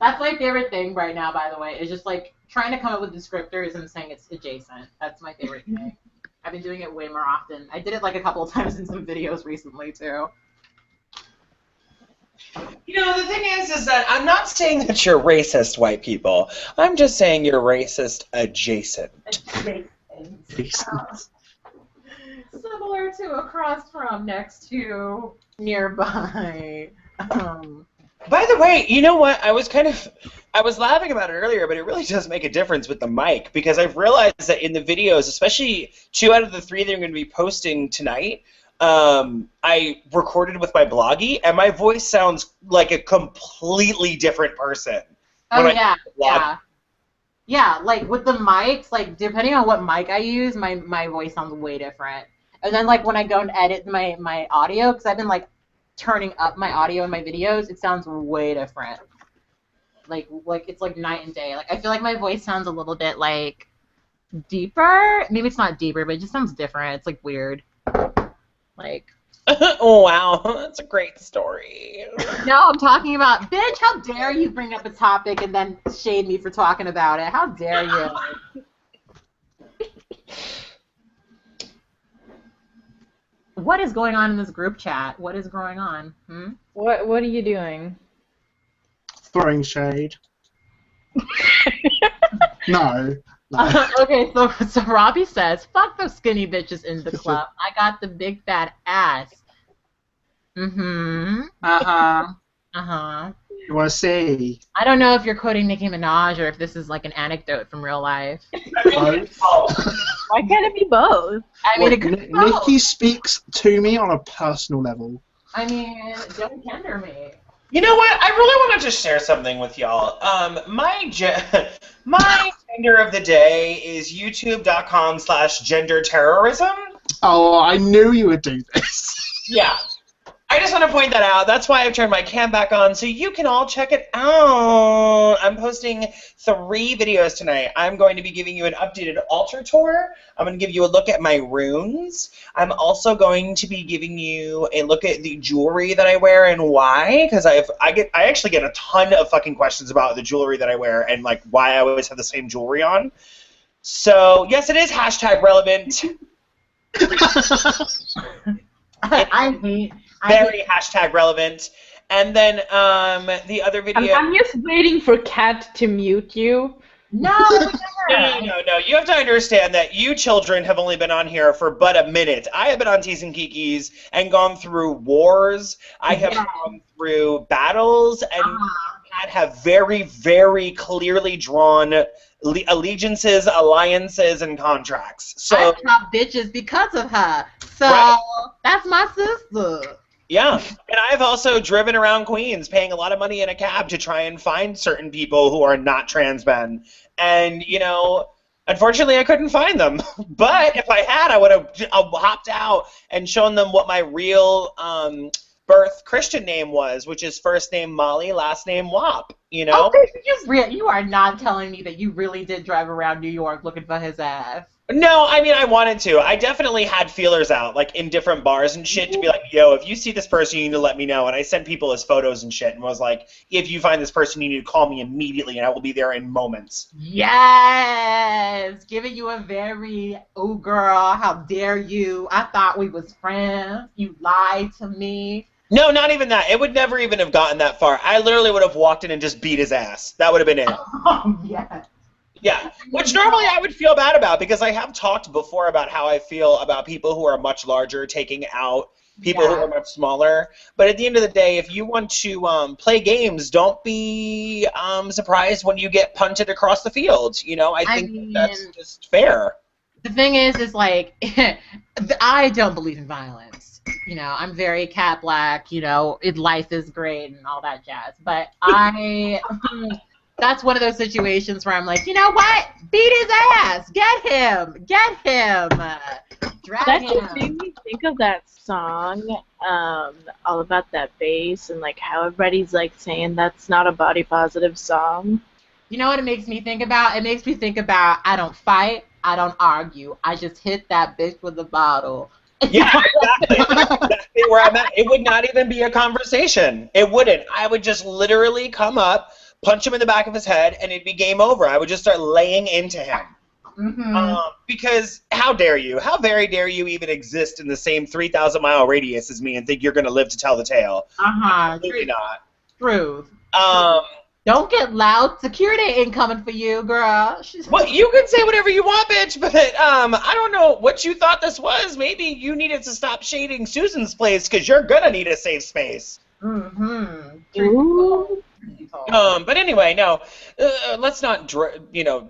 That's my favorite thing right now, by the way, is just like trying to come up with descriptors and saying it's adjacent. That's my favorite thing. I've been doing it way more often. I did it like a couple of times in some videos recently too. You know, the thing is that I'm not saying that you're racist, white people. I'm just saying you're racist adjacent. Similar to, across from, next to, nearby. By the way, you know what? I was laughing about it earlier, but it really does make a difference with the mic, because I've realized that in the videos, especially 2 out of the 3 that I'm going to be posting tonight, I recorded with my bloggy, and my voice sounds like a completely different person. Oh, yeah. Yeah, like, with the mics, like, depending on what mic I use, my voice sounds way different. And then, like, when I go and edit my audio, because I've been, like, turning up my audio in my videos, it sounds way different. Like it's like night and day. Like, I feel like my voice sounds a little bit, like, deeper. Maybe it's not deeper, but it just sounds different. It's, like, weird. Like... Oh, wow. That's a great story. No, I'm talking about, bitch, how dare you bring up a topic and then shade me for talking about it? How dare you? What is going on in this group chat? What is going on? What are you doing? Throwing shade. No. Okay, so Robbie says, fuck those skinny bitches in the club. I got the big fat ass. Mm-hmm. Uh-huh. Uh-huh. You want to see? I don't know if you're quoting Nicki Minaj or if this is like an anecdote from real life. Both. Why can't it be both? I mean, it could be both. Nikki speaks to me on a personal level. I mean, don't tender me. You know what? I really want to just share something with y'all. My gender of the day is youtube.com/genderterrorism. Oh, I knew you would do this. Yeah. I just want to point that out. That's why I've turned my cam back on, so you can all check it out. I'm posting 3 videos tonight. I'm going to be giving you an updated altar tour. I'm going to give you a look at my runes. I'm also going to be giving you a look at the jewelry that I wear and why, because I actually get a ton of fucking questions about the jewelry that I wear and like why I always have the same jewelry on. So yes, it is #relevant. Very #relevant. And then the other video. I'm just waiting for Kat to mute you. No. No. You have to understand that you children have only been on here for but a minute. I have been on Teas and Kikis and gone through wars. I have gone through battles and have very, very clearly drawn allegiances, alliances, and contracts. So I top bitches because of her. So that's my sister. Yeah, and I've also driven around Queens paying a lot of money in a cab to try and find certain people who are not trans men. And, you know, unfortunately I couldn't find them. But if I had, I would have hopped out and shown them what my real birth Christian name was, which is first name Molly, last name Wop, you know? Oh, you are not telling me that you really did drive around New York looking for his ass. No, I mean, I wanted to. I definitely had feelers out, like, in different bars and shit to be like, yo, if you see this person, you need to let me know. And I sent people his photos and shit and was like, if you find this person, you need to call me immediately and I will be there in moments. Yes! Giving you a very, oh, girl, how dare you. I thought we was friends. You lied to me. No, not even that. It would never even have gotten that far. I literally would have walked in and just beat his ass. That would have been it. Oh, yeah. Yeah, which normally I would feel bad about because I have talked before about how I feel about people who are much larger taking out people who are much smaller. But at the end of the day, if you want to play games, don't be surprised when you get punted across the field. You know, I think that's just fair. The thing is like, I don't believe in violence. You know, I'm very cat black. You know, life is great and all that jazz. But that's one of those situations where I'm like, you know what? Beat his ass. Get him. Get him. Drag That him. just made me think of that song, all about that bass and like how everybody's like saying that's not a body positive song. You know what it makes me think about? It makes me think about I don't fight, I don't argue. I just hit that bitch with a bottle. Yeah, exactly. That's exactly where I'm at. It would not even be a conversation. It wouldn't. I would just literally come up, punch him in the back of his head, and it'd be game over. I would just start laying into him. Because how dare you? How very dare you even exist in the same 3,000-mile radius as me and think you're going to live to tell the tale? Absolutely not. Truth. Don't get loud. Security ain't coming for you, girl. Well, you can say whatever you want, bitch, but I don't know what you thought this was. Maybe you needed to stop shading Susan's place because you're going to need a safe space. But anyway, no, let's not,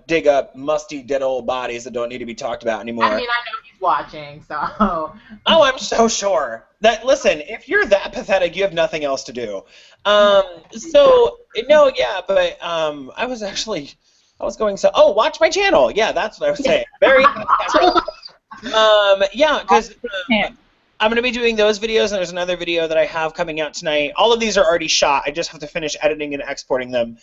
dig up musty, dead old bodies that don't need to be talked about anymore. I mean, I know he's watching, so. Oh, I'm so sure. Listen, if you're that pathetic, you have nothing else to do. So, no, yeah, but I was going, watch my channel. Yeah, that's what I was saying. Very yeah, because I'm going to be doing those videos, and there's another video that I have coming out tonight. All of these are already shot. I just have to finish editing and exporting them,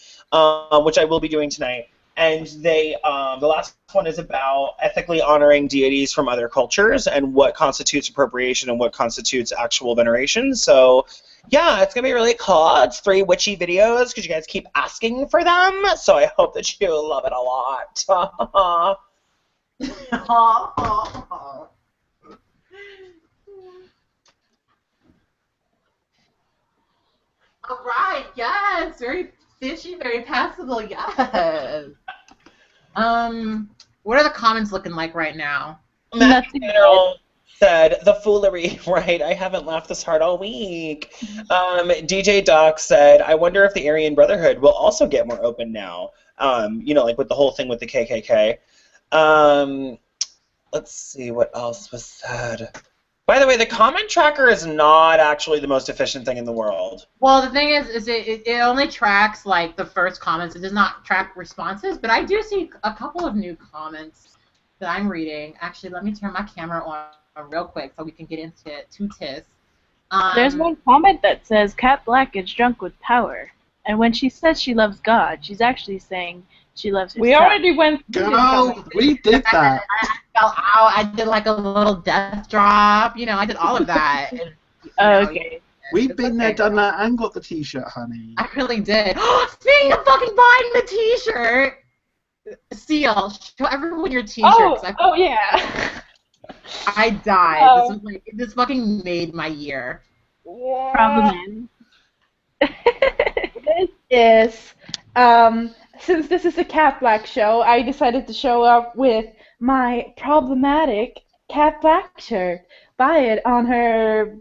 which I will be doing tonight. And the last one is about ethically honoring deities from other cultures and what constitutes appropriation and what constitutes actual veneration. So, yeah, it's going to be really cool. It's 3 witchy videos because you guys keep asking for them. So I hope that you love it a lot. All right, yes, very fishy, very passable, yes. What are the comments looking like right now? Matthew General said, the foolery, right? I haven't laughed this hard all week. DJ Doc said, I wonder if the Aryan Brotherhood will also get more open now. Like with the whole thing with the KKK. Let's see what else was said. By the way, the comment tracker is not actually the most efficient thing in the world. Well, the thing is it only tracks like the first comments. It does not track responses, but I do see a couple of new comments that I'm reading. Actually, let me turn my camera on real quick so we can get into it. There's one comment that says, Cat Black is drunk with power. And when she says she loves God, she's actually saying she loves herself. We already went through Girl, we did that. I fell out. I did like a little death drop. I did all of that. Okay. We've been there, done that, and got the T-shirt, honey. I really did. Speaking of fucking buying the T-shirt, Seal, show everyone your T-shirts. Oh yeah. I died. This fucking made my year. Yeah. Problem This is since this is a Cat Black show, I decided to show up with my problematic Cat Black shirt. Buy it on her.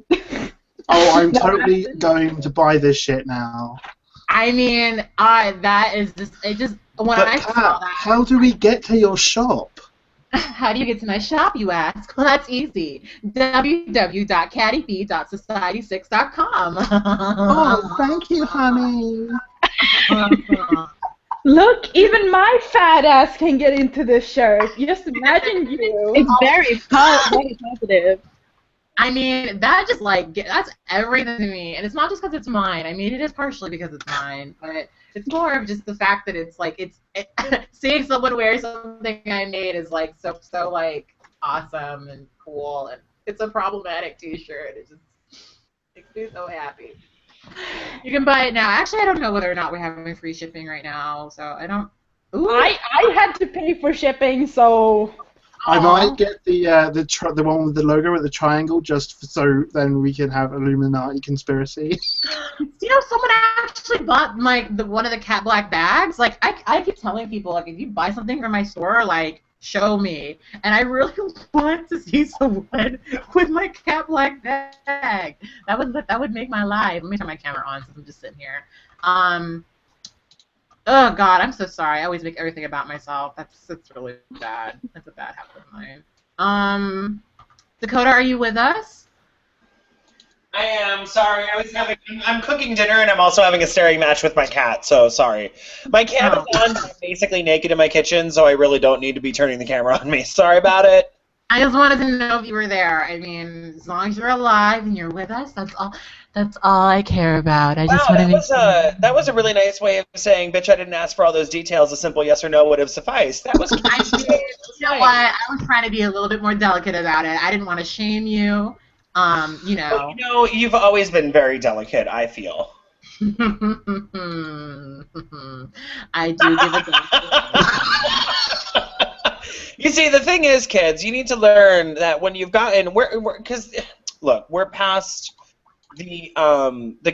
Oh, I'm totally going to buy this shit now. I mean, that is just when But I Kat, saw that. how do we get to your shop? How do you get to my shop, you ask? Well, that's easy. www.cattyb.society6.com. Oh, thank you, honey. Look, even my fat ass can get into this shirt. Just imagine you. It's very positive. I mean, that's everything to me, and it's not just because it's mine. I mean, it is partially because it's mine, but it's more of just the fact that it's seeing someone wear something I made is like so like awesome and cool, and it's a problematic T-shirt. It just makes me so happy. You can buy it now. Actually, I don't know whether or not we're having free shipping right now, so I don't. Ooh. I had to pay for shipping, so. I might get the one with the logo with the triangle, just so then we can have Illuminati conspiracy. You know, someone actually bought one of the cat black bags. Like I keep telling people, like, if you buy something from my store, like, show me. And I really want to see someone with my cat black bag. That would make my life. Let me turn my camera on since I'm just sitting here. Oh God, I'm so sorry. I always make everything about myself. That's really bad. That's a bad habit of mine. Dakota, are you with us? I am sorry. I'm cooking dinner and I'm also having a staring match with my cat. So sorry. My cat is on, but I'm basically naked in my kitchen, so I really don't need to be turning the camera on me. Sorry about it. I just wanted to know if you were there. I mean, as long as you're alive and you're with us, that's all. That's all I care about. I just want to make sure. That was a really nice way of saying, "Bitch, I didn't ask for all those details. A simple yes or no would have sufficed." That was. You know what? I was trying to be a little bit more delicate about it. I didn't want to shame you. You know. Well, you know, you've always been very delicate, I feel. I do give a You see, the thing is, kids, you need to learn that when you've gotten, because look, we're past the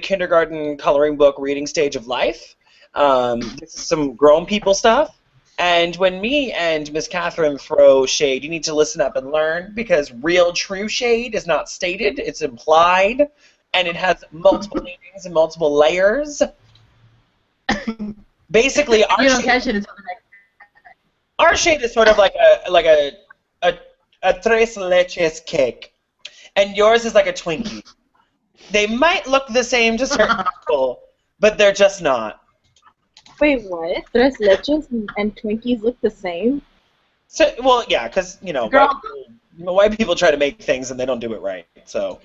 kindergarten coloring book reading stage of life. This is some grown people stuff. And when me and Miss Catherine throw shade, you need to listen up and learn, because real true shade is not stated, it's implied, and it has multiple meanings and multiple layers. Basically, our shade is sort of like a tres leches cake, and yours is like a Twinkie. They might look the same to certain people, but they're just not. Wait, what? Tres leches and Twinkies look the same? So, well, yeah, because, you know, white people try to make things and they don't do it right, so.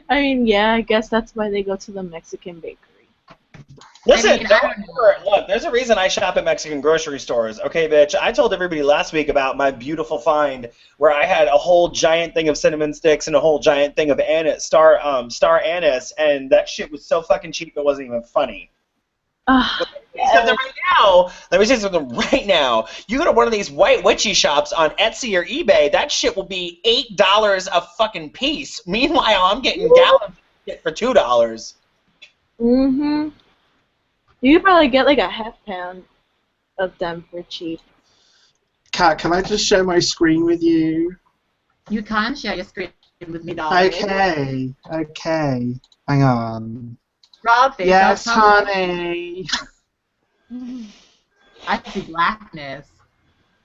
I mean, yeah, I guess that's why they go to the Mexican bakery. Listen, look, there's a reason I shop at Mexican grocery stores. Okay, bitch, I told everybody last week about my beautiful find where I had a whole giant thing of cinnamon sticks and a whole giant thing of star anise, and that shit was so fucking cheap it wasn't even funny. Right now, let me say something right now. You go to one of these white witchy shops on Etsy or eBay, that shit will be $8 a fucking piece. Meanwhile, I'm getting gallons of shit for $2. Mm-hmm. You could probably get like a half-pound of them for cheap. Kat, can I just share my screen with you? You can share your screen with me, darling. Okay. Hang on. Rob, yes, honey. I see blackness.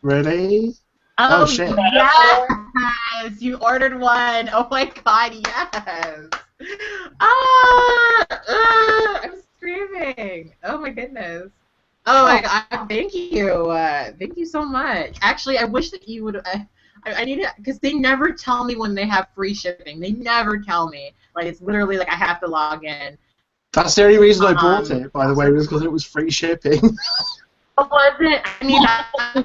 Really? Oh, shit. Yes! You ordered one. Oh my God, yes. I'm screaming. Oh my goodness. Oh my God, thank you. Thank you so much. Actually, I wish that you would. I need it because they never tell me when they have free shipping. They never tell me. Like, it's literally like I have to log in. That's the only reason I bought it, by the way, was because it was free shipping. Was it? I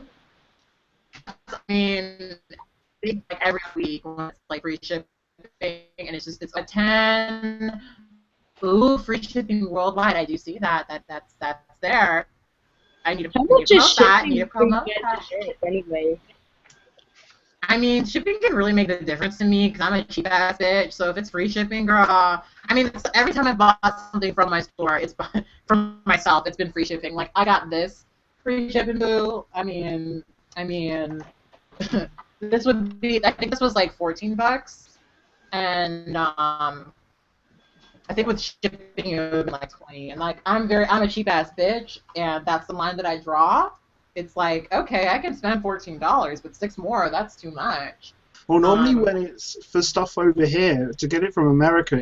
mean, like every week when it's like free shipping, and it's a 10. Ooh, free shipping worldwide. I do see that. That's there. I need to promote that. I need to promote that. Anyway. I mean, shipping can really make a difference to me because I'm a cheap ass bitch. So if it's free shipping, girl, I mean, every time I bought something from my store, it's from myself. It's been free shipping. Like, I got this free shipping, boo. I mean, this would be. I think this was like $14, and I think with shipping it would be like 20. And like, I'm a cheap ass bitch, and that's the line that I draw. It's like, okay, I can spend $14, but 6 more, that's too much. Well, normally when it's for stuff over here, to get it from America,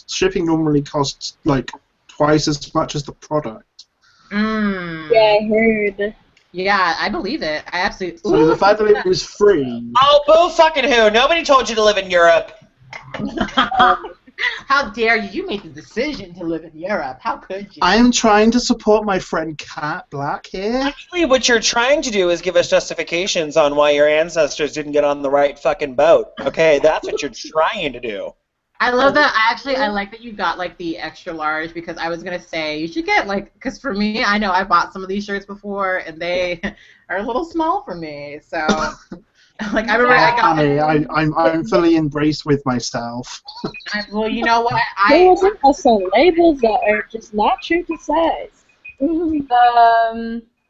shipping normally costs like twice as much as the product. Yeah, I heard. Yeah, I believe it. I absolutely. So the fact that it was free. Oh, boo fucking who? Nobody told you to live in Europe. How dare you? You made the decision to live in Europe. How could you? I am trying to support my friend Kat Black here. Actually, what you're trying to do is give us justifications on why your ancestors didn't get on the right fucking boat. Okay, that's what you're trying to do. I love that. I like that you got like the extra large because I was gonna say you should get like because for me I know I bought some of these shirts before and they are a little small for me. So like I remember I got. Funny, I'm fully embraced with myself. Well, you know what? There are some labels that are just not true to size.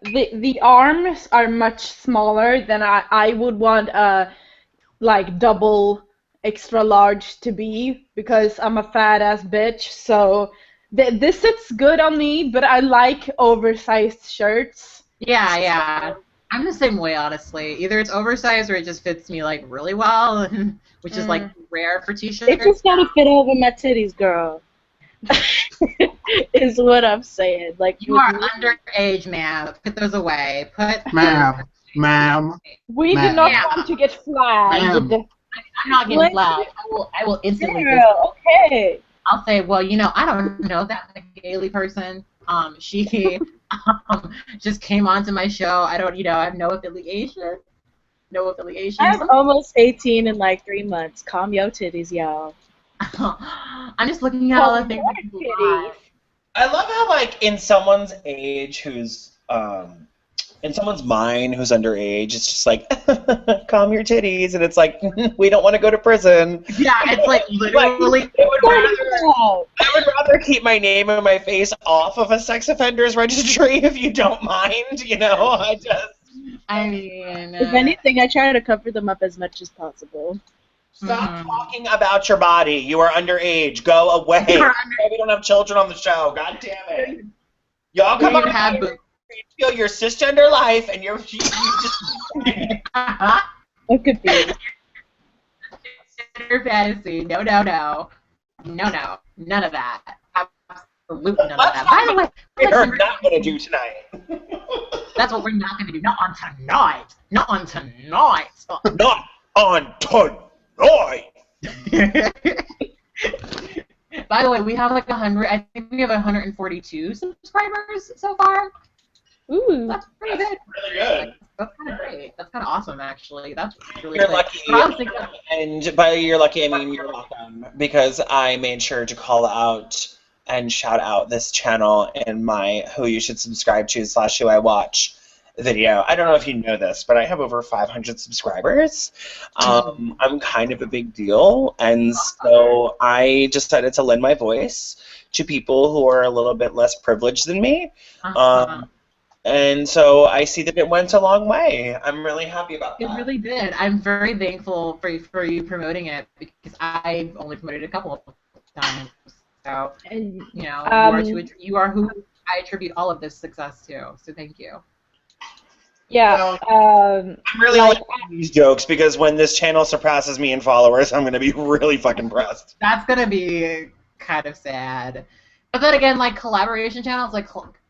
The arms are much smaller than I would want like double extra large to be because I'm a fat ass bitch. So this sits good on me, but I like oversized shirts. Yeah. I'm the same way, honestly. Either it's oversized or it just fits me like really well, which is like rare for t-shirts. It just gotta fit over my titties, girl. Is what I'm saying. Like you are underage, ma'am. Put those away. Ma'am. We do not want to get flagged. I'm not getting flagged. I will instantly. Girl, okay. I'll say, well, you know, I don't know that Gaily person. She just came onto my show. I don't, I have no affiliation. No affiliation. I'm almost 18 in like 3 months. Calm your titties, y'all. I'm just looking at all the things that people buy. I love how, like, in someone's age who's, in someone's mind who's underage, it's just like, calm your titties, and it's like, we don't want to go to prison. Yeah, it's like literally. I would rather keep my name and my face off of a sex offenders registry if you don't mind, I mean. If anything, I try to cover them up as much as possible. Stop talking about your body. You are underage. Go away. We don't have children on the show. God damn it. Y'all come on here. You feel your cisgender life, and you just. It could be. Your fantasy. No. None of that. Absolutely none of that. By the way, we're not going to do tonight. That's what we're not going to do. Not on tonight. Not on tonight. Not on tonight. By the way, we have like 100. I think we have 142 subscribers so far. Ooh, that's pretty good. Really good. That's kind of great. That's kind of awesome, actually. That's really. You're good. lucky, and by you're lucky, I mean you're welcome, because I made sure to call out and shout out this channel in my Who You Should Subscribe To / Who I Watch video. I don't know if you know this, but I have over 500 subscribers. I'm kind of a big deal, and so I decided to lend my voice to people who are a little bit less privileged than me. And so I see that it went a long way. I'm really happy about that. It really did. I'm very thankful for you promoting it, because I've only promoted it a couple of times. So, you are who I attribute all of this success to. So thank you. Yeah. I'm really liking these jokes, because when this channel surpasses me in followers, I'm going to be really fucking impressed. That's going to be kind of sad. But then again, like collaboration channels, like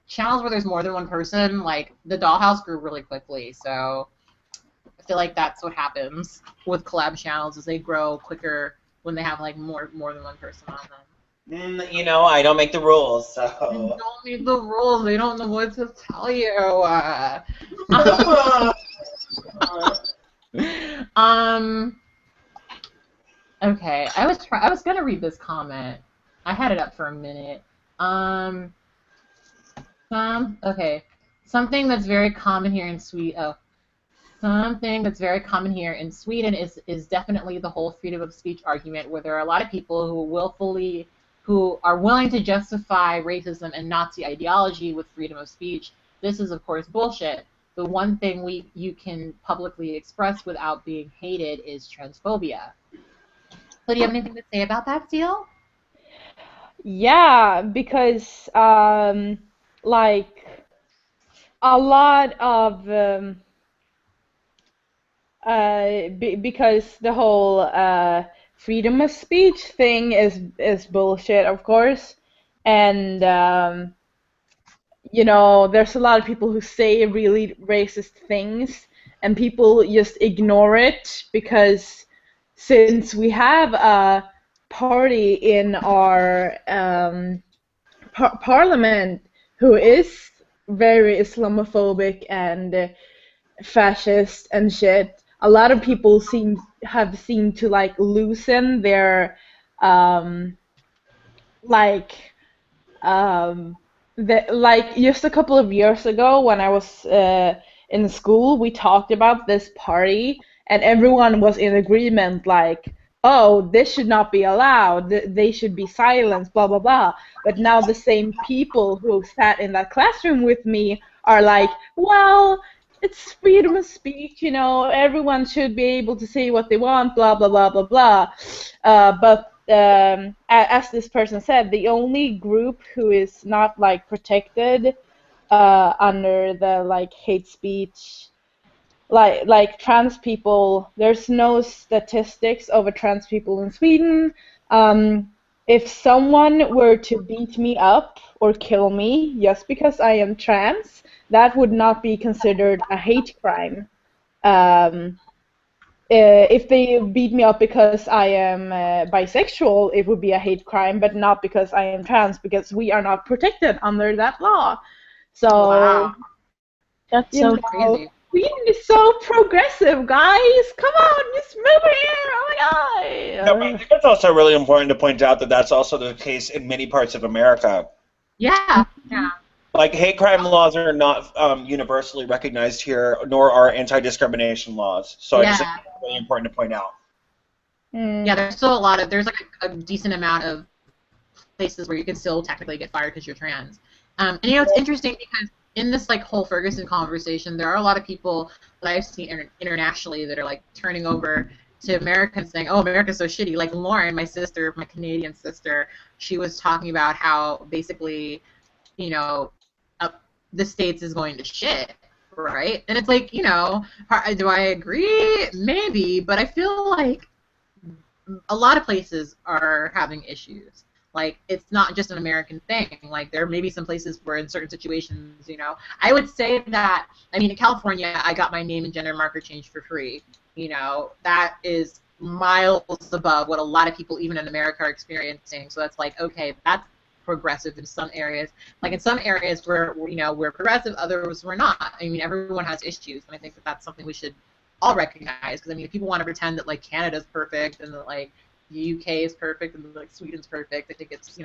channels where there's more than one person, like the Dollhouse grew really quickly. So I feel like that's what happens with collab channels, is they grow quicker when they have like more than one person on them. I don't make the rules, so. They don't make the rules. They don't know what to tell you. Okay. I was gonna read this comment. I had it up for a minute. Okay. Something that's very common here in Sweden. Something that's very common here in Sweden is definitely the whole freedom of speech argument, where there are a lot of people who are willing to justify racism and Nazi ideology with freedom of speech. This is, of course, bullshit. The one thing you can publicly express without being hated is transphobia. So do you have anything to say about that, Steele? Yeah, because like a lot of because the whole freedom of speech thing is bullshit, of course, and there's a lot of people who say really racist things, and people just ignore it, because since we have a party in our parliament who is very Islamophobic and fascist and shit, a lot of people have seemed to like loosen their um, like like just a couple of years ago when I was in school, we talked about this party, and everyone was in agreement, like, oh, this should not be allowed, they should be silenced, blah blah blah. But now the same people who sat in that classroom with me are like, well, it's freedom of speech, everyone should be able to say what they want, blah blah blah blah blah. But as this person said, the only group who is not like protected under the like hate speech, like trans people, there's no statistics over trans people in Sweden. If someone were to beat me up or kill me just because I am trans, that would not be considered a hate crime. If they beat me up because I am bisexual, it would be a hate crime, but not because I am trans, because we are not protected under that law. So, Wow. That's so crazy. Sweden is so progressive, guys. Come on, just move here. Oh my god. No, but I think it's also really important to point out that that's also the case in many parts of America. Yeah. Yeah. Like, hate crime laws are not universally recognized here, nor are anti-discrimination laws. So I just think it's really important to point out. Yeah, there's like a decent amount of places where you can still technically get fired because you're trans. And it's interesting because in this like whole Ferguson conversation, there are a lot of people that I've seen internationally that are like turning over to America and saying, oh, America's so shitty. Like Lauren, my sister, my Canadian sister, she was talking about how basically, the States is going to shit, right? And it's like, do I agree? Maybe, but I feel like a lot of places are having issues. Like, it's not just an American thing. Like, there may be some places where in certain situations, I would say that, in California, I got my name and gender marker changed for free. That is miles above what a lot of people, even in America, are experiencing. So that's like, okay, that's progressive in some areas. Like in some areas where we're progressive, others we're not. Everyone has issues, and I think that that's something we should all recognize. Because if people want to pretend that like Canada's perfect and that like the UK is perfect and like Sweden's perfect, I think it's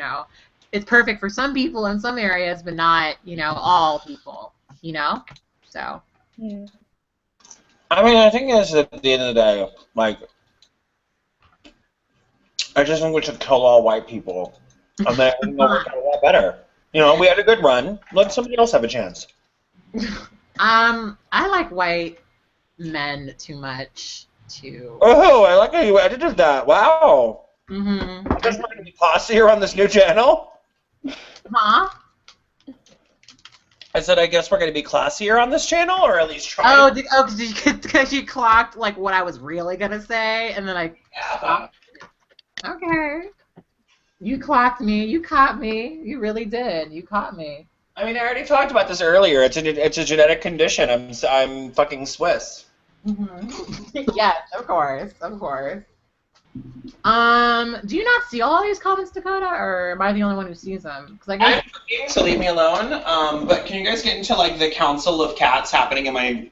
it's perfect for some people in some areas, but not all people. So. Yeah. I think it's at the end of the day, like, I just think we should kill all white people. And then everything will work out a lot better. We had a good run. Let somebody else have a chance. I like white men too much to. Oh, I like how you edited that. Wow. Mm-hmm. I guess we're going to be classier on this new channel. Huh? I said, I guess we're going to be classier on this channel, or at least try. Oh, because you clocked like what I was really gonna say, and then I. Yeah. Okay. You clocked me. You caught me. You really did. You caught me. I already talked about this earlier. It's a genetic condition. I'm fucking Swiss. Mm-hmm. Yes, of course. Do you not see all these comments, Dakota, or am I the only one who sees them? Because I'm looking, so leave me alone. But can you guys get into like the council of cats happening in my?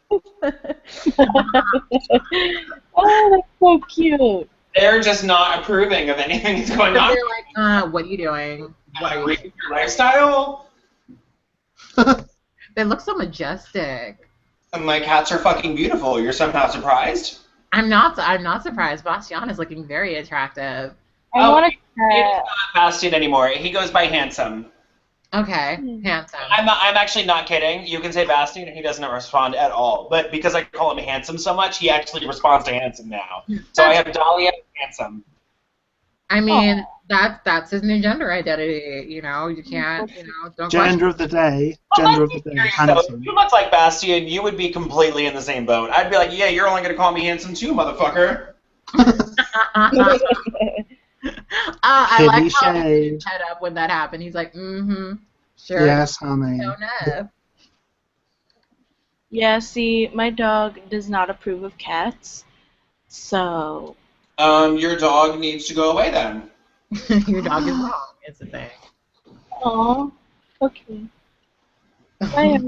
Oh, that's so cute. They're just not approving of anything that's going on. They're like, what are you doing? Like your lifestyle. They look so majestic. And my cats are fucking beautiful. You're somehow surprised? I'm not surprised. Bastian is looking very attractive. I want He's not Bastian anymore. He goes by Handsome. Okay, handsome. I'm actually not kidding. You can say Bastian and he doesn't respond at all. But because I call him Handsome so much, he actually responds to Handsome now. So I have Dahlia and Handsome. That's his new gender identity. You can't. Don't Gender of the day. Gender of the day. Handsome. If you look like Bastian, you would be completely in the same boat. I'd be like, yeah, you're only gonna call me Handsome too, motherfucker. I like how he his head up when that happened. He's like, sure. Yes, honey. Don't know. Yeah, see, my dog does not approve of cats, so. Your dog needs to go away then. Your dog is wrong. It's a thing. Aw, okay. Bye.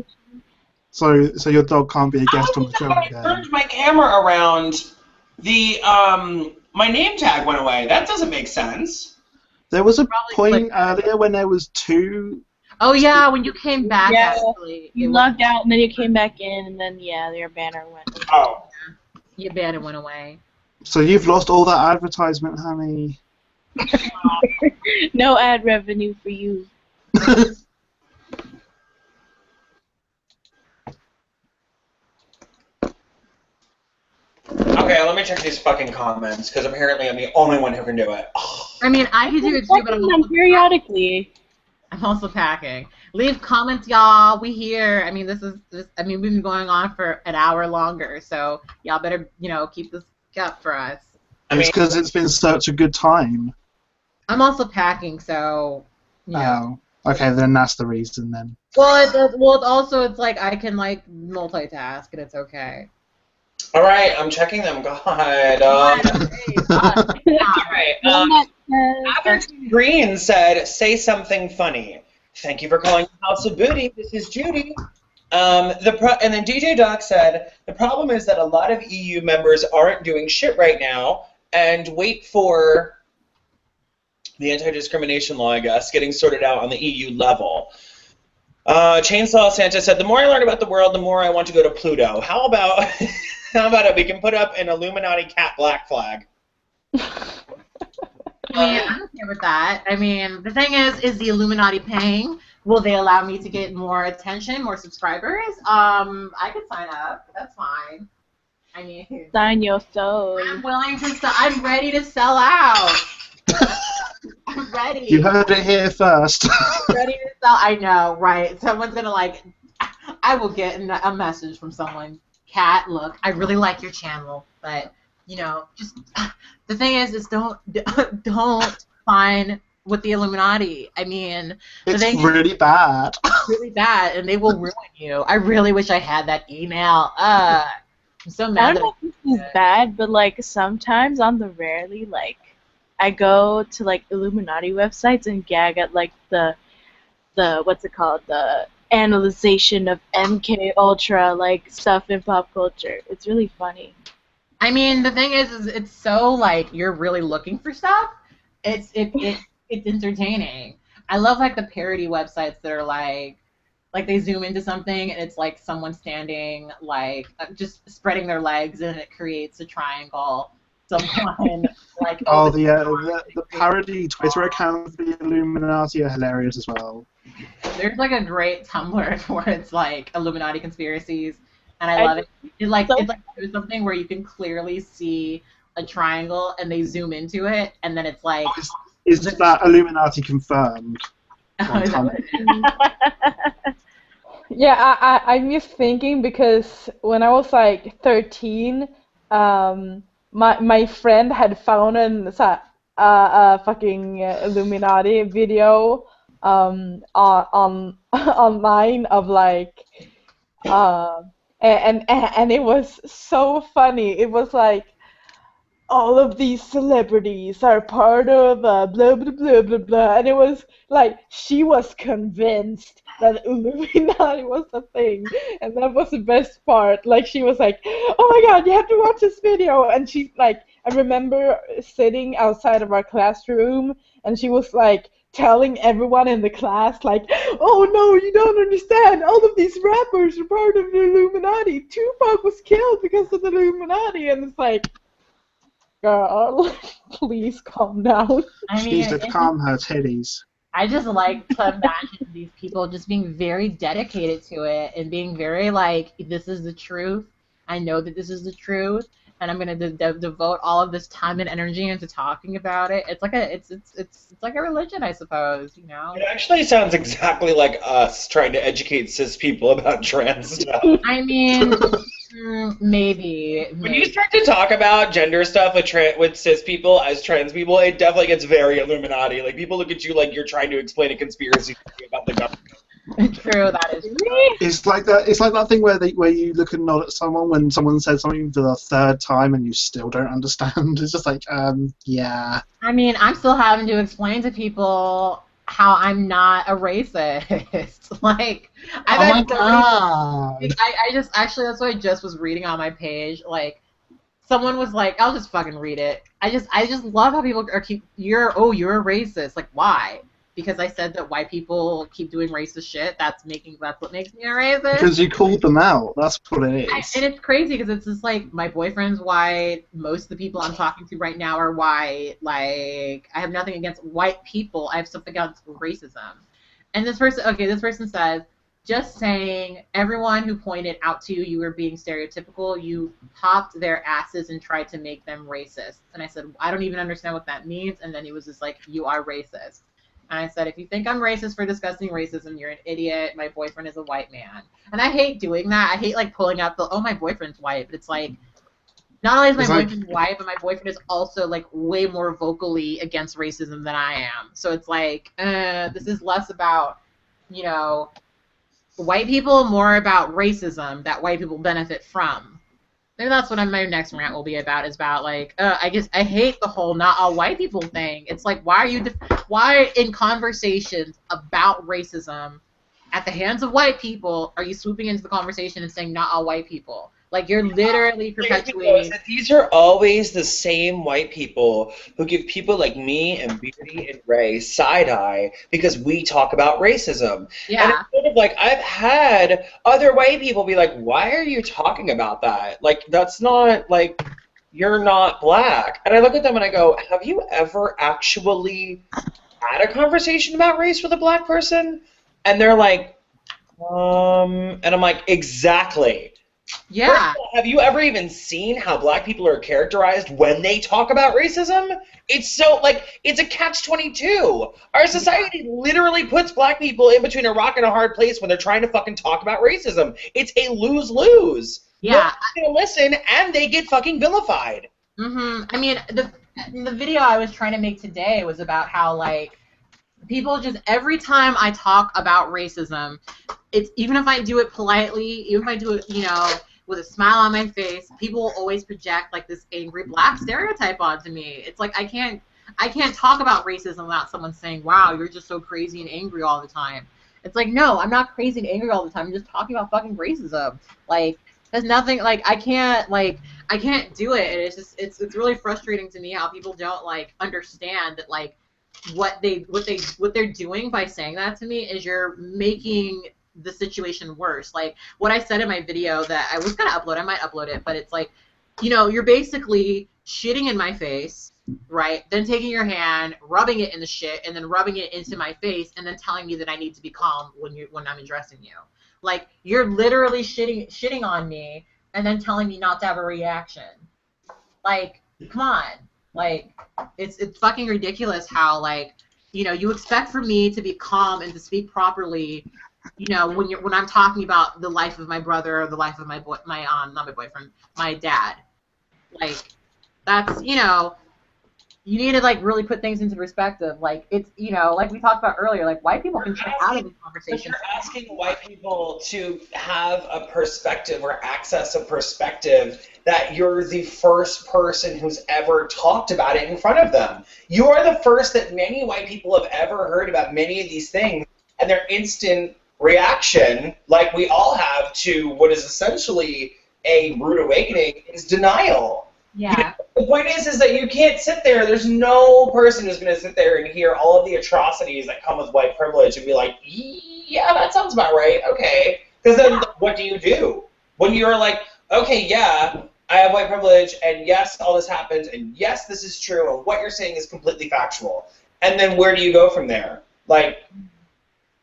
So your dog can't be a guest on the show I again. turned my camera around. The my name tag went away. That doesn't make sense. There was a Probably point clicked. earlier when there was two. Oh yeah, when you came back, Yeah. actually, You it logged out and then you came back in and then your banner went. Oh. your banner went away. So you've lost all that advertisement, honey. No ad revenue for you. Okay, let me check these fucking comments, because apparently I'm the only one who can do it. I mean, I can do it too, but I'm them also, periodically. I'm also packing. Leave comments, y'all. We here. I mean, I mean, we've been going on for an hour longer, so y'all better, keep this up for us. It's because it's been such a good time. I'm also packing, so, Oh, okay, then that's the reason then. Well, it's like I can, like, multitask, and it's okay. Alright, I'm checking them. God. Alright, Atherton Green said, say something funny. Thank you for calling House of Booty. This is Judy. And then DJ Doc said, the problem is that a lot of EU members aren't doing shit right now, and wait for the anti-discrimination law, I guess, getting sorted out on the EU level. Chainsaw Santa said, the more I learn about the world, the more I want to go to Pluto. How about it? We can put up an Illuminati cat black flag. I mean, I'm okay with that. I mean, the thing is the Illuminati paying? Will they allow me to get more attention, more subscribers? I could sign up. That's fine. I mean, Sign your soul. I'm willing to sell. I'm ready to sell out. I'm ready. You heard it here first. Ready to sell. I know, right? Someone's gonna I will get a message from someone. Kat, look, I really like your channel, but just the thing is don't sign with the Illuminati. I mean, it's really bad. Really bad, and they will ruin you. I really wish I had that email. I'm so mad. I don't know if this is bad, but sometimes on the rarely I go to Illuminati websites and gag at the what's it called, the analyzation of MK Ultra stuff in pop culture. It's really funny. I mean, the thing is it's so you're really looking for stuff. It's entertaining. I love the parody websites that are like they zoom into something and it's someone standing just spreading their legs and it creates a triangle. Someone the parody Twitter accounts of the Illuminati are hilarious as well. There's a great Tumblr where it's Illuminati conspiracies, and I love it. There's something where you can clearly see a triangle and they zoom into it, and then it's is that Illuminati confirmed? Yeah, I'm just thinking because when I was 13, my friend had found a fucking Illuminati video on online of and it was so funny. It was all of these celebrities are part of blah blah blah blah blah, and it was she was convinced that Illuminati was a thing, and that was the best part. She was oh my god, you have to watch this video, and she I remember sitting outside of our classroom, and she was telling everyone in the class oh no, you don't understand, all of these rappers are part of the Illuminati. Tupac was killed because of the Illuminati, and it's girl, please calm down. She needs to calm her titties. I just like to imagine these people just being very dedicated to it and being very this is the truth. I know that this is the truth, and I'm gonna devote all of this time and energy into talking about it. It's like a religion, I suppose. It actually sounds exactly like us trying to educate cis people about trans stuff. I mean. Maybe. When you start to talk about gender stuff with cis people as trans people, it definitely gets very Illuminati. People look at you like you're trying to explain a conspiracy about the government. True, that is true. It's like that thing where you look and nod at someone when someone says something for the third time and you still don't understand. It's just yeah. I mean, I'm still having to explain to people how I'm not a racist. I've had I just actually, that's what I just was reading on my page. someone was like, I'll just fucking read it. I just love how people you're a racist. Like, why? Because I said that white people keep doing racist shit. That's what makes me a racist. Because you called them out. That's what it is. And it's crazy because it's just like my boyfriend's white. Most of the people I'm talking to right now are white. Like, I have nothing against white people. I have something against racism. And this person says, just saying, everyone who pointed out to you you were being stereotypical, you popped their asses and tried to make them racist. And I said, I don't even understand what that means. And then he was just like, you are racist. And I said, if you think I'm racist for discussing racism, you're an idiot. My boyfriend is a white man. And I hate doing that. I hate, like, pulling up my boyfriend's white. But it's like, not only is my boyfriend white, but my boyfriend is also, like, way more vocally against racism than I am. So it's like, this is less about, you know, white people, more about racism that white people benefit from. Maybe that's what my next rant will be about, is about, like, I hate the whole not all white people thing. It's like, why in conversations about racism at the hands of white people are you swooping into the conversation and saying not all white people? Like, you're literally perpetuating. These are always the same white people who give people like me and Beardy and Ray side-eye because we talk about racism. Yeah. And it's sort of like, I've had other white people be like, why are you talking about that? Like, that's not, like, you're not black. And I look at them and I go, have you ever actually had a conversation about race with a black person? And they're like, and I'm like, exactly. Yeah. First of all, have you ever even seen how black people are characterized when they talk about racism? It's so, like, it's a catch-22. Our society literally puts black people in between a rock and a hard place when they're trying to fucking talk about racism. It's a lose-lose. Yeah. They're gonna listen, and they get fucking vilified. Mm-hmm. I mean, the video I was trying to make today was about how, like, people just, every time I talk about racism, it's, even if I do it politely, even if I do it, you know, with a smile on my face, people will always project, like, this angry black stereotype onto me. It's like, I can't talk about racism without someone saying, wow, you're just so crazy and angry all the time. It's like, no, I'm not crazy and angry all the time. I'm just talking about fucking racism. Like, there's nothing, like, I can't do it. And it's just, it's really frustrating to me how people don't, like, understand that, like, what they're doing by saying that to me is you're making the situation worse. Like, what I said in my video that I was gonna upload, I might upload it, but it's like, you know, you're basically shitting in my face, right? Then taking your hand, rubbing it in the shit, and then rubbing it into my face, and then telling me that I need to be calm when I'm addressing you. Like, you're literally shitting on me, and then telling me not to have a reaction. Like, come on. Like, it's fucking ridiculous how, like, you know, you expect for me to be calm and to speak properly, you know, when I'm talking about the life of my brother or the life of not my boyfriend, my dad. Like, that's, you know, you need to, like, really put things into perspective. Like, it's, you know, like we talked about earlier, like, white people can check out of these conversations. But you're asking white people to have a perspective or access a perspective that you're the first person who's ever talked about it in front of them. You are the first that many white people have ever heard about many of these things, and their instant reaction, like we all have to what is essentially a rude awakening, is denial. Yeah. You know, the point is that you can't sit there. There's no person who's going to sit there and hear all of the atrocities that come with white privilege and be like, yeah, that sounds about right. Okay. Because then what do you do? When you're like, okay, yeah, I have white privilege, and yes, all this happens, and yes, this is true, and what you're saying is completely factual. And then where do you go from there? Like,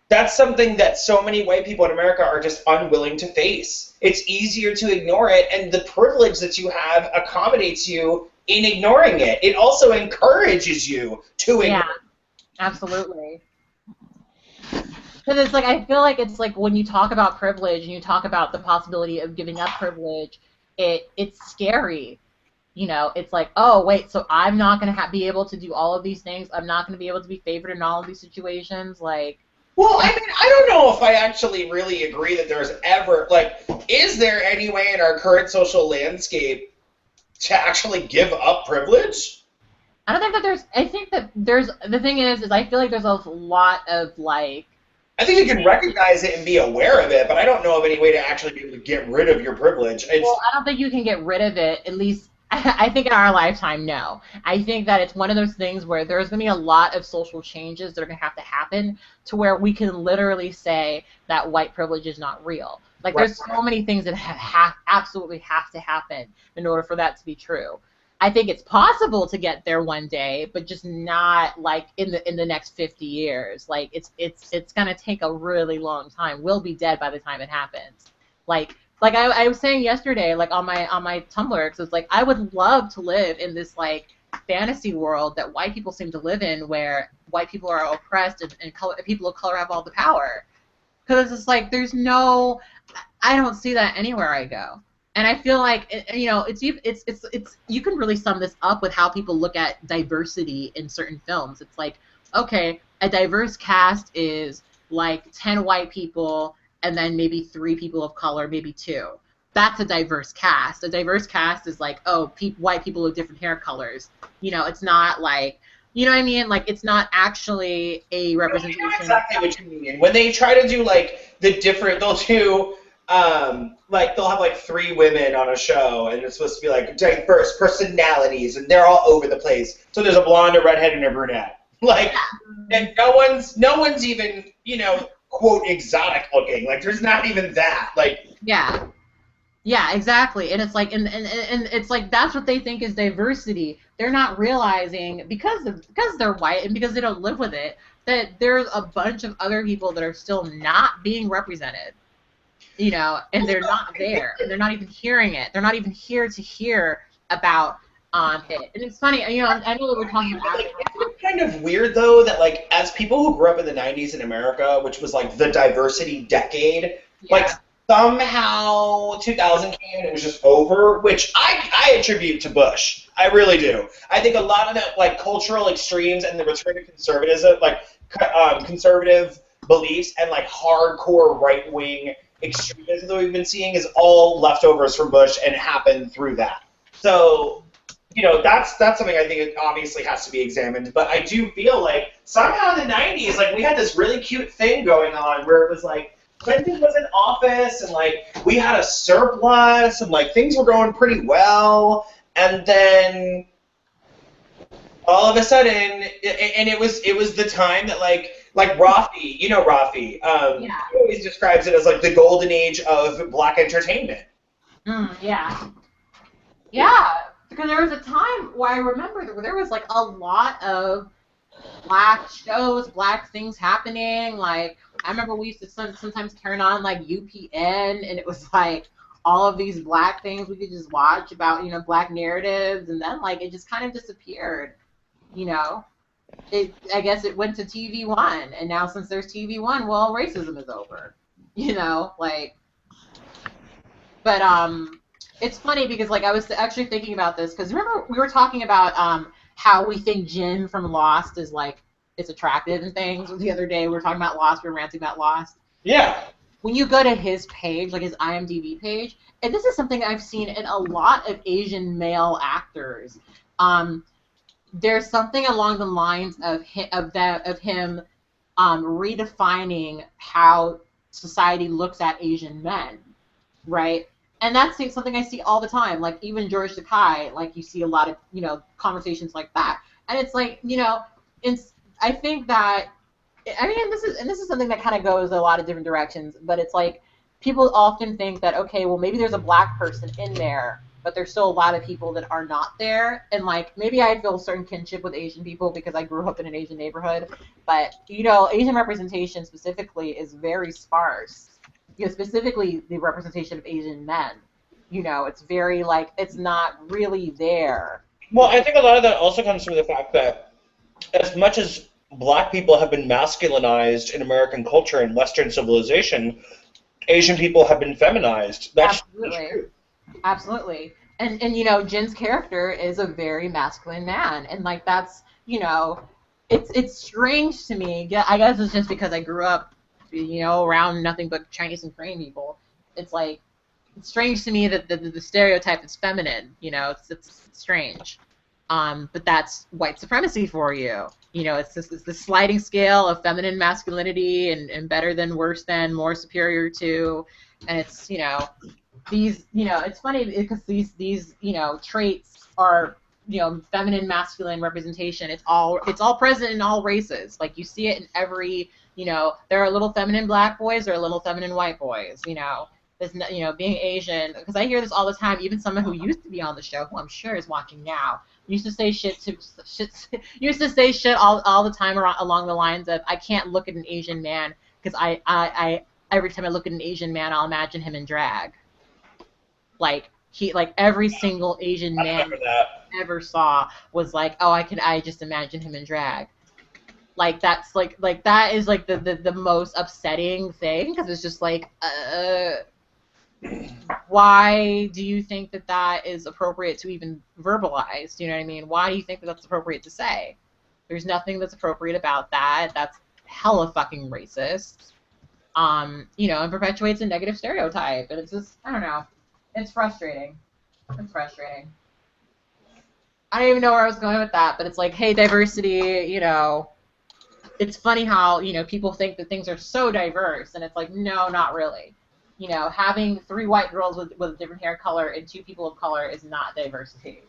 that's something that so many white people in America are just unwilling to face. It's easier to ignore it, and the privilege that you have accommodates you in ignoring it. It also encourages you to ignore it. Absolutely. Because it's like, I feel like it's like when you talk about privilege and you talk about the possibility of giving up privilege, it's scary. You know, it's like, oh, wait, so I'm not going to be able to do all of these things? I'm not going to be able to be favored in all of these situations? Like, well, I mean, I don't know if I actually really agree that there's ever, like, is there any way in our current social landscape to actually give up privilege? I don't think that I think that there's, the thing is I feel like there's a lot of, like, I think you can recognize it and be aware of it, but I don't know of any way to actually be able to get rid of your privilege. Well, I don't think you can get rid of it, at least I think in our lifetime, no. I think that it's one of those things where there's going to be a lot of social changes that are going to happen to where we can literally say that white privilege is not real. Like, there's so many things that absolutely have to happen in order for that to be true. I think it's possible to get there one day, but just not like in the next 50 years. Like, it's going to take a really long time. We'll be dead by the time it happens. Like I was saying yesterday, like on my Tumblr, because it's like I would love to live in this like fantasy world that white people seem to live in, where white people are oppressed and people of color have all the power. Because it's just like I don't see that anywhere I go, and I feel like it's you can really sum this up with how people look at diversity in certain films. It's like, okay, a diverse cast is like 10 white people, and then maybe 3 people of color, maybe 2. That's a diverse cast. A diverse cast is like, white people with different hair colors. It's not like, you know what I mean? Like, it's not actually a representation. I know exactly what you mean. When they try to do, like, they'll do, like, they'll have, like, 3 women on a show, and it's supposed to be, like, diverse personalities, and they're all over the place. So there's a blonde, a redhead, and a brunette. Like, and no one's even, quote, exotic looking. Like, there's not even that. Like, yeah, exactly. And it's like, and it's like that's what they think is diversity. They're not realizing because they're white and because they don't live with it, that there's a bunch of other people that are still not being represented. And they're not there, and they're not even hearing it. They're not even here to hear about it. And it's funny, I know that we're talking about it. It's kind of weird, though, that, like, as people who grew up in the 90s in America, which was, like, the diversity decade, like, somehow 2000 came and it was just over, which I attribute to Bush. I really do. I think a lot of the, like, cultural extremes and the return of conservatism, like, conservative beliefs and, like, hardcore right-wing extremism that we've been seeing is all leftovers from Bush and happened through that. So, that's something I think it obviously has to be examined. But I do feel like somehow in the 90s, like, we had this really cute thing going on where it was like Clinton was in office and, like, we had a surplus and, like, things were going pretty well. And then all of a sudden, and it was the time that, like Rafi, Rafi, he always describes it as, like, the golden age of black entertainment. Yeah. Because there was a time where I remember there was, like, a lot of black shows, black things happening. Like, I remember we used to sometimes turn on, like, UPN, and it was, like, all of these black things we could just watch about, black narratives, and then, like, it just kind of disappeared, I guess it went to TV1, and now since there's TV1, well, racism is over, like, but, it's funny because, like, I was actually thinking about this, because remember we were talking about, how we think Jin from Lost is, like, it's attractive and things. The other day we were talking about Lost, we were ranting about Lost. Yeah. When you go to his page, like his IMDb page, and this is something I've seen in a lot of Asian male actors, there's something along the lines of him redefining how society looks at Asian men, right? And that's something I see all the time. Like, even George Takei, like, you see a lot of, conversations like that. And it's like, I think that, this is something that kind of goes a lot of different directions, but it's like, people often think that, okay, well, maybe there's a black person in there, but there's still a lot of people that are not there. And, like, maybe I feel a certain kinship with Asian people because I grew up in an Asian neighborhood. But, Asian representation specifically is very sparse. Specifically the representation of Asian men. It's very, like, it's not really there. Well, I think a lot of that also comes from the fact that as much as black people have been masculinized in American culture and Western civilization, Asian people have been feminized. That's true. Absolutely. And Jin's character is a very masculine man. And, like, that's, it's strange to me. I guess it's just because I grew up around nothing but Chinese and Korean people. It's like, it's strange to me that the stereotype is feminine, it's strange. But that's white supremacy for you. It's the sliding scale of feminine masculinity and better than, worse than, more superior to, and it's, these, it's funny because these, traits are, feminine, masculine representation. It's all present in all races. Like you see it in every, there are little feminine black boys, there are little feminine white boys. There's, being Asian, because I hear this all the time. Even someone who used to be on the show, who I'm sure is watching now, used to say used to say shit all the time along the lines of, I can't look at an Asian man because I every time I look at an Asian man, I'll imagine him in drag. Like every single Asian man I ever saw was like, oh, I just imagine him in drag. Like that's like that is like the most upsetting thing, because it's just like, why do you think that is appropriate to even verbalize? Do you know what I mean? Why do you think that's appropriate to say? There's nothing that's appropriate about that. That's hella fucking racist. And perpetuates a negative stereotype. And it's just, I don't know. It's frustrating. It's frustrating. I don't even know where I was going with that, but it's like, hey, diversity, it's funny how, people think that things are so diverse, and it's like, no, not really. Having 3 white girls with a different hair color and 2 people of color is not diversity.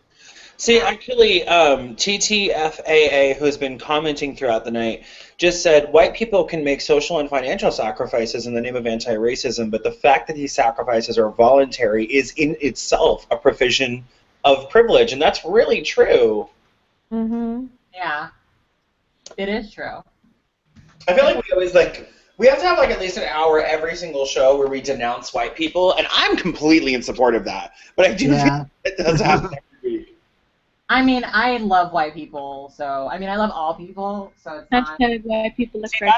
See, actually, TTFAA, who's been commenting throughout the night, just said white people can make social and financial sacrifices in the name of anti-racism, but the fact that these sacrifices are voluntary is in itself a provision of privilege, and that's really true. Mm-hmm. Yeah, it is true. I feel like we have to have at least an hour every single show where we denounce white people, and I'm completely in support of that. But I do feel it does happen every week. I mean, I love white people, so I love all people, so it's not. White people look great.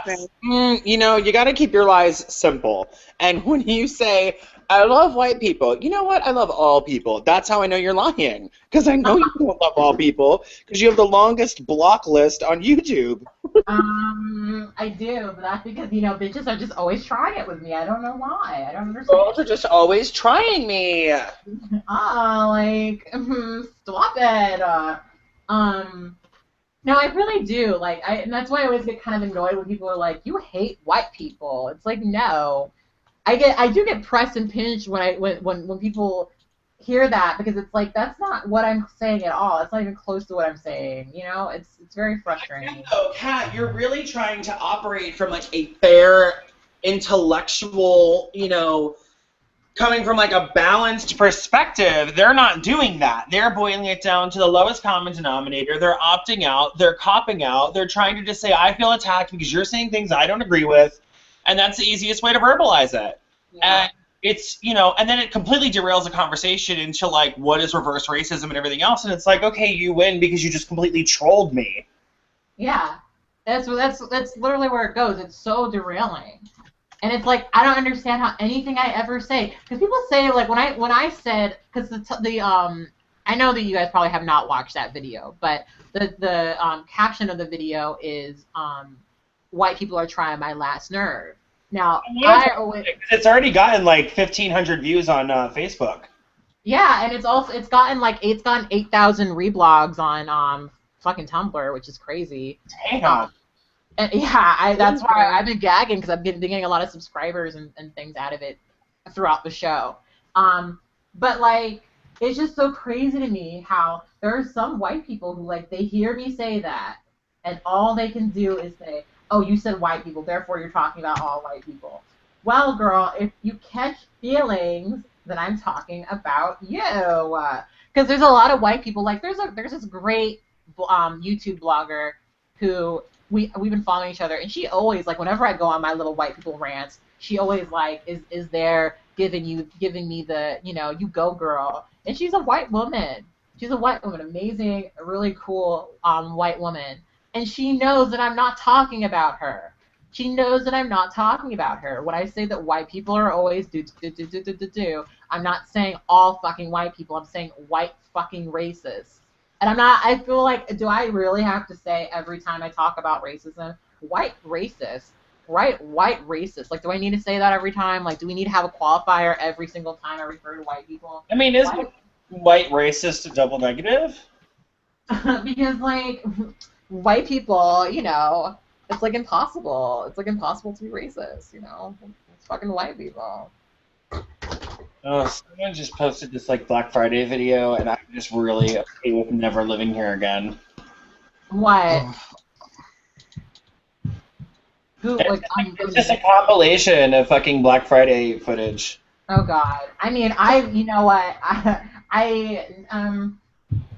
You got to keep your lies simple. And when you say, I love white people, you know what? I love all people. That's how I know you're lying. Because I know you don't love all people, because you have the longest block list on YouTube. I do, but that's because, bitches are just always trying it with me. I don't know why. I don't understand. Girls are just always trying me. Stop it. No, I really do. And that's why I always get kind of annoyed when people are like, you hate white people. It's like, no. I do get pressed and pinched when people hear that, because it's like, that's not what I'm saying at all. It's not even close to what I'm saying. It's very frustrating. No, Kat, you're really trying to operate from a fair, intellectual, coming from a balanced perspective. They're not doing that. They're boiling it down to the lowest common denominator. They're opting out. They're copping out. They're trying to just say, I feel attacked because you're saying things I don't agree with, and that's the easiest way to verbalize it. Yeah. And it's, and then it completely derails the conversation into what is reverse racism and everything else, and it's like, okay, you win because you just completely trolled me. Yeah, that's literally where it goes. It's so derailing. And it's like, I don't understand how anything I ever say, because people say, when I said, because I know that you guys probably have not watched that video, but the caption of the video is, white people are trying my last nerve. Now, it's already gotten 1,500 views on Facebook. Yeah, and it's gotten 8,000 reblogs on fucking Tumblr, which is crazy. Damn. And yeah, that's why I've been gagging, because I've been getting a lot of subscribers and things out of it throughout the show. But it's just so crazy to me how there are some white people who they hear me say that, and all they can do is say, oh, you said white people, therefore you're talking about all white people. Well, girl, if you catch feelings, then I'm talking about you. Because there's a lot of white people. There's this great YouTube blogger who we've been following each other, and she always, whenever I go on my little white people rants, she always is there giving me the, you go girl. And she's a white woman. She's a white woman, amazing, really cool white woman. And she knows that I'm not talking about her. She knows that I'm not talking about her. When I say that white people are always do, I'm not saying all fucking white people. I'm saying white fucking racists. And I feel like, do I really have to say every time I talk about racism, white racist? White racist. Do I need to say that every time? Do we need to have a qualifier every single time I refer to white people? I mean, is white racist a double negative? Because, white people, it's impossible. It's impossible to be racist, It's fucking white people. Oh, someone just posted this like Black Friday video, and I'm just really okay with never living here again. What? Oh, Who? Like, It's just a compilation of fucking Black Friday footage. oh God. I mean, you know what?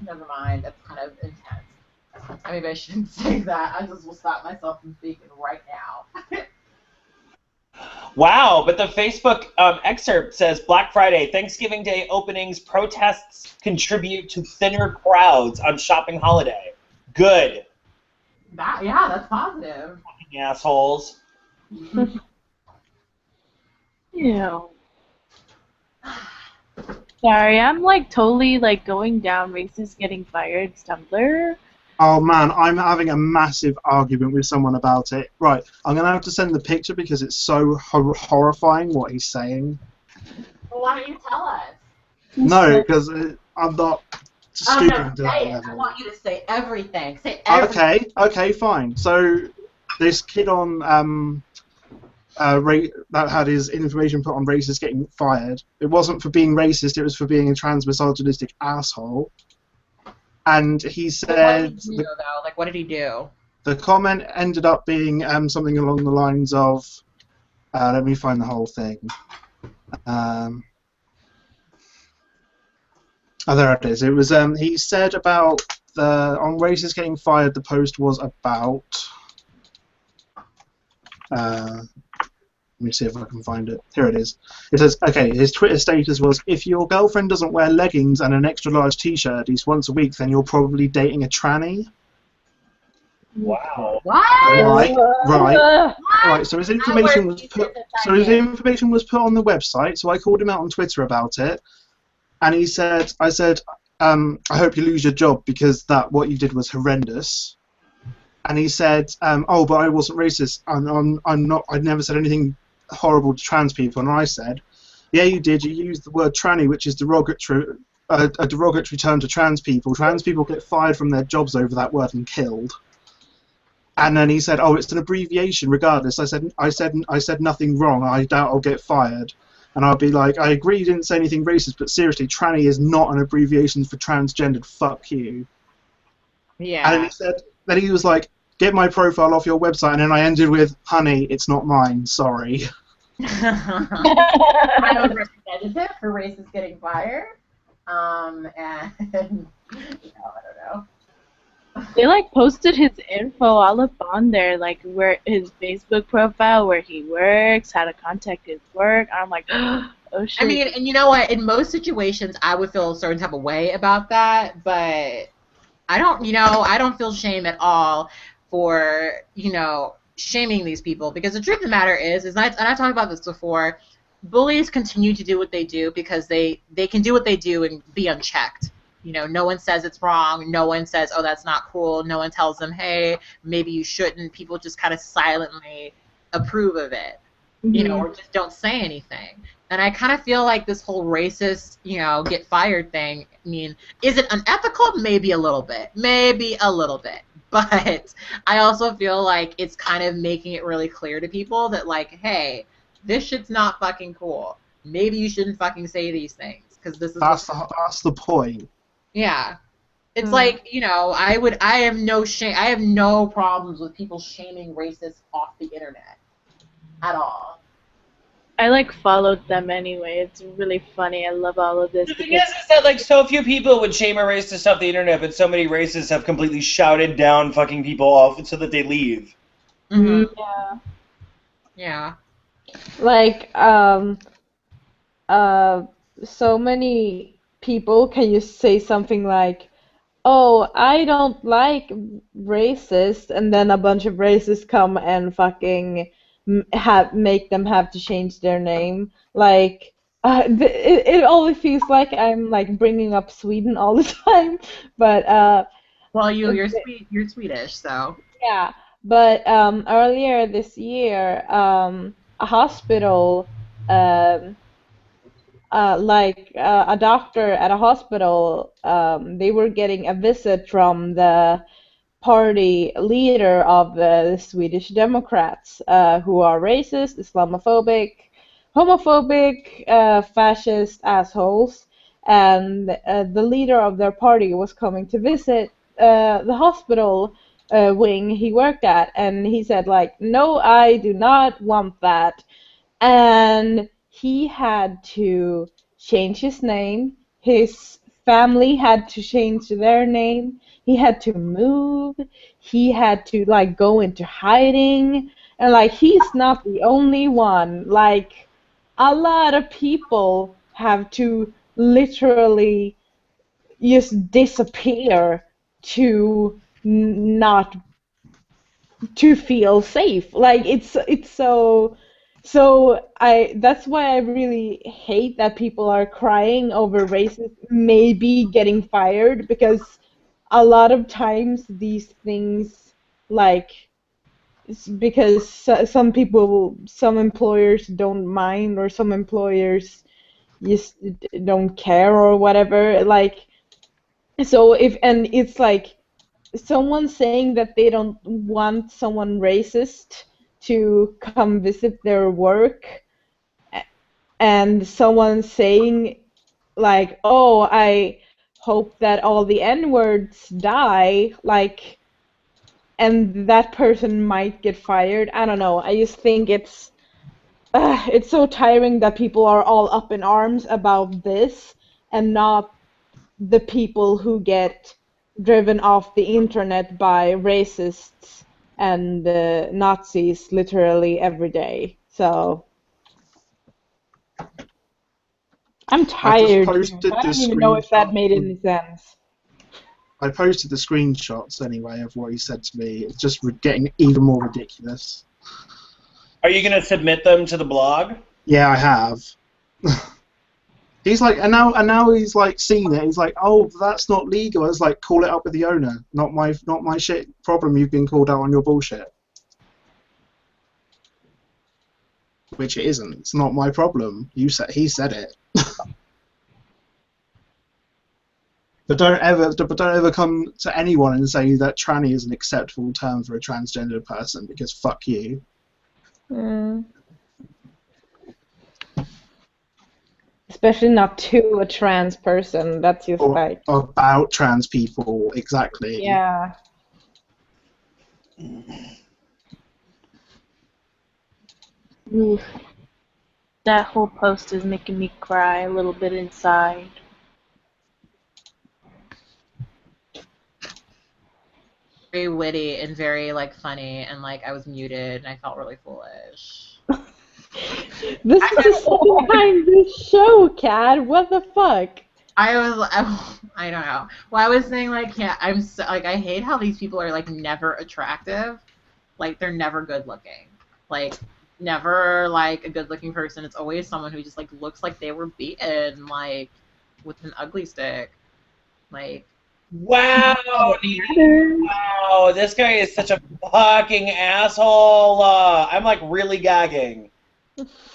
Never mind. That's kind of intense. Maybe I shouldn't say that. I just will stop myself from speaking right now. Wow, but the Facebook excerpt says Black Friday, Thanksgiving Day openings, protests contribute to thinner crowds on shopping holiday. Good. Yeah, that's positive. Fucking assholes. Yeah. Sorry, I'm like totally like going down racist getting fired Tumblr. oh man, I'm having a massive argument with someone about it. Right, I'm gonna have to send the picture because it's so horrifying what he's saying. Well, why don't you tell us? No, because I'm not stupid No, to that say it. I level. want you to say everything. Say everything. Okay, fine. So this kid on that had his information put on racist getting fired. It wasn't for being racist, it was for being a trans misogynistic asshole. And he said What did he do, though? Like, what did he do? the comment ended up being something along the lines of, let me find the whole thing. Oh, there it is. It was he said about on racist getting fired. The post was about. Let me see if I can find it. Here it is. It says, okay, his Twitter status was, if your girlfriend doesn't wear leggings and an extra large t-shirt at least once a week, then you're probably dating a tranny. Wow. What? Right. So his information was put. So his information was put on the website. So I called him out on Twitter about it, and he said, I said, I hope you lose your job because what you did was horrendous. And he said, oh, but I wasn't racist. I'm not. I never said anything horrible to trans people. And I said, yeah, you did. You used the word tranny, which is derogatory, a derogatory term to trans people. Trans people get fired from their jobs over that word and killed. And then he said, oh, it's an abbreviation regardless. I said nothing wrong. I doubt I'll get fired. And I'll be like, I agree you didn't say anything racist, but seriously, tranny is not an abbreviation for transgendered. Fuck you. Yeah. And then he said, then he was like, get my profile off your website. And then I ended with, honey, it's not mine. Sorry. I was representative for racists getting fired. And I don't know. They like posted his info all up on there, like where his Facebook profile, where he works, how to contact his work. I'm like, oh shit. I mean, and you know what? In most situations, I would feel a certain type of way about that, but I don't feel shame at all for, shaming these people, because the truth of the matter is and I've talked about this before, bullies continue to do what they do because they can do what they do and be unchecked. No one says it's wrong. No one says, oh, that's not cool. No one tells them, hey, maybe you shouldn't. People just kind of silently approve of it, or just don't say anything. And I kind of feel like this whole racist, get fired thing, I mean, is it unethical? Maybe a little bit. But I also feel like it's kind of making it really clear to people that, like, hey, this shit's not fucking cool. Maybe you shouldn't fucking say these things, because this is... That's the point. Yeah. It's like, I have no shame. I have no problems with people shaming racists off the internet at all. I like followed them anyway. It's really funny. I love all of this. The thing is that like so few people would shame a racist off the internet, but so many racists have completely shouted down fucking people off so that they leave. Mm-hmm. Yeah. Yeah. Like, so many people can you say something like, oh, I don't like racist, and then a bunch of racists come and fucking make them have to change their name. Like, it always feels like I'm like bringing up Sweden all the time, but well, you're Swedish, so yeah. But earlier this year, a hospital, a doctor at a hospital, they were getting a visit from the party leader of the Swedish Democrats, who are racist, Islamophobic, homophobic, fascist assholes, and the leader of their party was coming to visit the hospital wing he worked at, and he said like, "No, I do not want that," and he had to change his name. His family had to change their name. He had to move. He had to like go into hiding. And like he's not the only one. Like a lot of people have to literally just disappear to not to feel safe. Like it's so I that's why I really hate that people are crying over racists maybe getting fired, because a lot of times these things like because some people, some employers don't mind, or some employers just don't care or whatever, like so if and it's like someone saying that they don't want someone racist to come visit their work, and someone saying like, oh, I hope that all the N-words die, like, and that person might get fired. I don't know. I just think it's so tiring that people are all up in arms about this and not the people who get driven off the internet by racists and Nazis literally every day. So I'm I just tired. posted I the don't even know if that made screenshot. any sense. I posted the screenshots anyway of what he said to me. It's just getting even more ridiculous. Are you gonna submit them to the blog? Yeah, I have. He's like, and now he's like seen it. He's like, oh, that's not legal. I was like, call it up with the owner. Not my shit problem. You've been called out on your bullshit. Which it isn't. It's not my problem. He said it. But don't ever come to anyone and say that tranny is an acceptable term for a transgender person, because fuck you. Mm. Especially not to a trans person. That's just Or like, about trans people, exactly. yeah. Oof. That whole post is making me cry a little bit inside. Very witty and very like funny, and like I was muted and I felt really foolish. This is the story behind this show, Cat. What the fuck? I don't know. Well, I was saying like, yeah, I'm so, like, I hate how these people are like never attractive, like they're never good looking, like never like a good looking person. It's always someone who just like looks like they were beaten like with an ugly stick, like. Wow, wow, this guy is such a fucking asshole. I'm like really gagging.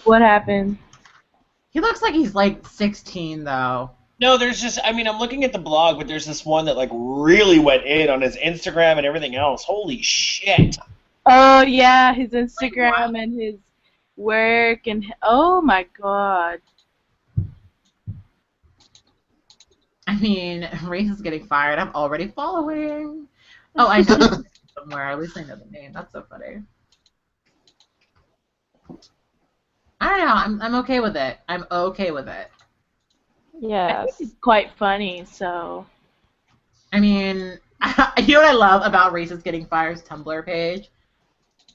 What happened? He looks like he's like 16 though. No, there's just, I mean, I'm looking at the blog, but there's this one that like really went in on his Instagram and everything else. Holy shit. Oh yeah, his Instagram and his work and oh my god. I mean, Race is getting fired. I'm already following. Oh, I know him somewhere. At least I know the name. That's so funny. I don't know. I'm okay with it. I'm okay with it. I Yes. think it's quite funny, so. I mean, you know what I love about Race is getting fired's Tumblr page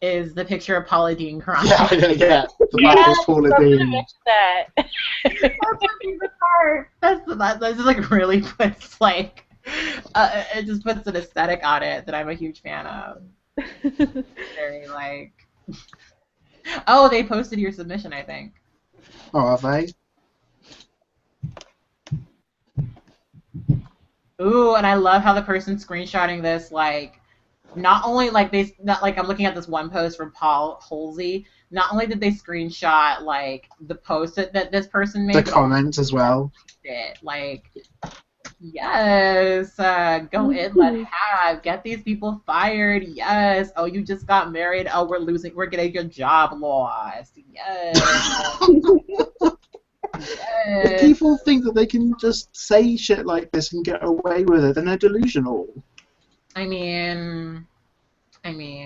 is the picture of Paula Dean crying. Yeah. The Yeah, black is Paula I'm gonna Dean. mention that. That's my favorite part. That just like really puts like it just puts an aesthetic on it that I'm a huge fan of. Very like. Oh, they posted your submission, I think. Oh, are they? Ooh, and I love how the person screenshotting this like. Not only like I'm looking at this one post from Paul Halsey. Not only did they screenshot like the post that this person made, The comments as well. it like Yes, go in, let have, get these people fired. Yes. Oh, you just got married. Oh, we're getting your job lost. Yes. If Yes. people think that they can just say shit like this and get away with it, then they're delusional. I mean, mm,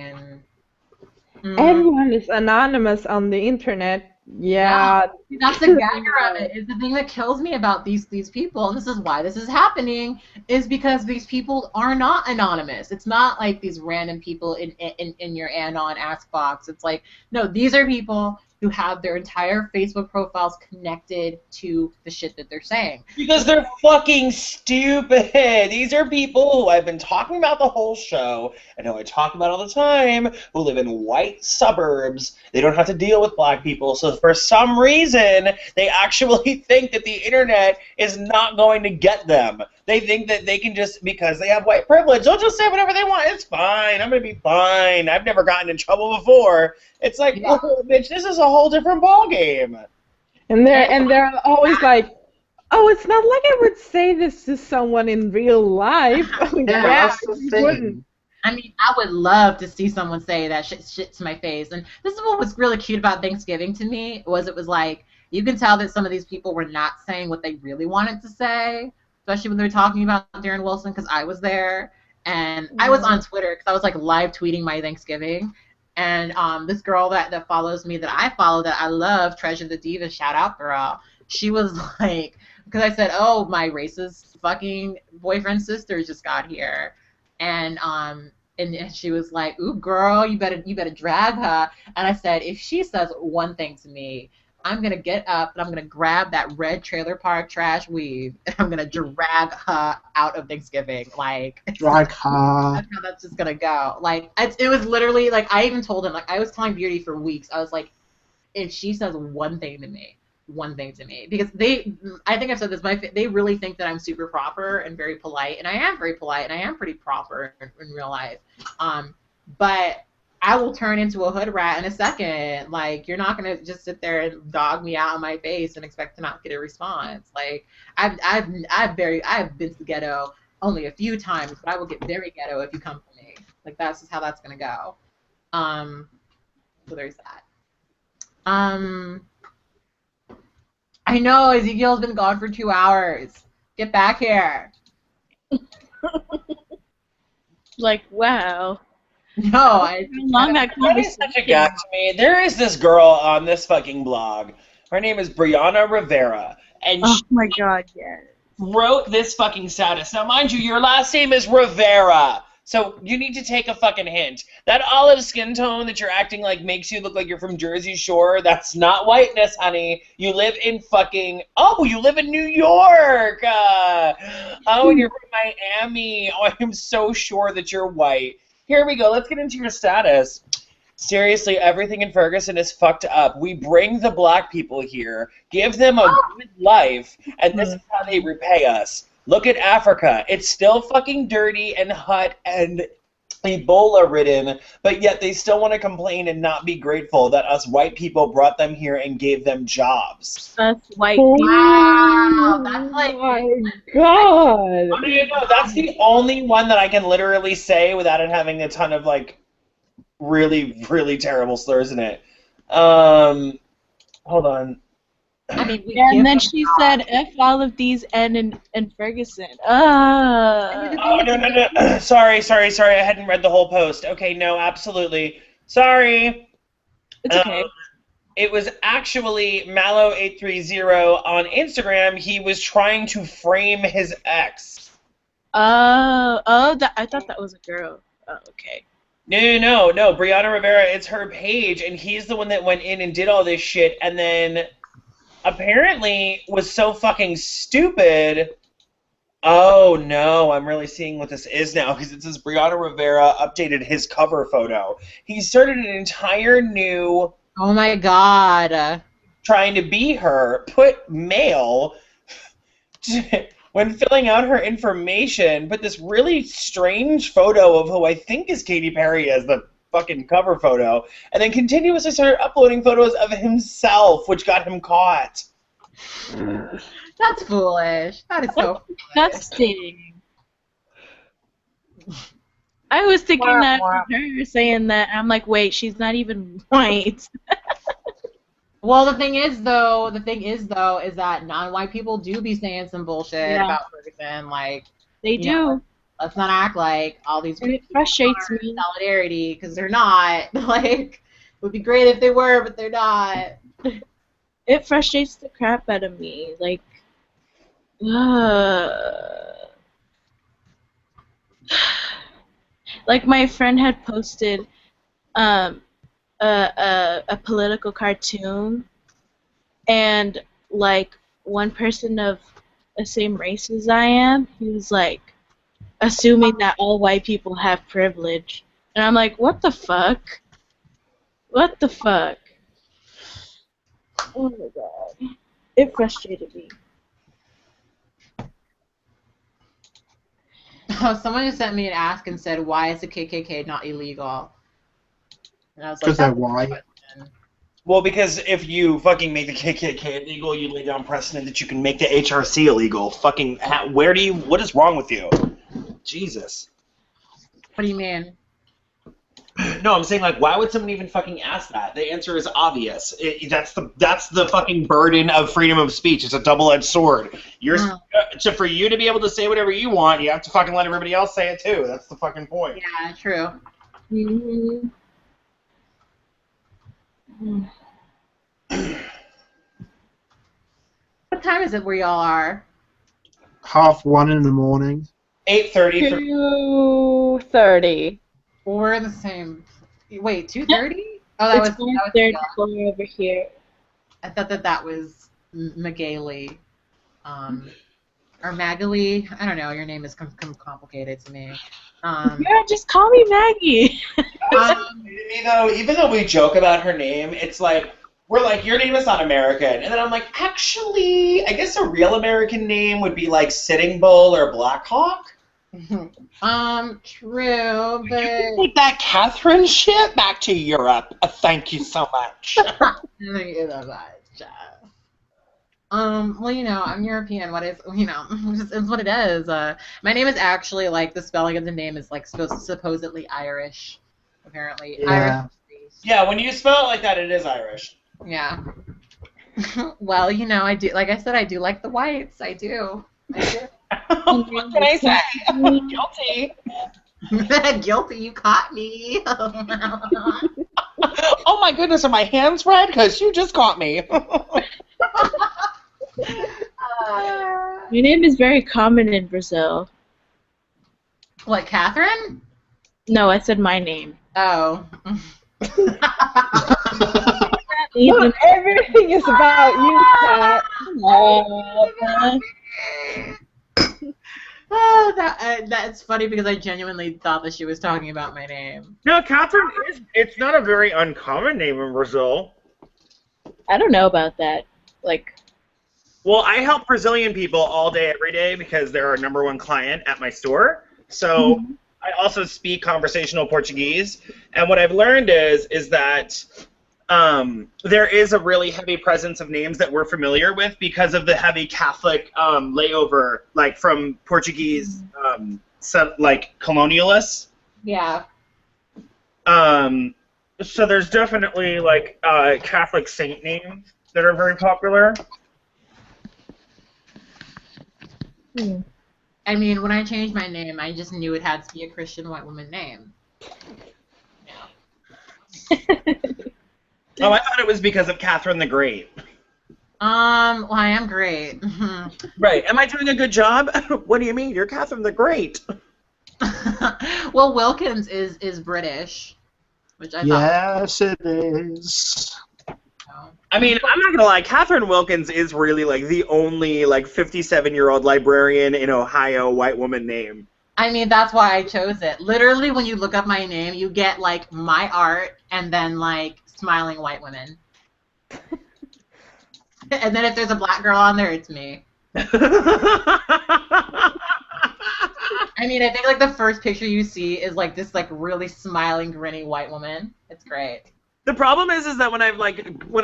Everyone is anonymous on the internet. yeah. Yeah. See, that's the gagger of it. Is the thing that kills me about these people, and this is why this is happening, is because these people are not anonymous. It's not like these random people in your anon ask box. It's like, no, these are people who have their entire Facebook profiles connected to the shit that they're saying. Because they're fucking stupid. These are people who I've been talking about the whole show, and who I talk about all the time, who live in white suburbs. They don't have to deal with black people, so for some reason, they actually think that the internet is not going to get them. They think that they can just, because they have white privilege, they'll just say whatever they want. It's fine. I'm going to be fine. I've never gotten in trouble before. It's like, Yeah. oh, bitch, this is a whole different ballgame. And they're always like, oh, it's not like I would say this to someone in real life. Yeah, that's the you thing. wouldn't. I mean, I would love to see someone say that shit to my face. And this is what was really cute about Thanksgiving to me, was it was like, you can tell that some of these people were not saying what they really wanted to say, especially when they were talking about Darren Wilson, because I was there. And I was on Twitter, because I was like live tweeting my Thanksgiving. And this girl that follows me, that I follow, that I love, Treasure the Diva, shout out girl, she was like, because I said, oh, my racist fucking boyfriend's sister just got here. And she was like, "Ooh, girl, you better drag her." And I said, if she says one thing to me, I'm gonna get up and I'm gonna grab that red trailer park trash weave and I'm gonna drag her out of Thanksgiving. Like, Drag her. that's how that's just gonna go. Like, it was literally like, I even told him, like, I was telling Beauty for weeks. I was like, if she says one thing to me, because I think I've said this, they really think that I'm super proper and very polite, and I am very polite and I am pretty proper in real life, but I will turn into a hood rat in a second. Like, you're not gonna just sit there and dog me out on my face and expect to not get a response. Like, I've been to the ghetto only a few times, but I will get very ghetto if you come for me. Like, that's just how that's gonna go. So there's that. I know, Ezekiel's been gone for 2 hours. Get back here. Like, wow. No, How long that That is conversation. such a gag to me. There is this girl on this fucking blog. Her name is Brianna Rivera, and Oh she my god, yeah. wrote this fucking status. Now, mind you, your last name is Rivera, so you need to take a fucking hint. That olive skin tone that you're acting like makes you look like you're from Jersey Shore, that's not whiteness, honey. You live in fucking... Oh, you live in New York! Oh, and you're from Miami. Oh, I'm so sure that you're white. Here we go. Let's get into your status. Seriously, everything in Ferguson is fucked up. We bring the black people here, give them a good life, and this is how they repay us. Look at Africa. It's still fucking dirty and hot and Ebola-ridden, but yet they still want to complain and not be grateful that us white people brought them here and gave them jobs. Us white people. wow, that's like... Oh my god. Oh, no, that's the only one that I can literally say without it having a ton of, like, really, really terrible slurs in it. Hold on. I mean, And then she said, F all of these and Ferguson. Oh, no. Sorry. I hadn't read the whole post. Okay, no, absolutely. Sorry. It's okay. It was actually Mallow830 on Instagram. He was trying to frame his ex. I thought that was a girl. Oh, okay. No. Brianna Rivera, it's her page, and he's the one that went in and did all this shit, and then apparently was so fucking stupid. Oh no, I'm really seeing what this is now, because it says Brianna Rivera updated his cover photo. He started an entire new... Oh my god. Trying to be her, put male, when filling out her information, put this really strange photo of who I think is Katy Perry as the fucking cover photo, and then continuously started uploading photos of himself, which got him caught. That's foolish. That is so foolish. Disgusting. I was thinking that for her saying that. I'm like, wait, she's not even white. Well, the thing is though, is that non-white people do be saying some bullshit about Ferguson. Like, They do. Let's not act like all these And people it frustrates are me. solidarity, because they're not. Like, it would be great if they were, but they're not. It frustrates the crap out of me. Like, like my friend had posted a political cartoon, and like one person of the same race as I am, he was like assuming that all white people have privilege, and I'm like, what the fuck? What the fuck? Oh my god, it frustrated me. Oh, someone just sent me an ask and said, "Why is the KKK not illegal?" And I was like, Because they're white. Well, because if you fucking make the KKK illegal, you lay down precedent that you can make the HRC illegal. Fucking, what is wrong with you? Jesus. What do you mean? No, I'm saying, like, why would someone even fucking ask that? The answer is obvious. That's the fucking burden of freedom of speech. It's a double-edged sword. For you to be able to say whatever you want, you have to fucking let everybody else say it too. That's the fucking point. Yeah, true. Mm-hmm. What time is it where y'all are? 1:30 in the morning. 8:30. 2:30. We're in the same. Wait, 2:30? Oh, that It's was 1:34 over here. I thought that was Magali, or Magali. I don't know. Your name is complicated to me. Yeah, just call me Maggie. Even though we joke about her name, it's like we're like, your name is not American, and then I'm like, actually, I guess a real American name would be like Sitting Bull or Blackhawk. True, but Take that Catherine shit back to Europe. Thank you so much. Thank you so much. Well, I'm European. What is, it's what it is. My name is actually, like, the spelling of the name is, like, supposedly Irish, apparently. Yeah. Irish. Yeah, when you spell it like that, it is Irish. Yeah. Well, I do, like I said, I do like the whites. I do. What can I say? Guilty. Guilty, you caught me. Oh my goodness, are my hands red? Because you just caught me. My name is very common in Brazil. What, Catherine? No, I said my name. Oh. Look, everything is about you, Kat. Oh, that's funny because I genuinely thought that she was talking about my name. No, Catherine it's not a very uncommon name in Brazil. I don't know about that. Like, Well, I help Brazilian people all day, every day, because they're our #1 client at my store. So I also speak conversational Portuguese, and what I've learned is that there is a really heavy presence of names that we're familiar with because of the heavy Catholic layover, like from Portuguese, colonialists. Yeah. So there's definitely like Catholic saint names that are very popular. I mean, when I changed my name, I just knew it had to be a Christian white woman name. Oh, I thought it was because of Catherine the Great. Well, I am great. Right. Am I doing a good job? What do you mean? You're Catherine the Great. Well, Wilkins is British, which I thought. Yes, it is. I mean, I'm not gonna lie. Catherine Wilkins is really like the only like 57-year-old librarian in Ohio white woman name. I mean, that's why I chose it. Literally, when you look up my name, you get like my art and then like smiling white women. And then if there's a black girl on there, it's me. I mean, I think like the first picture you see is like this like really smiling, grinny white woman. It's great. The problem is that when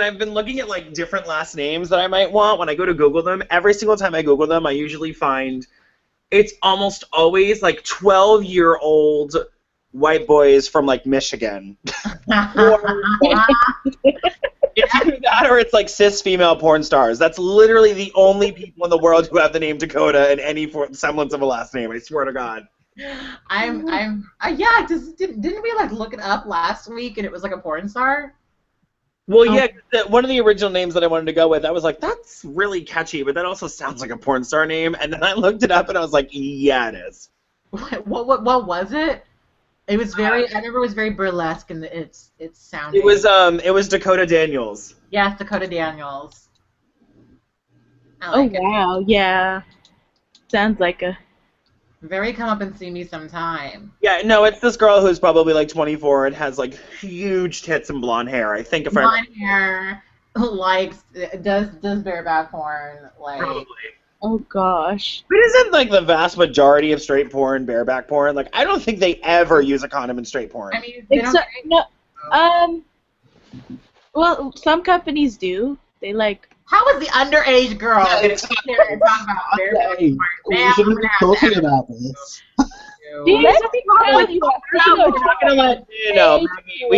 I've been looking at like different last names that I might want, when I go to Google them, every single time I Google them, I usually find it's almost always like 12-year-old white boys from like Michigan. Or it's either that or it's like cis female porn stars. That's literally the only people in the world who have the name Dakota in any semblance of a last name. I swear to God. Yeah. Didn't we like look it up last week and it was like a porn star? Well, yeah, one of the original names that I wanted to go with, I was like, that's really catchy, but that also sounds like a porn star name. And then I looked it up and I was like, yeah, it is. What was it? It was very. I remember it was very burlesque and its sounding. It was Dakota Daniels. Yes, Dakota Daniels. Oh wow, yeah. Sounds like a. Very come up and see me sometime. Yeah, no, it's this girl who's probably like 24 and has like huge tits and blonde hair. I think if I blonde hair, does bareback porn like. Probably. Oh gosh. But isn't like the vast majority of straight porn bareback porn? Like I don't think they ever use a condom in straight porn. I mean, they don't. Well, some companies do. They like. How is the underage girl here and talk about bareback porn? We shouldn't be talking about this. We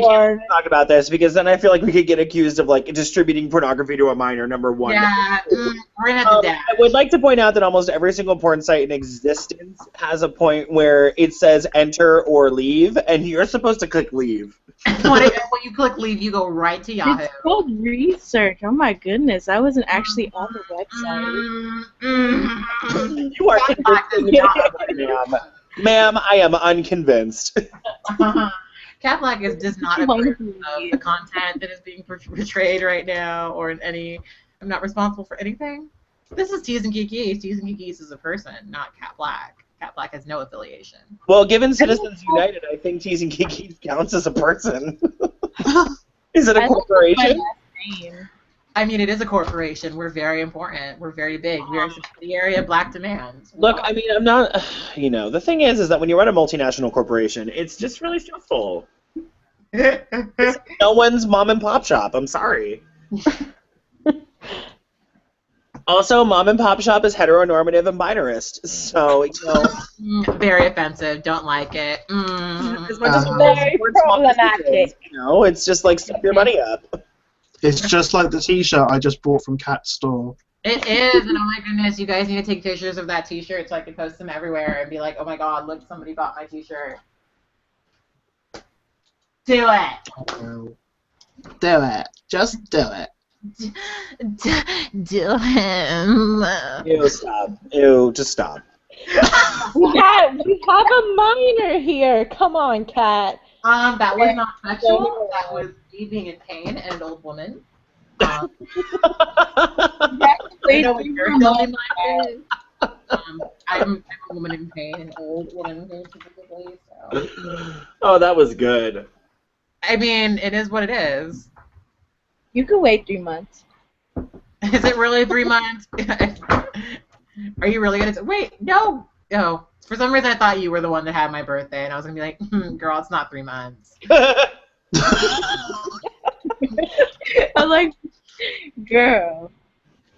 can't talk about this because then I feel like we could get accused of like distributing pornography to a minor. Number one. Yeah, we're gonna have to I would like to point out that almost every single porn site in existence has a point where it says enter or leave, and you're supposed to click leave. When you click leave, you go right to Yahoo. It's called research. Oh my goodness, I wasn't actually on the website. You are convincing, ma'am. I am unconvinced. Cat Black does not approve of the content that is being portrayed right now, or in any. I'm not responsible for anything. This is Tees and Kikis. Tees and Kikis is a person, not Cat Black. Cat Black has no affiliation. Well, given Citizens United, I think Tees and Kikis counts as a person. Is it a corporation? I mean, it is a corporation. We're very important. We're very big. We are a subsidiary of Black Demand. Look, I mean, I'm not. The thing is that when you run a multinational corporation, it's just really stressful. It's no one's mom and pop shop. I'm sorry. Also, mom and pop shop is heteronormative and binarist, so very offensive. Don't like it. As much as very problematic. It's just like step your money up. It's just like the T-shirt I just bought from Cat's store. It is, and oh my goodness, you guys need to take pictures of that T-shirt so I can post them everywhere and be like, oh my god, look, somebody bought my T-shirt. Do it. Do it. Just do it. Do him. Ew, stop. Ew, just stop. We have a minor here. Come on, Kat. That was not sexual. That was me being in pain and an old woman. I know what you're feeling like. I'm a woman in pain, an old woman in pain specifically. So. Oh, that was good. I mean, it is what it is. You can wait 3 months. Is it really 3 months? Are you really gonna wait? No. No. For some reason, I thought you were the one that had my birthday, and I was gonna be like, "Girl, it's not 3 months." I'm like, girl.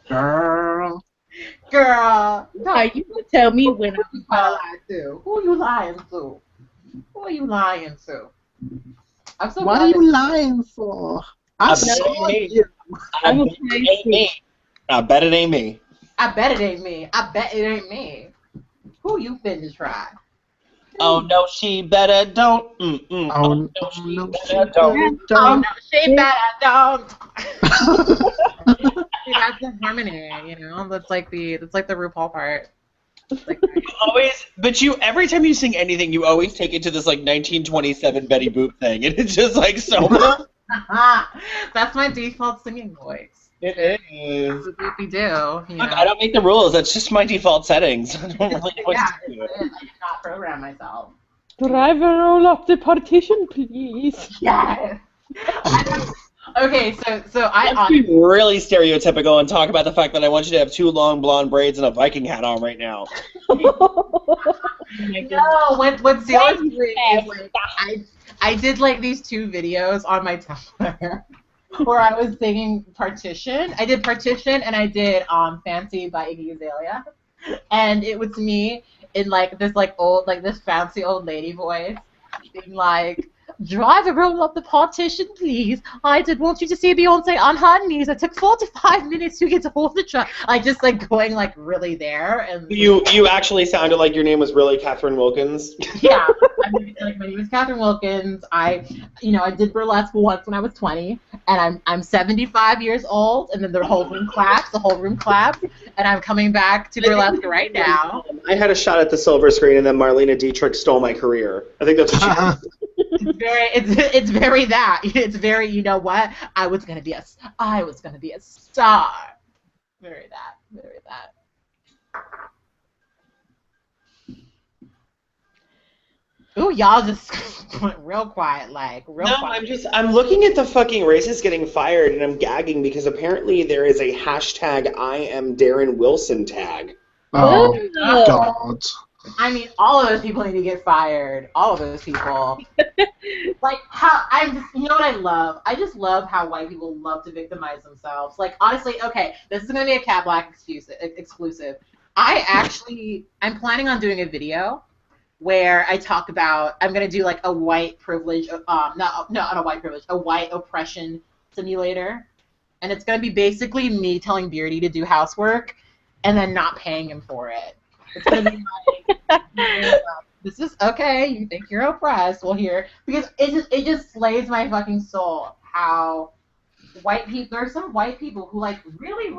No. Are you gonna tell me when I'm lying to? Who are you lying to? Who are you lying to? I'm so What are you lying for? I saw you. I bet it ain't me. I bet it ain't me. I bet it ain't me. Who you finna try? Oh no, she better don't. Oh no, she better don't. Oh no, she better don't. See, that's the harmony, That's like the RuPaul part. Like, but every time you sing anything, you always take it to this like 1927 Betty Boop thing, and it's just like so. That's my default singing voice. It is. That's what we do. Look, I don't make the rules. That's just my default settings. I don't really know what to do. I did not program myself. Driver, roll up the partition, please. Yes. Okay, so Let's be really stereotypical and talk about the fact that I want you to have 2 long blonde braids and a Viking hat on right now. No, what Celia is like, I did like these 2 videos on my Tumblr where I was singing Partition. I did Partition and I did Fancy by Iggy Azalea. And it was me in like this like old like this fancy old lady voice being like, driver, roll up the partition, please. I did want you to see Beyonce on her knees. It took 45 minutes to get to hold the truck. Like just like going like really there. And You actually sounded like your name was really Catherine Wilkins. yeah, I mean, like my name is Catherine Wilkins. I did burlesque once when I was 20, and I'm 75 years old. And then the whole room claps, and I'm coming back to burlesque right now. I had a shot at the silver screen, and then Marlena Dietrich stole my career. I think that's what she It's very that. It's very, you know what? I was gonna be a star. Very that. Ooh, y'all just went real quiet, like real quiet. I'm looking at the fucking racists getting fired, and I'm gagging because apparently there is a hashtag I am Darren Wilson tag. Oh, God. I mean, all of those people need to get fired. All of those people. Like, you know what I love? I just love how white people love to victimize themselves. Like, honestly, okay, this is going to be a Cat Black exclusive. I'm planning on doing a video where I talk about, I'm going to do like a white privilege, not a white privilege, a white oppression simulator. And it's going to be basically me telling Beardy to do housework and then not paying him for it. It's going to be like, this is, okay, you think you're oppressed, well here, because it just slays my fucking soul how white people, there are some white people who like really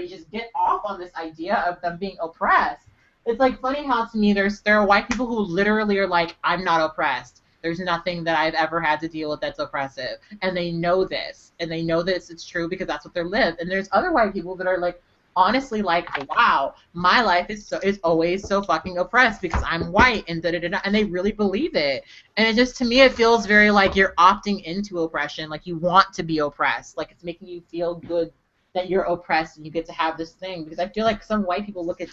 just get off on this idea of them being oppressed. It's like funny how to me there are white people who literally are like, I'm not oppressed. There's nothing that I've ever had to deal with that's oppressive. And they know this. And they know this it's true because that's what they're lived. And there's other white people that are like, honestly, like, wow, my life is always so fucking oppressed because I'm white and da-da-da-da. And they really believe it. And it just, to me, it feels very like you're opting into oppression. Like you want to be oppressed. Like it's making you feel good that you're oppressed and you get to have this thing. Because I feel like some white people look at,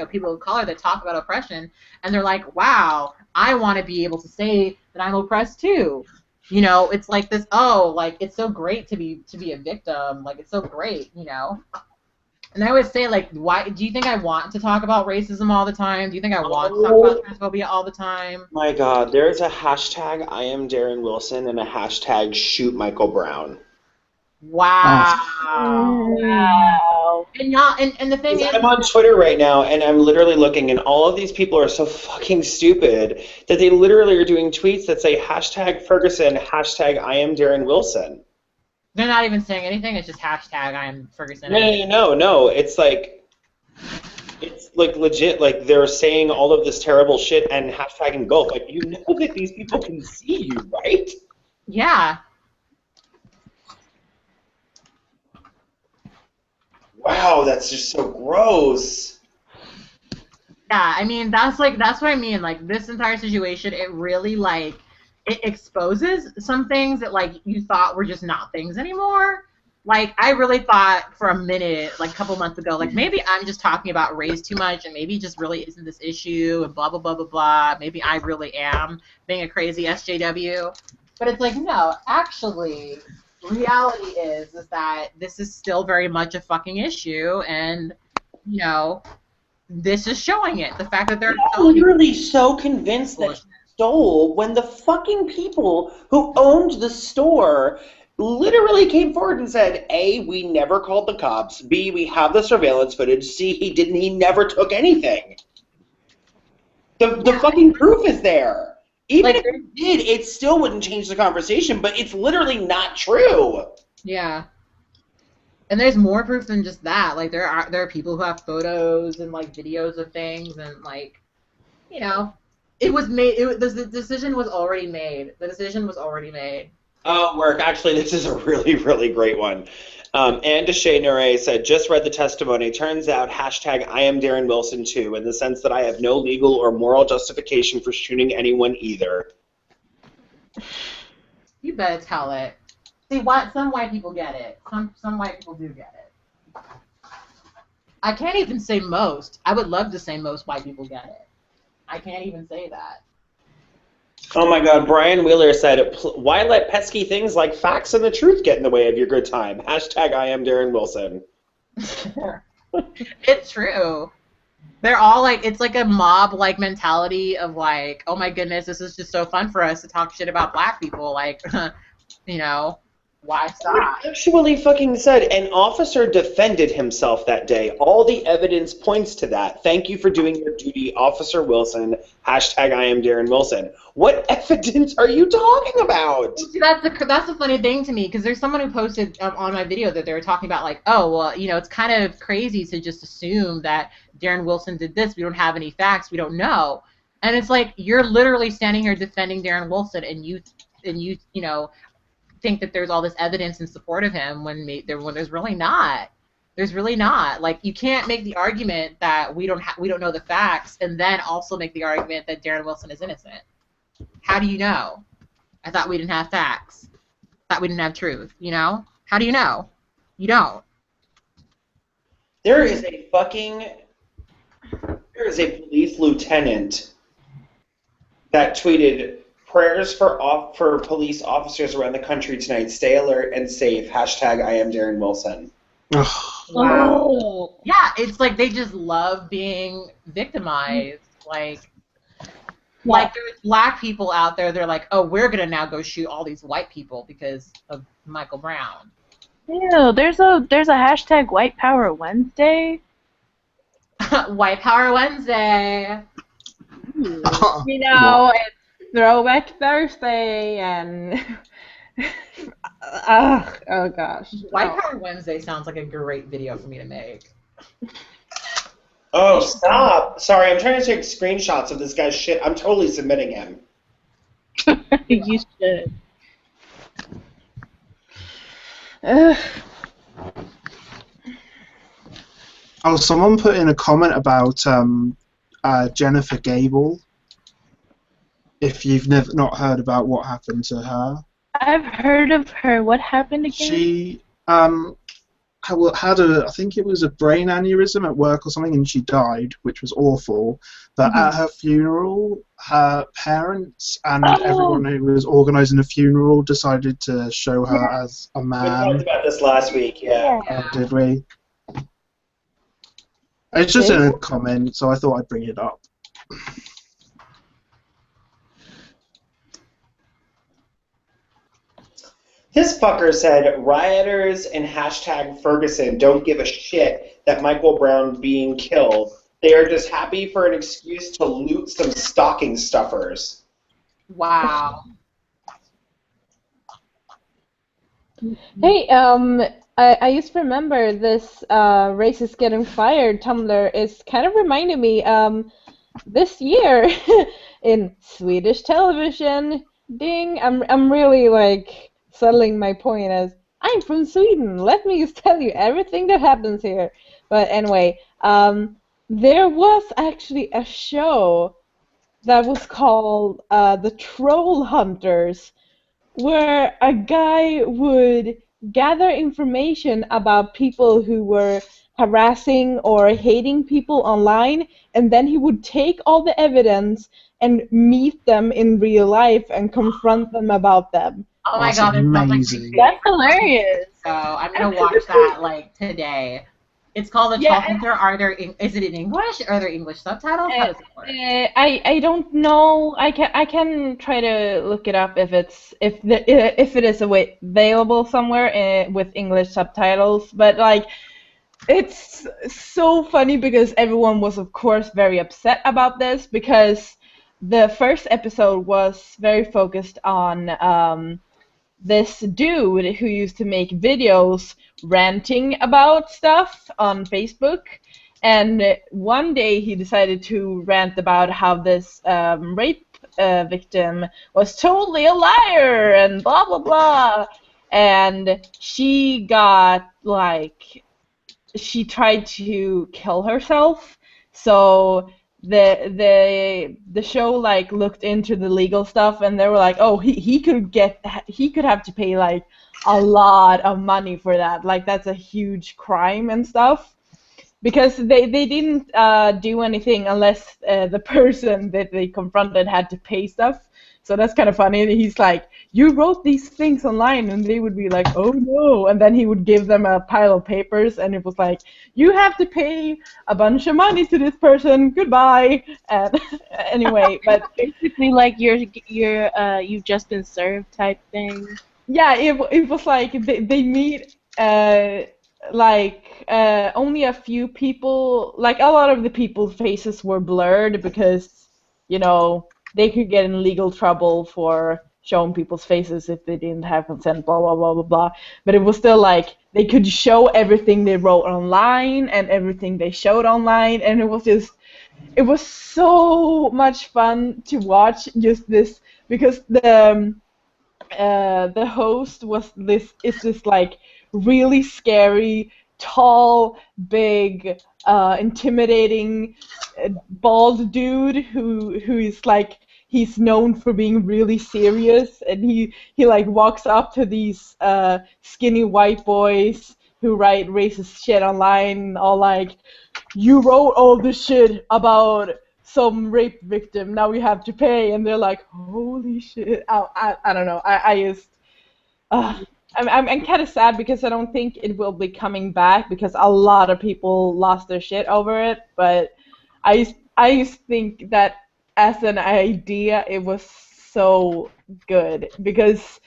people of color that talk about oppression and they're like, wow, I want to be able to say that I'm oppressed too. It's like this, like it's so great to be a victim. Like it's so great, And I would say, like, why do you think I want to talk about racism all the time? Do you think I want to talk about transphobia all the time? My God, there's a hashtag I am Darren Wilson and a hashtag shoot Michael Brown. Wow. Wow. And y'all, and the thing is, I'm on Twitter right now, and I'm literally looking, and all of these people are so fucking stupid that they literally are doing tweets that say hashtag Ferguson, hashtag I am Darren Wilson. They're not even saying anything. It's just hashtag I am Ferguson. No. It's like legit. Like they're saying all of this terrible shit and hashtagging both. Like you know that these people can see you, right? Yeah. Wow, that's just so gross. Yeah, I mean that's what I mean. Like this entire situation, it really like. It exposes some things that, like, you thought were just not things anymore. Like, I really thought for a minute, like, a couple months ago, like, maybe I'm just talking about race too much and maybe it just really isn't this issue and blah, blah, blah, blah, blah. Maybe I really am being a crazy SJW. But it's like, no, actually, reality is that this is still very much a fucking issue and, this is showing it. The fact that they're literally so convinced that stole when the fucking people who owned the store literally came forward and said, A, we never called the cops, B, we have the surveillance footage, C, he never took anything. The fucking proof is there. Even if it did, it still wouldn't change the conversation, but it's literally not true. Yeah. And there's more proof than just that. Like there are people who have photos and like videos of things and like, it was made. The decision was already made. The decision was already made. Oh, work. Actually, this is a really, really great one. And Deshay Nure said, just read the testimony. Turns out, hashtag I am Darren Wilson too, in the sense that I have no legal or moral justification for shooting anyone either. You better tell it. See, some white people get it. Some white people do get it. I can't even say most. I would love to say most white people get it. I can't even say that. Oh my God, Brian Wheeler said, "Why let pesky things like facts and the truth get in the way of your good time?" Hashtag I am Darren Wilson. It's true. They're all like, it's like a mob-like mentality of like, oh my goodness, this is just so fun for us to talk shit about black people. Like, you know, why stop? It actually fucking said, an officer defended himself that day. All the evidence points to that. Thank you for doing your duty, Officer Wilson. Hashtag I am Darren Wilson. What evidence are you talking about? See, that's the funny thing to me, because there's someone who posted on my video that they were talking about like, oh, well, you know, it's kind of crazy to just assume that Darren Wilson did this. We don't have any facts. We don't know. And it's like, you're literally standing here defending Darren Wilson, and you know, think that there's all this evidence in support of him when there's really not. There's really not. Like, you can't make the argument that we don't know the facts and then also make the argument that Darren Wilson is innocent. How do you know? I thought we didn't have facts. I thought we didn't have truth, you know? How do you know? You don't. There is a police lieutenant that tweeted, "Prayers for police officers around the country tonight. Stay alert and safe. Hashtag I am Darren Wilson." Wow. Yeah, it's like they just love being victimized. Like there's black people out there, they're like, oh, we're gonna now go shoot all these white people because of Michael Brown. Ew, there's a hashtag White Power Wednesday. White Power Wednesday. You know, it's Throwback Thursday and oh gosh. White Power Wednesday sounds like a great video for me to make. Oh, stop. Sorry, I'm trying to take screenshots of this guy's shit. I'm totally submitting him. You should. Oh, someone put in a comment about Jennifer Gable. If you've not heard about what happened to her. I've heard of her. What happened again? She had I think it was a brain aneurysm at work or something, and she died, which was awful. But at her funeral, her parents and everyone who was organising the funeral decided to show her as a man. We talked about this last week, yeah. Did we? It's just in a comment, so I thought I'd bring it up. This fucker said, rioters and hashtag Ferguson don't give a shit that Michael Brown being killed. They are just happy for an excuse to loot some stocking stuffers. Wow. Hey, I used to remember this racist getting fired Tumblr is kind of reminding me this year in Swedish television. Ding, I'm really like settling my point as I'm from Sweden. Let me just tell you everything that happens here. But anyway, there was actually a show that was called The Troll Hunters, where a guy would gather information about people who were harassing or hating people online, and then he would take all the evidence and meet them in real life and confront them about them. Oh my god, it sounds amazing. That's hilarious. So I'm gonna watch that like today. It's called The Troll Hunter. Is it in English? Are there English subtitles? How does it work? I don't know. I can try to look it up if it is available somewhere with English subtitles. But like, it's so funny because everyone was of course very upset about this because the first episode was very focused on this dude who used to make videos ranting about stuff on Facebook, and one day he decided to rant about how this rape victim was totally a liar and blah blah blah, and she got like, she tried to kill herself, so the show like looked into the legal stuff, and they were like, oh, he could have to pay like a lot of money for that, like that's a huge crime and stuff. because they didn't do anything unless the person that they confronted had to pay stuff. So that's kind of funny. He's like, you wrote these things online, and they would be like, oh no, and then he would give them a pile of papers, and it was like, you have to pay a bunch of money to this person, goodbye. And anyway, but Basically, like you've just been served type thing. yeah, it was like they meet only a few people, like a lot of the people's faces were blurred because they could get in legal trouble for showing people's faces if they didn't have consent, blah blah blah blah blah. But it was still like they could show everything they wrote online and everything they showed online, and it was so much fun to watch just this because the host is this like really scary, tall, big, intimidating, bald dude who is like he's known for being really serious, and he like walks up to these skinny white boys who write racist shit online, all like, you wrote all this shit about some rape victim, now we have to pay, and they're like, holy shit. I don't know. I just I'm kind of sad because I don't think it will be coming back because a lot of people lost their shit over it, but I just think that as an idea it was so good because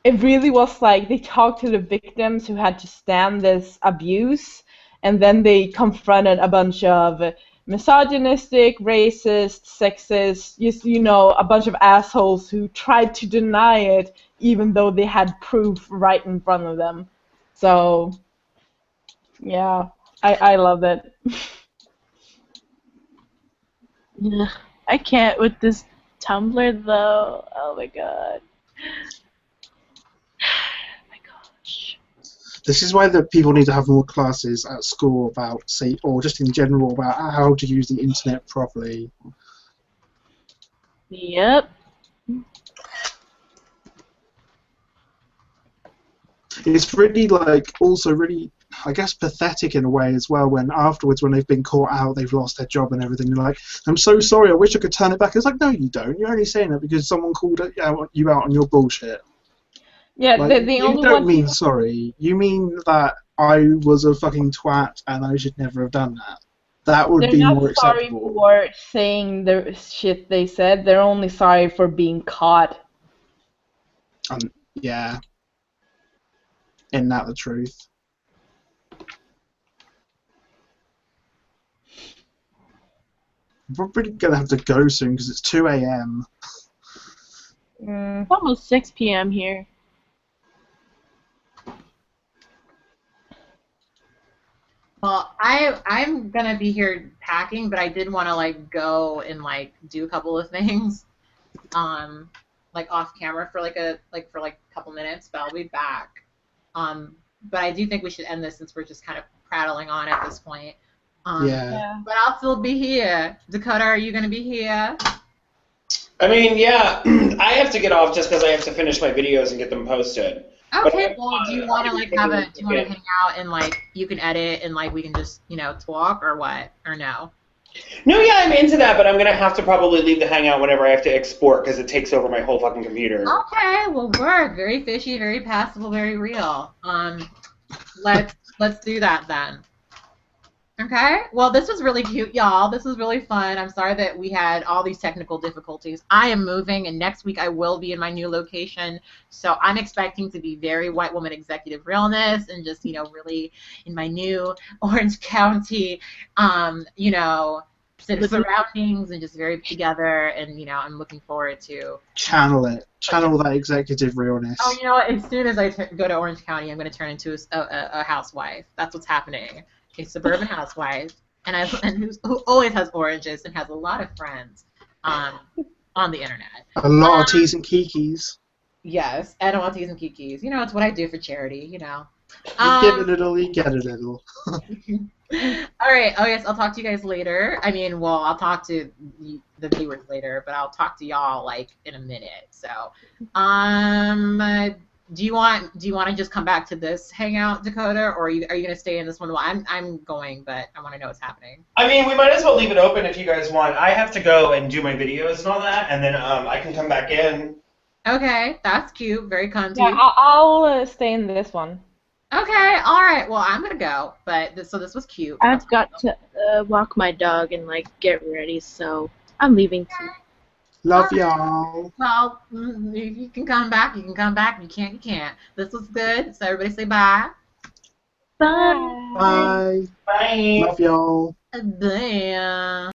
it really was like they talked to the victims who had to stand this abuse, and then they confronted a bunch of misogynistic, racist, sexist, just a bunch of assholes who tried to deny it even though they had proof right in front of them. So yeah, I love it. Yeah. I can't with this Tumblr though. Oh my god. Oh my gosh. This is why the people need to have more classes at school about, say, or just in general about how to use the internet properly. Yep. It's really also really, I guess, pathetic in a way as well when afterwards when they've been caught out, they've lost their job and everything, they're like, I'm so sorry, I wish I could turn it back. It's like, no you don't, you're only saying that because someone called you out on your bullshit. Yeah, Like, the you only don't one mean sorry, you mean that I was a fucking twat and I should never have done that. That would they're be not more sorry acceptable. for saying the shit they said. They're only sorry for being caught. Yeah. Isn't that the truth? I'm probably going to have to go soon because it's 2 a.m. It's almost 6 p.m. here. Well, I'm gonna be here packing, but I did want to go and do a couple of things, off camera for a couple minutes. But I'll be back. But I do think we should end this since we're just kind of prattling on at this point. Yeah. But I'll still be here. Dakota, are you gonna be here? I mean, yeah, I have to get off just because I have to finish my videos and get them posted. Okay. Well, do you want to do you want to hang out and you can edit and we can just talk or what or no? No, yeah, I'm into that, but I'm gonna have to probably leave the hangout whenever I have to export because it takes over my whole fucking computer. Okay. Well, work. Very fishy, very passable, very real. Let's do that then. Okay. Well, this was really cute, y'all. This was really fun. I'm sorry that we had all these technical difficulties. I am moving, and next week I will be in my new location. So I'm expecting to be very white woman executive realness and just, really in my new Orange County, surroundings and just very together. And, I'm looking forward to. Channel it. Channel that executive realness. Oh, you know what? As soon as I go to Orange County, I'm going to turn into a housewife. That's what's happening. A suburban housewife, who always has oranges and has a lot of friends on the internet. A lot of teas and kikis. Yes, and all teas and kikis. It's what I do for charity. You give a little, you get a little. All right. Oh yes, I'll talk to you guys later. I mean, well, I'll talk to the viewers later, but I'll talk to y'all in a minute. So, Do you want to just come back to this hangout, Dakota, or are you gonna stay in this one? Well, I'm going, but I want to know what's happening. I mean, we might as well leave it open if you guys want. I have to go and do my videos and all that, and then I can come back in. Okay, that's cute. Very kind to Yeah, you. I'll stay in this one. Okay, all right. Well, I'm gonna go, but so this was cute. I've got to walk my dog and like get ready, so I'm leaving too. Love y'all. Well, if you can come back, you can come back. If you can't, you can't. This was good. So everybody say bye. Bye. Bye. Bye. Love y'all. Bye.